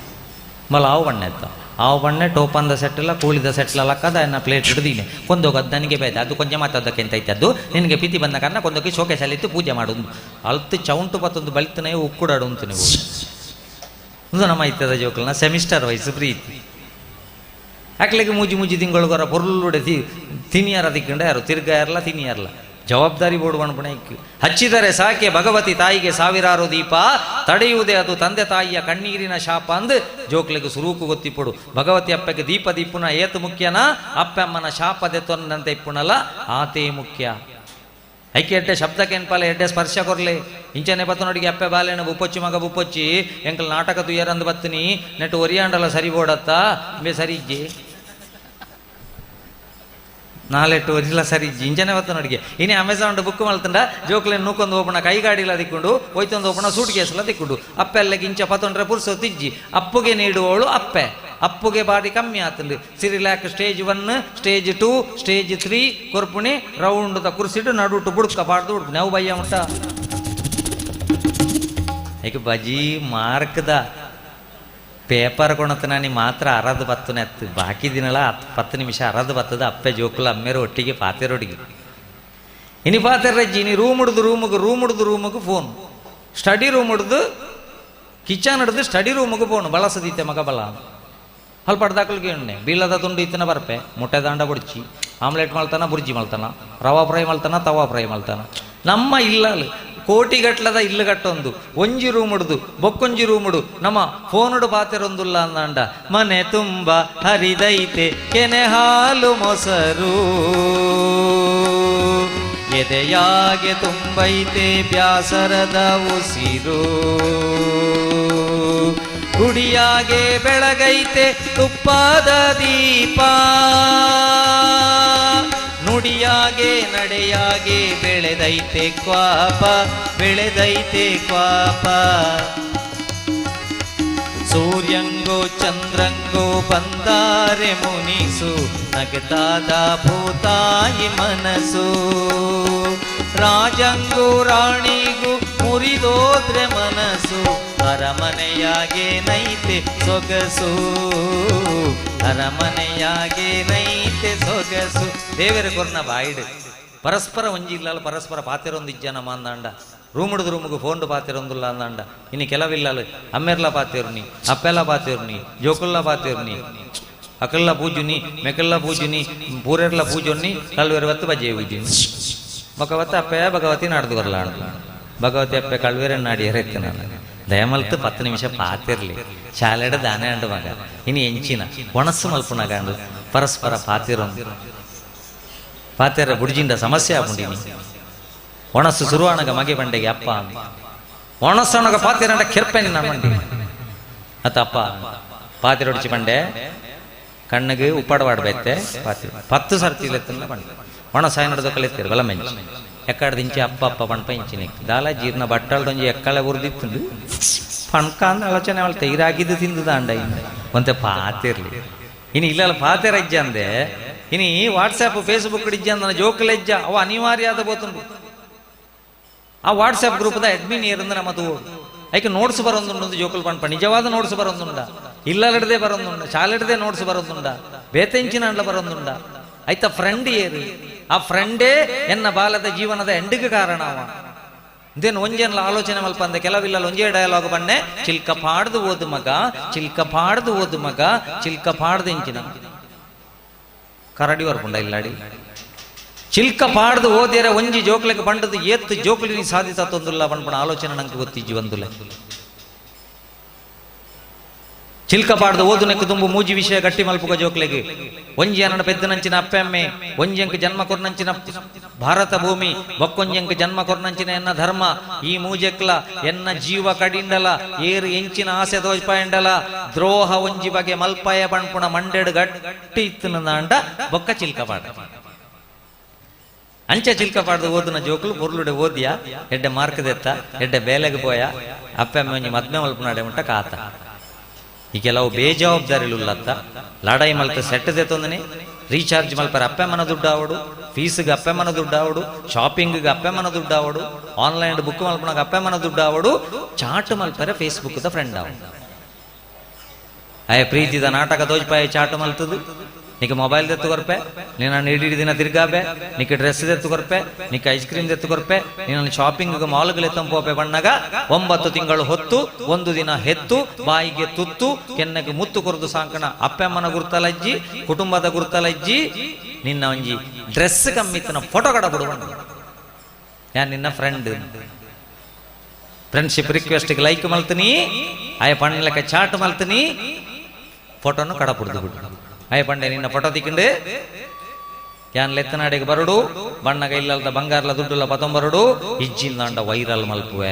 ಮಲ ಆವು ಬಣ್ಣೆ ಎತ್ತ ಆವು ಬಣ್ಣೆ ಟೋಪಂದ ಸೆಟ್ಟೆಲ್ಲ ಕೂಳಿದ ಸೆಟ್ಲೆಲ್ಲ ಕದ ಎನ್ನ ಪ್ಲೇಟ್ ಹಿಡ್ದೀನಿ ಕೊಂದೋಗದು ನನಗೆ ಬೇದ ಅದು ಕೊಂಚ ಮಾತಾಡೋದಕ್ಕೆ ಅಂತ ಇದ್ದದ್ದು ನಿನಗೆ ಪ್ರೀತಿ ಬಂದ ಕಾರಣ ಕೊಂದೋಗಿ ಶೋಕೇಶಲ್ಲಿತ್ತು ಪೂಜೆ ಮಾಡೋದು ಅಲ್ತು ಚೌಂಟು ಪತ್ತೊಂದು ಬಳಿತನೇ ಉಕ್ಕುಡಾಡು ಅಂತ ನೀವು ಒಂದು ನಮ್ಮ ಇತ್ತದ ಜೋಕಲ್ನ ಸೆಮಿಸ್ಟರ್ ವಯಸ್ಸು ಪ್ರೀತಿ ಹಾಕ್ಲಿಕ್ಕೆ ಮೂಜಿ ಮೂಜಿ ತಿಂಗಳೊರ ಪೊರ್ಲುಡೆ ತಿನಿಯಾರ ತಿಕ್ಕೊಂಡೆ ಯಾರು ತಿರ್ಗ ಯಾರಲ್ಲ ತಿನಿಯಾರಲ್ಲ ಜವಾಬ್ದಾರಿ ಬೋಡುವಣಪಣೆ ಇಕ್ಕಿ ಹಚ್ಚಿದರೆ ಸಾಕೆ ಭಗವತಿ ತಾಯಿಗೆ ಸಾವಿರಾರು ದೀಪ ತಡೆಯುವುದೇ ಅದು ತಂದೆ ತಾಯಿಯ ಕಣ್ಣೀರಿನ ಶಾಪ ಅಂದು ಜೋಕ್ಲಿಗೆ ಸುರೂಕು ಗೊತ್ತಿಪ್ಪುಡು ಭಗವತಿ ಅಪ್ಪಗೆ ದೀಪ ದೀಪುನ ಏತು ಮುಖ್ಯನ ಅಪ್ಪಮ್ಮನ ಶಾಪದೆ ತೊಂದಂತೆ ಇಪ್ಪುನಲ್ಲ ಆತೇ ಮುಖ್ಯ ಐಕೆ ಎಡ್ಡೆ ಶಬ್ದಕ್ಕೆ ಎನ್ಪಾಲೆ ಎಡ್ಡೆ ಸ್ಪರ್ಶ ಕೊರ್ಲೆ ಇಂಚನೆ ಬತ್ತು ನೋಡಿಗೆ ಅಪ್ಪೆ ಬಾಲೆನ ಬುಪ್ಪೊಚ್ಚಿ ಮಗ ಬುಪ್ಪೊಚ್ಚಿ ಎಂಕಲ್ ನಾಟಕ ತುಯ್ಯರಂದು ಬತ್ತನಿ ನೆಟ್ಟು ಒರಿಯಾಂಡಲ್ಲ ಸರಿ ಬೋಡತ್ತ ಬೇ ಸರಿ ಇಜ್ಜಿ ನಾಲೆಟ್ಟು ಒರಿಲ್ಲ ಸರಿ ಇಜ್ಜಿ ಇಂಚನೆ ಬತ್ತು ನೋಡಿಗೆ ಇನಿ ಅಮೆಝಾನ್ ಬುಕ್ ಮಲ್ತಂಡ ಜೋಕ್ಲೇನು ನೂಕೊಂದು ಓಪಣ ಕೈಗಾಡಿಲ್ಲ ತಿಕ್ಕೊಂಡು ಹೋಯ್ತೊಂದು ಓಪಣ ಸೂಟ್ ಕೇಸಲ್ಲ ತಿಕ್ಕೊಂಡು ಅಪ್ಪೆಲ್ಲಗೆ ಇಂಚ ಪತ್ತೊಂಡ್ರೆ ಪುರ್ಸೋ ತಿಜ್ಜಿ ಅಪ್ಪುಗೆ ನೀಡುವವಳು ಅಪ್ಪೆ ಅಪ್ಪುಗೆ ಬಾಡಿ ಕಮ್ಮಿ ಆತಂಡು ಸಿರಿಲ್ಯಾಕ್ ಸ್ಟೇಜ್ 1 ಸ್ಟೇಜ್ 2 ಸ್ಟೇಜ್ 3 ಕೊರ್ಪುಣಿ ರೌಂಡ್ ದ ಕುರ್ಸಿಟ್ಟು ನಡುಟು ಬುಡ್ಕ ಬಾಡ್ದು ಉಡ್ಪು ನಾವು ಬಯ್ಯ ಉಂಟ ಈಗ ಬಜಿ ಮಾರ್ಕ್ದ ಪೇಪರ್ ಕೊಣತ ನಾನು ಮಾತ್ರ ಅರದು ಬತ್ತನೆ ಎತ್ತು ಬಾಕಿ ದಿನಲ್ಲ 10 ನಿಮಿಷ ಅರದು ಬತ್ತದ ಅಪ್ಪೆ ಜೋಕುಲ ಅಮ್ಮೆರು ಒಟ್ಟಿಗೆ ಪಾತೆರೊಟ್ಟಿಗೆ ಇನಿ ಪಾತೆರಜ್ಜಿ ಇನಿ ರೂಮ್ ಹಿಡ್ದು ರೂಮಿಗೆ ಫೋನ್ ಸ್ಟಡಿ ರೂಮ್ ಹಿಡ್ದು ಕಿಚನ್ ಹಿಡ್ದು ಸ್ಟಡಿ ರೂಮಿಗೆ ಫೋನ್ ಬಳಸದಿತ್ತೆ ಮಗ ಬಲ ಅಲ್ಲಿ ಪಡ್ದಾಕಲ್ಗೆ ಎಣ್ಣೆ ಬೀಳದ ತುಂಡು ಇತ್ತನ ಬರ್ಪೆ ಮೊಟ್ಟೆ ದಾಂಡ ಕೊಡ್ಚಿ ಆಮ್ಲೆಟ್ ಮಲ್ತಾನ ಬುರ್ಜಿ ಮಲ್ತಾನ ರವಾ ಫ್ರೈ ಮಲ್ತಾನ ತವಾ ಫ್ರೈ ಮಲ್ತಾನ ನಮ್ಮ ಇಲ್ಲಲ್ಲಿ ಕೋಟಿಗಟ್ಲದ ಇಲ್ಲು ಗಟ್ಟೊಂದು ಒಂಜಿ ರೂಮ್ ಹಿಡ್ದು ಬೊಕ್ಕೊಂಜಿ ರೂಮ್ ಹಿಡು ನಮ್ಮ ಫೋನುಡು ಪಾತೆರೊಂದುಲ್ಲ ಅಂದಾಂಡ ಮನೆ ತುಂಬ ಹರಿದೈತೆ ಕೆನೆ ಹಾಲು ಮೊಸರು ಎದೆಯಾಗೆ ತುಂಬೈತೆ ಬ್ಯಾಸರದ ಉಸಿರು ಗುಡಿಯಾಗೆ ಬೆಳಗೈತೆ ತುಪ್ಪದ ದೀಪ ನುಡಿಯಾಗೆ ನಡೆಯಾಗೆ ಬೆಳೆದೈತೆ ಕ್ವಾಪ ಸೂರ್ಯಂಗೋ ಚಂದ್ರಂಗೋ ಬಂದಾರೆ ಮುನಿಸು ನಗದಾದ ಭೂತಾಯಿ ಮನಸ್ಸು ರಾಜಂಗೂ ರಾಣಿಗೂ ಮುರಿದೋದ್ರೆ ಮನಸ್ಸು ಅರಮನೆಯಾಗೆ ನೈತೆ ಸೊಗಸು ಅರಮನೆಯಾಗೆ ನೈತೆ ಸೊಗಸು ದೇವರ ಕೊರ್ನ ಬಾಯಿಡು ಪರಸ್ಪರ ಒಂಜಿ ಇಲ್ಲ ಪರಸ್ಪರ ಪಾತೆರೊಂದಿಜ್ಜ ನಮ್ಮ ಅಂದಾಂಡ ರೂಮ್ ರೂಮ್ಗೆ ಫೋನ್ ಪಾತಿರೊಂದಿಲ್ಲ ಅಂದಂಡ ಇನ್ನು ಕೆಲವಿಲ್ಲಲು ಅಮ್ಮೆರ್ಲ ಪಾತಿರ್ನಿ ಅಪ್ಪೆಲ್ಲ ಪಾತಿರ್ನಿ ಜೋಕುಲ್ಲ ಪಾತಿರ್ನಿ ಅಕಲ್ಲ ಪೂಜುನಿ ಮೆಕಲ್ಲ ಪೂಜುನಿ ಪೂರೆರ್ಲ ಪೂಜೊನ್ನಿ ಕಲ್ವೇರವತ್ತು ಬಜೆ ಪೂಜುನಿ ಭಗವತ ಅಪ್ಪೆ ಭಗವತಿ ನಾಡ್ದು ಬರಲಾಣ ಭಗವತಿ ಅಪ್ಪೆ ಕಲ್ವೇರ ನಾಡಿ ಎರೆತ್ತೆ ನಾನು ದಯಮಲ್ತು 10 ನಿಮಿಷ ಪಾತಿರ್ಲಿ ಶಾಲೆಡ ದಾನೆ ಅಂಡು ಮಗ ಇನ್ನು ಎಂಚಿನ ಒಣಸ್ಸು ಮಲ್ಪುನಗಾಂಡು ಪರಸ್ಪರ ಪಾತಿರೊಂದು ಪಾತೆರ ಬುಡ್ಜಿಂಡ ಸಮಸ್ಯೆ ಆಪುಂಡಿನಿ ಒಣಸ್ಸು ಸುರುವಾಣಗ ಮಗೆ ಬಂಡೆಗೆ ಅಪ್ಪ ಒಣಸ್ಸನಗ ಪಾತಿರಂಡ ಕೆರ್ಪೆನಿ ನಾ ಮಂಡಿ ಅತ್ತ ಅಪ್ಪ ಪಾತಿರೊಡಿಚಿ ಬಂಡೆ ಕಣ್ಣಿಗೆ ಉಪ್ಪಾಡವಾಡ್ಬೈತೆ ಪಾತಿ 10 ಸರ್ತಿ ಇಲೆತ್ತಲ್ಲ ಬಂಡೆ ಒಣಸಾಯ ನಡೆದು ಕಲಿತೀರಿ ಬಲ ಮೆಂಚಿ ಎಕ್ಕಡದಿಂಚಿ ಅಪ್ಪ ಅಪ್ಪ ಪಣ್ಪ ಇಂಚಿನಿ ದಾಲ ಜೀರ್ಣ ಬಟ್ಟಲ್ದೊಂಜಿ ಎಕ್ಕಳೆ ಉರ್ದಿತ್ತು ಪಣ್ಕ ಅಂದ ಆಲೋಚನೆ ಅವಳು ತೈರಾಗಿದ್ದು ತಿಂದು ದಾಂಡ ಒಂತೆ ಪಾತಿರ್ಲಿ ಇನ್ನು ಇಲ್ಲಲ್ಲ ಪಾತೆರ ಇಜ್ಜ ಅಂದೆ ಇನಿ ವಾಟ್ಸಾಪ್ ಫೇಸ್ಬುಕ್ ಇಜ್ಜ ಅಂದ ಜೋಕಲ್ ಇಜ್ಜ ಅವ ಅನಿವಾರ್ಯ ಆದ ಬೋತುಂಡು ಆ ವಾಟ್ಸಾಪ್ ಗ್ರೂಪ್ದ ಅಡ್ಮಿನ್ ಏರಂದ್ರೆ ನಮ್ಮದು ಐಕೆ ನೋಟ್ಸ್ ಬರೋದು ಜೋಕಲ್ ಪಣ್ಪ ನಿಜವಾದ ನೋಟ್ಸ್ ಬರೋದುಂಡ ಇಲ್ಲಡಿದೆ ಬರೋದುಂಡ ಶಾಲೆಡ್ದೆ ನೋಟ್ಸ್ ಬರೋದುಂಡ ಬೇತೆಂಚಿನ ಅಂಡ್ಲ ಬರೋದುಂಡ ಆಯ್ತ ಫ್ರೆಂಡ್ ಏರಿ ಆ ಫ್ರೆಂಡೇ ಎನ್ನ ಬಾಲದ ಜೀವನದ ಎಂಡಿಗೆ ಕಾರಣ ಅವ ಇದೇನು ಒಂಜೇನ ಆಲೋಚನೆ ಮಲ್ಪ ಅಂದೆ ಕೆಲವಿಲ್ಲ ಒಂಜೇ ಡಯಲಾಗ್ ಬನ್ನೆ ಚಿಲ್ಕ ಪಾಡ್ದು ಓದು ಮಗ ಚಿಲ್ಕ ಪಾಡ್ದು ಓದು ಮಗ ಚಿಲ್ಕ ಪಾಡ್ದು ಎಂಚಿನ ಕರಡಿ ವರ್ಪುಂಡ ಇಲ್ಲಾಡಿ ಚಿಲ್ಕ ಪಾಡ್ದು ಓದಿಯರೆ ಒಂಜಿ ಜೋಕ್ಲೆಗೆ ಬಂಡದು ಏತ್ತು ಜೋಕ್ಲಿನಿ ಸಾಧಿತ ತೊಂದುಲ್ಲ ಬಣ್ಪಣ ಆಲೋಚನೆ ನಂಗೆ ಗೊತ್ತಿಜ್ಜಿ ಬಂದುಲೆ ಚಿಲ್ಕ ಪಾಡ್ದು ಓದು ನೆಕ್ಕು ತುಂಬು ಮೂಜಿ ವಿಷಯ ಗಟ್ಟಿ ಮಲ್ಪುಗ ಜೋಕ್ಲೆಗೆ ಒಂಜಿ ಅನ್ನ ಪೆದ್ದನಂಚಿನ ಅಪ್ಪೆಮ್ಮೆ ಒಂಜಂಕ ಜನ್ಮ ಕೊರ್ನಂಚಿನ ಭಾರತ ಭೂಮಿ ಬಕ್ಕೊಂಜಂಕ ಜನ್ಮ ಕೊರ್ನಂಚಿನ ಎನ್ನ ಧರ್ಮ ಈ ಮೂಜೆಕ್ಲ ಎನ್ನ ಜೀವ ಕಡಿಂಡಲ ಏರು ಎಂಚಿನ ಆಸೆ ದೋಜ್ಪಾಯಂಡಲ ದ್ರೋಹ ಒಂಜಿ ಬಗೆ ಮಲ್ಪಾಯ ಬಣ್ಪುಣ ಮಂಡೆಡು ಗಟ್ಟಿ ಇತ್ತು ಅಂಡ ಬೊಕ್ಕ ಚಿಲ್ಕ ಪಾಡ ಅಂಚೆ ಚಿಲ್ಕ ಪಾಡ್ದು ಓದಿನ ಜೋಕುಲು ಪೊರ್ಲುಡೆ ಓದಿಯ ಎಡ್ಡೆ ಮಾರ್ಕ್ ದೆತ್ತ ಎಡ್ಡೆ ಬೇಲೆಗೆ ಪೋಯ ಅಪ್ಪೆಮ್ಮೆ ಒಂಜಿ ಮದ್ಮೆ ಮಲ್ಪನಾಡೆ ಮುಟ್ಟ ಕಾತ ಈ ಕೆಲವು ಬೇಜವಾಬ್ದಾರಿಲುಲ್ಲತ್ತ ಲಾಡಾಯಿ ಮಲ್ತ ಸೆಟ್ ದೆತ್ತೊಂದನೆ ರೀಚಾರ್ಜ್ ಮಲ್ಪರ ಅಪ್ಪೆಮ್ಮನ ದುಡ್ಡು ಆವಡು ಫೀಸ್ಗೆ ಅಪ್ಪೆಮ್ಮನ ದುಡ್ಡು ಆವಡು ಶಾಪಿಂಗ್ಗೆ ಅಪ್ಪೆಮ್ಮನ ದುಡ್ಡು ಆವಡು ಆನ್ಲೈನ್ ಬುಕ್ ಮಲ್ಪನಾಗ ಅಪ್ಪೆಮ್ಮನ ದುಡ್ಡು ಆವಡು ಚಾಟ್ ಮಲ್ಪರ ಫೇಸ್ಬುಕ್ ದ ಫ್ರೆಂಡ್ ಆವಡು ಅಯ್ಯ ಪ್ರೀತಿದ ನಾಟಕ ದೋಜ್ಪಾಯ ಚಾಟ್ ಮಲ್ತದು నీకు మొబైల్ తెత్తు కొరపే నేను ఇಡೀ ದಿನ ತಿರ್ಗಾಬೆ నీకు ಡ್ರೆಸ್ ತೆತ್ತು ಕೊರಪೆ నీకు ಐಸ್ ಕ್ರೀಮ್ ತೆತ್ತು ಕೊರಪೆ ನೀನು ಶಾಪಿಂಗ್ ಮಾಲ್ಗಳು ಎತ್ತಂಪೋಪೆ ಬಣ್ಣಗ 9 ತಿಂಗಳು ಹೊತ್ತು 1 ದಿನ ಹೆತ್ತು ಬಾಯಿಗೆ ತುತ್ತು ಕೆನ್ನೆಗೆ ಮುತ್ತು ಕೊರದು ಸಾಂಕಣ ಅಪ್ಪೆಮ್ಮನ ಗುರ್ತಲಜ್ಜಿ ಕುಟುಂಬದ ಗುರ್ತಲಜ್ಜಿ ನಿನ್ನ ಒಂಜಿ ಡ್ರೆಸ್ ಕಮ್ಮಿತ್ತನ ಫೋಟೋ ಕಡ ಬಿಡುವ ಯಾ ನಿನ್ನ ಫ್ರೆಂಡ್ಶಿಪ್ ರಿಕ್ವೆಸ್ಟ್ಗೆ ಲೈಕ್ ಮಲ್ತೀನಿ ಆಯ ಪಣ್ಣಲಕ್ಕೆ ಚಾಟ್ ಮಲ್ತೀನಿ ಫೋಟೋನು ಕಡ ಬಿಡ್ದು ಬಿಡು ಅಯ್ಯ ಪಂಡೆ ನಿನ್ನ ಫೋಟೋ ತಿಕ್ಕಿಂಡು ಯಾನ್ ಲೆತ್ತನಾಡಿಗೆ ಬರಡು ಬಣ್ಣಗ ಇಲ್ಲದ ಬಂಗಾರಲ ದುಡ್ಡುಲ್ಲ ಪತೊಂಬರಡು ಇಜ್ಜಿಂದಾಂಡ ವೈರಲ್ ಮಲ್ಪುವೆ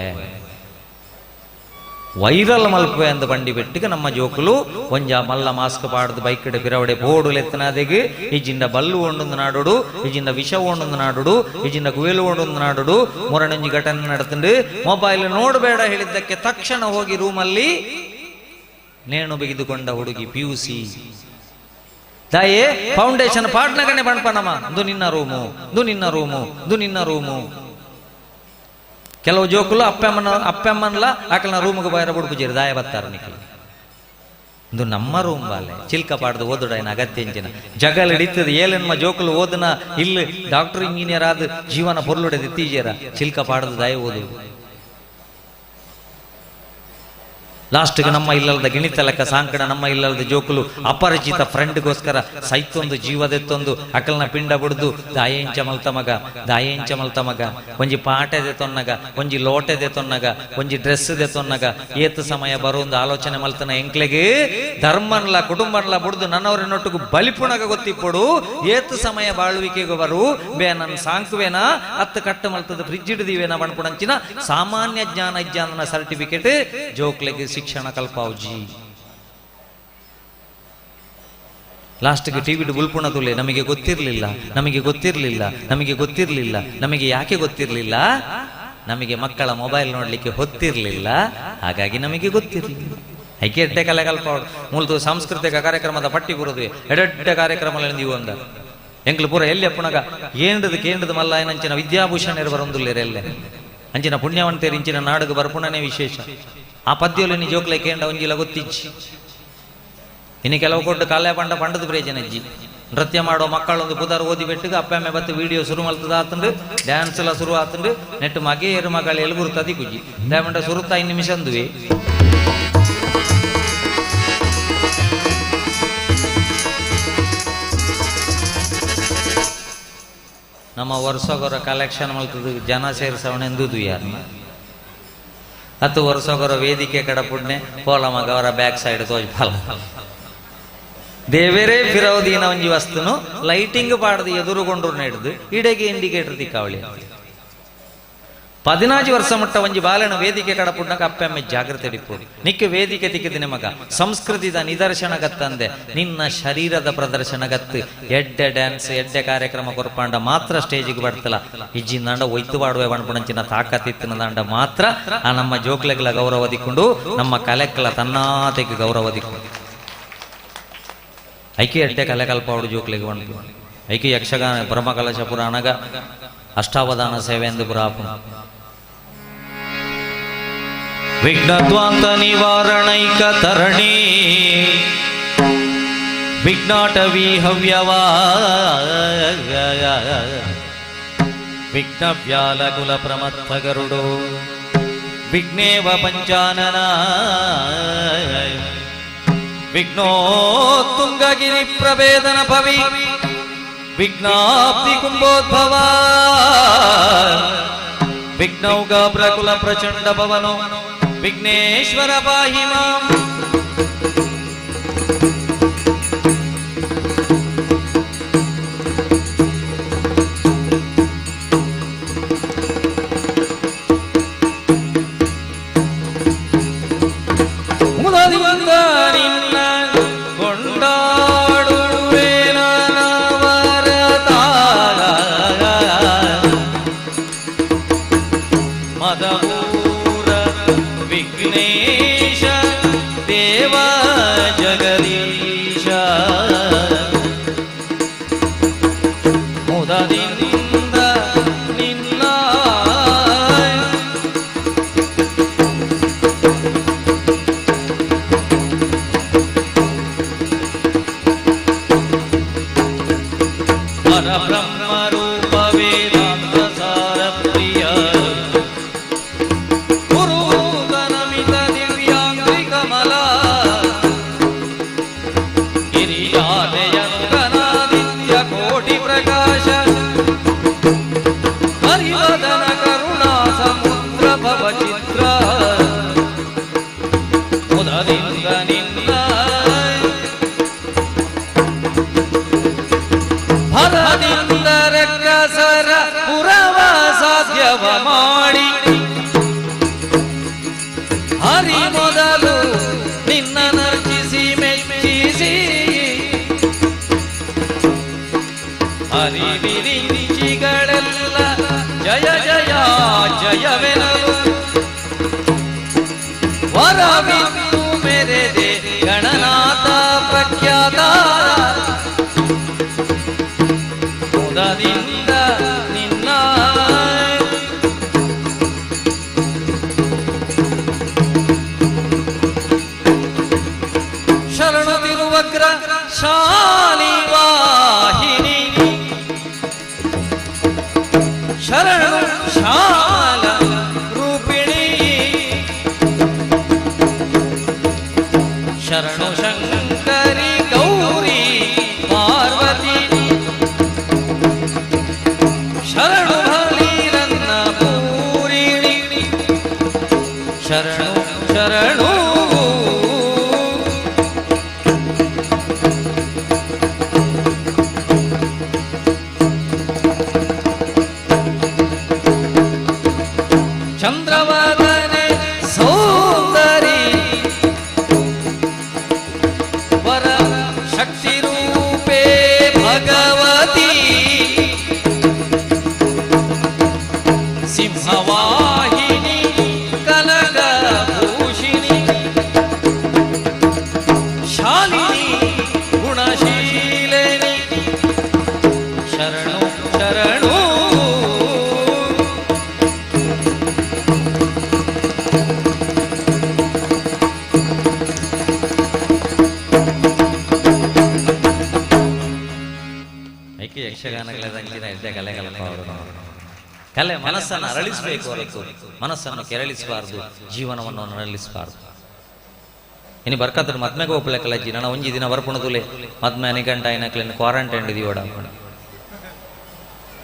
ಅಂದು ಬಂಡಿ ಬೆಟ್ಟಿಗೆ ನಮ್ಮ ಜೋಕುಲು ಒಂಜ ಮಲ್ಲ ಮಾಸ್ಕ್ ಪಾಡ್ದು ಬೈಕ್ ಪಿರವಡೆ ಬೋಡು ಲೆತ್ತನಾದಿಗೆ ಇಜ್ಜಿಂದ ಬಲ್ಲು ಒಂಡೊಂದು ನಾಡುಡು ಇಜ್ಜಿಂದ ವಿಷ ಒಂಡೊಂದು ನಾಡುಡು ಇಜ್ಜಿಂದ ಕುವೇಲು ಒಂಡೊಂದು ನಾಡುಡು ಮೊರನಂಜಿ ಘಟನೆ ನಡೆತಂಡು ಮೊಬೈಲ್ ನೋಡಬೇಡ ಹೇಳಿದ್ದಕ್ಕೆ ತಕ್ಷಣ ಹೋಗಿ ರೂಮಲ್ಲಿ ನೇಣು ಬಿಗಿದುಕೊಂಡ ಹುಡುಗಿ PUC ದಾಯೇ ಫೌಂಡೇಶನ್ ಪಾಟ್ನಗನೆ ಬಣ್ಪನಮ್ಮ ಇದು ನಿನ್ನ ರೂಮು ಕೆಲವು ಜೋಕುಲು ಅಪ್ಪಮ್ಮನ್ಲ ಆಕಲ್ನ ರೂಮ್ಗೆ ಬಯರ ಬುಡ್ಪುಜೀರಿ ದಾಯ ಬತ್ತಾರ ನಿಖಿಲ್ ಇದು ನಮ್ಮ ರೂಮ್ ಬಾಲೆ ಚಿಲ್ಕ ಪಾಡ್ದು ಓದುಡೈನ ಅಗತ್ಯ ಎಂಚಿನ ಜಗಲ್ ಹಿಡಿತದ ಏಲೆನ್ಮ ಜೋಕುಲು ಓದನ ಇಲ್ಲಿ ಡಾಕ್ಟರ್ ಇಂಜಿನಿಯರ್ ಆದ ಜೀವನ ಪೊರ್ಲುಡೆ ದಿತ್ತೀಜೇರ ಚಿಲ್ಕ ಪಾಡ್ದು ದಾಯ ಓದು ಲಾಸ್ಟ್ಗೆ ನಮ್ಮ ಇಲ್ಲದ ಗಿಣಿತ ಲೆಕ್ಕ ಸಾಂಕಡ ನಮ್ಮ ಇಲ್ಲದ ಜೋಕುಲು ಅಪರಿಚಿತ ಫ್ರೆಂಡ್ಗೋಸ್ಕರ ಸೈತೊಂದು ಜೀವದೆತ್ತೊಂದು ಅಕಲ್ನ ಪಿಂಡ ಬಿಡ್ದು ದಾಯಂಚ ಮಲ್ತ ಮಗ ಒಂಜಿ ಪಾಟೆದೆ ತೊನ್ನಗ ಒಂಜಿ ಲೋಟೆದೆ ತೊನ್ನಗ ಒಂಜಿ ಡ್ರೆಸ್ ದೆ ತೊನ್ನಗ ಏತು ಸಮಯ ಬರೋಂದು ಆಲೋಚನೆ ಮಲ್ತನ ಎಂಕ್ಲೆಗೆ ಧರ್ಮನ್ಲ ಕುಟುಂಬನ್ಲ ಬಿಡ್ದು ನನ್ನವರನ್ನೊಟ್ಟಿಗೂ ಬಲಿಪುಣಗ ಗೊತ್ತಿಪ್ಪಡು ಏತು ಸಮಯ ಬಾಳುವಿಕೆಗೆ ಬರು ಬೇ ನನ್ನ ಸಾಂಕುವೇನ ಹತ್ತು ಕಟ್ಟು ಮಲ್ತದ ಫ್ರಿಜ್ ಹಿಡಿದಿವೇನ ಬಣ್ಪುಣಂಚಿನ ಸಾಮಾನ್ಯ ಜ್ಞಾನ ಸರ್ಟಿಫಿಕೇಟ್ ಜೋಕ್ಲೆಗೆ ಶಿಕ್ಷಣ ಕಲ್ಪಾವುಜಿ ಲಾಸ್ಟ್ಗೆ ಟಿವಿ ಬುಲ್ಪುಣ ತುಲೆ ನಮಗೆ ಗೊತ್ತಿರಲಿಲ್ಲ ನಮಗೆ ಯಾಕೆ ಗೊತ್ತಿರಲಿಲ್ಲ ನಮಗೆ ಮಕ್ಕಳ ಮೊಬೈಲ್ ನೋಡ್ಲಿಕ್ಕೆ ಹೊತ್ತಿರಲಿಲ್ಲ ಹಾಗಾಗಿ ನಮಗೆ ಗೊತ್ತಿರಲಿಲ್ಲ ಐಕೆ ಎಡ್ಡೆ ಕಲೆ ಕಲ್ಪಾವಡು ಮೂಲದ ಸಾಂಸ್ಕೃತಿಕ ಕಾರ್ಯಕ್ರಮದ ಪಟ್ಟಿ ಬರುದು ಎಡೆಡ್ಡೆ ಕಾರ್ಯಕ್ರಮ ನೀವು ಅಂದ ಎಂಕ್ಲು ಪೂರ ಎಲ್ಲಿ ಅಪ್ಪುಣಗ ಕೇಂದ್ರದ ಮಲ್ಲ ಏನಂಚಿನ ವಿದ್ಯಾಭೂಷಣರು ಬರೊಂದುಲ್ಲೇರೆಲ್ಲೆ ಅಂಚಿನ ಪುಣ್ಯವಂತೇರು ಇಂಚಿನ ನಾಡುಗೆ ಬರ್ಪುಣನೇ ವಿಶೇಷ ಆ ಪದ್ಯದಲ್ಲಿ ಜೋಕ್ಲೆ ಕೇಂಡ ಒಂಜಿಲ ಗೊತ್ತಿಜ್ಜಿ ಇನ್ನು ಕೆಲವು ಕೊಟ್ಟು ಕಾಲೆ ಪಂಡದ ಪ್ರೇಜನಜ್ಜಿ ನೃತ್ಯ ಮಾಡೋ ಮಕ್ಕಳೊಂದು ಪುದರ್ ಓದಿ ಬಿಟ್ಟಿಗೆ ಅಪ್ಪ ಅಮ್ಮ ಬತ್ತು ವಿಡಿಯೋ ಶುರು ಮಲ್ತದ ಆತಂಡು ಡ್ಯಾನ್ಸ್ ಎಲ್ಲ ಶುರು ಆತಂಡು ನೆಟ್ಟು ಮಗೇರು ಮಗಳು ಎಲ್ಲಿ ಗುರುತದಿ ಕುಜಿ ದಾಮಂಟ ಸುರುತ್ತ 5 ನಿಮಿಷ ಅಂದುವೆ ನಮ್ಮ ವರ್ಷಗೊರ ಕಲೆಕ್ಷನ್ ಮಲ್ತದ ಜನ ಸೇರಿಸವಣ ಎಂದುದು ಯಾರನ್ನ 10 ವರ್ಷಗೊರ ವೇದಿಕೆ ಕಡ ಪುಡ್ನೆ ಪೋಲ ಮಗ ಅವರ ಬ್ಯಾಕ್ ಸೈಡ್ ತೋಜ್ ದೇವೇರೇ ಫಿರೌದೀನ ಒಂಜಿ ವಸ್ತುನು ಲೈಟಿಂಗ್ ಪಾಡದು ಎದುರುಗೊಂಡ್ರು ಹಿಡಿದು ಇಡೆಗೆ ಇಂಡಿಕೇಟರ್ ತಿಕ್ಕಾವಳಿ 14 ವರ್ಷ ಮಟ್ಟ ಒಂಜಿ ಬಾಲನ ವೇದಿಕೆ ಕಡಪುಡ್ನಕ ಅಪ್ಪ ಅಮ್ಮ ಜಾಗ್ರತೆ ಹಿಡಿಪುಡು ನಿಕ್ಕೆ ವೇದಿಕೆ ತಿಕ್ಕಿದಿನ ಮಗ ಸಂಸ್ಕೃತಿದ ನಿದರ್ಶನ ಗತ್ತಂದೆ ನಿನ್ನ ಶರೀರದ ಪ್ರದರ್ಶನ ಗತ್ತು ಎಡ್ಡೆ ಡ್ಯಾನ್ಸ್ ಎಡ್ಡೆ ಕಾರ್ಯಕ್ರಮ ಕೊರ್ಪಾಂಡ ಮಾತ್ರ ಸ್ಟೇಜಿಗೆ ಬರ್ತಲ್ಲ ಇಜ್ಜಿ ನಂಡ ಒಯ್ತು ಬಾಡುವೆ ಬಣ್ಪುಣಂಚಿನ ತಾಕತ್ತಿತ್ತಿನ ದಂಡ ಮಾತ್ರ ಆ ನಮ್ಮ ಜೋಕ್ಲೆಗಳ ಗೌರವ ದಿಕ್ಕೊಂಡು ನಮ್ಮ ಕಲೆಕ್ಕಲ ತನ್ನಾತೆಗೆ ಗೌರವ ದಿಕ್ಕೊಂಡು ಐಕೆ ಎಡ್ಡೆ ಕಲೆ ಕಲ್ಪಾವಡು ಜೋಕ್ಲೆಗೆ ಬಂತು ಐಕೆ ಯಕ್ಷಗಾನ ಬ್ರಹ್ಮಕಲಶ ಪುರಾಣಗ ಅಷ್ಟಾವಧಾನ ಸೇವೆ ಎಂದು ಪುರಾಪು ವಿಘ್ನದ್ವಾಂತ ನಿವಾರಣೈಕ ತರಣಿ ವಿಘ್ನಾಟವಿ ಹವ್ಯವಾ ವಿಘ್ನ ವ್ಯಾಲ ಕುಲ ಪ್ರಮತ್ತ ಗರುಡು ವಿಘ್ನೇವ ಪಂಚಾನನ ವಿಘ್ನೋ ತುಂಗಗಿರಿ ಪ್ರಭೇದನ ಪವಿ ವಿಘ್ನಾಪ್ತಿ ಕುಂಭೋದ್ಭವ ವಿಘ್ನೌಗ ಪ್ರಕುಲ ಪ್ರಚಂಡ ಪವನೋ ವಿಘ್ನೇಶ್ವರ ಪಾಹಿ ಮಾಂ ಮಾಡಿ ಹರಿ ಮೊದಲು ನಿನ್ನ ನರ್ಚಿಸಿ ಮೆಚ್ಚಿಸಿ ಹರಿ ವಿರಿಂಚಿಗಳೆಲ್ಲ ಜಯ ಜಯ ಜಯವೆನಲು ವರವಿತ್ತು ಮೆರೆದೆ ಗಣನಾಥ ಪ್ರಖ್ಯಾತ ಮುದದಿಂದ ನಿನ್ನ ಶರಣು ತಿರುವಗ್ರ ಶಾಲಿ ವಾಹಿನಿ ಶರಣು ಶಾಲ ರೂಪಿಣಿ ಶರಣು ಶಂಕರಿ ಗೌರಿ ಪಾರ್ವತಿ ಶರಣು ಭಲೀರನ್ನ ಪೂರಿಣಿ ಶರಣು ಶರಣು ಚಂದ್ರವದನೆ ಸೌಂದರಿ ವರ ಶಕ್ತಿ ರೂಪೇ ಭಗವತಿ ಸಿಂಹವಾಹಿನಿ ಕನಕಭೂಷಿಣಿ ಶಾಲಿನಿ ಗುಣಶೀಲಿನಿ ಶರಣು ಶರಣು ಕಲೆ ಮನಸ್ಸನ್ನು ಅರಳಿಸಬೇಕು ಹೊರತು ಮನಸ್ಸನ್ನು ಕೆರಳಿಸಬಾರ್ದು, ಜೀವನವನ್ನು ಅರಳಿಸಬಾರ್ದು. ಇನ್ನು ಬರ್ಕತ್ರ ಮದ್ಮೆಗೆ ಒಪ್ಪಲೆಕ್ಕಲಜ್ಜಿ ನಾನು ಒಂಜಿ ದಿನ ಬರ್ಪುಣದುಲೆ ಮದ್ಮೆ ಅನಿಗಂಟ ಐನಕ್ಲೇನು ಕ್ವಾರಂಟೈನ್ ಇದೀವಡ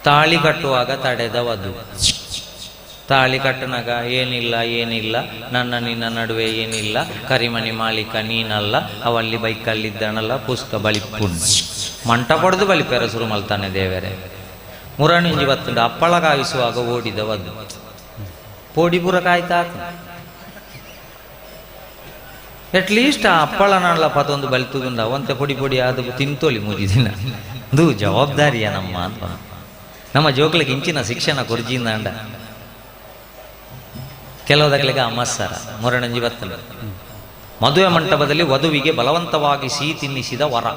ತಾಳಿ ಕಟ್ಟುವಾಗ ತಡೆದವದು. ತಾಳಿ ಕಟ್ಟನಾಗ ಏನಿಲ್ಲ ನನ್ನ ನಿನ್ನ ನಡುವೆ ಏನಿಲ್ಲ, ಕರಿಮಣಿ ಮಾಲೀಕ ನೀನಲ್ಲ, ಅವಲ್ಲಿ ಬೈಕಲ್ಲಿದ್ದನಲ್ಲ ಪುಸ್ತಕ ಬಳಿಪುಣ್ ಮಂಟ ಪಡೆದು ಬಲಿಪೇರ ಶುರು ಮಲ್ತಾನೆ ದೇವರೇ. ಮುರಣಿಂಜಿ ಬತ್ತುಂಡು ಅಪ್ಪಳ ಕಾಯಿಸುವಾಗ ಓಡಿದವದು. ಪೋಡಿಪುರ ಕಾಯ್ತಾತ ಅಟ್ಲೀಸ್ಟ್ ಆ ಅಪ್ಪಳ ನಾಳ ಪತೊಂದು ಬಲಿತುಂಡ ಅವಂತೆ ಪೊಡಿ ಪೊಡಿ ಆದ ತಿಂತೋಲಿ ಮುಜಿದಿನ ಅದು ಜವಾಬ್ದಾರಿಯ ನಮ್ಮ ಅಂತ ನಮ್ಮ ಜೋಕ್ಲಿಗೆ ಇಂಚಿನ ಶಿಕ್ಷಣ ಕೊರ್ಜಿಂದ ಅಂಡ ಕೆಲವುದಕ್ಲಿಗೆ ಅಮ್ಮಸ್ಸಾರ ಮುರಣಂಜಿ ಬತ್ತಲ ಮದುವೆ ಮಂಟಪದಲ್ಲಿ ವಧುವಿಗೆ ಬಲವಂತವಾಗಿ ಸಿಹಿ ತಿನ್ನಿಸಿದ ವರ.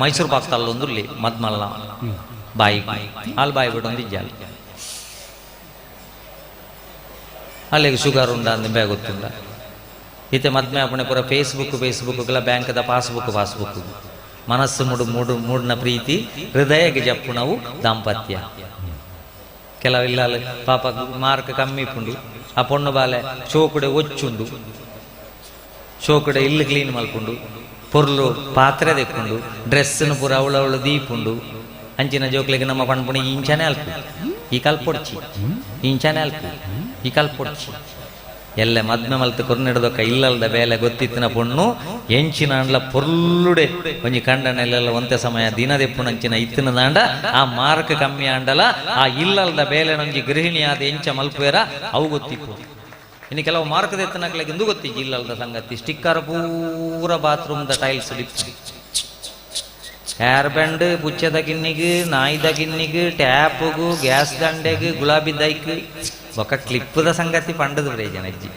ಮೈಸೂರು ಪಾಕ್ತಲ್ಲೊಂದು ಮದ್ಮಲ್ಲ ಬಾಯಿ ಹಾಲು ಬಾಯಿ ಬಿಡೊಂದು ಇಜ್ಜಾಲ ಅಲ್ಲಿಗೆ ಶುಗರ್ ಉಂಡ ಅಂದ ಬೇ ಗೊತ್ತುಂಡ ಈತೆ ಮದ್ಮೆ ಅಪ್ಪಣೆ ಪೂರ ಫೇಸ್ಬುಕ್ಗೆಲ್ಲ ಬ್ಯಾಂಕದ ಪಾಸ್ಬುಕ್ ಮನಸ್ಸು ಮೂಡಿನ ಪ್ರೀತಿ ಹೃದಯಗೆ ಜಪ್ಪುಣವು ದಾಂಪತ್ಯ. ಕೆಲವಿಲ್ಲ ಪಾಪ ಮಾರ್ಕ್ ಕಮ್ಮಿ ಪುಂಡು ಆ ಪೊಣ್ಣು ಬಾಲೆ ಚೋಕುಡೆ ಒಚ್ಚುಂಡು, ಚೋಕುಡೆ ಇಲ್ಲಿ ಕ್ಲೀನ್ ಮಲ್ಪುಂಡು, ಪೊರ್ಲು ಪಾತ್ರೆ ತೆಕ್ಕೊಂಡು ಡ್ರೆಸ್ಸನ್ನು ಪೂರ ಅವಳು ದೀಪುಂಡು. ಅಂಚಿನ ಜೋಕ್ಲಿಗೆ ನಮ್ಮ ಪಣ್ಪುಣಿ ಇಂಚನೆ ಅಲ್ಪು ಈ ಕಲ್ಪೊಡ್ಚಿ, ಇಂಚನೆ ಅಲ್ಪು ಈ ಕಲ್ಪೊಡ್ಚಿ ಎಲ್ಲ ಮದ್ಮೆ ಮಲ್ತು ಕೊರ್ನಿಡದೊಕ್ಕ ಇಲ್ಲಲ್ದ ಬೇಲೆ ಗೊತ್ತಿತ್ತಿನ ಪೊಣ್ಣು ಎಂಚಿನ ಅಂಡ್ಲ ಪೊರ್ಲುಡೆ ಒಂಜಿ ಕಂಡನೆಲ್ಲ ಒಂತೆ ಸಮಯ ದಿನದೆಪ್ಪುನಂಚಿನ ಇತ್ತಿನ ದಾಂಡ ಆ ಮಾರ್ಕ್ ಕಮ್ಮಿ ಆಂಡಲ ಆ ಇಲ್ಲಲ್ದ ಬೇಲೆ ನೊಂಜಿ ಗೃಹಿಣಿ ಆದ ಎಂಚ ಮಲ್ಪೇರ ಅವು ಗೊತ್ತಿಪ್ಪು. ಇನ್ನು ಕೆಲವು ಮಾರ್ಕ್ ಎತ್ತನಕ್ಲಿಗೆ ಇಂದು ಗೊತ್ತಿಜ್ಜಿ ಇಲ್ಲಲ್ದ ಸಂಗತಿ. ಸ್ಟಿಕ್ಕರ್ ಪೂರ ಬಾತ್ರೂಮ್ದ ಟೈಲ್ಸ್ ಹೇರ್ ಬ್ಯಾಂಡ್ ಪುಚ್ಚದ ಗಿನ್ನಿಗೆ ನಾಯಿದ ಗಿನ್ನಿಗೆ ಟ್ಯಾಪ್ಗು ಗ್ಯಾಸ್ ದಂಡೆಗೆ ಗುಲಾಬಿ ದೈಕ್ ఒక క్లిప్పుದ ಸಂಗತಿ పండదు ರೇಜನಜ್ಜಿ.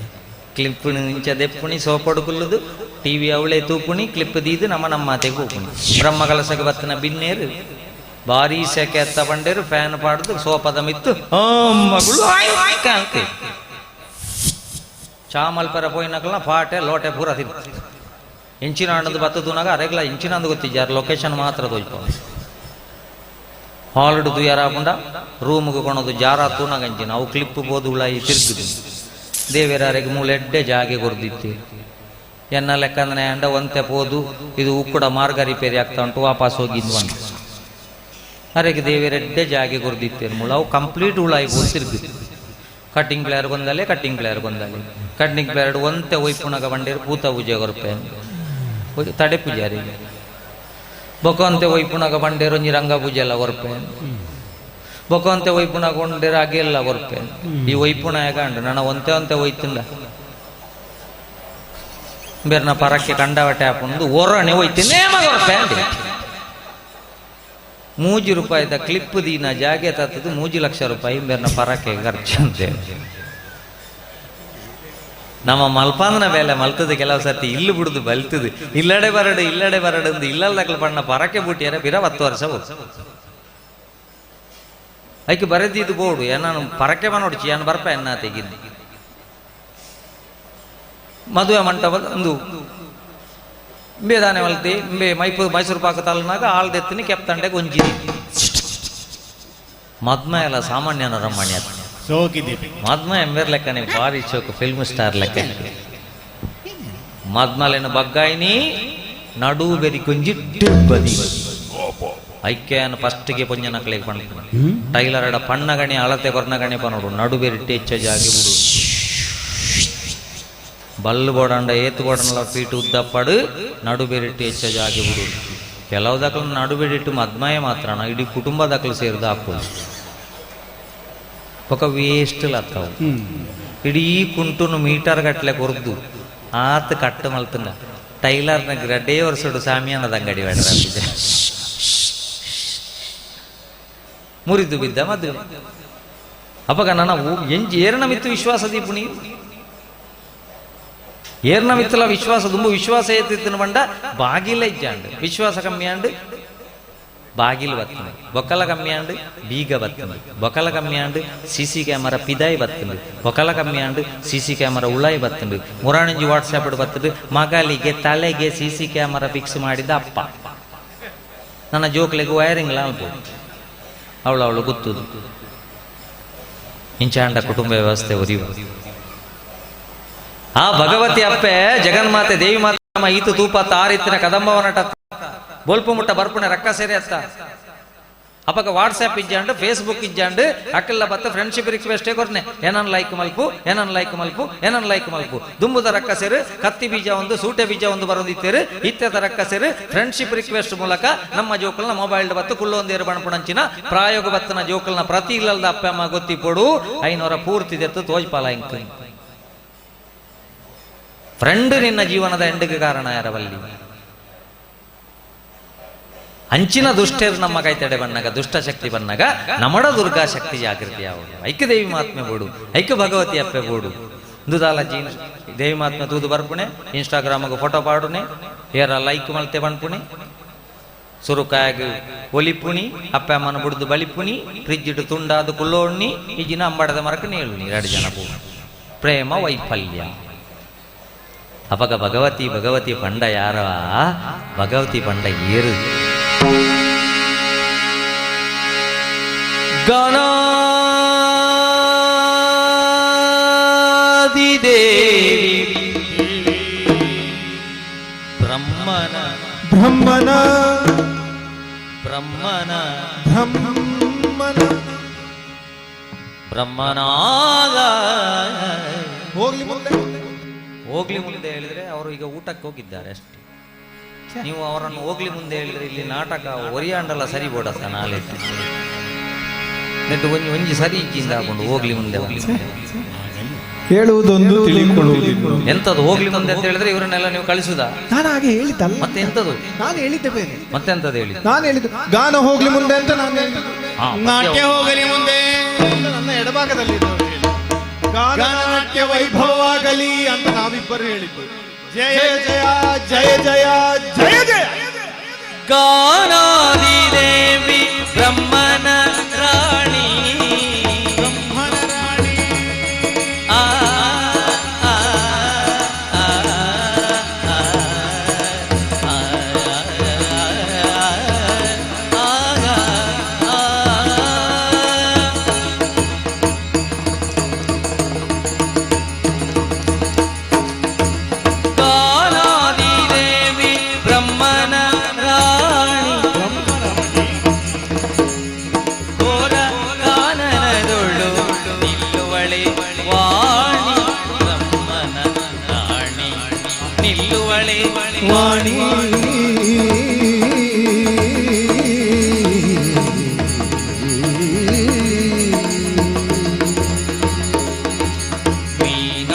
ಕ್ಲಿಪ್ ಇಂಚದೆಪ್ಪುಣಿ ಸೋಪೊಡುಕುಲ್ಲದು ಟಿವಿ ಅವಳೆ ತೂಪುಣಿ ಕ್ಲಿಪ್ ದೀದು ನಮ್ಮ ಮಾತೆಗೆ ಹೋಗುಣಿ. ಬ್ರಹ್ಮಕಲಸಗೆ ಬತ್ತನ ಬಿನ್ನೇರು ಭಾರಿ ಸೆಕೆ ಎತ್ತ ಬಂಡೇರು ಫ್ಯಾನ್ ಪಾಡ್ದು ಸೋಪದ ಮಿತ್ತು ಕಾಲ್ತೆ ಚಾ ಮಲ್ಪರ ಪೋಯಿನಕಲ್ನ ಪಾಟೆ ಲೋಟೆ ಪೂರ ತಿರ್ತಿ ಇಂಚಿನ ಹಣ್ಣದು ಬತ್ತದುನಾಗ ಅರೆಗ್ಲ ಇಂಚಿನಂದು ಗೊತ್ತಿಜ್ಜಾರ ಲೊಕೇಶನ್ ಮಾತ್ರ ತೋಯ್ಪ ಹಾಲ್ಡು ತುಯಾರಾಪುಂಡ ರೂಮ್ಗೆ ಕೊಣದು ಜಾರ ತೂನಗಂಚಿನ ಅವು ಕ್ಲಿಪ್ ಬೋದು ಉಳಾಯಿ ತಿರುಗುದು ದೇವೇರಾರಿಗೆ ಮೂಲೆಡ್ಡೆ ಜಾಗೆ ಕೊರ್ದಿತ್ತು ಎನ್ನ ಲೆಕ್ಕಂದ್ರೆ ಅಂಡ ಒಂತೆ ಪೋದು ಇದು ಉಕ್ಕುಡ ಮಾರ್ಗ ರಿಪೇರಿ ಆಗ್ತಾ ಉಂಟು ವಾಪಸ್ ಹೋಗಿದ್ವು ಅಂತ ಅರೆಗೆ ದೇವೇರೆಡ್ಡೆ ಜಾಗೆ ಕೊರ್ದಿತ್ತೇನು ಮೂಲ ಅವು ಕಂಪ್ಲೀಟ್ ಉಳಾಯಿ ಬೋದು ತಿರುಗುದು. ಕಟ್ಟಿಂಗ್ ಪ್ಲೇಯರ್ ಗೊಂದಲೆ ಕಟ್ಟಿಂಗ್ ಪ್ಲೇಯರ್ ಒಂತೆ ಒಯ್ಪುಣಗ ಬಂಡೇರು ಪೂತ ಪೂಜೆ ಕೊರ್ಪೆ ತಡೆ ಪೂಜಾರಿಗೆ ಬೊಕೊಂತೆ ಒಯ್ಪುಣಗ ಬಂಡೇರು ಒಂಜಿ ರಂಗ ಪೂಜೆ ಎಲ್ಲ ಕೊರ್ಪೆ ಬೊಕೊಂತೆ ಒಯ್ಪುಣಗ ಕೊಂಡೇರು ಹಾಗೆ ಎಲ್ಲ ಕೊರ್ಪೆ. ಈ ಒಯ್ಪುಣ ಹೇಗಂಡು ನನ್ನ ಒಂತೆ ಒಯ್ತುಂಡ ಬೇರೆ ಪರಕ್ಕೆ ಕಂಡವಟೆ ಹಾಕೊಂಡು ಒರನೆ ಒಯ್ತೀನಿ ಕೊರ್ಪೆ ಅಂದೆ. 3 ರೂಪಾಯಿದ ಕ್ಲಿಪ್ ದೀನ ಜಾಗೆ ತತ್ತದು 3 ಲಕ್ಷ ರೂಪಾಯಿ ಬೇರೆ ಪರಕ್ಕೆ ಖರ್ಚು ಅಂತೇಳಿ ನಮ್ಮ ಮಲ್ಪಾಂದನ ಬೇಲೆ ಮಲ್ತದ ಕೆಲವು ಸರ್ತಿ ಇಲ್ಲಿ ಬಿಡುದು ಬಲ್ತದು ಇಲ್ಲಡೆ ಬರಡು ಅಂದು ಇಲ್ಲಲ್ದಕ್ಲ ಬಣ್ಣ ಪರಕ್ಕೆ ಬುಟ್ಟಿಯಾರ ಬಿರ 10 ವರ್ಷ ಐಕೆ ಬರೆದಿದ್ದು ಬೋಡು ನಾನು ಪರಕ್ಕೆ ಮನೋಡ್ಚಿ ಏನು ಬರ್ಪ ಎನ್ನ ತೆಗಿದ್ದು ಮದುವೆ ಮಂಟಪದ ಒಂದು ಬೇದಾನೆ ಮಲ್ತಿ ಮೈಸೂರು ಪಾಕ ತಲನಾಗ ಆಳ್ದೆತ್ತಿನಿ ಕೆಪ್ತಂಡೆ ಗೊಂಜಿ ಮದ್ಮ ಎಲ್ಲ ಸಾಮಾನ್ಯನ ರಮಣ್ಯ ಮದ್ಮ ಎಂಬರ್ ಲೆಕ್ಕನೆ ಭಾರಿ ಚೋಕು ಫಿಲ್ಮ್ ಸ್ಟಾರ್ ಲೆಕ್ಕ ಮದ್ಮಲೇನ ಬಗ್ಗಾಯಿನಿ ನಡು ಬೆರಿ ಕೊಂಜಿ ಬದಿ ಐಕ್ಯನ ಫಸ್ಟ್ಗೆ ಪೊಂಜನಕ್ಲೆಗೆ ಪಣ್ಣ ಟೈಲರ್ಡ ಪಣ್ಣಗಣಿ ಅಳತೆ ಕೊರ್ನಗಣಿ ಪನೋಡು ನಡು ಬೆರಿ ಟೆಚ್ಚ ಜಾಗಿ ಬಿಡು ಬಲ್ಲು ಬೋಡಂಡ ಏತು ಬೋಡಂಡ ಪೀಟು ಉದ್ದಪ್ಪಡು ನಡು ಬೆರಿಟ್ಟು ಹೆಚ್ಚ ಜಾಗಿ ಬಿಡು. ಕೆಲವು ದಕ್ಕಲು ನಡು ಬೆರಿಟ್ಟು ಮದ್ಮಯ ಮಾತ್ರನ ಇಡೀ ಕುಟುಂಬ ದಕ್ಕಲು ಸೇರಿದ ಹಾಕೋದು ఒక ವೇಸ್ಟ್ ಲತ್ತವು ಇಡೀ ಕುಂಟುನು ಮೀಟರ್ ಗಟ್ಲೆ ಕೊರ್ದು ಆತ ಕಟ್ಟು ಮಲ್ತಂಡ ಟೈಲರ್ನ ಗಡ್ಡೆ ವರ್ಷಡು ಸಾಮಿಯಾನದ ಅಂಗಡಿ ಬೇಡ ಮುರಿದು ಬಿದ್ದ ಮದುವೆ ಅಪ್ಪಗ ನಾವು ಏರ್ನ ಮಿತ್ತು ವಿಶ್ವಾಸ ದೀಪುಣಿ ಏರ್ನ ಮಿತ್ತಲ ವಿಶ್ವಾಸ ತುಂಬ ವಿಶ್ವಾಸ ಏತಿತ್ತಿನ ಬಂಡ ಬಾಗಿಲ ಇಜ್ಜಾಂಡು ವಿಶ್ವಾಸ ಕಮ್ಮಿ ಆಂಡು ಬಾಗಿಲು ಬತ್ತಂಡು ಬೊಕ್ಕಲ ಕಮ್ಮಿ ಆಂಡು ಬೀಗ ಬತ್ತಂಡು ಬೊಕ್ಕಲ ಕಮ್ಮಿ ಆಂಡು ಸಿಸಿ ಕ್ಯಾಮರಾ ಪಿದಾಯಿ ಬತ್ತಂಡು ಬೊಕ್ಕಲ ಕಮ್ಮಿ ಆಂಡು ಸಿಸಿ ಕ್ಯಾಮರಾ ಉಳಾಯಿ ಬತ್ತಂಡು ಮುರಾಣಂಜಿ ವಾಟ್ಸಾಪ್ ಬತ್ತಂಡು ಮಗಲಿಗೆ ತಲೆಗೆ ಸಿಸಿ ಕ್ಯಾಮರಾ ಫಿಕ್ಸ್ ಮಾಡಿದ ಅಪ್ಪ ನನ್ನ ಜೋಕ್ಲೆಗೆ ವೈರಿಂಗ್ ಅಲ್ಬೋದು ಅವಳು ಗೊತ್ತುದು ಇಂಚಾಂಡ ಕುಟುಂಬ ವ್ಯವಸ್ಥೆ ಒರಿಯುವ ಆ ಭಗವತಿ ಅಪ್ಪೆ ಜಗನ್ಮಾತೆ ದೇವಿ ಮಾತೆ ಈತು ತೂಪ ತಾರಿತ್ತಿನ ಕದಂಬವನಟ ಬೋಲ್ಪು ಮುಟ್ಟ ಬರ್ಪುಣೆ ರಕ್ಕ ಸೇರಿ ಅತ್ತ ಅಪ್ಪಗ ವಾಟ್ಸ್ಆಪ್ ಇಜ್ಜಾಂಡು ಫೇಸ್ಬುಕ್ ಇಜ್ಜಾಂಡು ಅಕ್ಕೆಲ್ಲ ಬತ್ತ ಫ್ರೆಂಡ್ಶಿಪ್ ರಿಕ್ವೆಸ್ಟೇ ಕೊರ್ನೆ ಏನನ್ ಲೈಕ್ ಮಲ್ಪು ದುಂಬುದ ರಕ್ಕ ಸೇರು ಕತ್ತಿ ಬೀಜ ಒಂದು ಸೂಟೆ ಬೀಜ ಒಂದು ಬರೋದಿತ್ತೇರು ಇತ್ಯದ ರಕ್ಕ ಸೇರು ಫ್ರೆಂಡ್ಶಿಪ್ ರಿಕ್ವೆಸ್ಟ್ ಮೂಲಕ ನಮ್ಮ ಜೋಕಲ್ನ ಮೊಬೈಲ್ ಬತ್ತು ಕುಳ್ಳೊಂದೇರು ಬಣಪುಣಂಚಿನ ಪ್ರಾಯೋಗ ಬತ್ತನ ಜೋಕಲ್ನ ಪ್ರತಿ ಇಲ್ಲದ ಅಪ್ಪ ಅಮ್ಮ ಗೊತ್ತಿ ಕೊಡು 500 ಪೂರ್ತಿ ದೆತ್ತು ತೋಜ್ಪಾಲ ಇಂಕ್ ಫ್ರೆಂಡ್ ನಿನ್ನ ಜೀವನದ ಎಂಡಿಗೆ ಕಾರಣ ಯಾರವಲ್ಲಿ ಅಂಚಿನ ದುಷ್ಟರು ನಮ್ಮ ಕೈ ತಡೆ ಬಣ್ಣಗ ದುಷ್ಟಶಕ್ತಿ ಬಣ್ಣಗ ನಮಡ ದುರ್ಗಾ ಶಕ್ತಿ ಜಾಗೃತಿ ಯಾವುದು ಐಕ್ಯ ದೇವಿ ಮಹಾತ್ಮೆ ಬೋಡು ಐಕ್ಯ ಭಗವತಿ ಅಪ್ಪೆ ಬೋಡು ದುದಾಲ ಜೀನ್ ದೇವಿ ಮಹಾತ್ಮೆ ತೂದು ಬರ್ಪುಣೆ ಇನ್ಸ್ಟಾಗ್ರಾಮ್ಗೆ ಫೋಟೋ ಪಾಡುನೆ ಏರ ಲೈಕ್ ಮಲ್ತೆ ಬಣ್ಪುಣಿ ಸುರುಕಾಯಾಗ ಒಲಿಪುಣಿ ಅಪ್ಪ ಅಮ್ಮನ ಬುಡ್ದು ಬಳಿಪುಣಿ ಫ್ರಿಜ್ ಇಟ್ಟು ತುಂಡಾದ ಕುಲ್ಲೋಣ್ಣಿ ಈ ದಿನ ಅಂಬಡದ ಮರಕ್ಕೆ ನೇಳುನಿ 2 ಜನ ಪೂ ಪ್ರೇಮ ವೈಫಲ್ಯ ಅವಾಗ ಭಗವತಿ ಪಂಡ ಯಾರ ಭಗವತಿ ಪಂಡ ಏರು ಗಣಾದಿದೇವಿ ಬ್ರಹ್ಮನ ಬ್ರಹ್ಮನಾಗ ಹೋಗ್ಲಿ ಮುಂದೆ ಹೇಳಿದ್ರೆ ಅವರು ಈಗ ಊಟಕ್ಕೆ ಹೋಗಿದ್ದಾರೆ ಅಷ್ಟೇ ನೀವು ಅವರನ್ನು ಹೋಗ್ಲಿ ಮುಂದೆ ಹೇಳಿದ್ರೆ ಇಲ್ಲಿ ನಾಟಕ ಒರಿಯಾಂಡಲ್ಲ ಸರಿ ಬೋಡತ್ತ ನಾಳೆ ನೆಟ್ಟು ಒಂಜಿ ಸರಿ ಇಚ್ಚಿಂದ ಹಾಕೊಂಡು ಹೋಗ್ಲಿ ಮುಂದೆ ಹೇಳುವುದೊಂದು ತಿಳಿಕೊಳ್ಳುವುದಿಲ್ಲ. ಎಂತದು ಹೋಗ್ಲಿ ಮುಂದೆ ಅಂತ ಹೇಳಿದ್ರೆ ಇವರನ್ನೆಲ್ಲ ನೀವು ಕಳಿಸುದಾ? ನಾನು ಹಾಗೆ ಹೇಳಿದ್ದಲ್ಲ. ಮತ್ತೆ ಎಂತದು? ನಾನು ಹೇಳಿದ್ದೆ ಬೇರೆ. ಮತ್ತೆಂತದ್ದು ಹೇಳಿದ್ದು? ನಾನು ಹೇಳಿದ್ದು ಗಾನ ಹೋಗ್ಲಿ ಮುಂದೆ ಅಂತ ನಾನು ಹೇಳಿದ್ದು. ನಾಟ್ಯ ಹೋಗಲಿ ಮುಂದೆ ನನ್ನ ಎಡಭಾಗದಲ್ಲಿ ಗಾನ ನಾಟ್ಯ ವೈಭವವಾಗಲಿ ಅಂತ ನಾವಿಬ್ಬರು ಹೇಳಿದ್ದು. ಜಯ ಜಯ ಜಯ ಜಯ ಜಯ ಜಯ ಗಾನಾದಿದೇವಿ ಬ್ರಹ್ಮನ ರಾಣಿ ವಾಣಿ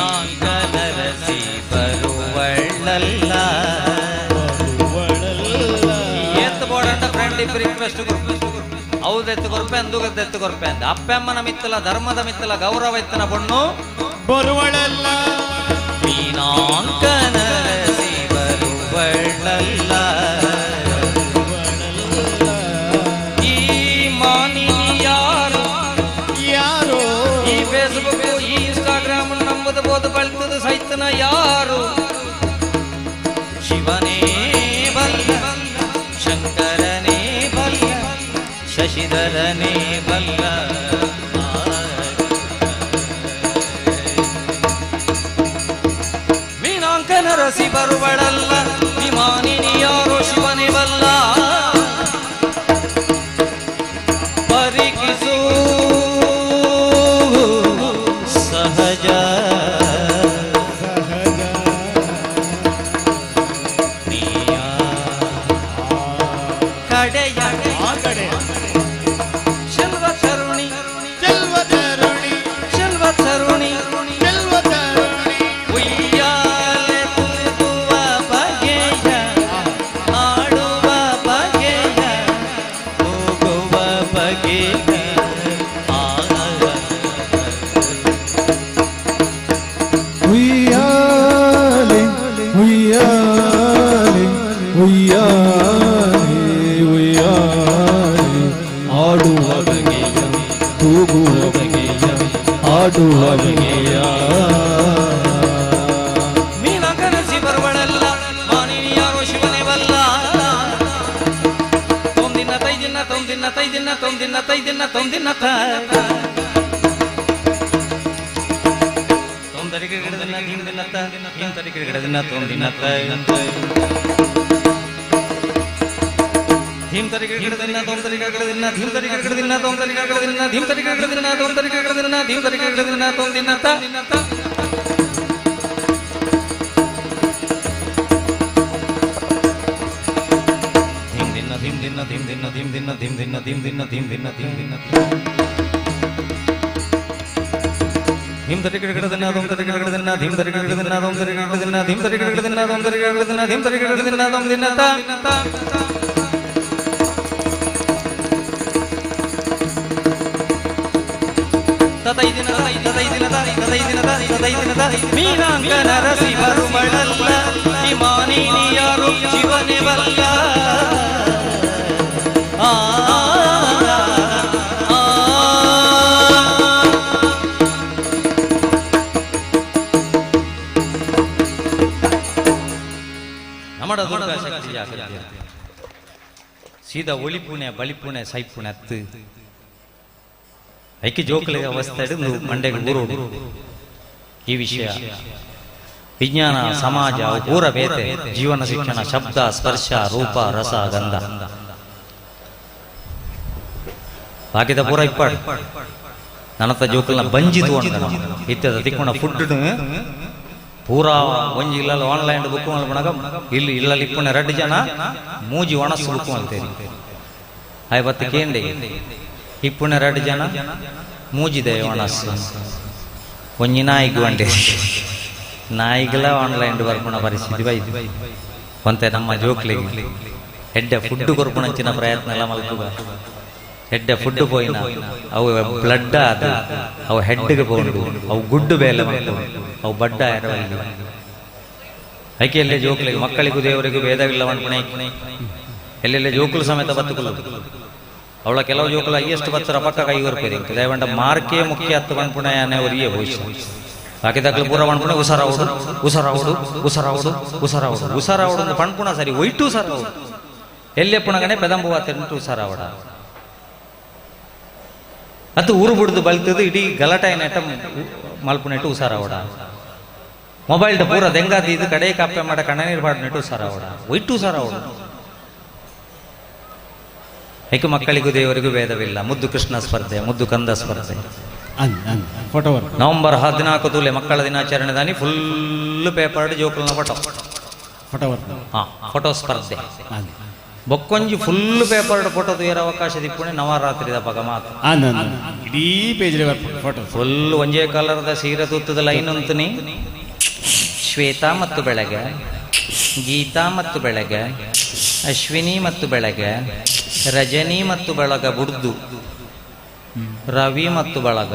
ಮೀನಾಂಗನರಸಿ ಬರುವಳ್ಳಲ್ಲ ಎತ್ತು ಬೋಡಂಡ ಫ್ರೆಂಡ್ ಇಬ್ಬರು ರಿಕ್ವೆಸ್ಟ್ ಹೌದೆತ್ತು ಕೊರ್ಪೆ ಅಂದುಗದ್ದೆತ್ತು ಕೊರ್ಪೆ ಅಂದ ಅಪ್ಪೆಮ್ಮನ ಮಿತ್ತಲ ಧರ್ಮದ ಮಿತ್ತಲ ಗೌರವ ಎತ್ತನ ಬಣ್ಣು ಬರುವಳಲ್ಲ ಮೀನಾಂಕನರಸಿ ಬರುವಳ್ಳಲ್ಲ ಈ ಮಾನಿನಿ ಯಾರು ಯಾರು ಈ ಫೇಸ್ಬುಕ್ ಈ ಇನ್ಸ್ಟಾಗ್ರಾಮ್ ನಂಬುದು ಬೋದು ಬಳ್ತದ ಸೈತನ ಯಾರು ಶಿವನೇ ಬಲ್ಲ ಶಂಕರನೇ ಬಲ್ಲ ಶಶಿಧರನೇ ಬಲ್ಲ ಮೀನಾಂಕನರಸಿ ಬರುವಳಲ್ಲ ವಿಮಾನಿನಿ ಯಾರೋ ಶಿವನೇ ಬಲ್ಲ ಪರಿಕಿಸು ಸಹಜ ಕಡೆಯ ಶೆಲ್ವ ತರುಣಿ ಚೆಲ್ವ ತರುಣಿ ಶೆಲ್ವ ತರುಣಿ ಚೆಲ್ವ ತರುಣಿ ಉಯ್ಯಾಲೆ ತೂಗುವ ಬಗೆಯ ಆಡುವ ಬಗೆಯ ಹೋಗುವ ಬಗೆಯ ಉಯ್ಯಾಲೆ ಉಯ್ಯಾಲೆ ಉಯ್ಯಾಲೆ ಉಯ್ಯಾಲೆ ಆಡುವ ಬಗೆಯ ತೂಗುವ ಬಗೆಯ ಆಡುವ ಬಗೆಯ ಮೀನಾಂಕನರಸಿ ಬರುವಳಲ್ಲ ಮಾನಿನಿ ಯಾರೋ ಶಿವನೇ ಬಲ್ಲ ತೊಂದಿನ ತೈದಿನ ತೊಂದಿನ ತೈದಿನ ತೊಂದಿನ ತೈದಿನ ತೊಂದಿನ ತರಿಕೆ ಗಿಡದಿನ ಧೀಮ್ ದಿನತ್ತ ಧೀಮ್ ತರಿಕೆ ಗಿಡದಿನ ತೋಮ್ ದಿನತ್ತ ಧೀಮ್ ತರಿಕೆ ಗಿಡದಿನ ತೋಮ್ ತರಿಕೆ ಗಿಡದಿನ ಧೀಮ್ ತರಿಕೆ ಗಿಡದಿನ ತೋಮ್ ತರಿಕೆ ಗಿಡದಿನ ಧೀಮ್ ತರಿಕೆ ಗಿಡದಿನ ತೋಮ್ ತರಿಕೆ ಗಿಡದಿನ ಧೀಮ್ ತರಿಕೆ ಗಿಡದಿನ ತೋಮ್ ದಿನತ್ತ ಧೀಮ್ ದಿನ ಧೀಮ್ ದಿನ ಧೀಮ್ ದಿನ ಧೀಮ್ ದಿನ ಧೀಮ್ ದಿನ ಧೀಮ್ ದಿನ ಧೀಮ್ ದಿನ ಧೀಮ್ ದಿನ ಧೀಮ್ ತರಿಕೆ ಗಿಡದಿನ ತೋಮ್ ತರಿಕೆ ಗಿಡದಿನ ಧೀಮ್ ತರಿಕೆ ಗಿಡದಿನ ತೋಮ್ ತರಿಕೆ ಗಿಡದಿನ ಧೀಮ್ ತರಿಕೆ ಗಿಡದಿನ ತೋಮ್ ತರಿಕೆ ಗಿಡದಿನ ಧೀಮ್ ತರಿಕೆ ಗಿಡದಿನ ತೋಮ್ ದಿನತ್ತ ಮೀನಾಂಕನ ರಸಿ ಬರುಮಳಲ್ಲ ಹಿಮಾನಿನಿ ಯಾರು ಶಿವನೇ ಬಲ್ಲ ನಮ್ಮಡ ದುರ್ಗಾ ಶಕ್ತಿ ಜಾಗೃತಿ ಸೀದಾ ಒಳಿಪುಣೆ ಬಳಿಪುಣೆ ಸೈಪುಣೆ ಅತ್ತು ಐಕ್ಯ ಜೋಕಲಿಗೆ ಅವಸ್ಥೆ ಹಿಡಿದು ಮಂಡೆಗೆ ಊರೋಡು ಈ ವಿಷಯ ವಿಜ್ಞಾನ ಸಮಾಜ ಪೂರ ಬೇತೆ ಜೀವನ ಶಿಕ್ಷಣ ಶಬ್ದ ಸ್ಪರ್ಶ ರೂಪ ರಸ ಗಂಧ ಬಾಕಿದ ಪೂರ ಇಪ್ಪಾಡು ನನ್ನತ್ತ ಜೋಕಲ್ನ ಬಂಜಿದು ಇತ್ತದ ತಿಕ್ಕೋಣ ಫುಡ್ ಪೂರಾ ಒಂಜಿ ಇಲ್ಲ ಆನ್ಲೈನ್ ಬುಕ್ ಮಾಡ್ಕೊಂಡಾಗ ಇಲ್ಲಿ ಇಲ್ಲ ಇಪ್ಪಣ್ಣ 2 ಜನ ಮೂಜಿ ಒಣಸು ಬುಕ್ ಮಾಡ್ತೇರಿ ಐವತ್ತು ಕೇಂಡೆ ಇಪ್ಪಣ್ಣ 2 ಜನ ಮೂಜಿದೆ ಒಣಸು ಒಂಜಿ ನಾಯಿಗೆ ಒಂಡೆ ನಾಯಿಗೆಲ್ಲ ಆನ್ಲೈನ್ ಬರ್ಪುಣ ಪರಿಸ್ಥಿತಿ ಬೈದು ಒಂತೆ ನಮ್ಮ ಜೋಕ್ಲಿಗೆ ಎಡ್ಡೆ ಫುಡ್ ಕೊರ್ಪುಣಂಚಿನ ಪ್ರಯತ್ನ ಎಲ್ಲ ಮಲ್ಪುಗ ಎಡ್ಡೆ ಫುಡ್ ಪೋಯಿನ ಅವು ಬ್ಲಡ್ ಅದು ಅವು ಹೆಡ್ಗೆ ಪೋಂಡು ಅವು ಗುಡ್ಡು ಬೇಲೆ ಮಲ್ಪು ಅವು ಬಡ್ಡ ಎರವಲ್ಲಿ ಐಕೆಯಲ್ಲೇ ಜೋಕ್ಲಿಗೆ ಮಕ್ಕಳಿಗೂ ದೇವರಿಗೂ ಭೇದವಿಲ್ಲ ಮಣ್ಪುಣೆ ಎಲ್ಲೆಲ್ಲೇ ಜೋಕುಲು ಸಮೇತ ಬತ್ತುಕುಲು ಅವಳ ಕೆಲವು ಜೋಕುಲ ಎಷ್ಟು ಬತ್ತರ ಪಕ್ಕ ಕೈ ಹೊರಪೇರಿ ದಯವಂಡ ಮಾರ್ಕೆ ಮುಖ್ಯ ಹತ್ತು ಮಣ್ಪುಣೆಯನ್ನೇ ಒರಿಯೇ ಭವಿಷ್ಯ ಬಾಕಿ ತಕ್ಕಲು ಪೂರ ಮಣ್ಪುಣೆ ಉಸರಾವುಡು ಉಸರಾವುಡು ಉಸರಾವುಡು ಉಸರಾವುಡು ಉಸರಾವುಡು ಒಂದು ಪಣ್ಪುಣ ಸರಿ ಒಯ್ಟು ಸರಾವುಡು ಎಲ್ಲೇ ಪುಣಗನೆ ಪೆದಂಬುವ ತೆಂಟು ಉಸರಾವಡ ಅದು ಊರು ಬಿಡ್ದು ಬಲ್ತದು ಇಡೀ ಗಲಾಟೆ ನೆಟ್ಟ ಮಲ್ಪುನೆಟ್ಟು ಉಸಾರಾವಡ ಮೊಬೈಲ್ ಪೂರ ದೆಂಗಾದಿ ಇದು ಕಡೆ ಕಾಪೆ ಮಾಡ ಕಣ್ಣನೀರು ಬಾಡ್ ನೆಟ್ಟು ಉಸಾರಾವಡ ಒಯ್ಟು ಉಸಾರಾವಡ ಏಕೆ ಮಕ್ಕಳಿಗೂ ದೇವರಿಗೂ ಭೇದವಿಲ್ಲ ಮುದ್ದು ಕೃಷ್ಣ ಸ್ಪರ್ಧೆ ಮುದ್ದು ಕಂದ ಸ್ಪರ್ಧೆ ನವೆಂಬರ್ 14 ತುಲೆ ಮಕ್ಕಳ ದಿನಾಚರಣೆ ದಾನಿ ಫುಲ್ ಪೇಪರ್ ಜೋಕಲ್ನ ಫೋಟೋ ಸ್ಪರ್ಧೆ ಬೊಕ್ಕೊಂಜಿ ಫುಲ್ ಪೇಪರ್ ಫೋಟೋ ತೂಯರ ಅವಕಾಶ ದಿಪ್ಪುಣೆ ನವರಾತ್ರಿದ ಪಗ ಮಾತು ಇಡೀ ಪೇಜ್ ಫೋಟೋ ಫುಲ್ ಒಂಜೇ ಕಲರ್ದ ಸೀರೆ ತೂತದ ಲೈನ್ ಅಂತೀನಿ ಶ್ವೇತಾ ಮತ್ತು ಬೆಳಗ್ಗೆ ಗೀತಾ ಮತ್ತು ಬೆಳಗ್ಗೆ ಅಶ್ವಿನಿ ಮತ್ತು ಬೆಳಗ್ಗೆ ರಜನಿ ಮತ್ತು ಬಳಗ ಬುಡ್ದು ರವಿ ಮತ್ತು ಬಳಗ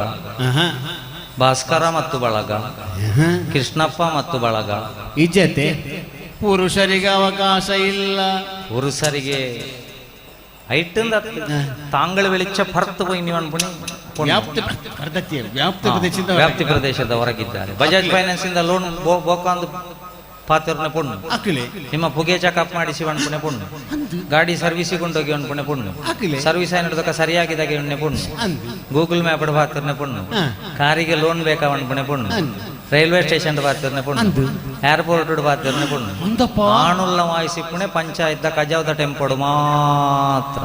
ಭಾಸ್ಕರ ಮತ್ತು ಬಳಗ ಕೃಷ್ಣಪ್ಪ ಮತ್ತು ಬಳಗ ಇಜ್ಜತೆ ಪುರುಷರಿಗೆ ಅವಕಾಶ ಇಲ್ಲ ಪುರುಷರಿಗೆ ಐಟಂದ ತಾಂಗಳ ವೆಳಿಚ್ಚ ಪರ್ತು ಹೋಗಿ ನೀವು ಅನ್ಪುಣಿ ವ್ಯಾಪ್ತಿ ಪ್ರದೇಶದ ಹೊರಗಿದ್ದಾರೆ ಬಜಾಜ್ ಫೈನಾನ್ಸ್ ಇಂದ ಲೋನ್ ಬೋಕಾಂದು ಪಾತ್ರನೆ ಪುಣ್ಣು ನಿಮ್ಮ ಪುಗೆ ಚೆಕಪ್ ಮಾಡಿಸಿ ಅನ್ಪುಣೆ ಪುಣ್ಣು ಗಾಡಿ ಸರ್ವಿಸಿಗೆ ಕೊಂಡೋಗಿ ಅನ್ಪುಣೆ ಪುಣ್ಣು ಸರ್ವಿಸ್ ಏನಿಡೋದಕ್ಕೆ ಸರಿಯಾಗಿದ್ದಾಗೆ ಎಣ್ಣೆ ಪುಣ್ಣು ಗೂಗಲ್ ಮ್ಯಾಪ್ ಪಾತ್ರನೆ ಪುಣ್ಣು ಕಾರಿಗೆ ಲೋನ್ ಬೇಕಾ ಅನ್ಪುಣೆ ಪುಣ್ಣು ರೈಲ್ವೆ ಸ್ಟೇಷನ್ ಪಾತ್ರನೆ ಪುಣ್ಣು ಏರ್ಪೋರ್ಟ್ ಪಾತ್ರನೆ ಪುಣ್ಣು ಆಣುಲ್ಲ ವಾಯಿಸಿ ಪುಣೆ ಪಂಚಾಯತ್ ಕಜಾವದ ಟೆಂಪೋಡು ಮಾತ್ರ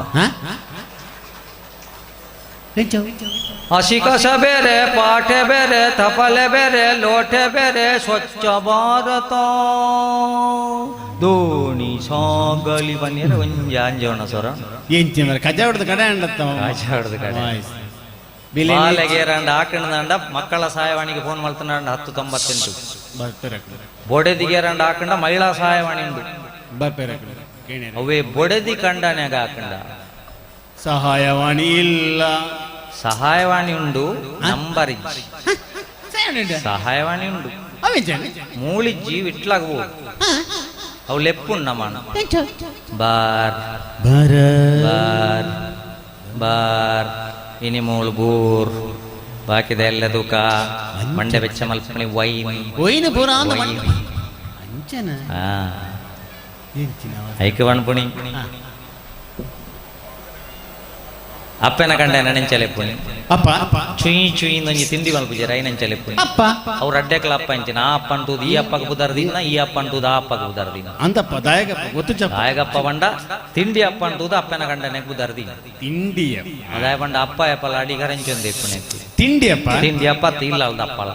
ಅಶಿಕಸ ಬೇರೆ ಪಾಠೆ ಬೇರೆ ತಪಲೆ ಬೇರೆ ಲೋಟೆ ಬೇರೆ ಸ್ವಚ್ಛ ಭಾರತ ದೋಣಿ ಸಾಗಲಿ ಬನ್ನಿರ ಒಂಜಿ ಅಂಜೋಣ ಸ್ವರ ಕಜಾವಡದ ಕಡೆ ಕಜಾವಡದ ಕಡೆ ಬಾಲೆಗೇರಂಡ ಆಕಂಡ ಮಕ್ಕಳ ಸಹಾಯವಾಣಿಗೆ ಫೋನ್ ಮಾಡ್ತಾನ 1098 ಬೊಡೆದಿಗೇರಂಡ ಹಾಕಂಡ ಮಹಿಳಾ ಸಹಾಯವಾಣಿ ಉಂಡು ಅವೇ ಬೊಡೆದಿ ಕಂಡನ್ಯಾಗ ಹಾಕಂಡ ಸಹಾಯವಾಣಿ ಇಲ್ಲ ಸಹಾಯವಾಣಿ ಉಂಡು ನಂಬರ್ ಸಹಾಯವಾಣಿ ಉಂಡು ಮೂಳಿಜ್ಜಿ ವಿಟ್ಲಾಗಬಹುದು ಅವು ಲೆಪ್ಪುಂಡ ಮಾಣ ಬಾರ್ ಬಾರ್ ಬಾರ್ ಇನಿ ಮೂಳು ಬೂರ್ ಬಾಕಿದ ಎಲ್ಲ ತೂಕ ಮಂಡೆ ಬೆಚ್ಚ ಮಲ್ಪಣಿ ವೈನ್ ಐಕ ವಣ್ಪುಣಿ ಅಪ್ಪನ ಕಂಡ ನೆಂಚಲೆಪ್ಪುನಿ ಅಪ್ಪ ಚುಯಿ ಚುಯಿ ಒಂಜಿ ತಿಂಡಿ ಮಲ್ಪುಜಾರ ಐನಂಚಲೆಪ್ಪುನಿ ಅಪ್ಪ ಅವ್ರು ಅಡ್ಡೆಕ್ಲ ಅಪ್ಪ ಅಂಚಿನ ಆ ಅಪ್ಪ ಅಂಟುದು ಈ ಅಪ್ಪಗೆ ಬುದರ್ದಿನ ಈ ಅಪ್ಪ ಅಂಟುದು ಆ ಅಪ್ಪಗೆ ಬುದರ್ದಿನ ಅಂತಪ್ಪ ದಾಯಗಪ್ಪ ಗೊತ್ತು ಚಪ್ಪ ದಾಯಗಪ್ಪ ಬಂಡ ತಿಂಡಿ ಅಪ್ಪ ಅಂಟುದು ಅಪ್ಪನ ಕಂಡನೆಗೆ ಬುದರ್ದಿ ತಿಂಡಿಯ ಅದಾಯ ಬಂಡ ಅಪ್ಪ ಎಪ್ಪಲ ಅಡಿ ಕರಂಚೊಂದು ಎಪ್ಪುನೆ ತಿಂಡಿಯಪ್ಪ ತಿಂಡಿ ಅಪ್ಪ ಇಲ್ಲ ಅಲ್ದ ಅಪ್ಪಳ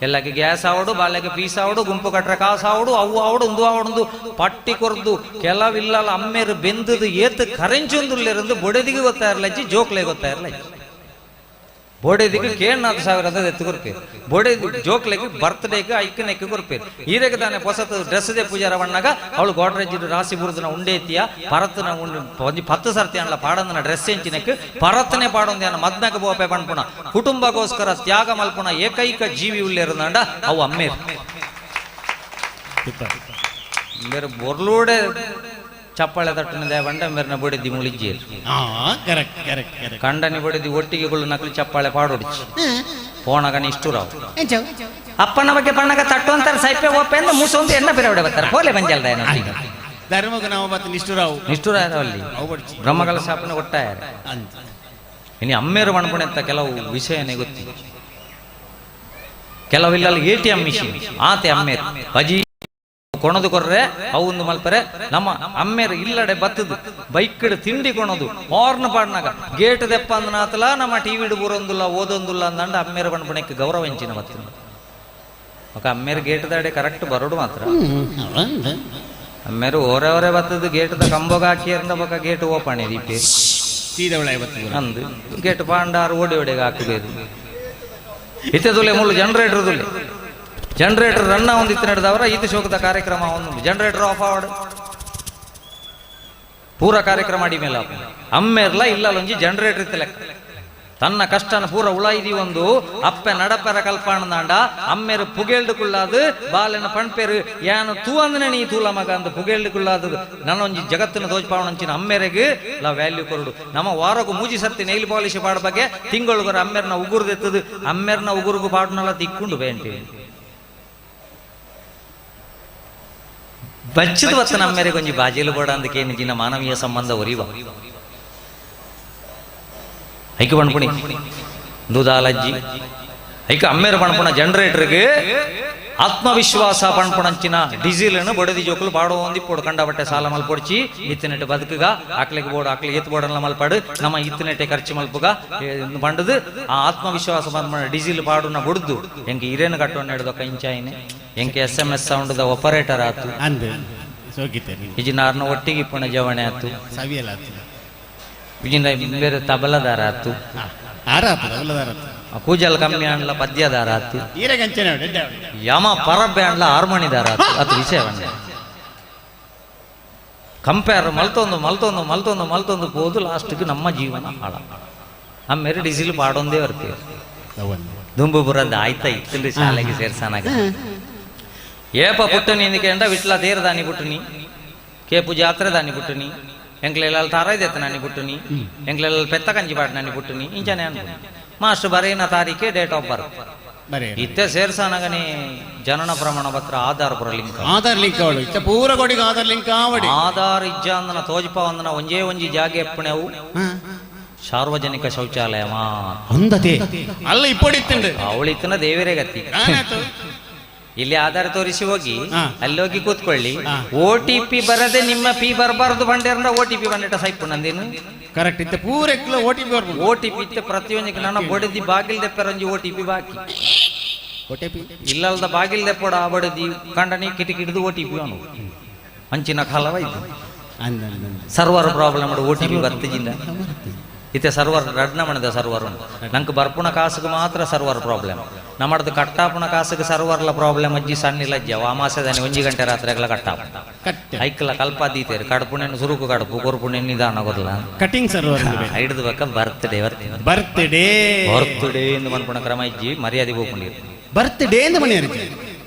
ಎಲ್ಲಕ್ಕೆ ಗ್ಯಾಸ್ ಆವಡು ಬಾಲ್ಯಕ್ಕೆ ಪೀಸ್ ಆವಡು ಗುಂಪು ಕಟ್ರೆ ಕಾಸು ಆವಡು ಅವು ಆವಡು ಒಂದು ಆವಡು ಪಟ್ಟಿ ಕೊರ್ದು ಕೆಲವಿಲ್ಲ ಅಮ್ಮೇರು ಬೆಂದದು ಏತ್ ಕರೆಂಚೊಂದುಲ್ಲಿರಂದು ಬೊಡೆದಿಗೆ ಗೊತ್ತಾಯಿರ್ಲಜ್ಜಿ ಜೋಕ್ಲೆ ಗೊತ್ತಾಯಿರ್ಲಜ್ಜಿ ಬೋಡೆದಿಗೆ ಕೇಳ್ನಾಲ್ಕು ಸಾವಿರದ ಎತ್ತು ಕೊರ್ಪೇರು ಬೋಡೆದಿ ಜೋಕ್ಲೆಗೆ ಬರ್ತ್ಡೇಗೆ ಐಕನೆಕ್ಕೆ ಕೊರ್ಪೇರು ಈರೆಗೆ ತಾನೆ ಹೊಸತು ಡ್ರೆಸ್ದೇ ಪೂಜಾರ ಬಣ್ಣಾಗ ಅವಳು ಗೋಡ್ರೆಜ್ಜಿಡು ರಾಸಿ ಬುರುದನ ಉಂಡೇತಿಯ ಪರತನ ಒಂಜಿ 10 ಸರ್ತಿ ಅಣ್ಣ ಪಾಡಂದನ ಡ್ರೆಸ್ ಎಂಚಿನಕ್ಕೆ ಪರತನೆ ಪಾಡೊಂದು ಅನ್ನ ಮದ್ನಾಗ ಬೋಪೆ ಪಣ್ಪುಣ ಕುಟುಂಬಗೋಸ್ಕರ ತ್ಯಾಗ ಮಲ್ಪುಣ ಏಕೈಕ ಜೀವಿ ಉಳ್ಳೇರುದಂಡ ಅವು ಅಮ್ಮೇರು ಬೇರೆ ಬೊರ್ಲೂಡೆ ಚಪ್ಪಾಳೆ ತಟ್ಟಿನ ಬಂಡ ಮೇರಿನ ಬೊಡೆದಿ ಮುಳಿಜ್ಜಿ ಕಂಡನಿ ಬೊಡೆದಿ ಒಟ್ಟಿಗೆಗಳು ನಕಲಿ ಚಪ್ಪಾಳೆ ಪಾಡೋಡಿச்சு ಪೋಣಗನ ಇಷ್ಟು ರಾವ್ ಅಪ್ಪನ ಬಗ್ಗೆ ಬಣ್ಣಗ ತಟ್ಟು ಅಂತಾರೆ ಸೈಪೆ ಓಪೆ ಅಂದ್ರೆ ಮೂಸೊಂದು ಎಣ್ಣ ಬೇರೆ ಹೊಡೆ ಬರ್ತಾರೆ ಹೋಲೆ ಬಂಜಲ್ದ ಏನೋ ಧರ್ಮಗ ನಾವು ಮತ್ತೆ ನಿಷ್ಠುರಾಯರು ಅಲ್ಲಿ ಬ್ರಹ್ಮಗಳ ಶಾಪನ ಒಟ್ಟಾಯ ಇನಿ ಅಮ್ಮೇರು ಮಣ್ಪುಣೆ ಅಂತ ಕೆಲವು ವಿಷಯನೇ ಗೊತ್ತಿ ಕೆಲವಿಲ್ಲ ATM ಮಿಷಿನ್ ಆತೆ ಅಮ್ಮೇರು ಬಜಿ ಕೊಣದು ಕೊರ್ರೆ ಅವು ಮಲ್ಪರೆ ನಮ್ಮ ಅಮ್ಮೇರು ಇಲ್ಲಡೆ ಬತ್ತದು ಬೈಕ್ ತಿಂಡಿ ಕೊಣದು ಹಾರ್ನ್ ಪಾಡ್ನಾಗ ಗೇಟ್ ದೆಪ್ಪ ಅಂದನಾತಲ ನಮ್ಮ ಟಿವಿಡು ಬರೋಂದಿಲ್ಲ ಓದೊಂದಿಲ್ಲ ಅಂದಂಡ ಅಮ್ಮೇರು ಬಣ್ಪಣಕ್ಕೆ ಗೌರವ ಹೆಂಚಿನ ಬರ್ತದೆ ఒక ಅಮ್ಮೇರು ಗೇಟ್ ದಾಡೆ ಕರೆಕ್ಟ್ ಬರೋಡು ಮಾತ್ರ ಅಮ್ಮೇರು ಓರೆ ಬತ್ತದು ಗೇಟ್ ದ ಕಂಬೋಗ ಹಾಕಿ ಅಂದ ಬೊಕ ಗೇಟ್ ಓಪನ್ ಇದೀಪೆ ಅಂದು ಗೇಟ್ ಪಾಂಡಾರು ಓಡಿ ಓಡಿಗೆ ಹಾಕಬೇಕು ಇತ್ತೆದುಲೆ ಮುಳ್ಳು ಜನರೇಟರ್ ರನ್ನ ಒಂದಿತ್ತು ನಡೆದವರ ಇದು ಶೋಕದ ಕಾರ್ಯಕ್ರಮ ಒಂದು ಜನರೇಟರ್ ಆಫ್ ಆವಡು ಪೂರ ಕಾರ್ಯಕ್ರಮ ಅಡಿ ಮೇಲೆ ಅಮ್ಮೇರ್ಲ ಇಲ್ಲ ಒಂಜಿ ಜನರೇಟರ್ ಇತ್ತ ಲೆಕ್ಕ ತನ್ನ ಕಷ್ಟನ ಪೂರ ಉಳಾಯಿದಿ ಒಂದು ಅಪ್ಪೆ ನಡಪೆರ ಕಲ್ಪಾಣದಾಂಡ ಅಮ್ಮೇರು ಪುಗೇಳ್ದುಕುಳ್ಳಾದು ಬಾಲೆನ ಪಣ್ಪೇರು ಯಾನು ತೂ ಅಂದ್ರೆ ನೀ ತೂಲ ಮಗ ಅಂತ ಪುಗೇಳ್ದುಕುಳ್ಳಾದು ನನ್ನ ಒಂಜಿ ಜಗತ್ತಿನ ದೋಜ್ಪಾವಣಂಚಿನ ಅಮ್ಮೇರೆಗೆ ಲ ವ್ಯಾಲ್ಯೂ ಕೊರಡು ನಮ್ಮ ವಾರಗೂ ಮೂಜಿ ಸರ್ತಿ ನೈಲ್ ಪಾಲಿಶ್ ಪಾಡ ಬಗ್ಗೆ ತಿಂಗಳಿಗೊರ ಅಮ್ಮೇರ್ನ ಉಗುರ್ದೆತ್ತದು ಅಮ್ಮೇರ್ನ ಉಗುರುಗು ಪಾಡ್ನೆಲ್ಲ ತಿಕ್ಕೊಂಡು ಬೇಂಟಿ ಬಚ್ಚದ ಬತ್ತ ನಮ್ಮೇರೆ ಕೊಂಚ ಬಾಜೇಲು ಬೋಡ ಅಂದಕ್ಕೆ ನಿಜಿನ ಮಾನವೀಯ ಸಂಬಂಧ ಒರಿವ ಐಕ ಬಣ್ಪುಣಿ ದೂದಾಲಜ್ಜಿ ಐಕ ಅಮ್ಮೇರು ಬಣ್ಪುಣ ಜನರೇಟರ್ಗೆ ಆತ್ಮವಿಶ್ವಾಸ ಪಣ್ಪುಣಂಚಿನ ಡೀಸೆಲ್ ಬೊಡದಿ ಜೋಕುಲು ಬಾಡೋ ಒಂದಿ ಪೋಡು ಕಂಡ ಬಟ್ಟೆ ಸಾಲ ಮಲ್ಪೊಡ್ಚಿ ಇತ್ತಿನೆಟ್ಟೆ ಬದುಕುಗ ಆಕ್ಲಿಗೆ ಬೋರ್ಡ್ ಆಕ್ಲಿಗೆ ಎತ್ತು ಬೋರ್ಡಲ್ಲ ಮಲ್ಪಾಡು ನಮ್ಮ ಇತ್ತಿನೆಟ್ಟೆ ಖರ್ಚು ಮಲ್ಪುಗ ಬಂಡದು ಆ ಆತ್ಮವಿಶ್ವಾಸ ಡೀಸೆಲ್ ಪಾಡುನ ಬುಡ್ದು ಎಂಗೆ ಹಿರೇನು ಕಟ್ಟೋಣ ಹಿಡ್ದು ಕಂಚಾಯಿನೆ ಎಂಕೆ SMS ಸೌಂಡ್ ಆಪರೇಟರ್ ಆತು ಇಜಿನಾರ್ನ ಒಟ್ಟಿಗೆ ಪುಣ ಜವಣೆ ಆತು ಇಜಿನ ಬೇರೆ ತಬಲದಾರ ಆತು ಕೂಜಲ್ ಕಮ್ಮಿ ಅಣ್ಣ ಪದ್ಯದಾರ ಆತು ಯಮ ಪರಬ್ಬೆ ಅಣ್ಣ ಹಾರ್ಮೋನಿದಾರ ಆತು ಅದು ವಿಷಯ ಕಂಪೇರ್ ಮಲ್ತೊಂದು ಹೋದು ಲಾಸ್ಟ್ಗೆ ನಮ್ಮ ಜೀವನ ಹಾಳ ಅಮ್ಮೇಲೆ ಡೀಸೆಲ್ ಪಾಡೊಂದೇ ಬರ್ತೀವಿ ದುಂಬು ಬುರದ ಆಯ್ತಾ ಇತ್ತಿಲ್ರಿ ಶಾಲೆಗೆ ಸೇರ್ಸಾನಾಗ ಏಪ ಪುಟ್ಟನಿ ಇಂದಿಕೆಂಡ ವಿಟ್ಲ ತೇರ ದಾನಿ ಪುಟ್ಟನಿ ಕೇಪು ಜಾತ್ರೆ ದಾನಿ ಪುಟ್ಟನಿ ಎಂಕ್ಲೆಲ್ಲ ತಾರೈದೆತ್ತ ನಾನಿ ಪುಟ್ಟನಿ ಎಂಕ್ಲೆಲ್ಲ ಪೆತ್ತ ಕಂಜಿ ಪಾಟ ನಾನಿ ಪುಟ್ಟನಿ ಇಂಚನೆ ಅನ್ಪು ಮಾಸ್ಟರ್ ಬರೇನ ತಾರೀಕೆ ಡೇಟ್ ಆಫ್ ಬರ್ತ್ ಇತ್ತೆ ಸೇರ್ಸಾನಾಗನೇ ಜನನ ಪ್ರಮಾಣ ಪತ್ರ ಆಧಾರ್ ಪುರ ಲಿಂಕ್ ಪೂರ ಕೊಡಿಗೆ ಆಧಾರ್ ಲಿಂಕ್ ಆಧಾರ್ ಇಜ್ಜ ಅಂದನ ತೋಜ್ಪ ಅಂದನ ಒಂಜೇ ಒಂಜಿ ಜಾಗೆ ಎಪ್ಪಣೆವು ಸಾರ್ವಜನಿಕ ಶೌಚಾಲಯ ಅಲ್ಲ ಇಪ್ಪಡಿತ್ತಂಡು ಅವಳಿತ್ತನ ದೇವರೇ ಗತಿ ಇಲ್ಲಿ ಆಧಾರ ತೋರಿಸಿ ಹೋಗಿ ಅಲ್ಲಿ ಹೋಗಿ ಕೂತ್ಕೊಳ್ಳಿ OTP ಬರದೆ ನಿಮ್ಮ ಪಿ ಬರಬಾರದು ಬಂಡೇರ OTP ಬಂದಿಟ್ಟ ಸೈಪು ನಂದೇನು ಕರೆಕ್ಟ್ ಇತ್ತೆ ಪೂರ OTP ಇತ್ತೆ ಪ್ರತಿಯೊಂದಕ್ಕೆ ನನ್ನ ಬೊಡದಿ ಬಾಗಿಲ್ ದೆಪ್ಪರಂಜಿ OTP ಬಾಕಿ ಇಲ್ಲಲ್ದ ಬಾಗಿಲ್ ದೆಪ್ಪಡ ಆ ಬಡದಿ ಕಂಡನಿ ಕಿಟಿಕಿಡಿದು OTP ಅವನು ಅಂಚಿನ ಕಾಲವಾಯ್ತು ಸರ್ವರ್ ಪ್ರಾಬ್ಲಮ್ OTP ಬರ್ತಿಜಿಂದ ಇತ್ತೆ ಸರ್ವರ್ ರಡ್ನ ಮಣದ ಸರ್ವರ್ ನಂಗೆ ಬರ್ಪುಣ ಕಾಸಿಗೆ ಮಾತ್ರ ಸರ್ವರ್ ಪ್ರಾಬ್ಲಮ್ ನಮ್ಮದು ಕಟ್ಟಾಪುಣ ಕಾಸಿಗೆ ಸರ್ವರ್ಲ ಪ್ರಾಬ್ಲಮ್ ಅಜ್ಜಿ ಸಣ್ಣಿಲ್ಲ ಅಜ್ಜ ವಾಮಾಸದಾನೆ 1 ಗಂಟೆ ರಾತ್ರಿಗೆಲ್ಲ ಕಟ್ಟಾಪ ಐಕ್ಲ ಕಲ್ಪಾದೀತೇರು ಕಡ್ಪುಣೆನ್ನು ಸುರುಕು ಕಡುಪು ಕೊರ್ಪುಣೆ ನಿಧಾನ ಗೊಲ್ಲ ಕಟಿಂಗ್ ಸರ್ವರ್ ಹಿಡಿದು ಬೇಕ ಬರ್ತ್ಡೇ ಎಂದು ಮನ್ಪುಣ ಕ್ರಮ ಇಜ್ಜಿ ಮರ್ಯಾದೆ ಹೋಗ್ಕೊಂಡಿರು ಬರ್ತ್ಡೇ ಎಂದು ಮನೆ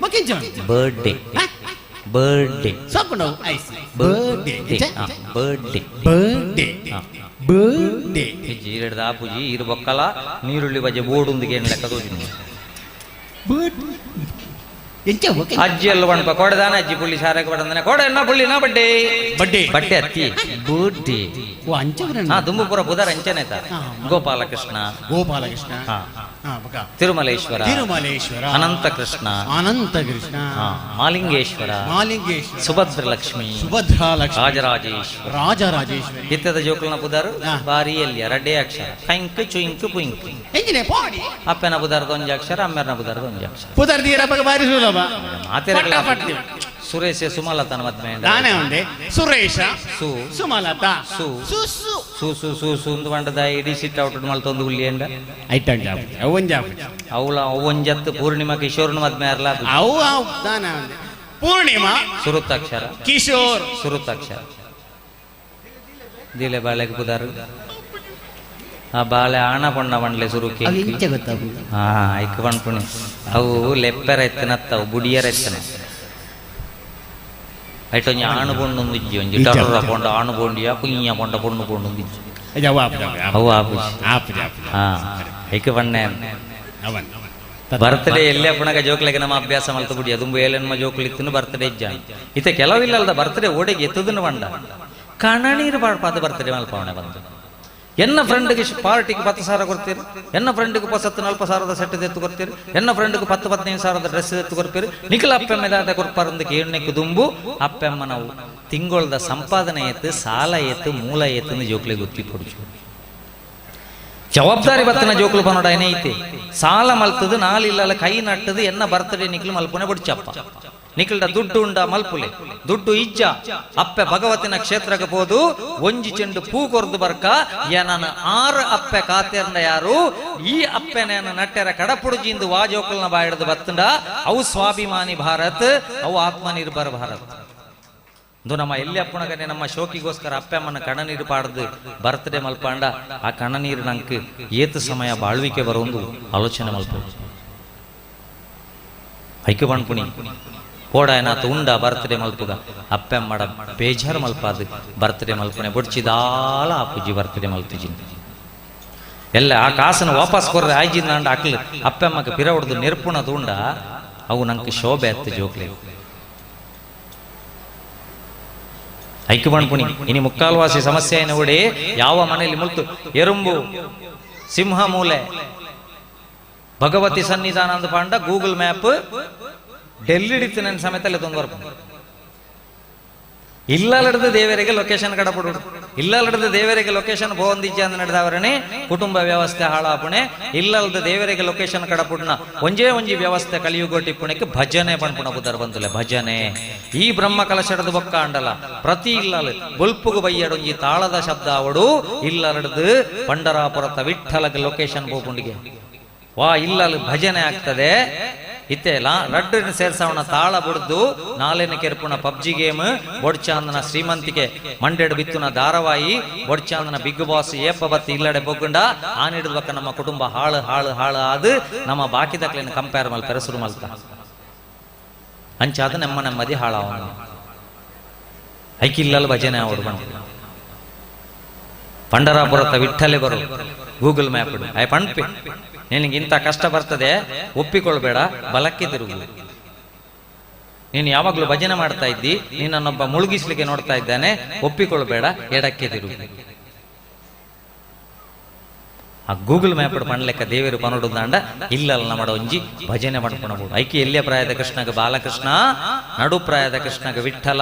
ಬರ್ಡೇ ಜೀರಡ್ದ ಆಪುಜಿ ಇರು ಬೊಕ್ಕಲ ನೀರುಳ್ಳಿ ಬಜೆ ಬೋರ್ಡ್ ಒಂದಿಗೆ ಲೆಕ್ಕ ತೋಜಿ ಎಂಚ ಓಕೆ ಅಜ್ಜಿ ಎಲ್ಲ ಬಣ್ಣ ಕೊಡದಾನೆ ಅಜ್ಜಿ ಪುಳ್ಳಿ ಸಾರಕ್ಕೆ ಬಡದಾನೆ ಕೊಡ ಎನ್ನ ಪುಳ್ಳಿ ನಾ ಬಡ್ಡೆ ಬಡ್ಡೆ ಬಟ್ಟೆ ಅತ್ತಿ ಬುಡ್ಡಿ ಓ ಅಂಚವ್ರ ಹಾ ದುಂಬುಪುರ ಬುಧರ ಅಂಚನೇತ ಗೋಪಾಲಕೃಷ್ಣ ಗೋಪಾಲಕೃಷ್ಣ ಹಾ ಬಕ ತಿರುಮಲೇಶ್ವರ ತಿರುಮಲೇಶ್ವರ ಅನಂತ ಕೃಷ್ಣ ಅನಂತ ಕೃಷ್ಣ ಮಾಲಿಂಗೇಶ್ವರ ಮಾಲಿಂಗೇಶ್ವರ ಸುಭದ್ರ ಲಕ್ಷ್ಮಿ ಸುಭದ್ರಾಲಕ್ಷ್ಮಿ ರಾಜರಾಜೇಶ್ವರ ರಾಜರಾಜೇಶ್ವರಿ ಹಿತ್ತದ ಜೋಕುಲನ ಬುಧರು ಹಾ. ಬಾರಿ ಎಲ್ಲಿಯ ರಡ್ಡೆ ಅಕ್ಷರ ಕೈಂಕ್ ಚುಯಿಂಕ್ ಪುಯಿಂಕ್ ಎಂಜಿನೆ ಪಾಡಿ ಅಪ್ಪನ ಬುಧರದ ಒಂಜಿ ಅಕ್ಷರ ಅಮ್ಮೆರನ ಬುಧರದ ಒಂಜಿ ಅಕ್ಷರ ಪುದರ್ ದೀರ ಬಗ ಬಾರಿ ಸುಲಭ ಮಾತೆರಗಳ ಪಟ್ಟ ಸುರೇಶ ಸುಮಲತನ ಮದ್ಮೆ ನಾನೇ ಒಂದೇ ಸುರೇಶ ಸು ಸುಮಲತಾ ಸು ಸುಸು ಸು ಸು ಸು ಸುಂದು ಬಂಡದ ಇಡೀ ಸಿಟ್ ಔಟ್ ಮಲ್ತೊಂದು ಹುಲ್ಲಿ ಎಂಡ ಐಟಂ ಜಾಬ್ ಅವನ್ ಜಾಬ್ ಅವಳ ಅವೊಂಜತ್ತು ಪೂರ್ಣಿಮಾ ಕಿಶೋರ್ನ ಮದ್ಮೆ ಅರ್ಲ ಅವು ನಾನೇ ಒಂದೇ ಪೂರ್ಣಿಮಾ ಸುರುತ್ತಕ್ಷರ ಕಿಶೋರ್ ಸುರುತ್ತಕ್ಷರ ದಿಲೆ ಬಾಳೆಗೆ ಬುಧಾರು ಆ ಬಾಳೆ ಆಣ ಪೊಣ್ಣ ಬಂಡ್ಲೆ ಸುರುಕಿ ಅದು ಎಂಚ ಗೊತ್ತಾಗುದು ಹಾ ಐಕ್ ಪಣ್ಪುಣಿ ಅವು ಲೆಪ್ಪೆರ ಎತ್ತನತ್ತವು ಬುಡಿಯರ ಎತ್ತನ ಐಟೊಂಜಿ ಆಣು ಪೊಣ್ಣೊಂದು ಇಜ್ಜಿ ಒಂಜಿ ಟರ್ರ ಪೊಂಡ ಆಣು ಪೊಂಡಿಯ ಕುಯ್ಯ ಪೊಂಡ ಪೊಣ್ಣು ಪೊಣ್ಣೊಂದು ಇಜ್ಜಿ ಅವು ಆಪ್ ಅವು ಆಪು ಆಪ್ ಹಾ ಐಕ್ ಪಣ್ಣೆ ಅವನ್ ಬರ್ತ್ಡೇ ಎಲ್ಲೇ ಪುಣಗ ಜೋಕ್ಲೆಗೆ ನಮ್ಮ ಅಭ್ಯಾಸ ಮಲ್ತು ಬಿಡಿ ಅದು ಏಲೆನ್ಮ ಜೋಕ್ಲಿ ಇತ್ತು ಬರ್ತ್ಡೇ ಇಜ್ಜ ಇತ್ತೆ ಕೆಲವಿಲ್ಲದ ಬರ್ತ್ಡೇ ಓಡೆಗೆ ಎತ್ತದನ್ನು ಬಂಡ ಕಣನೀರು ಪಾಡ್ಪಾದ ಬರ್ತ್ಡೇ ಮಲ್ಪವಣೆ ಬಂದು ಎನ್ನ ಫ್ರೆಂಡ್ಗೆ ಪಾರ್ಟಿಗೆ 10,000 ಕೊಡ್ತೀರಿ ಎನ್ನ ಫ್ರೆಂಡ್ಗೆ 40,000 ಸೆಟ್ ಎತ್ತು ಕೊಡ್ತೀರಿ ಎನ್ನ ಫ್ರೆಂಡ್ಗೆ 10,000-15,000 ಡ್ರೆಸ್ ಎತ್ತು ಕೊಡ್ತೀರಿ ನಿಖಿಲ ಅಪ್ಪೆಮ್ಮೆದಾದ ಕೊಡ್ಪಾರಂದಕ್ಕೆ ಎಣ್ಣೆಕ್ಕೆ ದುಂಬು ಅಪ್ಪೆಮ್ಮ ನಾವು ತಿಂಗಳದ ಸಂಪಾದನೆ ಎತ್ತು ಸಾಲ ಎತ್ತು ಮೂಲ ಎತ್ತು ಜೋಕ್ಲೆ ಗೊತ್ತಿ ಕೊಡ್ಚು ಜವಾಬ್ದಾರಿ ಬತ್ತನ ಜೋಕ್ಲು ಪನೋಡ ಏನೇ ಐತಿ ಸಾಲ ಮಲ್ತದು ನಾಲಿಲ್ಲ ಕೈ ನಟ್ಟದು ಎನ್ನ ಬರ್ತಡೇ ನಿಖಿಲ್ ಮಲ್ಪನೆ ಬಡ್ಚಪ್ಪ ನಿಖಿಲ್ಡ ದುಡ್ಡು ಉಂಡ ಮಲ್ಪುಲೆ ದುಡ್ಡು ಇಜ್ಜ ಅಪ್ಪೆ ಭಗವತಿನ ಕ್ಷೇತ್ರಕ್ಕೆ ಹೋದು ಒಂಜಿ ಚೆಂಡು ಪೂ ಕೊರ್ದು ಬರ್ಕ ಏನನ 6 ಅಪ್ಪೆ ಕಾತೆರ್ನ ಯಾರು ಈ ಅಪ್ಪೆನೇನ ನಟ್ಟೆರ ಕಡಪುಡುಜಿಂದು ವಾಜೋಕಲ್ನ ಬಾಯಿಡ್ದು ಬತ್ತಂಡ ಅವು ಸ್ವಾಭಿಮಾನಿ ಭಾರತ್ ಅವು ಆತ್ಮನಿರ್ಭರ ಭಾರತ್ ಇದು ನಮ್ಮ ಎಲ್ಲಿ ಅಪ್ಪಣಗನೆ ನಮ್ಮ ಶೋಕಿಗೋಸ್ಕರ ಅಪ್ಪಮ್ಮನ ಕಣ್ಣನೀರು ಪಾಡ್ದು ಬರ್ತ್ಡೇ ಮಲ್ಪಾಂಡ ಆ ಕಣ್ಣನೀರು ನಂಗೆ ಏತು ಸಮಯ ಬಾಳ್ವಿಕೆ ಬರೋಂದು ಆಲೋಚನೆ ಮಲ್ಪ ಐಕ್ಯ ಬಣ್ಪುಣಿ ಕೋಡ ಏನಾತು ಉಂಡ ಬರ್ತ್ಡೇ ಮಲ್ಪುಗ ಅಪ್ಪೆಮ್ಮಡ ಬೇಜಾರು ಮಲ್ಪಾದು ಬರ್ತ್ಡೇ ಮಲ್ಪನೆ ಬೊಡ್ಚಿದಾಲ ಆಪುಜಿ ಬರ್ತ್ಡೇ ಮಲ್ತುಜಿ ಎಲ್ಲ ಆ ಕಾಸನ್ನು ವಾಪಸ್ ಕೊರ್ರೆ ಆಯ್ಜಿಂದ ಅಂಡ ಅಕ್ಲು ಅಪ್ಪೆಮ್ಮಗೆ ಪಿರ ಹೊಡೆದು ನೆರ್ಪುಣದು ಉಂಡ ಅವು ನಂಗೆ ಶೋಭೆ ಅತ್ತು ಜೋಕ್ಲೆ ಐಕ್ಯ ಬಣ್ಪುಣಿ ಇನಿ ಮುಕ್ಕಾಲ್ವಾಸಿ ಸಮಸ್ಯೆ ನೋಡಿ ಯಾವ ಮನೆಯಲ್ಲಿ ಮುಲ್ತು ಎರುಂಬು ಸಿಂಹ ಮೂಲೆ ಭಗವತಿ ಸನ್ನಿಧಾನ ಅಂದ ಪಾಂಡ ಗೂಗಲ್ ಮ್ಯಾಪ್ ಡೆಲ್ಲಿ ಸಮೇತ ಅಲ್ಲಿ ತೊಂದರೆ ಇಲ್ಲಡದ ದೇವರಿಗೆ ಲೊಕೇಶನ್ ಕಡಪಡು ಇಲ್ಲಡದ ದೇವರಿಗೆ ಲೊಕೇಶನ್ ಬೋಂದಿಜ್ಜ ಅಂತ ನಡೆದವರೇ ಕುಟುಂಬ ವ್ಯವಸ್ಥೆ ಹಾಳಾಪುಣೆ ಇಲ್ಲದ ದೇವರಿಗೆ ಲೊಕೇಶನ್ ಕಡಪುಡ್ನ ಒಂಜೇ ಒಂಜಿ ವ್ಯವಸ್ಥೆ ಕಲಿಯುಗೋಟಿ ಪುಣಕ್ಕೆ ಭಜನೆ ಪಣ್ಪುಣ ಬುದರ್ ಬಂತಲೆ ಭಜನೆ ಈ ಬ್ರಹ್ಮ ಕಲಶಡದ ಬೊಕ್ಕ ಅಂಡಲ ಪ್ರತಿ ಇಲ್ಲಲ್ ಬೊಲ್ಪುಗು ಬಯ್ಯಡೊಂಜಿ ತಾಳದ ಶಬ್ದ ಅವಡು ಇಲ್ಲಡದು ಪಂಡರಾಪುರತ ವಿಠಲಗೆ ಲೊಕೇಶನ್ ಬೋಪುಂಡಿಗೆ ವಾ ಇಲ್ಲಲ್ ಭಜನೆ ಆಗ್ತದೆ ಇತ್ತೆ ರಡ್ಡನ್ನು ಸೇರ್ಸವಣ ತಾಳ ಬಿಡ್ದು ನಾಲೆನ ಕೆರ್ಪುಣ ಪಬ್ಜಿ ಗೇಮ್ ಬೊಡ್ಚಾಂದನ ಶ್ರೀಮಂತಿಕೆ ಮಂಡೆಡ್ ಬಿತ್ತುನ ಧಾರಾವಾಹಿ ಬೊಡ್ಚಾಂದನ ಬಿಗ್ ಬಾಸ್ ಏಪ ಬತ್ತಿ ಇಲ್ಲಡೆ ಬೊಗ್ಗುಂಡ ಆನಿಡ್ಬೇಕ ನಮ್ಮ ಕುಟುಂಬ ಹಾಳು ಹಾಳು ಹಾಳು ಆದು ನಮ್ಮ ಬಾಕಿ ದಕ್ಲೇನು ಕಂಪೇರ್ ಮಲ್ ಪೆರಸುರು ಮಲ್ತ ಅಂಚಾದ ನೆಮ್ಮದಿ ಹಾಳಾವ ಐಕಿಲ್ಲಲ್ ಭಜನೆ ಅವಡು ಬಂದು ಪಂಡರಾಪುರತ ವಿಠಲೆ ಬರು ಗೂಗಲ್ ಮ್ಯಾಪ್ ಇಡು ಆಯ್ ಪಣ್ಪಿ ನಿನಗೆ ಇಂಥ ಕಷ್ಟ ಬರ್ತದೆ ಒಪ್ಪಿಕೊಳ್ಬೇಡ ಬಲಕ್ಕೆ ತಿರುಗು ನೀನು ಯಾವಾಗ್ಲೂ ಭಜನೆ ಮಾಡ್ತಾ ಇದ್ದಿ ನಿನ್ನನ್ನೊಬ್ಬ ಮುಳುಗಿಸ್ಲಿಕ್ಕೆ ನೋಡ್ತಾ ಇದ್ದಾನೆ ಒಪ್ಪಿಕೊಳ್ಬೇಡ ಎಡಕ್ಕೆ ತಿರುಗು ಆ ಗೂಗಲ್ ಮ್ಯಾಪ್ ಪಣ್ಲೆಕ್ಕ ದೇವರು ಪನೋಡು ದಾಂಡ ಇಲ್ಲಲ್ಲ ನಮ್ಮಡ ಒಂಜಿ ಭಜನೆ ಪಣ್ಪಣಬಹುದು ಐಕಿ ಎಲ್ಲಿಯ ಪ್ರಾಯದ ಕೃಷ್ಣಗ ಬಾಲಕೃಷ್ಣ ನಡು ಪ್ರಾಯದ ಕೃಷ್ಣಗ ವಿಠಲ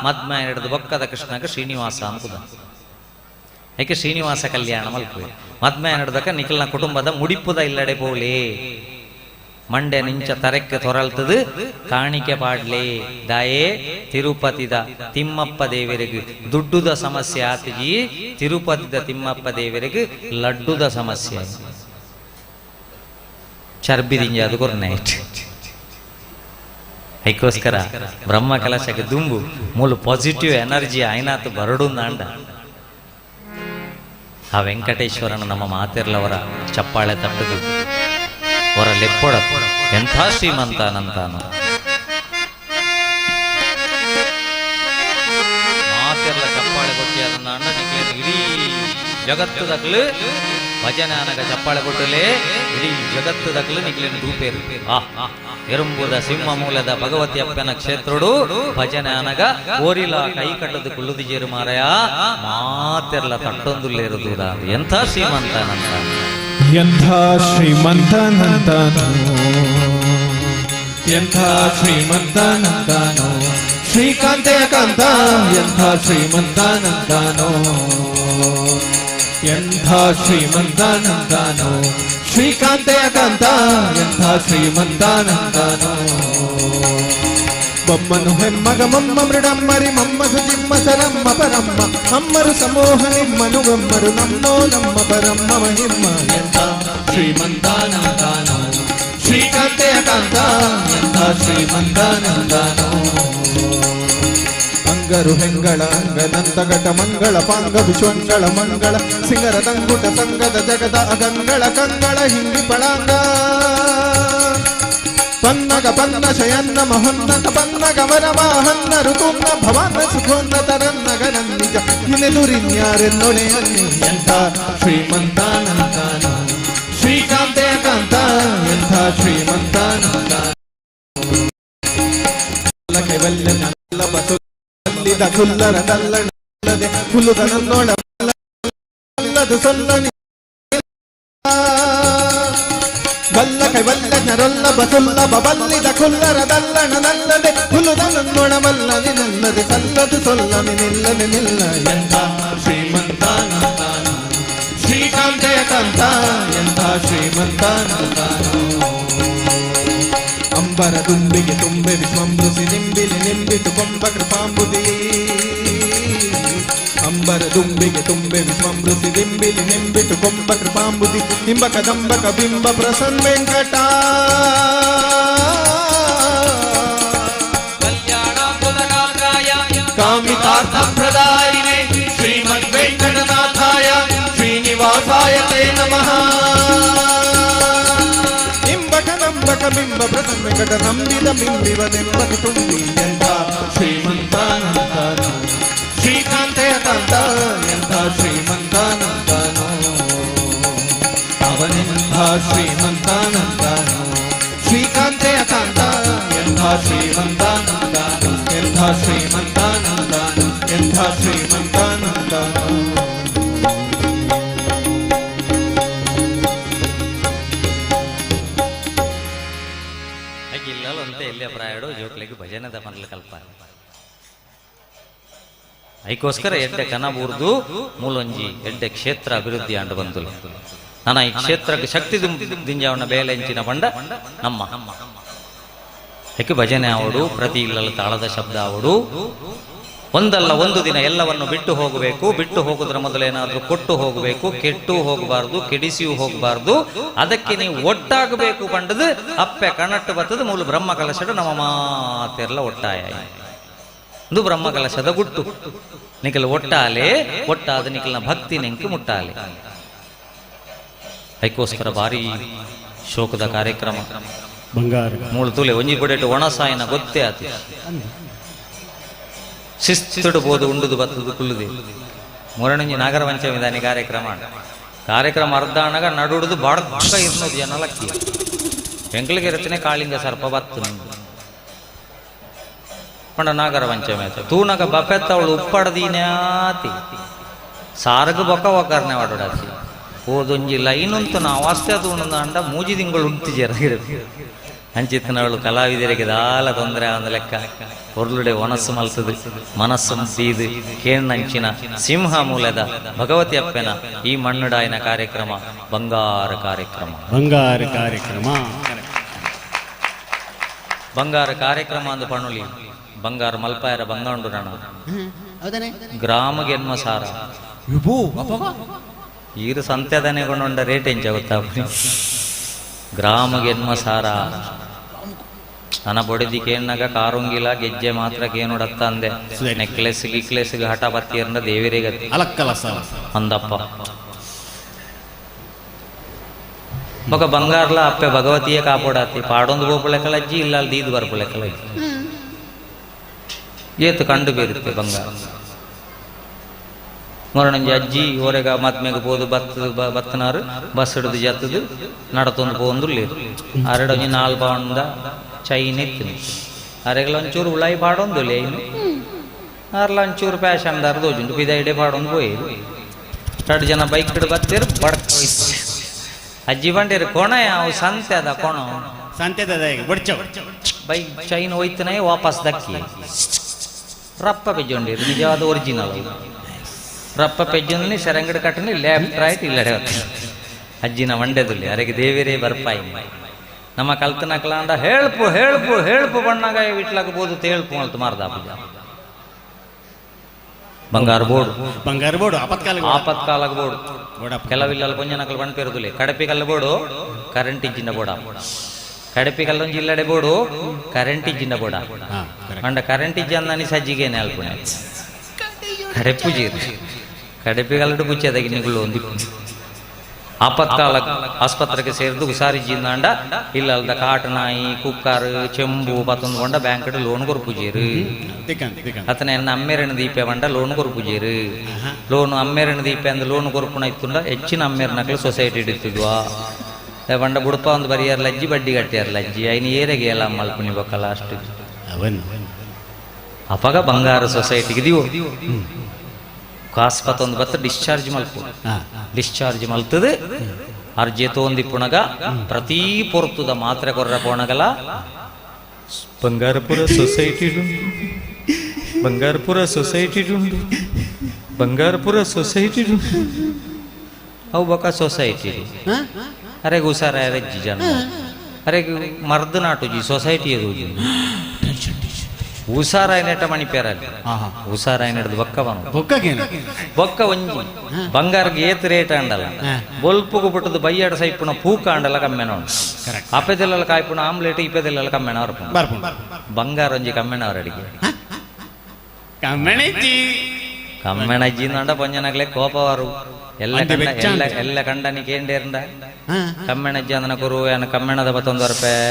ಮದ್ಮ ಹಿಡಿದು ಬೊಕ್ಕದ ಕೃಷ್ಣಗ ಶ್ರೀನಿವಾಸ ಅನ್ಕುದ ಯಾಕೆ ಶ್ರೀನಿವಾಸ ಕಲ್ಯಾಣ ಮಲ್ಪುವೆ ಮದ್ಮೆ ನಡೆದಕ ನಿಖಿಲ್ನ ಕುಟುಂಬದ ಮುಡಿಪುದ ಇಲ್ಲಡೆ ಪೋಲೆ ಮಂಡೆ ನಿಂಚ ತರೆಕ್ಕೆ ತೊರಲ್ತದು ಕಾಣಿಕೆ ಪಾಡ್ಲೆ ದಾಯೇ ತಿರುಪತಿದ ತಿಮ್ಮಪ್ಪ ದೇವರಿಗೆ ದುಡ್ಡುದ ಸಮಸ್ಯೆ ಆತಜಿ ತಿರುಪತಿದ ತಿಮ್ಮಪ್ಪ ದೇವರಿಗೆ ಲಡ್ಡುದ ಸಮಸ್ಯೆ ಚರ್ಬಿದಿಂಜ ಅದು ಕೊರ್ನೈಟ್ ಅದಕ್ಕೋಸ್ಕರ ಬ್ರಹ್ಮ ಕಲಶಕ್ಕೆ ದುಂಬು ಮೂಲ ಪಾಸಿಟಿವ್ ಎನರ್ಜಿ ಆಯ್ನಾತು ಬರಡು ಅಂಡ ಆ ವೆಂಕಟೇಶ್ವರನ ನಮ್ಮ ಮಾತೆರ್ಲವರ ಚಪ್ಪಾಳೆ ತಟ್ಟದು ಅವರ ಲೆಪ್ಪೊಡ ಎಂಥ ಶ್ರೀಮಂತನಂತಾನು ಮಾತೆರ್ಲ ಚಪ್ಪಾಳೆ ಕೊಟ್ಟಿ ಅದನ್ನ ಅಣ್ಣ ಇಡೀ ಜಗತ್ತದಕ್ಲು ಭಜನೆ ಅನಗ ಚಪ್ಪಾಳೆ ಕೊಟ್ಟಲೇ ಇಡೀ ಜಗತ್ತದಕ್ಕಲು ನಿಖಿಲಿನ ರೂಪೇರು ಎರುಂಬುದ ಸಿಂಹ ಮೂಲದ ಭಗವತಿ ಅಪ್ಪನ ಕ್ಷೇತ್ರಡು ಭಜನೆ ಅನಗ ಓರಿಲ ಕೈ ಕಟ್ಟದು ಕುಳ್ಳುದಿಜೇರು ಮಾರಯ ಮಾತೆರ್ಲ ತಟ್ಟೊಂದುಲ್ಲೇರುದುದ ಎಂಥ ಶ್ರೀಮಂತನಂತ ಎಂಥ ಶ್ರೀಮಂತನಂತನೋ ಎಂಥ ಶ್ರೀಮಂತನಂತನೋ ಶ್ರೀಕಾಂತೆಯ ಕಾಂತ ಎಂಥ ಶ್ರೀಮಂತನಂತನೋ ಎಂಥ ಶ್ರೀಮಂತನಂತನೋ ಶ್ರೀಕಾಂತೆಯ ಕಾಂತ ಎಂಥ ಶ್ರೀಮಂತನಂತನೋ ಬೊಮ್ಮನು ಹೆಮ್ಮಗ ಮಮ್ಮ ಮೃಡಮ್ಮರಿ ಮಮ್ಮ ಸುಜಿಮ್ಮ ಸರಮ್ಮ ಪರಮ್ಮ ಅಮ್ಮರು ಸಮೂಹ ನಿಮ್ಮನು ಗಮ್ಮರು ನಮ್ಮೋ ನಮ್ಮ ಪರಮ್ಮ ಮಹಿಮ್ಮ ಎಂಥ ಶ್ರೀಮಂತನಂತನೋ ಶ್ರೀಕಾಂತೆಯ ಕಾಂತ ಎಂಥ ಶ್ರೀಮಂತನಂತನೋ ಅಂಗರು ಹೆಂಗಳ ಅಂಗದಂತ ಘಟ ಮಂಗಳ ಪಾಂಗ ವಿಶ್ವಂಗಳ ಮಂಗಳ ಸಿಂಗರ ತಂಗುಟ ಸಂಗದ ಜಗದ ಅಗಂಗಳ ಕಂಗಳ ಹಿಂದಿ ಪಳಾಂಗ ಪನ್ನಗ ಪನ್ನ ಶಯನ್ನ ಮಹೋನ್ನತ ಪನ್ನಗ ವರವಾಹನ್ನ ಋತುನ್ನ ಭವನ ಸುಖೋನ್ನತರನ್ನಗ ನನ್ನಿಜ ನಿನೆದುರಿನ್ಯಾರೆನ್ನೊಡೆ ಅನ್ನಿ ಎಂಥ ಶ್ರೀಮಂತನಂತನೋ ಶ್ರೀಕಾಂತೆಯ ಕಾಂತ ಎಂಥ ಶ್ರೀಮಂತನಂತನೋ ಬಸುಲ್ಲಿದ ಕುಲ್ಲರ ಕಲ್ಲಣಲ್ಲದೆ ಹುಲುದ ನನ್ನೊಳಲ್ಲದು ಸೊಲ್ಲನಿ ಬಲ್ಲ ಕೈವಲ್ಲ ನರೊಲ್ಲ ಬಸುಲ್ಲ ಬಬಲ್ಲಿದ ಕುಲ್ಲರ ದಲ್ಲಣನಲ್ಲದೆ ಹುಲುದ ನನ್ನೊಳವಲ್ಲದೆ ನಲ್ಲದೆ ಸಲ್ಲದು ಸೊಲ್ಲನಿ ನಿಲ್ಲನೆ ನಿಲ್ಲ ಎಂಥ ಶ್ರೀಮಂತನಂತನೋ ಶ್ರೀಕಾಂತೆಯ ಕಾಂತ ಎಂಥ ಶ್ರೀಮಂತನಂತನೋ ಅಂಬರ ದುಂಬಿಗೆ ತುಂಬೆ ವಿಶ್ವಂಬೃಸಿ ನಿಂಬಿಲಿ ನಿಂಬಿತು ಕೊಂಬ ಕೃಪಾಂಬುದಿ ಅಂಬರ ದುಂಬಿಗೆ ತುಂಬೆ ವಿಶ್ವಂಬೃಸಿ ನಿಂಬಿಲಿ ನಿಂಬಿತು ಕೊಂಬ ಕೃಪಾಂಬುದಿ ನಿಂಬ ಕದಂಬಕ ಬಿಂಬ ಪ್ರಸನ್ನ ವೆಂಕಟ ಕಾಮಿತಾರ್ಥ ಪ್ರದಾಯಿನೇ ಶ್ರೀಮದ್ ವೆಂಕಟನಾಥಾಯ ಶ್ರೀನಿವಾಸಾಯ ತೇ ನಮಃ ಕದಂಬಕ ಬಿಂಬ ಪ್ರಸನ್ನ ವೆಂಕಟ ನಂಬಿದ ಬಿಂಬಿವ ನೆಂಬಕ ತುಂಬಿ ಎಂಥ ಶ್ರೀಮಂತನಂತನೋ ಶ್ರೀಕಾಂತೆಯ ಕಾಂತ ಎಂಥ ಶ್ರೀಮಂತನಂತನೋ ಅವನೆಂಥ ಶ್ರೀಮಂತನಂತನೋ ಶ್ರೀಕಾಂತೆಯ ಕಾಂತ ಎಂಥ ಶ್ರೀಮಂತನಂತನೋ ಎಂಥ ಶ್ರೀಮಂತನಂತನೋ ಎಂಥ ಶ್ರೀಮಂತನಂತನೋ ಎಲ್ಲೇ ಪ್ರಾಯಡು ಜೋಕ್ಲಿಗೆ ಭಜನದ ಮನಲು ಕಲ್ಪ ಅದಕ್ಕೋಸ್ಕರ ಎಡ್ಡೆ ಕನಬೂರ್ದು ಮೂಲೊಂಜಿ ಎಡ್ಡೆ ಕ್ಷೇತ್ರ ಅಭಿವೃದ್ಧಿ ಆಂಡು ಬಂದುಲು ನನ್ನ ಈ ಕ್ಷೇತ್ರಕ್ಕೆ ಶಕ್ತಿ ದಿಂಜಾವಣ್ಣ ಬೇಲೆಂಚಿನ ಬಂಡ ನಮ್ಮ ಯಾಕೆ ಭಜನೆ ಆವಡು ಪ್ರತಿ ಇಲ್ಲಲ್ಲ ತಾಳದ ಶಬ್ದ ಆವಡು ಒಂದಲ್ಲ ಒಂದು ದಿನ ಎಲ್ಲವನ್ನು ಬಿಟ್ಟು ಹೋಗಬೇಕು ಬಿಟ್ಟು ಹೋಗುದ್ರ ಮೊದಲೇನಾದ್ರೂ ಕೊಟ್ಟು ಹೋಗಬೇಕು ಕೆಟ್ಟು ಹೋಗಬಾರ್ದು ಕೆಡಿಸಿಯೂ ಹೋಗಬಾರ್ದು ಅದಕ್ಕೆ ನೀವು ಒಟ್ಟಾಗಬೇಕು ಪಂಡದು ಅಪ್ಪೆ ಕಣಟ್ಟು ಬರ್ತದ ಮೂಲ ಬ್ರಹ್ಮ ಕಲಶದ ನಮ್ಮ ಮಾತೆಲ್ಲ ಒಟ್ಟಾಯ ಇದು ಬ್ರಹ್ಮ ಕಲಶದ ಗುಟ್ಟು ನಿಖಲ್ ಒಟ್ಟಾಲೆ ಒಟ್ಟಾದ ನಿಖಲ್ನ ಭಕ್ತಿ ನೆಂಕಿ ಮುಟ್ಟಾಲೆ ಅದಕ್ಕೋಸ್ಕರ ಭಾರಿ ಶೋಕದ ಕಾರ್ಯಕ್ರಮ ಬಂಗಾರ ಮೂಳು ತುಲೆ ಒಂಜಿ ಕೊಡೆಟ್ಟು ಒಣಸಾಯನ ಗೊತ್ತೇ ಆತಿ ಶಿಸ್ತಿಡ್ಬೋದು ಉಂಡುದು ಬತ್ತದು ಕುಲ್ಲುದೆ ಮೊರಣಂಜಿ ನಾಗರ ಪಂಚಮಿ ದಾನಿ ಕಾರ್ಯಕ್ರಮ ಅರ್ಧ ಅಣಗ ನಡುಡುದು ಬಾಡ್ಕ ಇರ್ನೋದು ಜನಲಕ್ಕಿ ಎಂಕ್ಲಿಗೆ ಇರುತ್ತೇನೆ ಕಾಳಿಂಗ ಸರ್ಪ ಬತ್ತು ಪಂಡ ನಾಗರ ಪಂಚಮಿ ಆಯ್ತು ತೂನಗ ಬಪೆತ್ತ ಅವಳು ಉಪ್ಪಡದೀನ್ಯಾತಿ ಸಾರಗ ಬೊಕ್ಕ ಒಕ್ಕರ್ನೆ ವಾಡಾತಿ ಓದೊಂಜಿ ಲೈನುಂತು ನಾವು ಅಷ್ಟೇ ಅದು ಅಂಡ ಮೂಜಿ ತಿಂಗಳು ಉಂಟು ಜರಗಿರುತ್ತೆ ಅಂಚಿತ್ತನವಳು ಕಲಾವಿದರಿಗೆ ದಾಲ ತೊಂದರೆ ಆದ ಲೆಕ್ಕ ಹೊರ್ಲುಡೆ ಒನಸ್ಸು ಮಲ್ತದು ಮನಸ್ಸು ಸೀದು ಕೇಣ್ಣಂಚಿನ ಸಿಂಹ ಮೂಲದ ಭಗವತಿ ಅಪ್ಪನ ಈ ಮಣ್ಣುಡಾಯಿನ ಕಾರ್ಯಕ್ರಮ ಬಂಗಾರ ಕಾರ್ಯಕ್ರಮ ಬಂಗಾರ ಕಾರ್ಯಕ್ರಮ ಅಂದು ಪಣುಲಿ ಬಂಗಾರ ಮಲ್ಪಾಯರ ಬಂಗಾಂಡು ರಣ ಗ್ರಾಮ ಗೆನ್ಮ ಸಾರ ಈರು ಸಂತ್ಯದನೆ ಕೊಂಡ ರೇಟ್ ಎಂಚ ಗೊತ್ತಾ ಗ್ರಾಮ ಗೆನ್ಮ ಸಾರ ನನ್ನ ಬೊಡಿದಿ ಕೇಣ್ಣಗ ಕಾರುಂಗಿಲ ಗೆಜ್ಜೆ ಮಾತ್ರ ಕೇನುಡತ್ತ ಅಂದೆ ನೆಕ್ಲೆಸ್ ಗಿಕ್ಲೆಸ್ ಹಠ ಬತ್ತಿ ಅಂದ ದೇವಿರಿಗೆ ಅಂದಪ್ಪ ఒక బంగారులో అప్పే భగవతీయ కాపాడాతి పాడొందు పోపులెక్కలజ్ಜಿ ಇಲ್ಲ ಅಲ್ಲಿ ದೀದು ಬರ್ಪುಲೆಕ್ಕಲಜ್ಜಿ ಏತು ಕಂಡು ಬೀರುತ್ತೆ ಬಂಗಾರ ಮೊರಣಂಜಿ ಅಜ್ಜಿ ಓರೆಗ ಮತ್ಮೆಗೆ ಪೋದು ಬತ್ತನಾರು ಬಸ್ ಹಿಡಿದು ಜತ್ತದು ನಡತೊಂದು ಪೋಂದು ಲೇರು ಅರಡೊಂಜಿ 4 ಪೌಂಡ ಚೈನ್ ಎತ್ತಿನ ಅರೆಗಳ ಒಂಚೂರು ಉಳಾಯಿ ಪಾಡೊಂದು ಲೇನು ಅರ್ಲ ಒಂಚೂರು ಪ್ಯಾಶನ್ದಾರ್ ದೋಜುಂಟು ಪಿದೈಡೆ ಪಾಡೊಂದು ಪೋಯರು 2 ಜನ ಬೈಕ್ ಹಿಡಿದು ಬತ್ತೇರು ಬಡಕ್ ಅಜ್ಜಿ ಬಂಡೇರು ಕೊಣ ಅವು ಸಂತೆ ಅದ ಕೊಣ ಸಂತೆದ ಬೈಕ್ ಚೈನ್ ಹೋಯ್ತನೇ ವಾಪಸ್ ದಕ್ಕಿ ರಪ್ಪ ಪೆಜ್ಜೊಂಡಿರು ನಿಜವಾದ ಒರಿಜಿನಲ್ ರಪ್ಪ ಪೆಜ್ಜೊಂದು ಸೆರಂಗಡ ಕಟ್ಟನಿ ಲೆಫ್ಟ್ ರೈಟ್ ಇಲ್ಲಡೆ ಅಜ್ಜಿನ ಮಂಡ್ಯದಲ್ಲಿ ಅರೆಗೆ ದೇವೇರೇ ಬರ್ಪಾಯಿ ನಮ್ಮ ಕಲ್ತನಕ್ಲಾಂಡ ಹೇಳ್ಪು ಹೇಳ್ಪು ಹೇಳ್ಪು ಬಣ್ಣಾಗ ಇಟ್ಲಾಗಬಹುದು ತೇಳ್ಪು ಅಂತ ಮಾರ್ದ ಪೂಜ ಬಂಗಾರ ಬೋರ್ಡು ಆಪತ್ಕಾಲಗ ಬೋರ್ಡು ಕೆಲವಿಲ್ಲ ಕೊಂಜನಕಲ್ ಬಣ್ಪೇರುದುಲೆ ಕಡಪಿಗಲ್ಲ ಬೋರ್ಡು ಕರೆಂಟ್ ಇಜ್ಜಿನ ಬೋಡ ಕಡಪಿಗಲ್ಲೊಂದು ಇಲ್ಲಡೆ ಬೋರ್ಡು ಕರೆಂಟ್ ಇಜ್ಜಿನ ಬೋಡ ಅಂಡ ಕರೆಂಟ್ ಇಜ್ಜ ಅಂದಾನಿ ಸಜ್ಜಿಗೇನೆ ಅಲ್ಪುಣೆ ಕಡೆಪುಜೀರು ಕಡೆಪಿಗಲ್ಲಡು ಪುಚ್ಚದಾಗಿ ನಿಗಳು ಒಂದು ಆಪತ್ಕಾಲ ಆಸ್ಪತ್ರೆಗೆ ಸೇರಿದು ಹುಷಾರಿಜ್ಜಿಂದಾಂಡ ಇಲ್ಲದ ಕಾಟು ನಾಯಿ ಕುಕ್ಕರ್ ಚೆಂಬು ಪತ್ತೊಂದು ಕೊಂಡ ಬ್ಯಾಂಕ್ ಲೋನ್ ಕೊರ್ಪುಜೀರು ಅತನ ಎನ್ನ ಅಮ್ಮೇರಣ ದೀಪೆ ಬಂಡ ಲೋನ್ ಕೊರ್ಪುಜೀರು ಲೋನ್ ಅಮ್ಮೇರಣ ದೀಪೆ ಅಂದ ಲೋನ್ ಕೊರ್ಪುಣ ಇತ್ತುಂಡ ಹೆಚ್ಚಿನ ಅಮ್ಮೇರನಕ್ಲು ಸೊಸೈಟಿ ಇಡ್ತಿದ್ವಾ ಬಂಡ ಬುಡಪ ಒಂದು ಬರಿಯಾರ್ಲ ಅಜ್ಜಿ ಬಡ್ಡಿ ಕಟ್ಟಿಯಾರ್ಲ ಅಜ್ಜಿ ಐನು ಏರೆಗೆ ಎಲ್ಲ ಮಲ್ಪುನಿ ಬಕ್ಕಲ್ಲ ಅಷ್ಟು ಅಪಗ ಬಂಗಾರ ಸೊಸೈಟಿಗೆ ದೀವು ಕಾಸ್ಪತ್ತೊಂದು ಬತ್ತ ಡಿಸ್ಚಾರ್ಜ್ ಮಲ್ಪು ಡಿಸ್ಚಾರ್ಜ್ ಮಲ್ತದು ಅರ್ಜೆ ತೋಂದಿಪ್ಪುಣಗ ಪ್ರತಿ ಪೊರ್ತುದ ಮಾತ್ರೆ ಕೊರ್ರ ಪೋಣಗಲ ಬಂಗಾರಪುರ ಸೊಸೈಟಿ ಬಂಗಾರಪುರ ಸೊಸೈಟಿ ಬಂಗಾರಪುರ ಸೊಸೈಟಿ ಅವು ಬಕ ಸೊಸೈಟಿ ಅರೆ ಹುಷಾರ ಅಜ್ಜಿ ಜನ ಅರೆ ಮರ್ದ ನಾಟುಜಿ ಸೊಸೈಟಿ ಅದು ಹುಷಾರಾಯನೆಟ ಮಣಿಪೇರಲ್ಲಿ ಹುಷಾರಾಯನೆಡ್ದು ಬೊಕ್ಕ ಬೊಕ್ಕ ಒಂಜಿ ಬಂಗಾರಗೆ ಏತ್ ರೇಟ್ ಅಂಡಲ್ಲ ಬೊಲ್ಪುಗು ಬಿಟ್ಟದು ಬೈಯಾಡ ಸೈಪುಣ ಪೂಕ ಅಂಡಲ್ಲ ಕಮ್ಮೆನ ಅಪ್ಪೆದೆಲ್ಲ ಕಾಯ್ಪುಣ ಆಮ್ಲೆಟ್ ಇಪ್ಪೆದೆಲ್ಲ ಕಮ್ಮೆನ ಅವ್ರ ಬಂಗಾರ ಒಂಜಿ ಕಮ್ಮೆನವ್ರ ಅಡಿಗೆ ಕಮ್ಮೆಣಜ್ಜಿ ನಂಡ ಪೊಂಜನಗ್ಲೆ ಕೋಪವಾರು ಎಲ್ಲ ಕಂಡನಿ ಕೇಂಡೇರ್ಂಡ ಕಮ್ಮೆಣಜ್ಜಿ ಅಂದನ ಕುರು ಏನು ಕಮ್ಮೆಣದ 11 ರೂಪಾಯಿ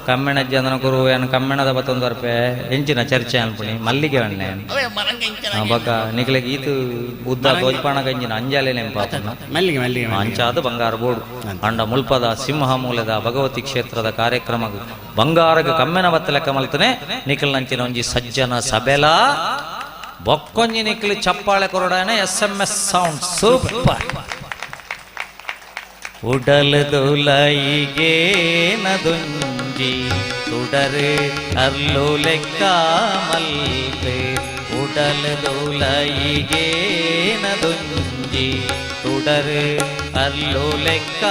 ಕಮ್ಮೆಣಜ್ಜಿ ಅಂದನ ಕುರು ಏನು ಕಮ್ಮೆಣದ 11 ರೂಪಾಯಿ ಹೆಂಚಿನ ಚರ್ಚೆ ಅನ್ಪುಣಿ ಮಲ್ಲಿಗೆ ಎಣ್ಣೆ ಬಕ ನಿಕ್ಲೆಗೆ ಈತು ಉದ್ದ ತೋಜ್ಪಾಣ ಗಂಜಿನ ಅಂಜಾಲೆ ನೆಂಪಾಪನ ಅಂಚಾದ ಬಂಗಾರ ಬೋರ್ಡು ಅಂಡ ಮುಲ್ಪದ ಸಿಂಹ ಮೂಲದ ಭಗವತಿ ಕ್ಷೇತ್ರದ ಕಾರ್ಯಕ್ರಮ ಬಂಗಾರಗ ಕಮ್ಮೆನ ಬತ್ತ ಲೆಕ್ಕ ಮಲ್ತನೆ ನಿಖಲ್ ನಂಚಿನ ಒಂಜಿ ಸಜ್ಜನ ಸಬೆಲ ಬೊಕ್ಕೊಂಜಿ ನಿಕ್ಲಿ ಚಪ್ಪಾಳೆ ಕೊರಡಾನೆ SMS ಸೌಂಡ್ ಸೂಪರ್ ಉಡಲದುಲೈಗೆ ನದುಂಜಿ ತುಡರು ಅರ್ಲು ಲೆಕ್ಕ ಮಲ್ಪೆ ಉಡಲದುಲೈಗೆ ನದುಂಜಿ ತುಡರು ಅರ್ಲು ಲೆಕ್ಕ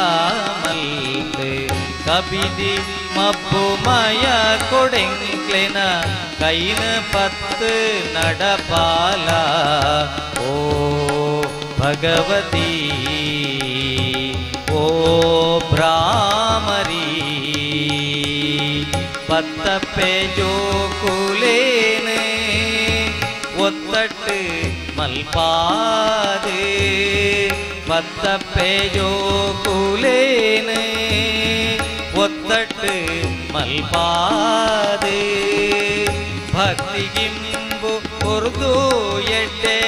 ಮಲ್ಪೆ ಕಬಿದಿ ಮಬ್ಬು ಮಯ ಕೊಡೆಂಕ್ಲೆನ ಕೈನ ಪತ್ತು ನಡಪಾಲ ಓ ಭಗವತಿ ಓ ಭ್ರಾಮರಿ ಪತ್ತಪ್ಪೆ ಜೋಕುಲೇನೆ ಒತ್ತಟ್ಟು ಮಲ್ಪಾದೆ ಪತ್ತಪ್ಪೆ ಜೋಕುಲೇನೆ ಒತ್ತಟ್ಟು ಮಲ್ಪಾದೆ ಭಕ್ತಿಗಿಂಬು ಕೊರ್ದು ಎಡ್ಡೆ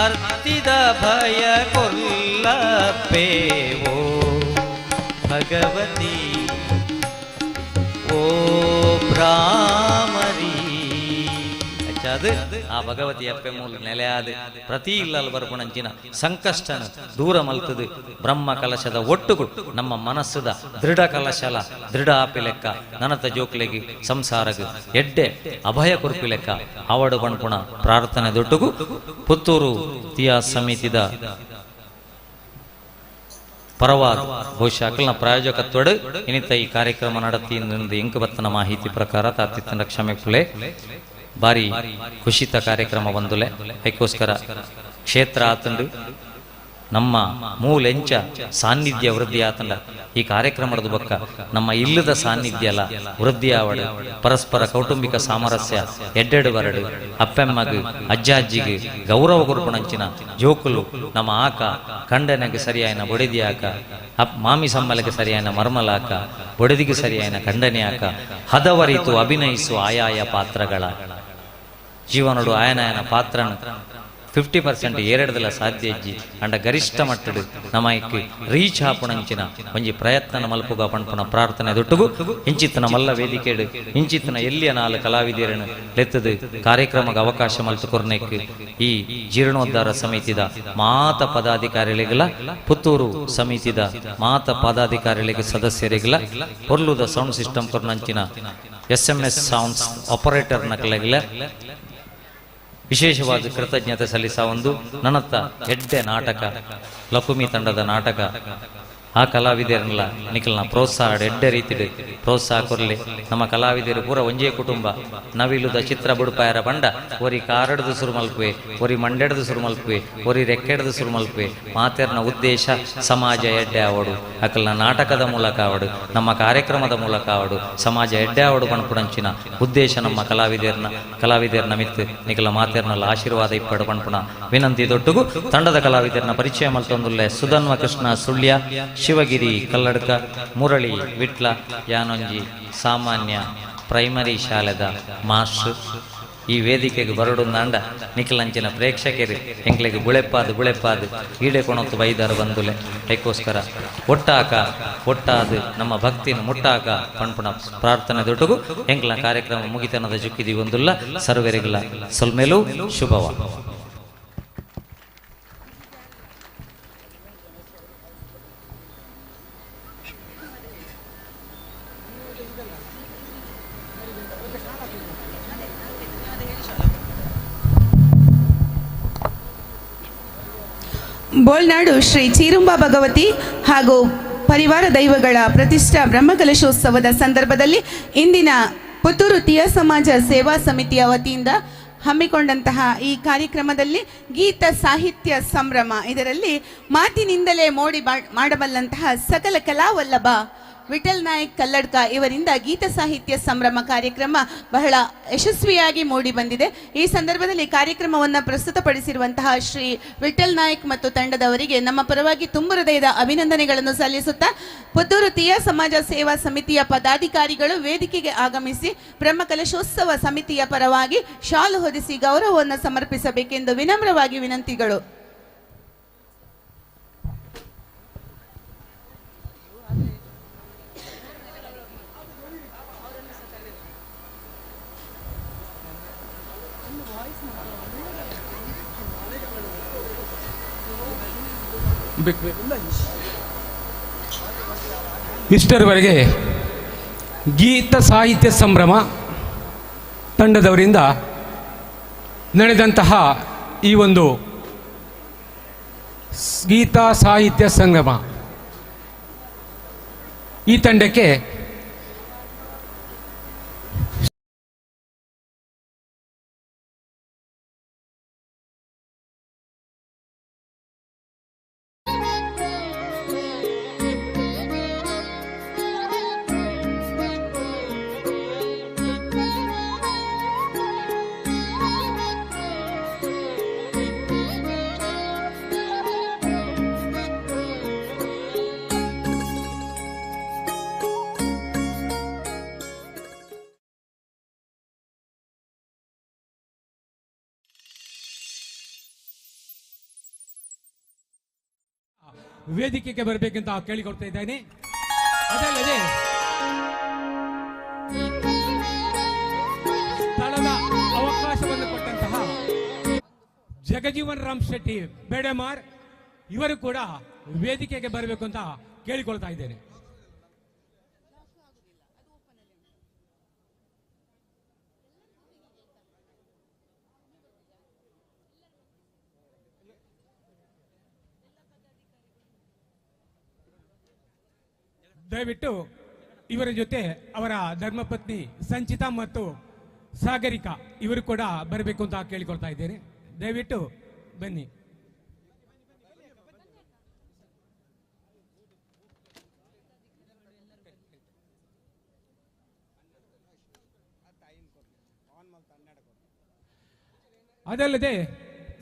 ಅರ್ತಿದ ಭಯ ಕೊಲ್ಲಪ್ಪೇವೋ ಭಗವತಿ ಓ ಭ್ರಾಮರಿ ಅದು ಆ ಭಗವತಿ ಅಪ್ಪೆ ಮೂಲ ನೆಲೆಯಾದ ಪ್ರತಿ ಇಲ್ಲಲ್ ಬರ್ಪುಣಂಚಿನ ಸಂಕಷ್ಟನ ದೂರ ಮಲ್ತದು ಬ್ರಹ್ಮ ಕಲಶದ ಒಟ್ಟುಗುಟ್ಟು ನಮ್ಮ ಮನಸ್ಸದ ದೃಢ ಕಲಶಲ ದೃಢ ಆಪಿ ಲೆಕ್ಕ ನನತ ಜೋಕ್ಲೆಗಿ ಸಂಸಾರಗ ಎಡ್ಡೆ ಅಭಯ ಕುರುಪಿ ಲೆಕ್ಕ ಅವಡು ಬಣ್ಪುಣ ಪ್ರಾರ್ಥನೆ ದೊಡ್ಡಗು ಪುತ್ತೂರು ತಿಯಾ ಸಮಿತಿದ ಪರವಾದ ಬಹುಶಃ ಅಕಲ್ನ ಪ್ರಾಯೋಜಕತ್ವಡು ಇನಿತ ಈ ಕಾರ್ಯಕ್ರಮ ನಡತಿ ಎಂಕು ಬತ್ತನ ಮಾಹಿತಿ ಪ್ರಕಾರ ತಾತಿತ್ತನ ಕ್ಷಮೆ ಕುಲೆ ಬಾರಿ ಖುಷಿತ ಕಾರ್ಯಕ್ರಮ ಬಂದುಲೆ ಅದಕ್ಕೋಸ್ಕರ ಕ್ಷೇತ್ರ ಆತಂಡು ನಮ್ಮ ಮೂಲೆಂಚ ಸಾನ್ನಿಧ್ಯ ವೃದ್ಧಿ ಆತಂಡ ಈ ಕಾರ್ಯಕ್ರಮದ ಬಕ್ಕ ನಮ್ಮ ಇಲ್ಲದ ಸಾನ್ನಿಧ್ಯ ಅಲ್ಲ ವೃದ್ಧಿ ಆವಡು ಪರಸ್ಪರ ಕೌಟುಂಬಿಕ ಸಾಮರಸ್ಯ ಎಡ್ಡೆಡು ಬರಡು ಅಪ್ಪೆಮ್ಮಗು ಅಜ್ಜ ಅಜ್ಜಿಗೆ ಗೌರವ ಗುರುಪಣಂಚಿನ ಜೋಕುಲು ನಮ್ಮ ಆಕ ಕಂಡನೆಗೆ ಸರಿಯಾಯಿನ ಬೊಡೆದಿ ಆಕ ಮಾಮಿ ಸಮ್ಮಲೆಗೆ ಸರಿಯಾಯಿನ ಮರ್ಮಲಾಕ ಬೊಡೆದಿಗೆ ಸರಿಯಾಯಿನ ಖಂಡನೆ ಆಕ ಹದವರಿತು ಅಭಿನಯಿಸು ಆಯಾಯ ಪಾತ್ರಗಳ ಜೀವನಡು ಆಯನಾಯನ ಪಾತ್ರನ 50% ಏರೆಡ್ದಲ ಸಾಧ್ಯ ಇಜ್ಜಿ ಅಂಡ ಗರಿಷ್ಠ ಮಟ್ಟಡು ನಮಕ್ ರೀಚ್ ಆಪುಣಂಚಿನ ಒಂಜಿ ಪ್ರಯತ್ನ ಮಲ್ಪುಗ ಪಂಪುನ ಪ್ರಾರ್ಥನೆ ದೊಟ್ಟುಗು ಇಂಚಿತ್ತನ ಮಲ್ಲ ವೇದಿಕೆಡು ಇಂಚಿತ್ತನ ಎಲ್ಲಿಯ ನಾಲ್ ಕಲಾವಿದರನ್ನು ಲೆತ್ತದು ಕಾರ್ಯಕ್ರಮಕ್ಕೆ ಅವಕಾಶ ಮಲ್ತು ಕೊರ್ನೆಕ್ ಈ ಜೀರ್ಣೋದ್ಧಾರ ಸಮಿತಿದ ಮಾತ ಪದಾಧಿಕಾರಿಗಳಿಗಲ ಪುತ್ತೂರು ಸಮಿತಿದ ಮಾತ ಪದಾಧಿಕಾರಿಗಳಿಗೆ ಸದಸ್ಯರಿಗಲ ಪೊರ್ಲುದ ಸೌಂಡ್ ಸಿಸ್ಟಮ್ ಕೊರ್ನಂಚಿನ SMS ಸೌಂಡ್ಸ್ ಆಪರೇಟರ್ ನಕಲಗಿಲ ವಿಶೇಷವಾದ ಕೃತಜ್ಞತೆ ಸಲ್ಲಿಸ ಒಂದು ನನ್ನತ್ತ ಎಡ್ಡೆ ನಾಟಕ ಲಕುಮಿ ತಂಡದ ನಾಟಕ ಆ ಕಲಾವಿದರನ್ನೆಲ್ಲ ನಿಖಲ್ನ ಪ್ರೋತ್ಸಾಹ ಎಡ್ಡೆ ರೀತಿ ಪ್ರೋತ್ಸಾಹ ಕೊರಲಿ ನಮ್ಮ ಕಲಾವಿದರು ಪೂರ ಒಂಜೇ ಕುಟುಂಬ ನವಿಲುದ ಚಿತ್ರ ಬುಡುಪಾಯರ ಬಂಡ ಒರಿ ಕಾರಡ್ದು ಸುರು ಮಲ್ಪುವೆ ಒರಿ ಮಂಡೆಡ್ದು ಸುರು ಮಲ್ಪುವೆ ಒರಿ ರೆಕ್ಕೆಡ್ದು ಸುರು ಮಲ್ಪುವೆ ಮಾತೆರ್ನ ಉದ್ದೇಶ ಸಮಾಜ ಎಡ್ಡೆ ಆವಡು ಅಕಲ್ನ ನಾಟಕದ ಮೂಲಕ ಆವಡು ನಮ್ಮ ಕಾರ್ಯಕ್ರಮದ ಮೂಲಕ ಆವಡು ಸಮಾಜ ಎಡ್ಡೆ ಆವಡು ಪಣಪುಣಂಚಿನ ಉದ್ದೇಶ ನಮ್ಮ ಕಲಾವಿದರ್ನ ಮಿತ್ತು ನಿಖಲ ಮಾತೆರ್ನಲ್ಲ ಆಶೀರ್ವಾದ ಇಪ್ಪಡು ಪಣಪುಣ ವಿನಂತಿ ದೊಟ್ಟುಗು ತಂಡದ ಕಲಾವಿದರನ್ನ ಪರಿಚಯ ಮಲ್ತೊಂದುಲ್ಲೆ ಸುಧನ್ವ ಕೃಷ್ಣ ಸುಳ್ಯ ಶಿವಗಿರಿ ಕಲ್ಲಡ್ಕ ಮುರಳಿ ವಿಟ್ಲ ಯಾನೊಂಜಿ ಸಾಮಾನ್ಯ ಪ್ರೈಮರಿ ಶಾಲೆದ ಮಾಸ್ಟರ್ ಈ ವೇದಿಕೆಗೆ ಬರಡುಂದಾಂಡ ನಿಖಲಂಚಿನ ಪ್ರೇಕ್ಷಕರು ಎಂಕ್ಲೆಗೆ ಬುಳೆಪಾದು ಈಡೆ ಕೊಣತ್ತು ಬೈದಾರು ಬಂದುಲೆ ಅದಕ್ಕೋಸ್ಕರ ಒಟ್ಟಾದು ನಮ್ಮ ಭಕ್ತಿನ ಮುಟ್ಟಾಕ ಪಣ್ಪುಣ ಪ್ರಾರ್ಥನೆ ದೊಟ್ಟುಗು ಎಂಕ್ಲ ಕಾರ್ಯಕ್ರಮ ಮುಗಿತನದ ಜುಕ್ಕಿದಿ ಒಂದುಲ್ಲ ಸರ್ವರಿಗಳ ಸೊಲ್ಮೇಲೂ ಶುಭವ. ಬೋಳ್ನಾಡು ಶ್ರೀ ಚೀರುಂಬ ಭಗವತಿ ಹಾಗೂ ಪರಿವಾರ ದೈವಗಳ ಪ್ರತಿಷ್ಠಾ ಬ್ರಹ್ಮಕಲಶೋತ್ಸವದ ಸಂದರ್ಭದಲ್ಲಿ ಇಂದಿನ ಪುತ್ತೂರು ತೀಯ ಸಮಾಜ ಸೇವಾ ಸಮಿತಿಯ ವತಿಯಿಂದ ಹಮ್ಮಿಕೊಂಡಂತಹ ಈ ಕಾರ್ಯಕ್ರಮದಲ್ಲಿ ಗೀತ ಸಾಹಿತ್ಯ ಸಂಭ್ರಮ, ಇದರಲ್ಲಿ ಮಾತಿನಿಂದಲೇ ಮಾಡಬಲ್ಲಂತಹ ಸಕಲ ಕಲಾವಲ್ಲಭ ವಿಠಲ್ ನಾಯಕ್ ಕಲ್ಲಡ್ಕ ಇವರಿಂದ ಗೀತ ಸಾಹಿತ್ಯ ಸಂಭ್ರಮ ಕಾರ್ಯಕ್ರಮ ಬಹಳ ಯಶಸ್ವಿಯಾಗಿ ಮೂಡಿ ಬಂದಿದೆ. ಈ ಸಂದರ್ಭದಲ್ಲಿ ಕಾರ್ಯಕ್ರಮವನ್ನು ಪ್ರಸ್ತುತಪಡಿಸಿರುವಂತಹ ಶ್ರೀ ವಿಠಲ್ ನಾಯಕ್ ಮತ್ತು ತಂಡದವರಿಗೆ ನಮ್ಮ ಪರವಾಗಿ ತುಂಬ ಹೃದಯದ ಅಭಿನಂದನೆಗಳನ್ನು ಸಲ್ಲಿಸುತ್ತಾ ಪುತ್ತೂರು ತೀಯ ಸಮಾಜ ಸೇವಾ ಸಮಿತಿಯ ಪದಾಧಿಕಾರಿಗಳು ವೇದಿಕೆಗೆ ಆಗಮಿಸಿ ಬ್ರಹ್ಮಕಲಶೋತ್ಸವ ಸಮಿತಿಯ ಪರವಾಗಿ ಶಾಲು ಹೊದಿಸಿ ಗೌರವವನ್ನು ಸಮರ್ಪಿಸಬೇಕೆಂದು ವಿನಮ್ರವಾಗಿ ವಿನಂತಿಗಳು. ಇಷ್ಟರವರೆಗೆ ಗೀತ ಸಾಹಿತ್ಯ ಸಂಭ್ರಮ ತಂಡದವರಿಂದ ನಡೆದಂತಹ ಈ ಒಂದು ಗೀತ ಸಾಹಿತ್ಯ ಸಂಗಮ ಈ ತಂಡಕ್ಕೆ ವೇದಿಕೆಗೆ ಬರಬೇಕಂತ ಕೇಳಿಕೊಡ್ತಾ ಇದ್ದೇನೆ. ಅದಲ್ಲದೆ ಸ್ಥಳದ ಅವಕಾಶವನ್ನು ಕೊಟ್ಟಂತಹ ಜಗಜೀವನ್ ರಾಮ್ ಶೆಟ್ಟಿ ಬೇಡಮಾರ್ ಇವರು ಕೂಡ ವೇದಿಕೆಗೆ ಬರಬೇಕು ಅಂತ ಕೇಳಿಕೊಳ್ತಾ ಇದ್ದೇನೆ. ದಯವಿಟ್ಟು ಇವರ ಜೊತೆ ಅವರ ಧರ್ಮಪತ್ನಿ ಸಂಚಿತಾ ಮತ್ತು ಸಾಗರಿಕಾ ಇವರು ಕೂಡ ಬರಬೇಕು ಅಂತ ಕೇಳಿಕೊಳ್ತಾ ಇದ್ದೇನೆ. ದಯವಿಟ್ಟು ಬನ್ನಿ. ಅದಲ್ಲದೆ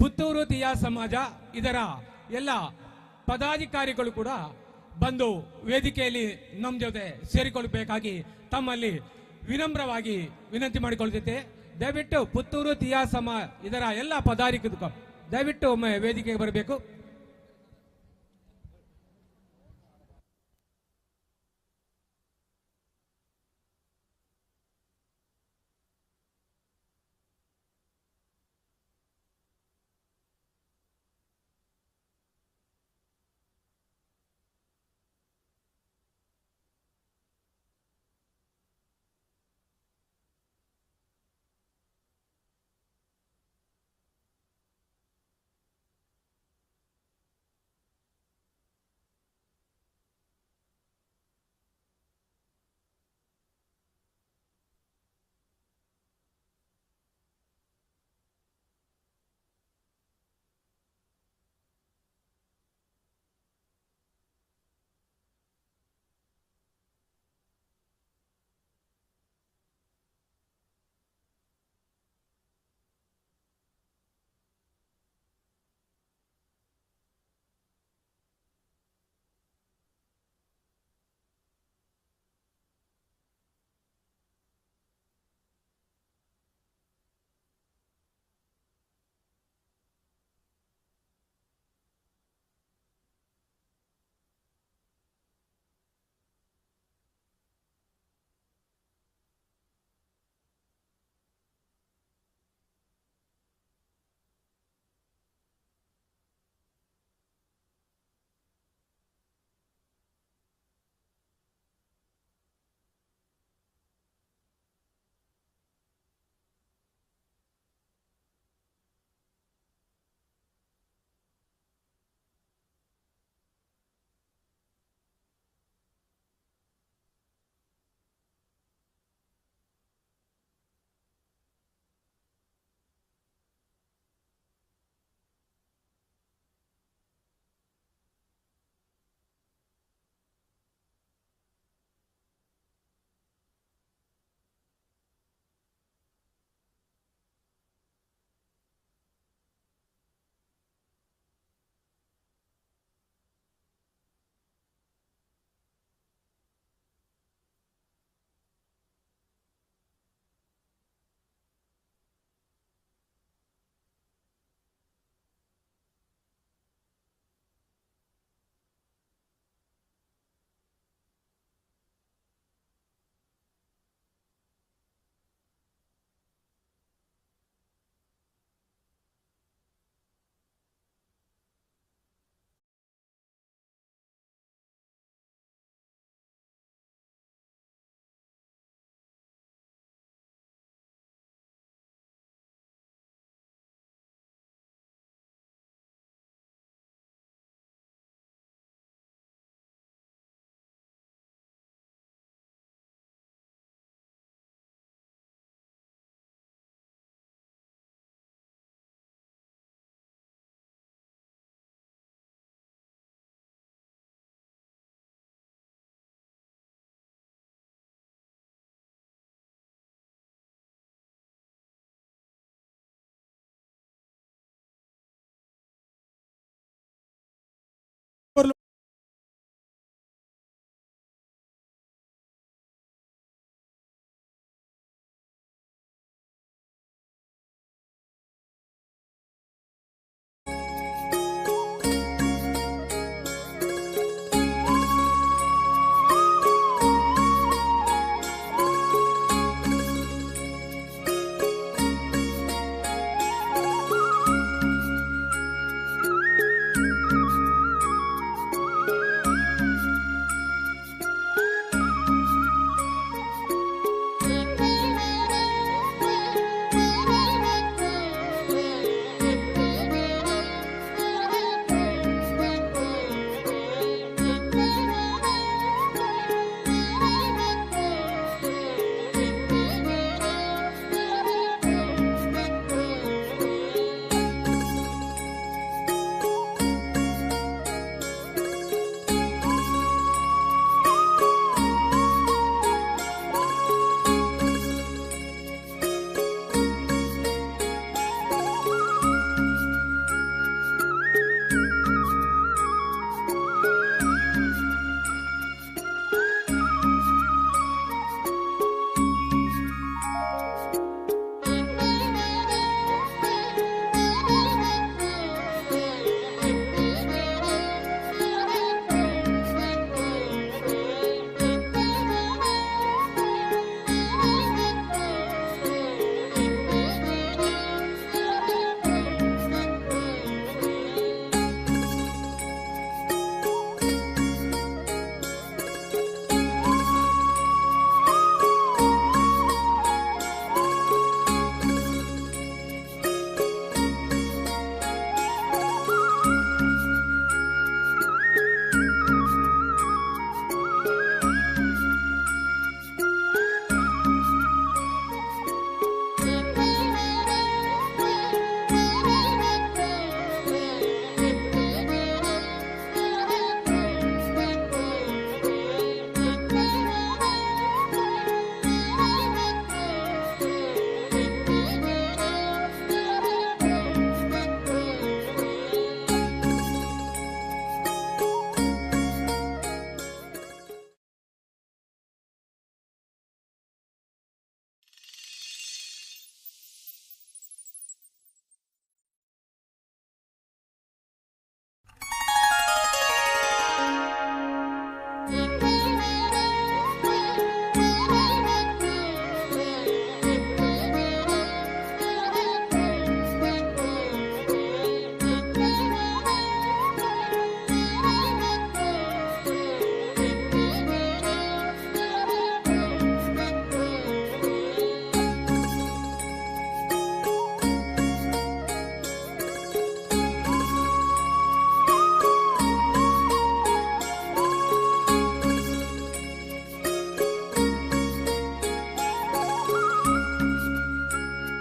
ಪುತ್ತೂರು ತೀಯ ಸಮಾಜ ಇದರ ಎಲ್ಲ ಪದಾಧಿಕಾರಿಗಳು ಕೂಡ ಬಂದು ವೇದಿಕೆಯಲ್ಲಿ ನಮ್ಮ ಜೊತೆ ಸೇರಿಕೊಳ್ಳಬೇಕಾಗಿ ತಮ್ಮಲ್ಲಿ ವಿನಮ್ರವಾಗಿ ವಿನಂತಿ ಮಾಡಿಕೊಳ್ಳುತ್ತೆ. ದಯವಿಟ್ಟು ಪುತ್ತೂರು ತೀಯ ಇದರ ಎಲ್ಲ ದಯವಿಟ್ಟು ಒಮ್ಮೆ ವೇದಿಕೆಗೆ ಬರಬೇಕು.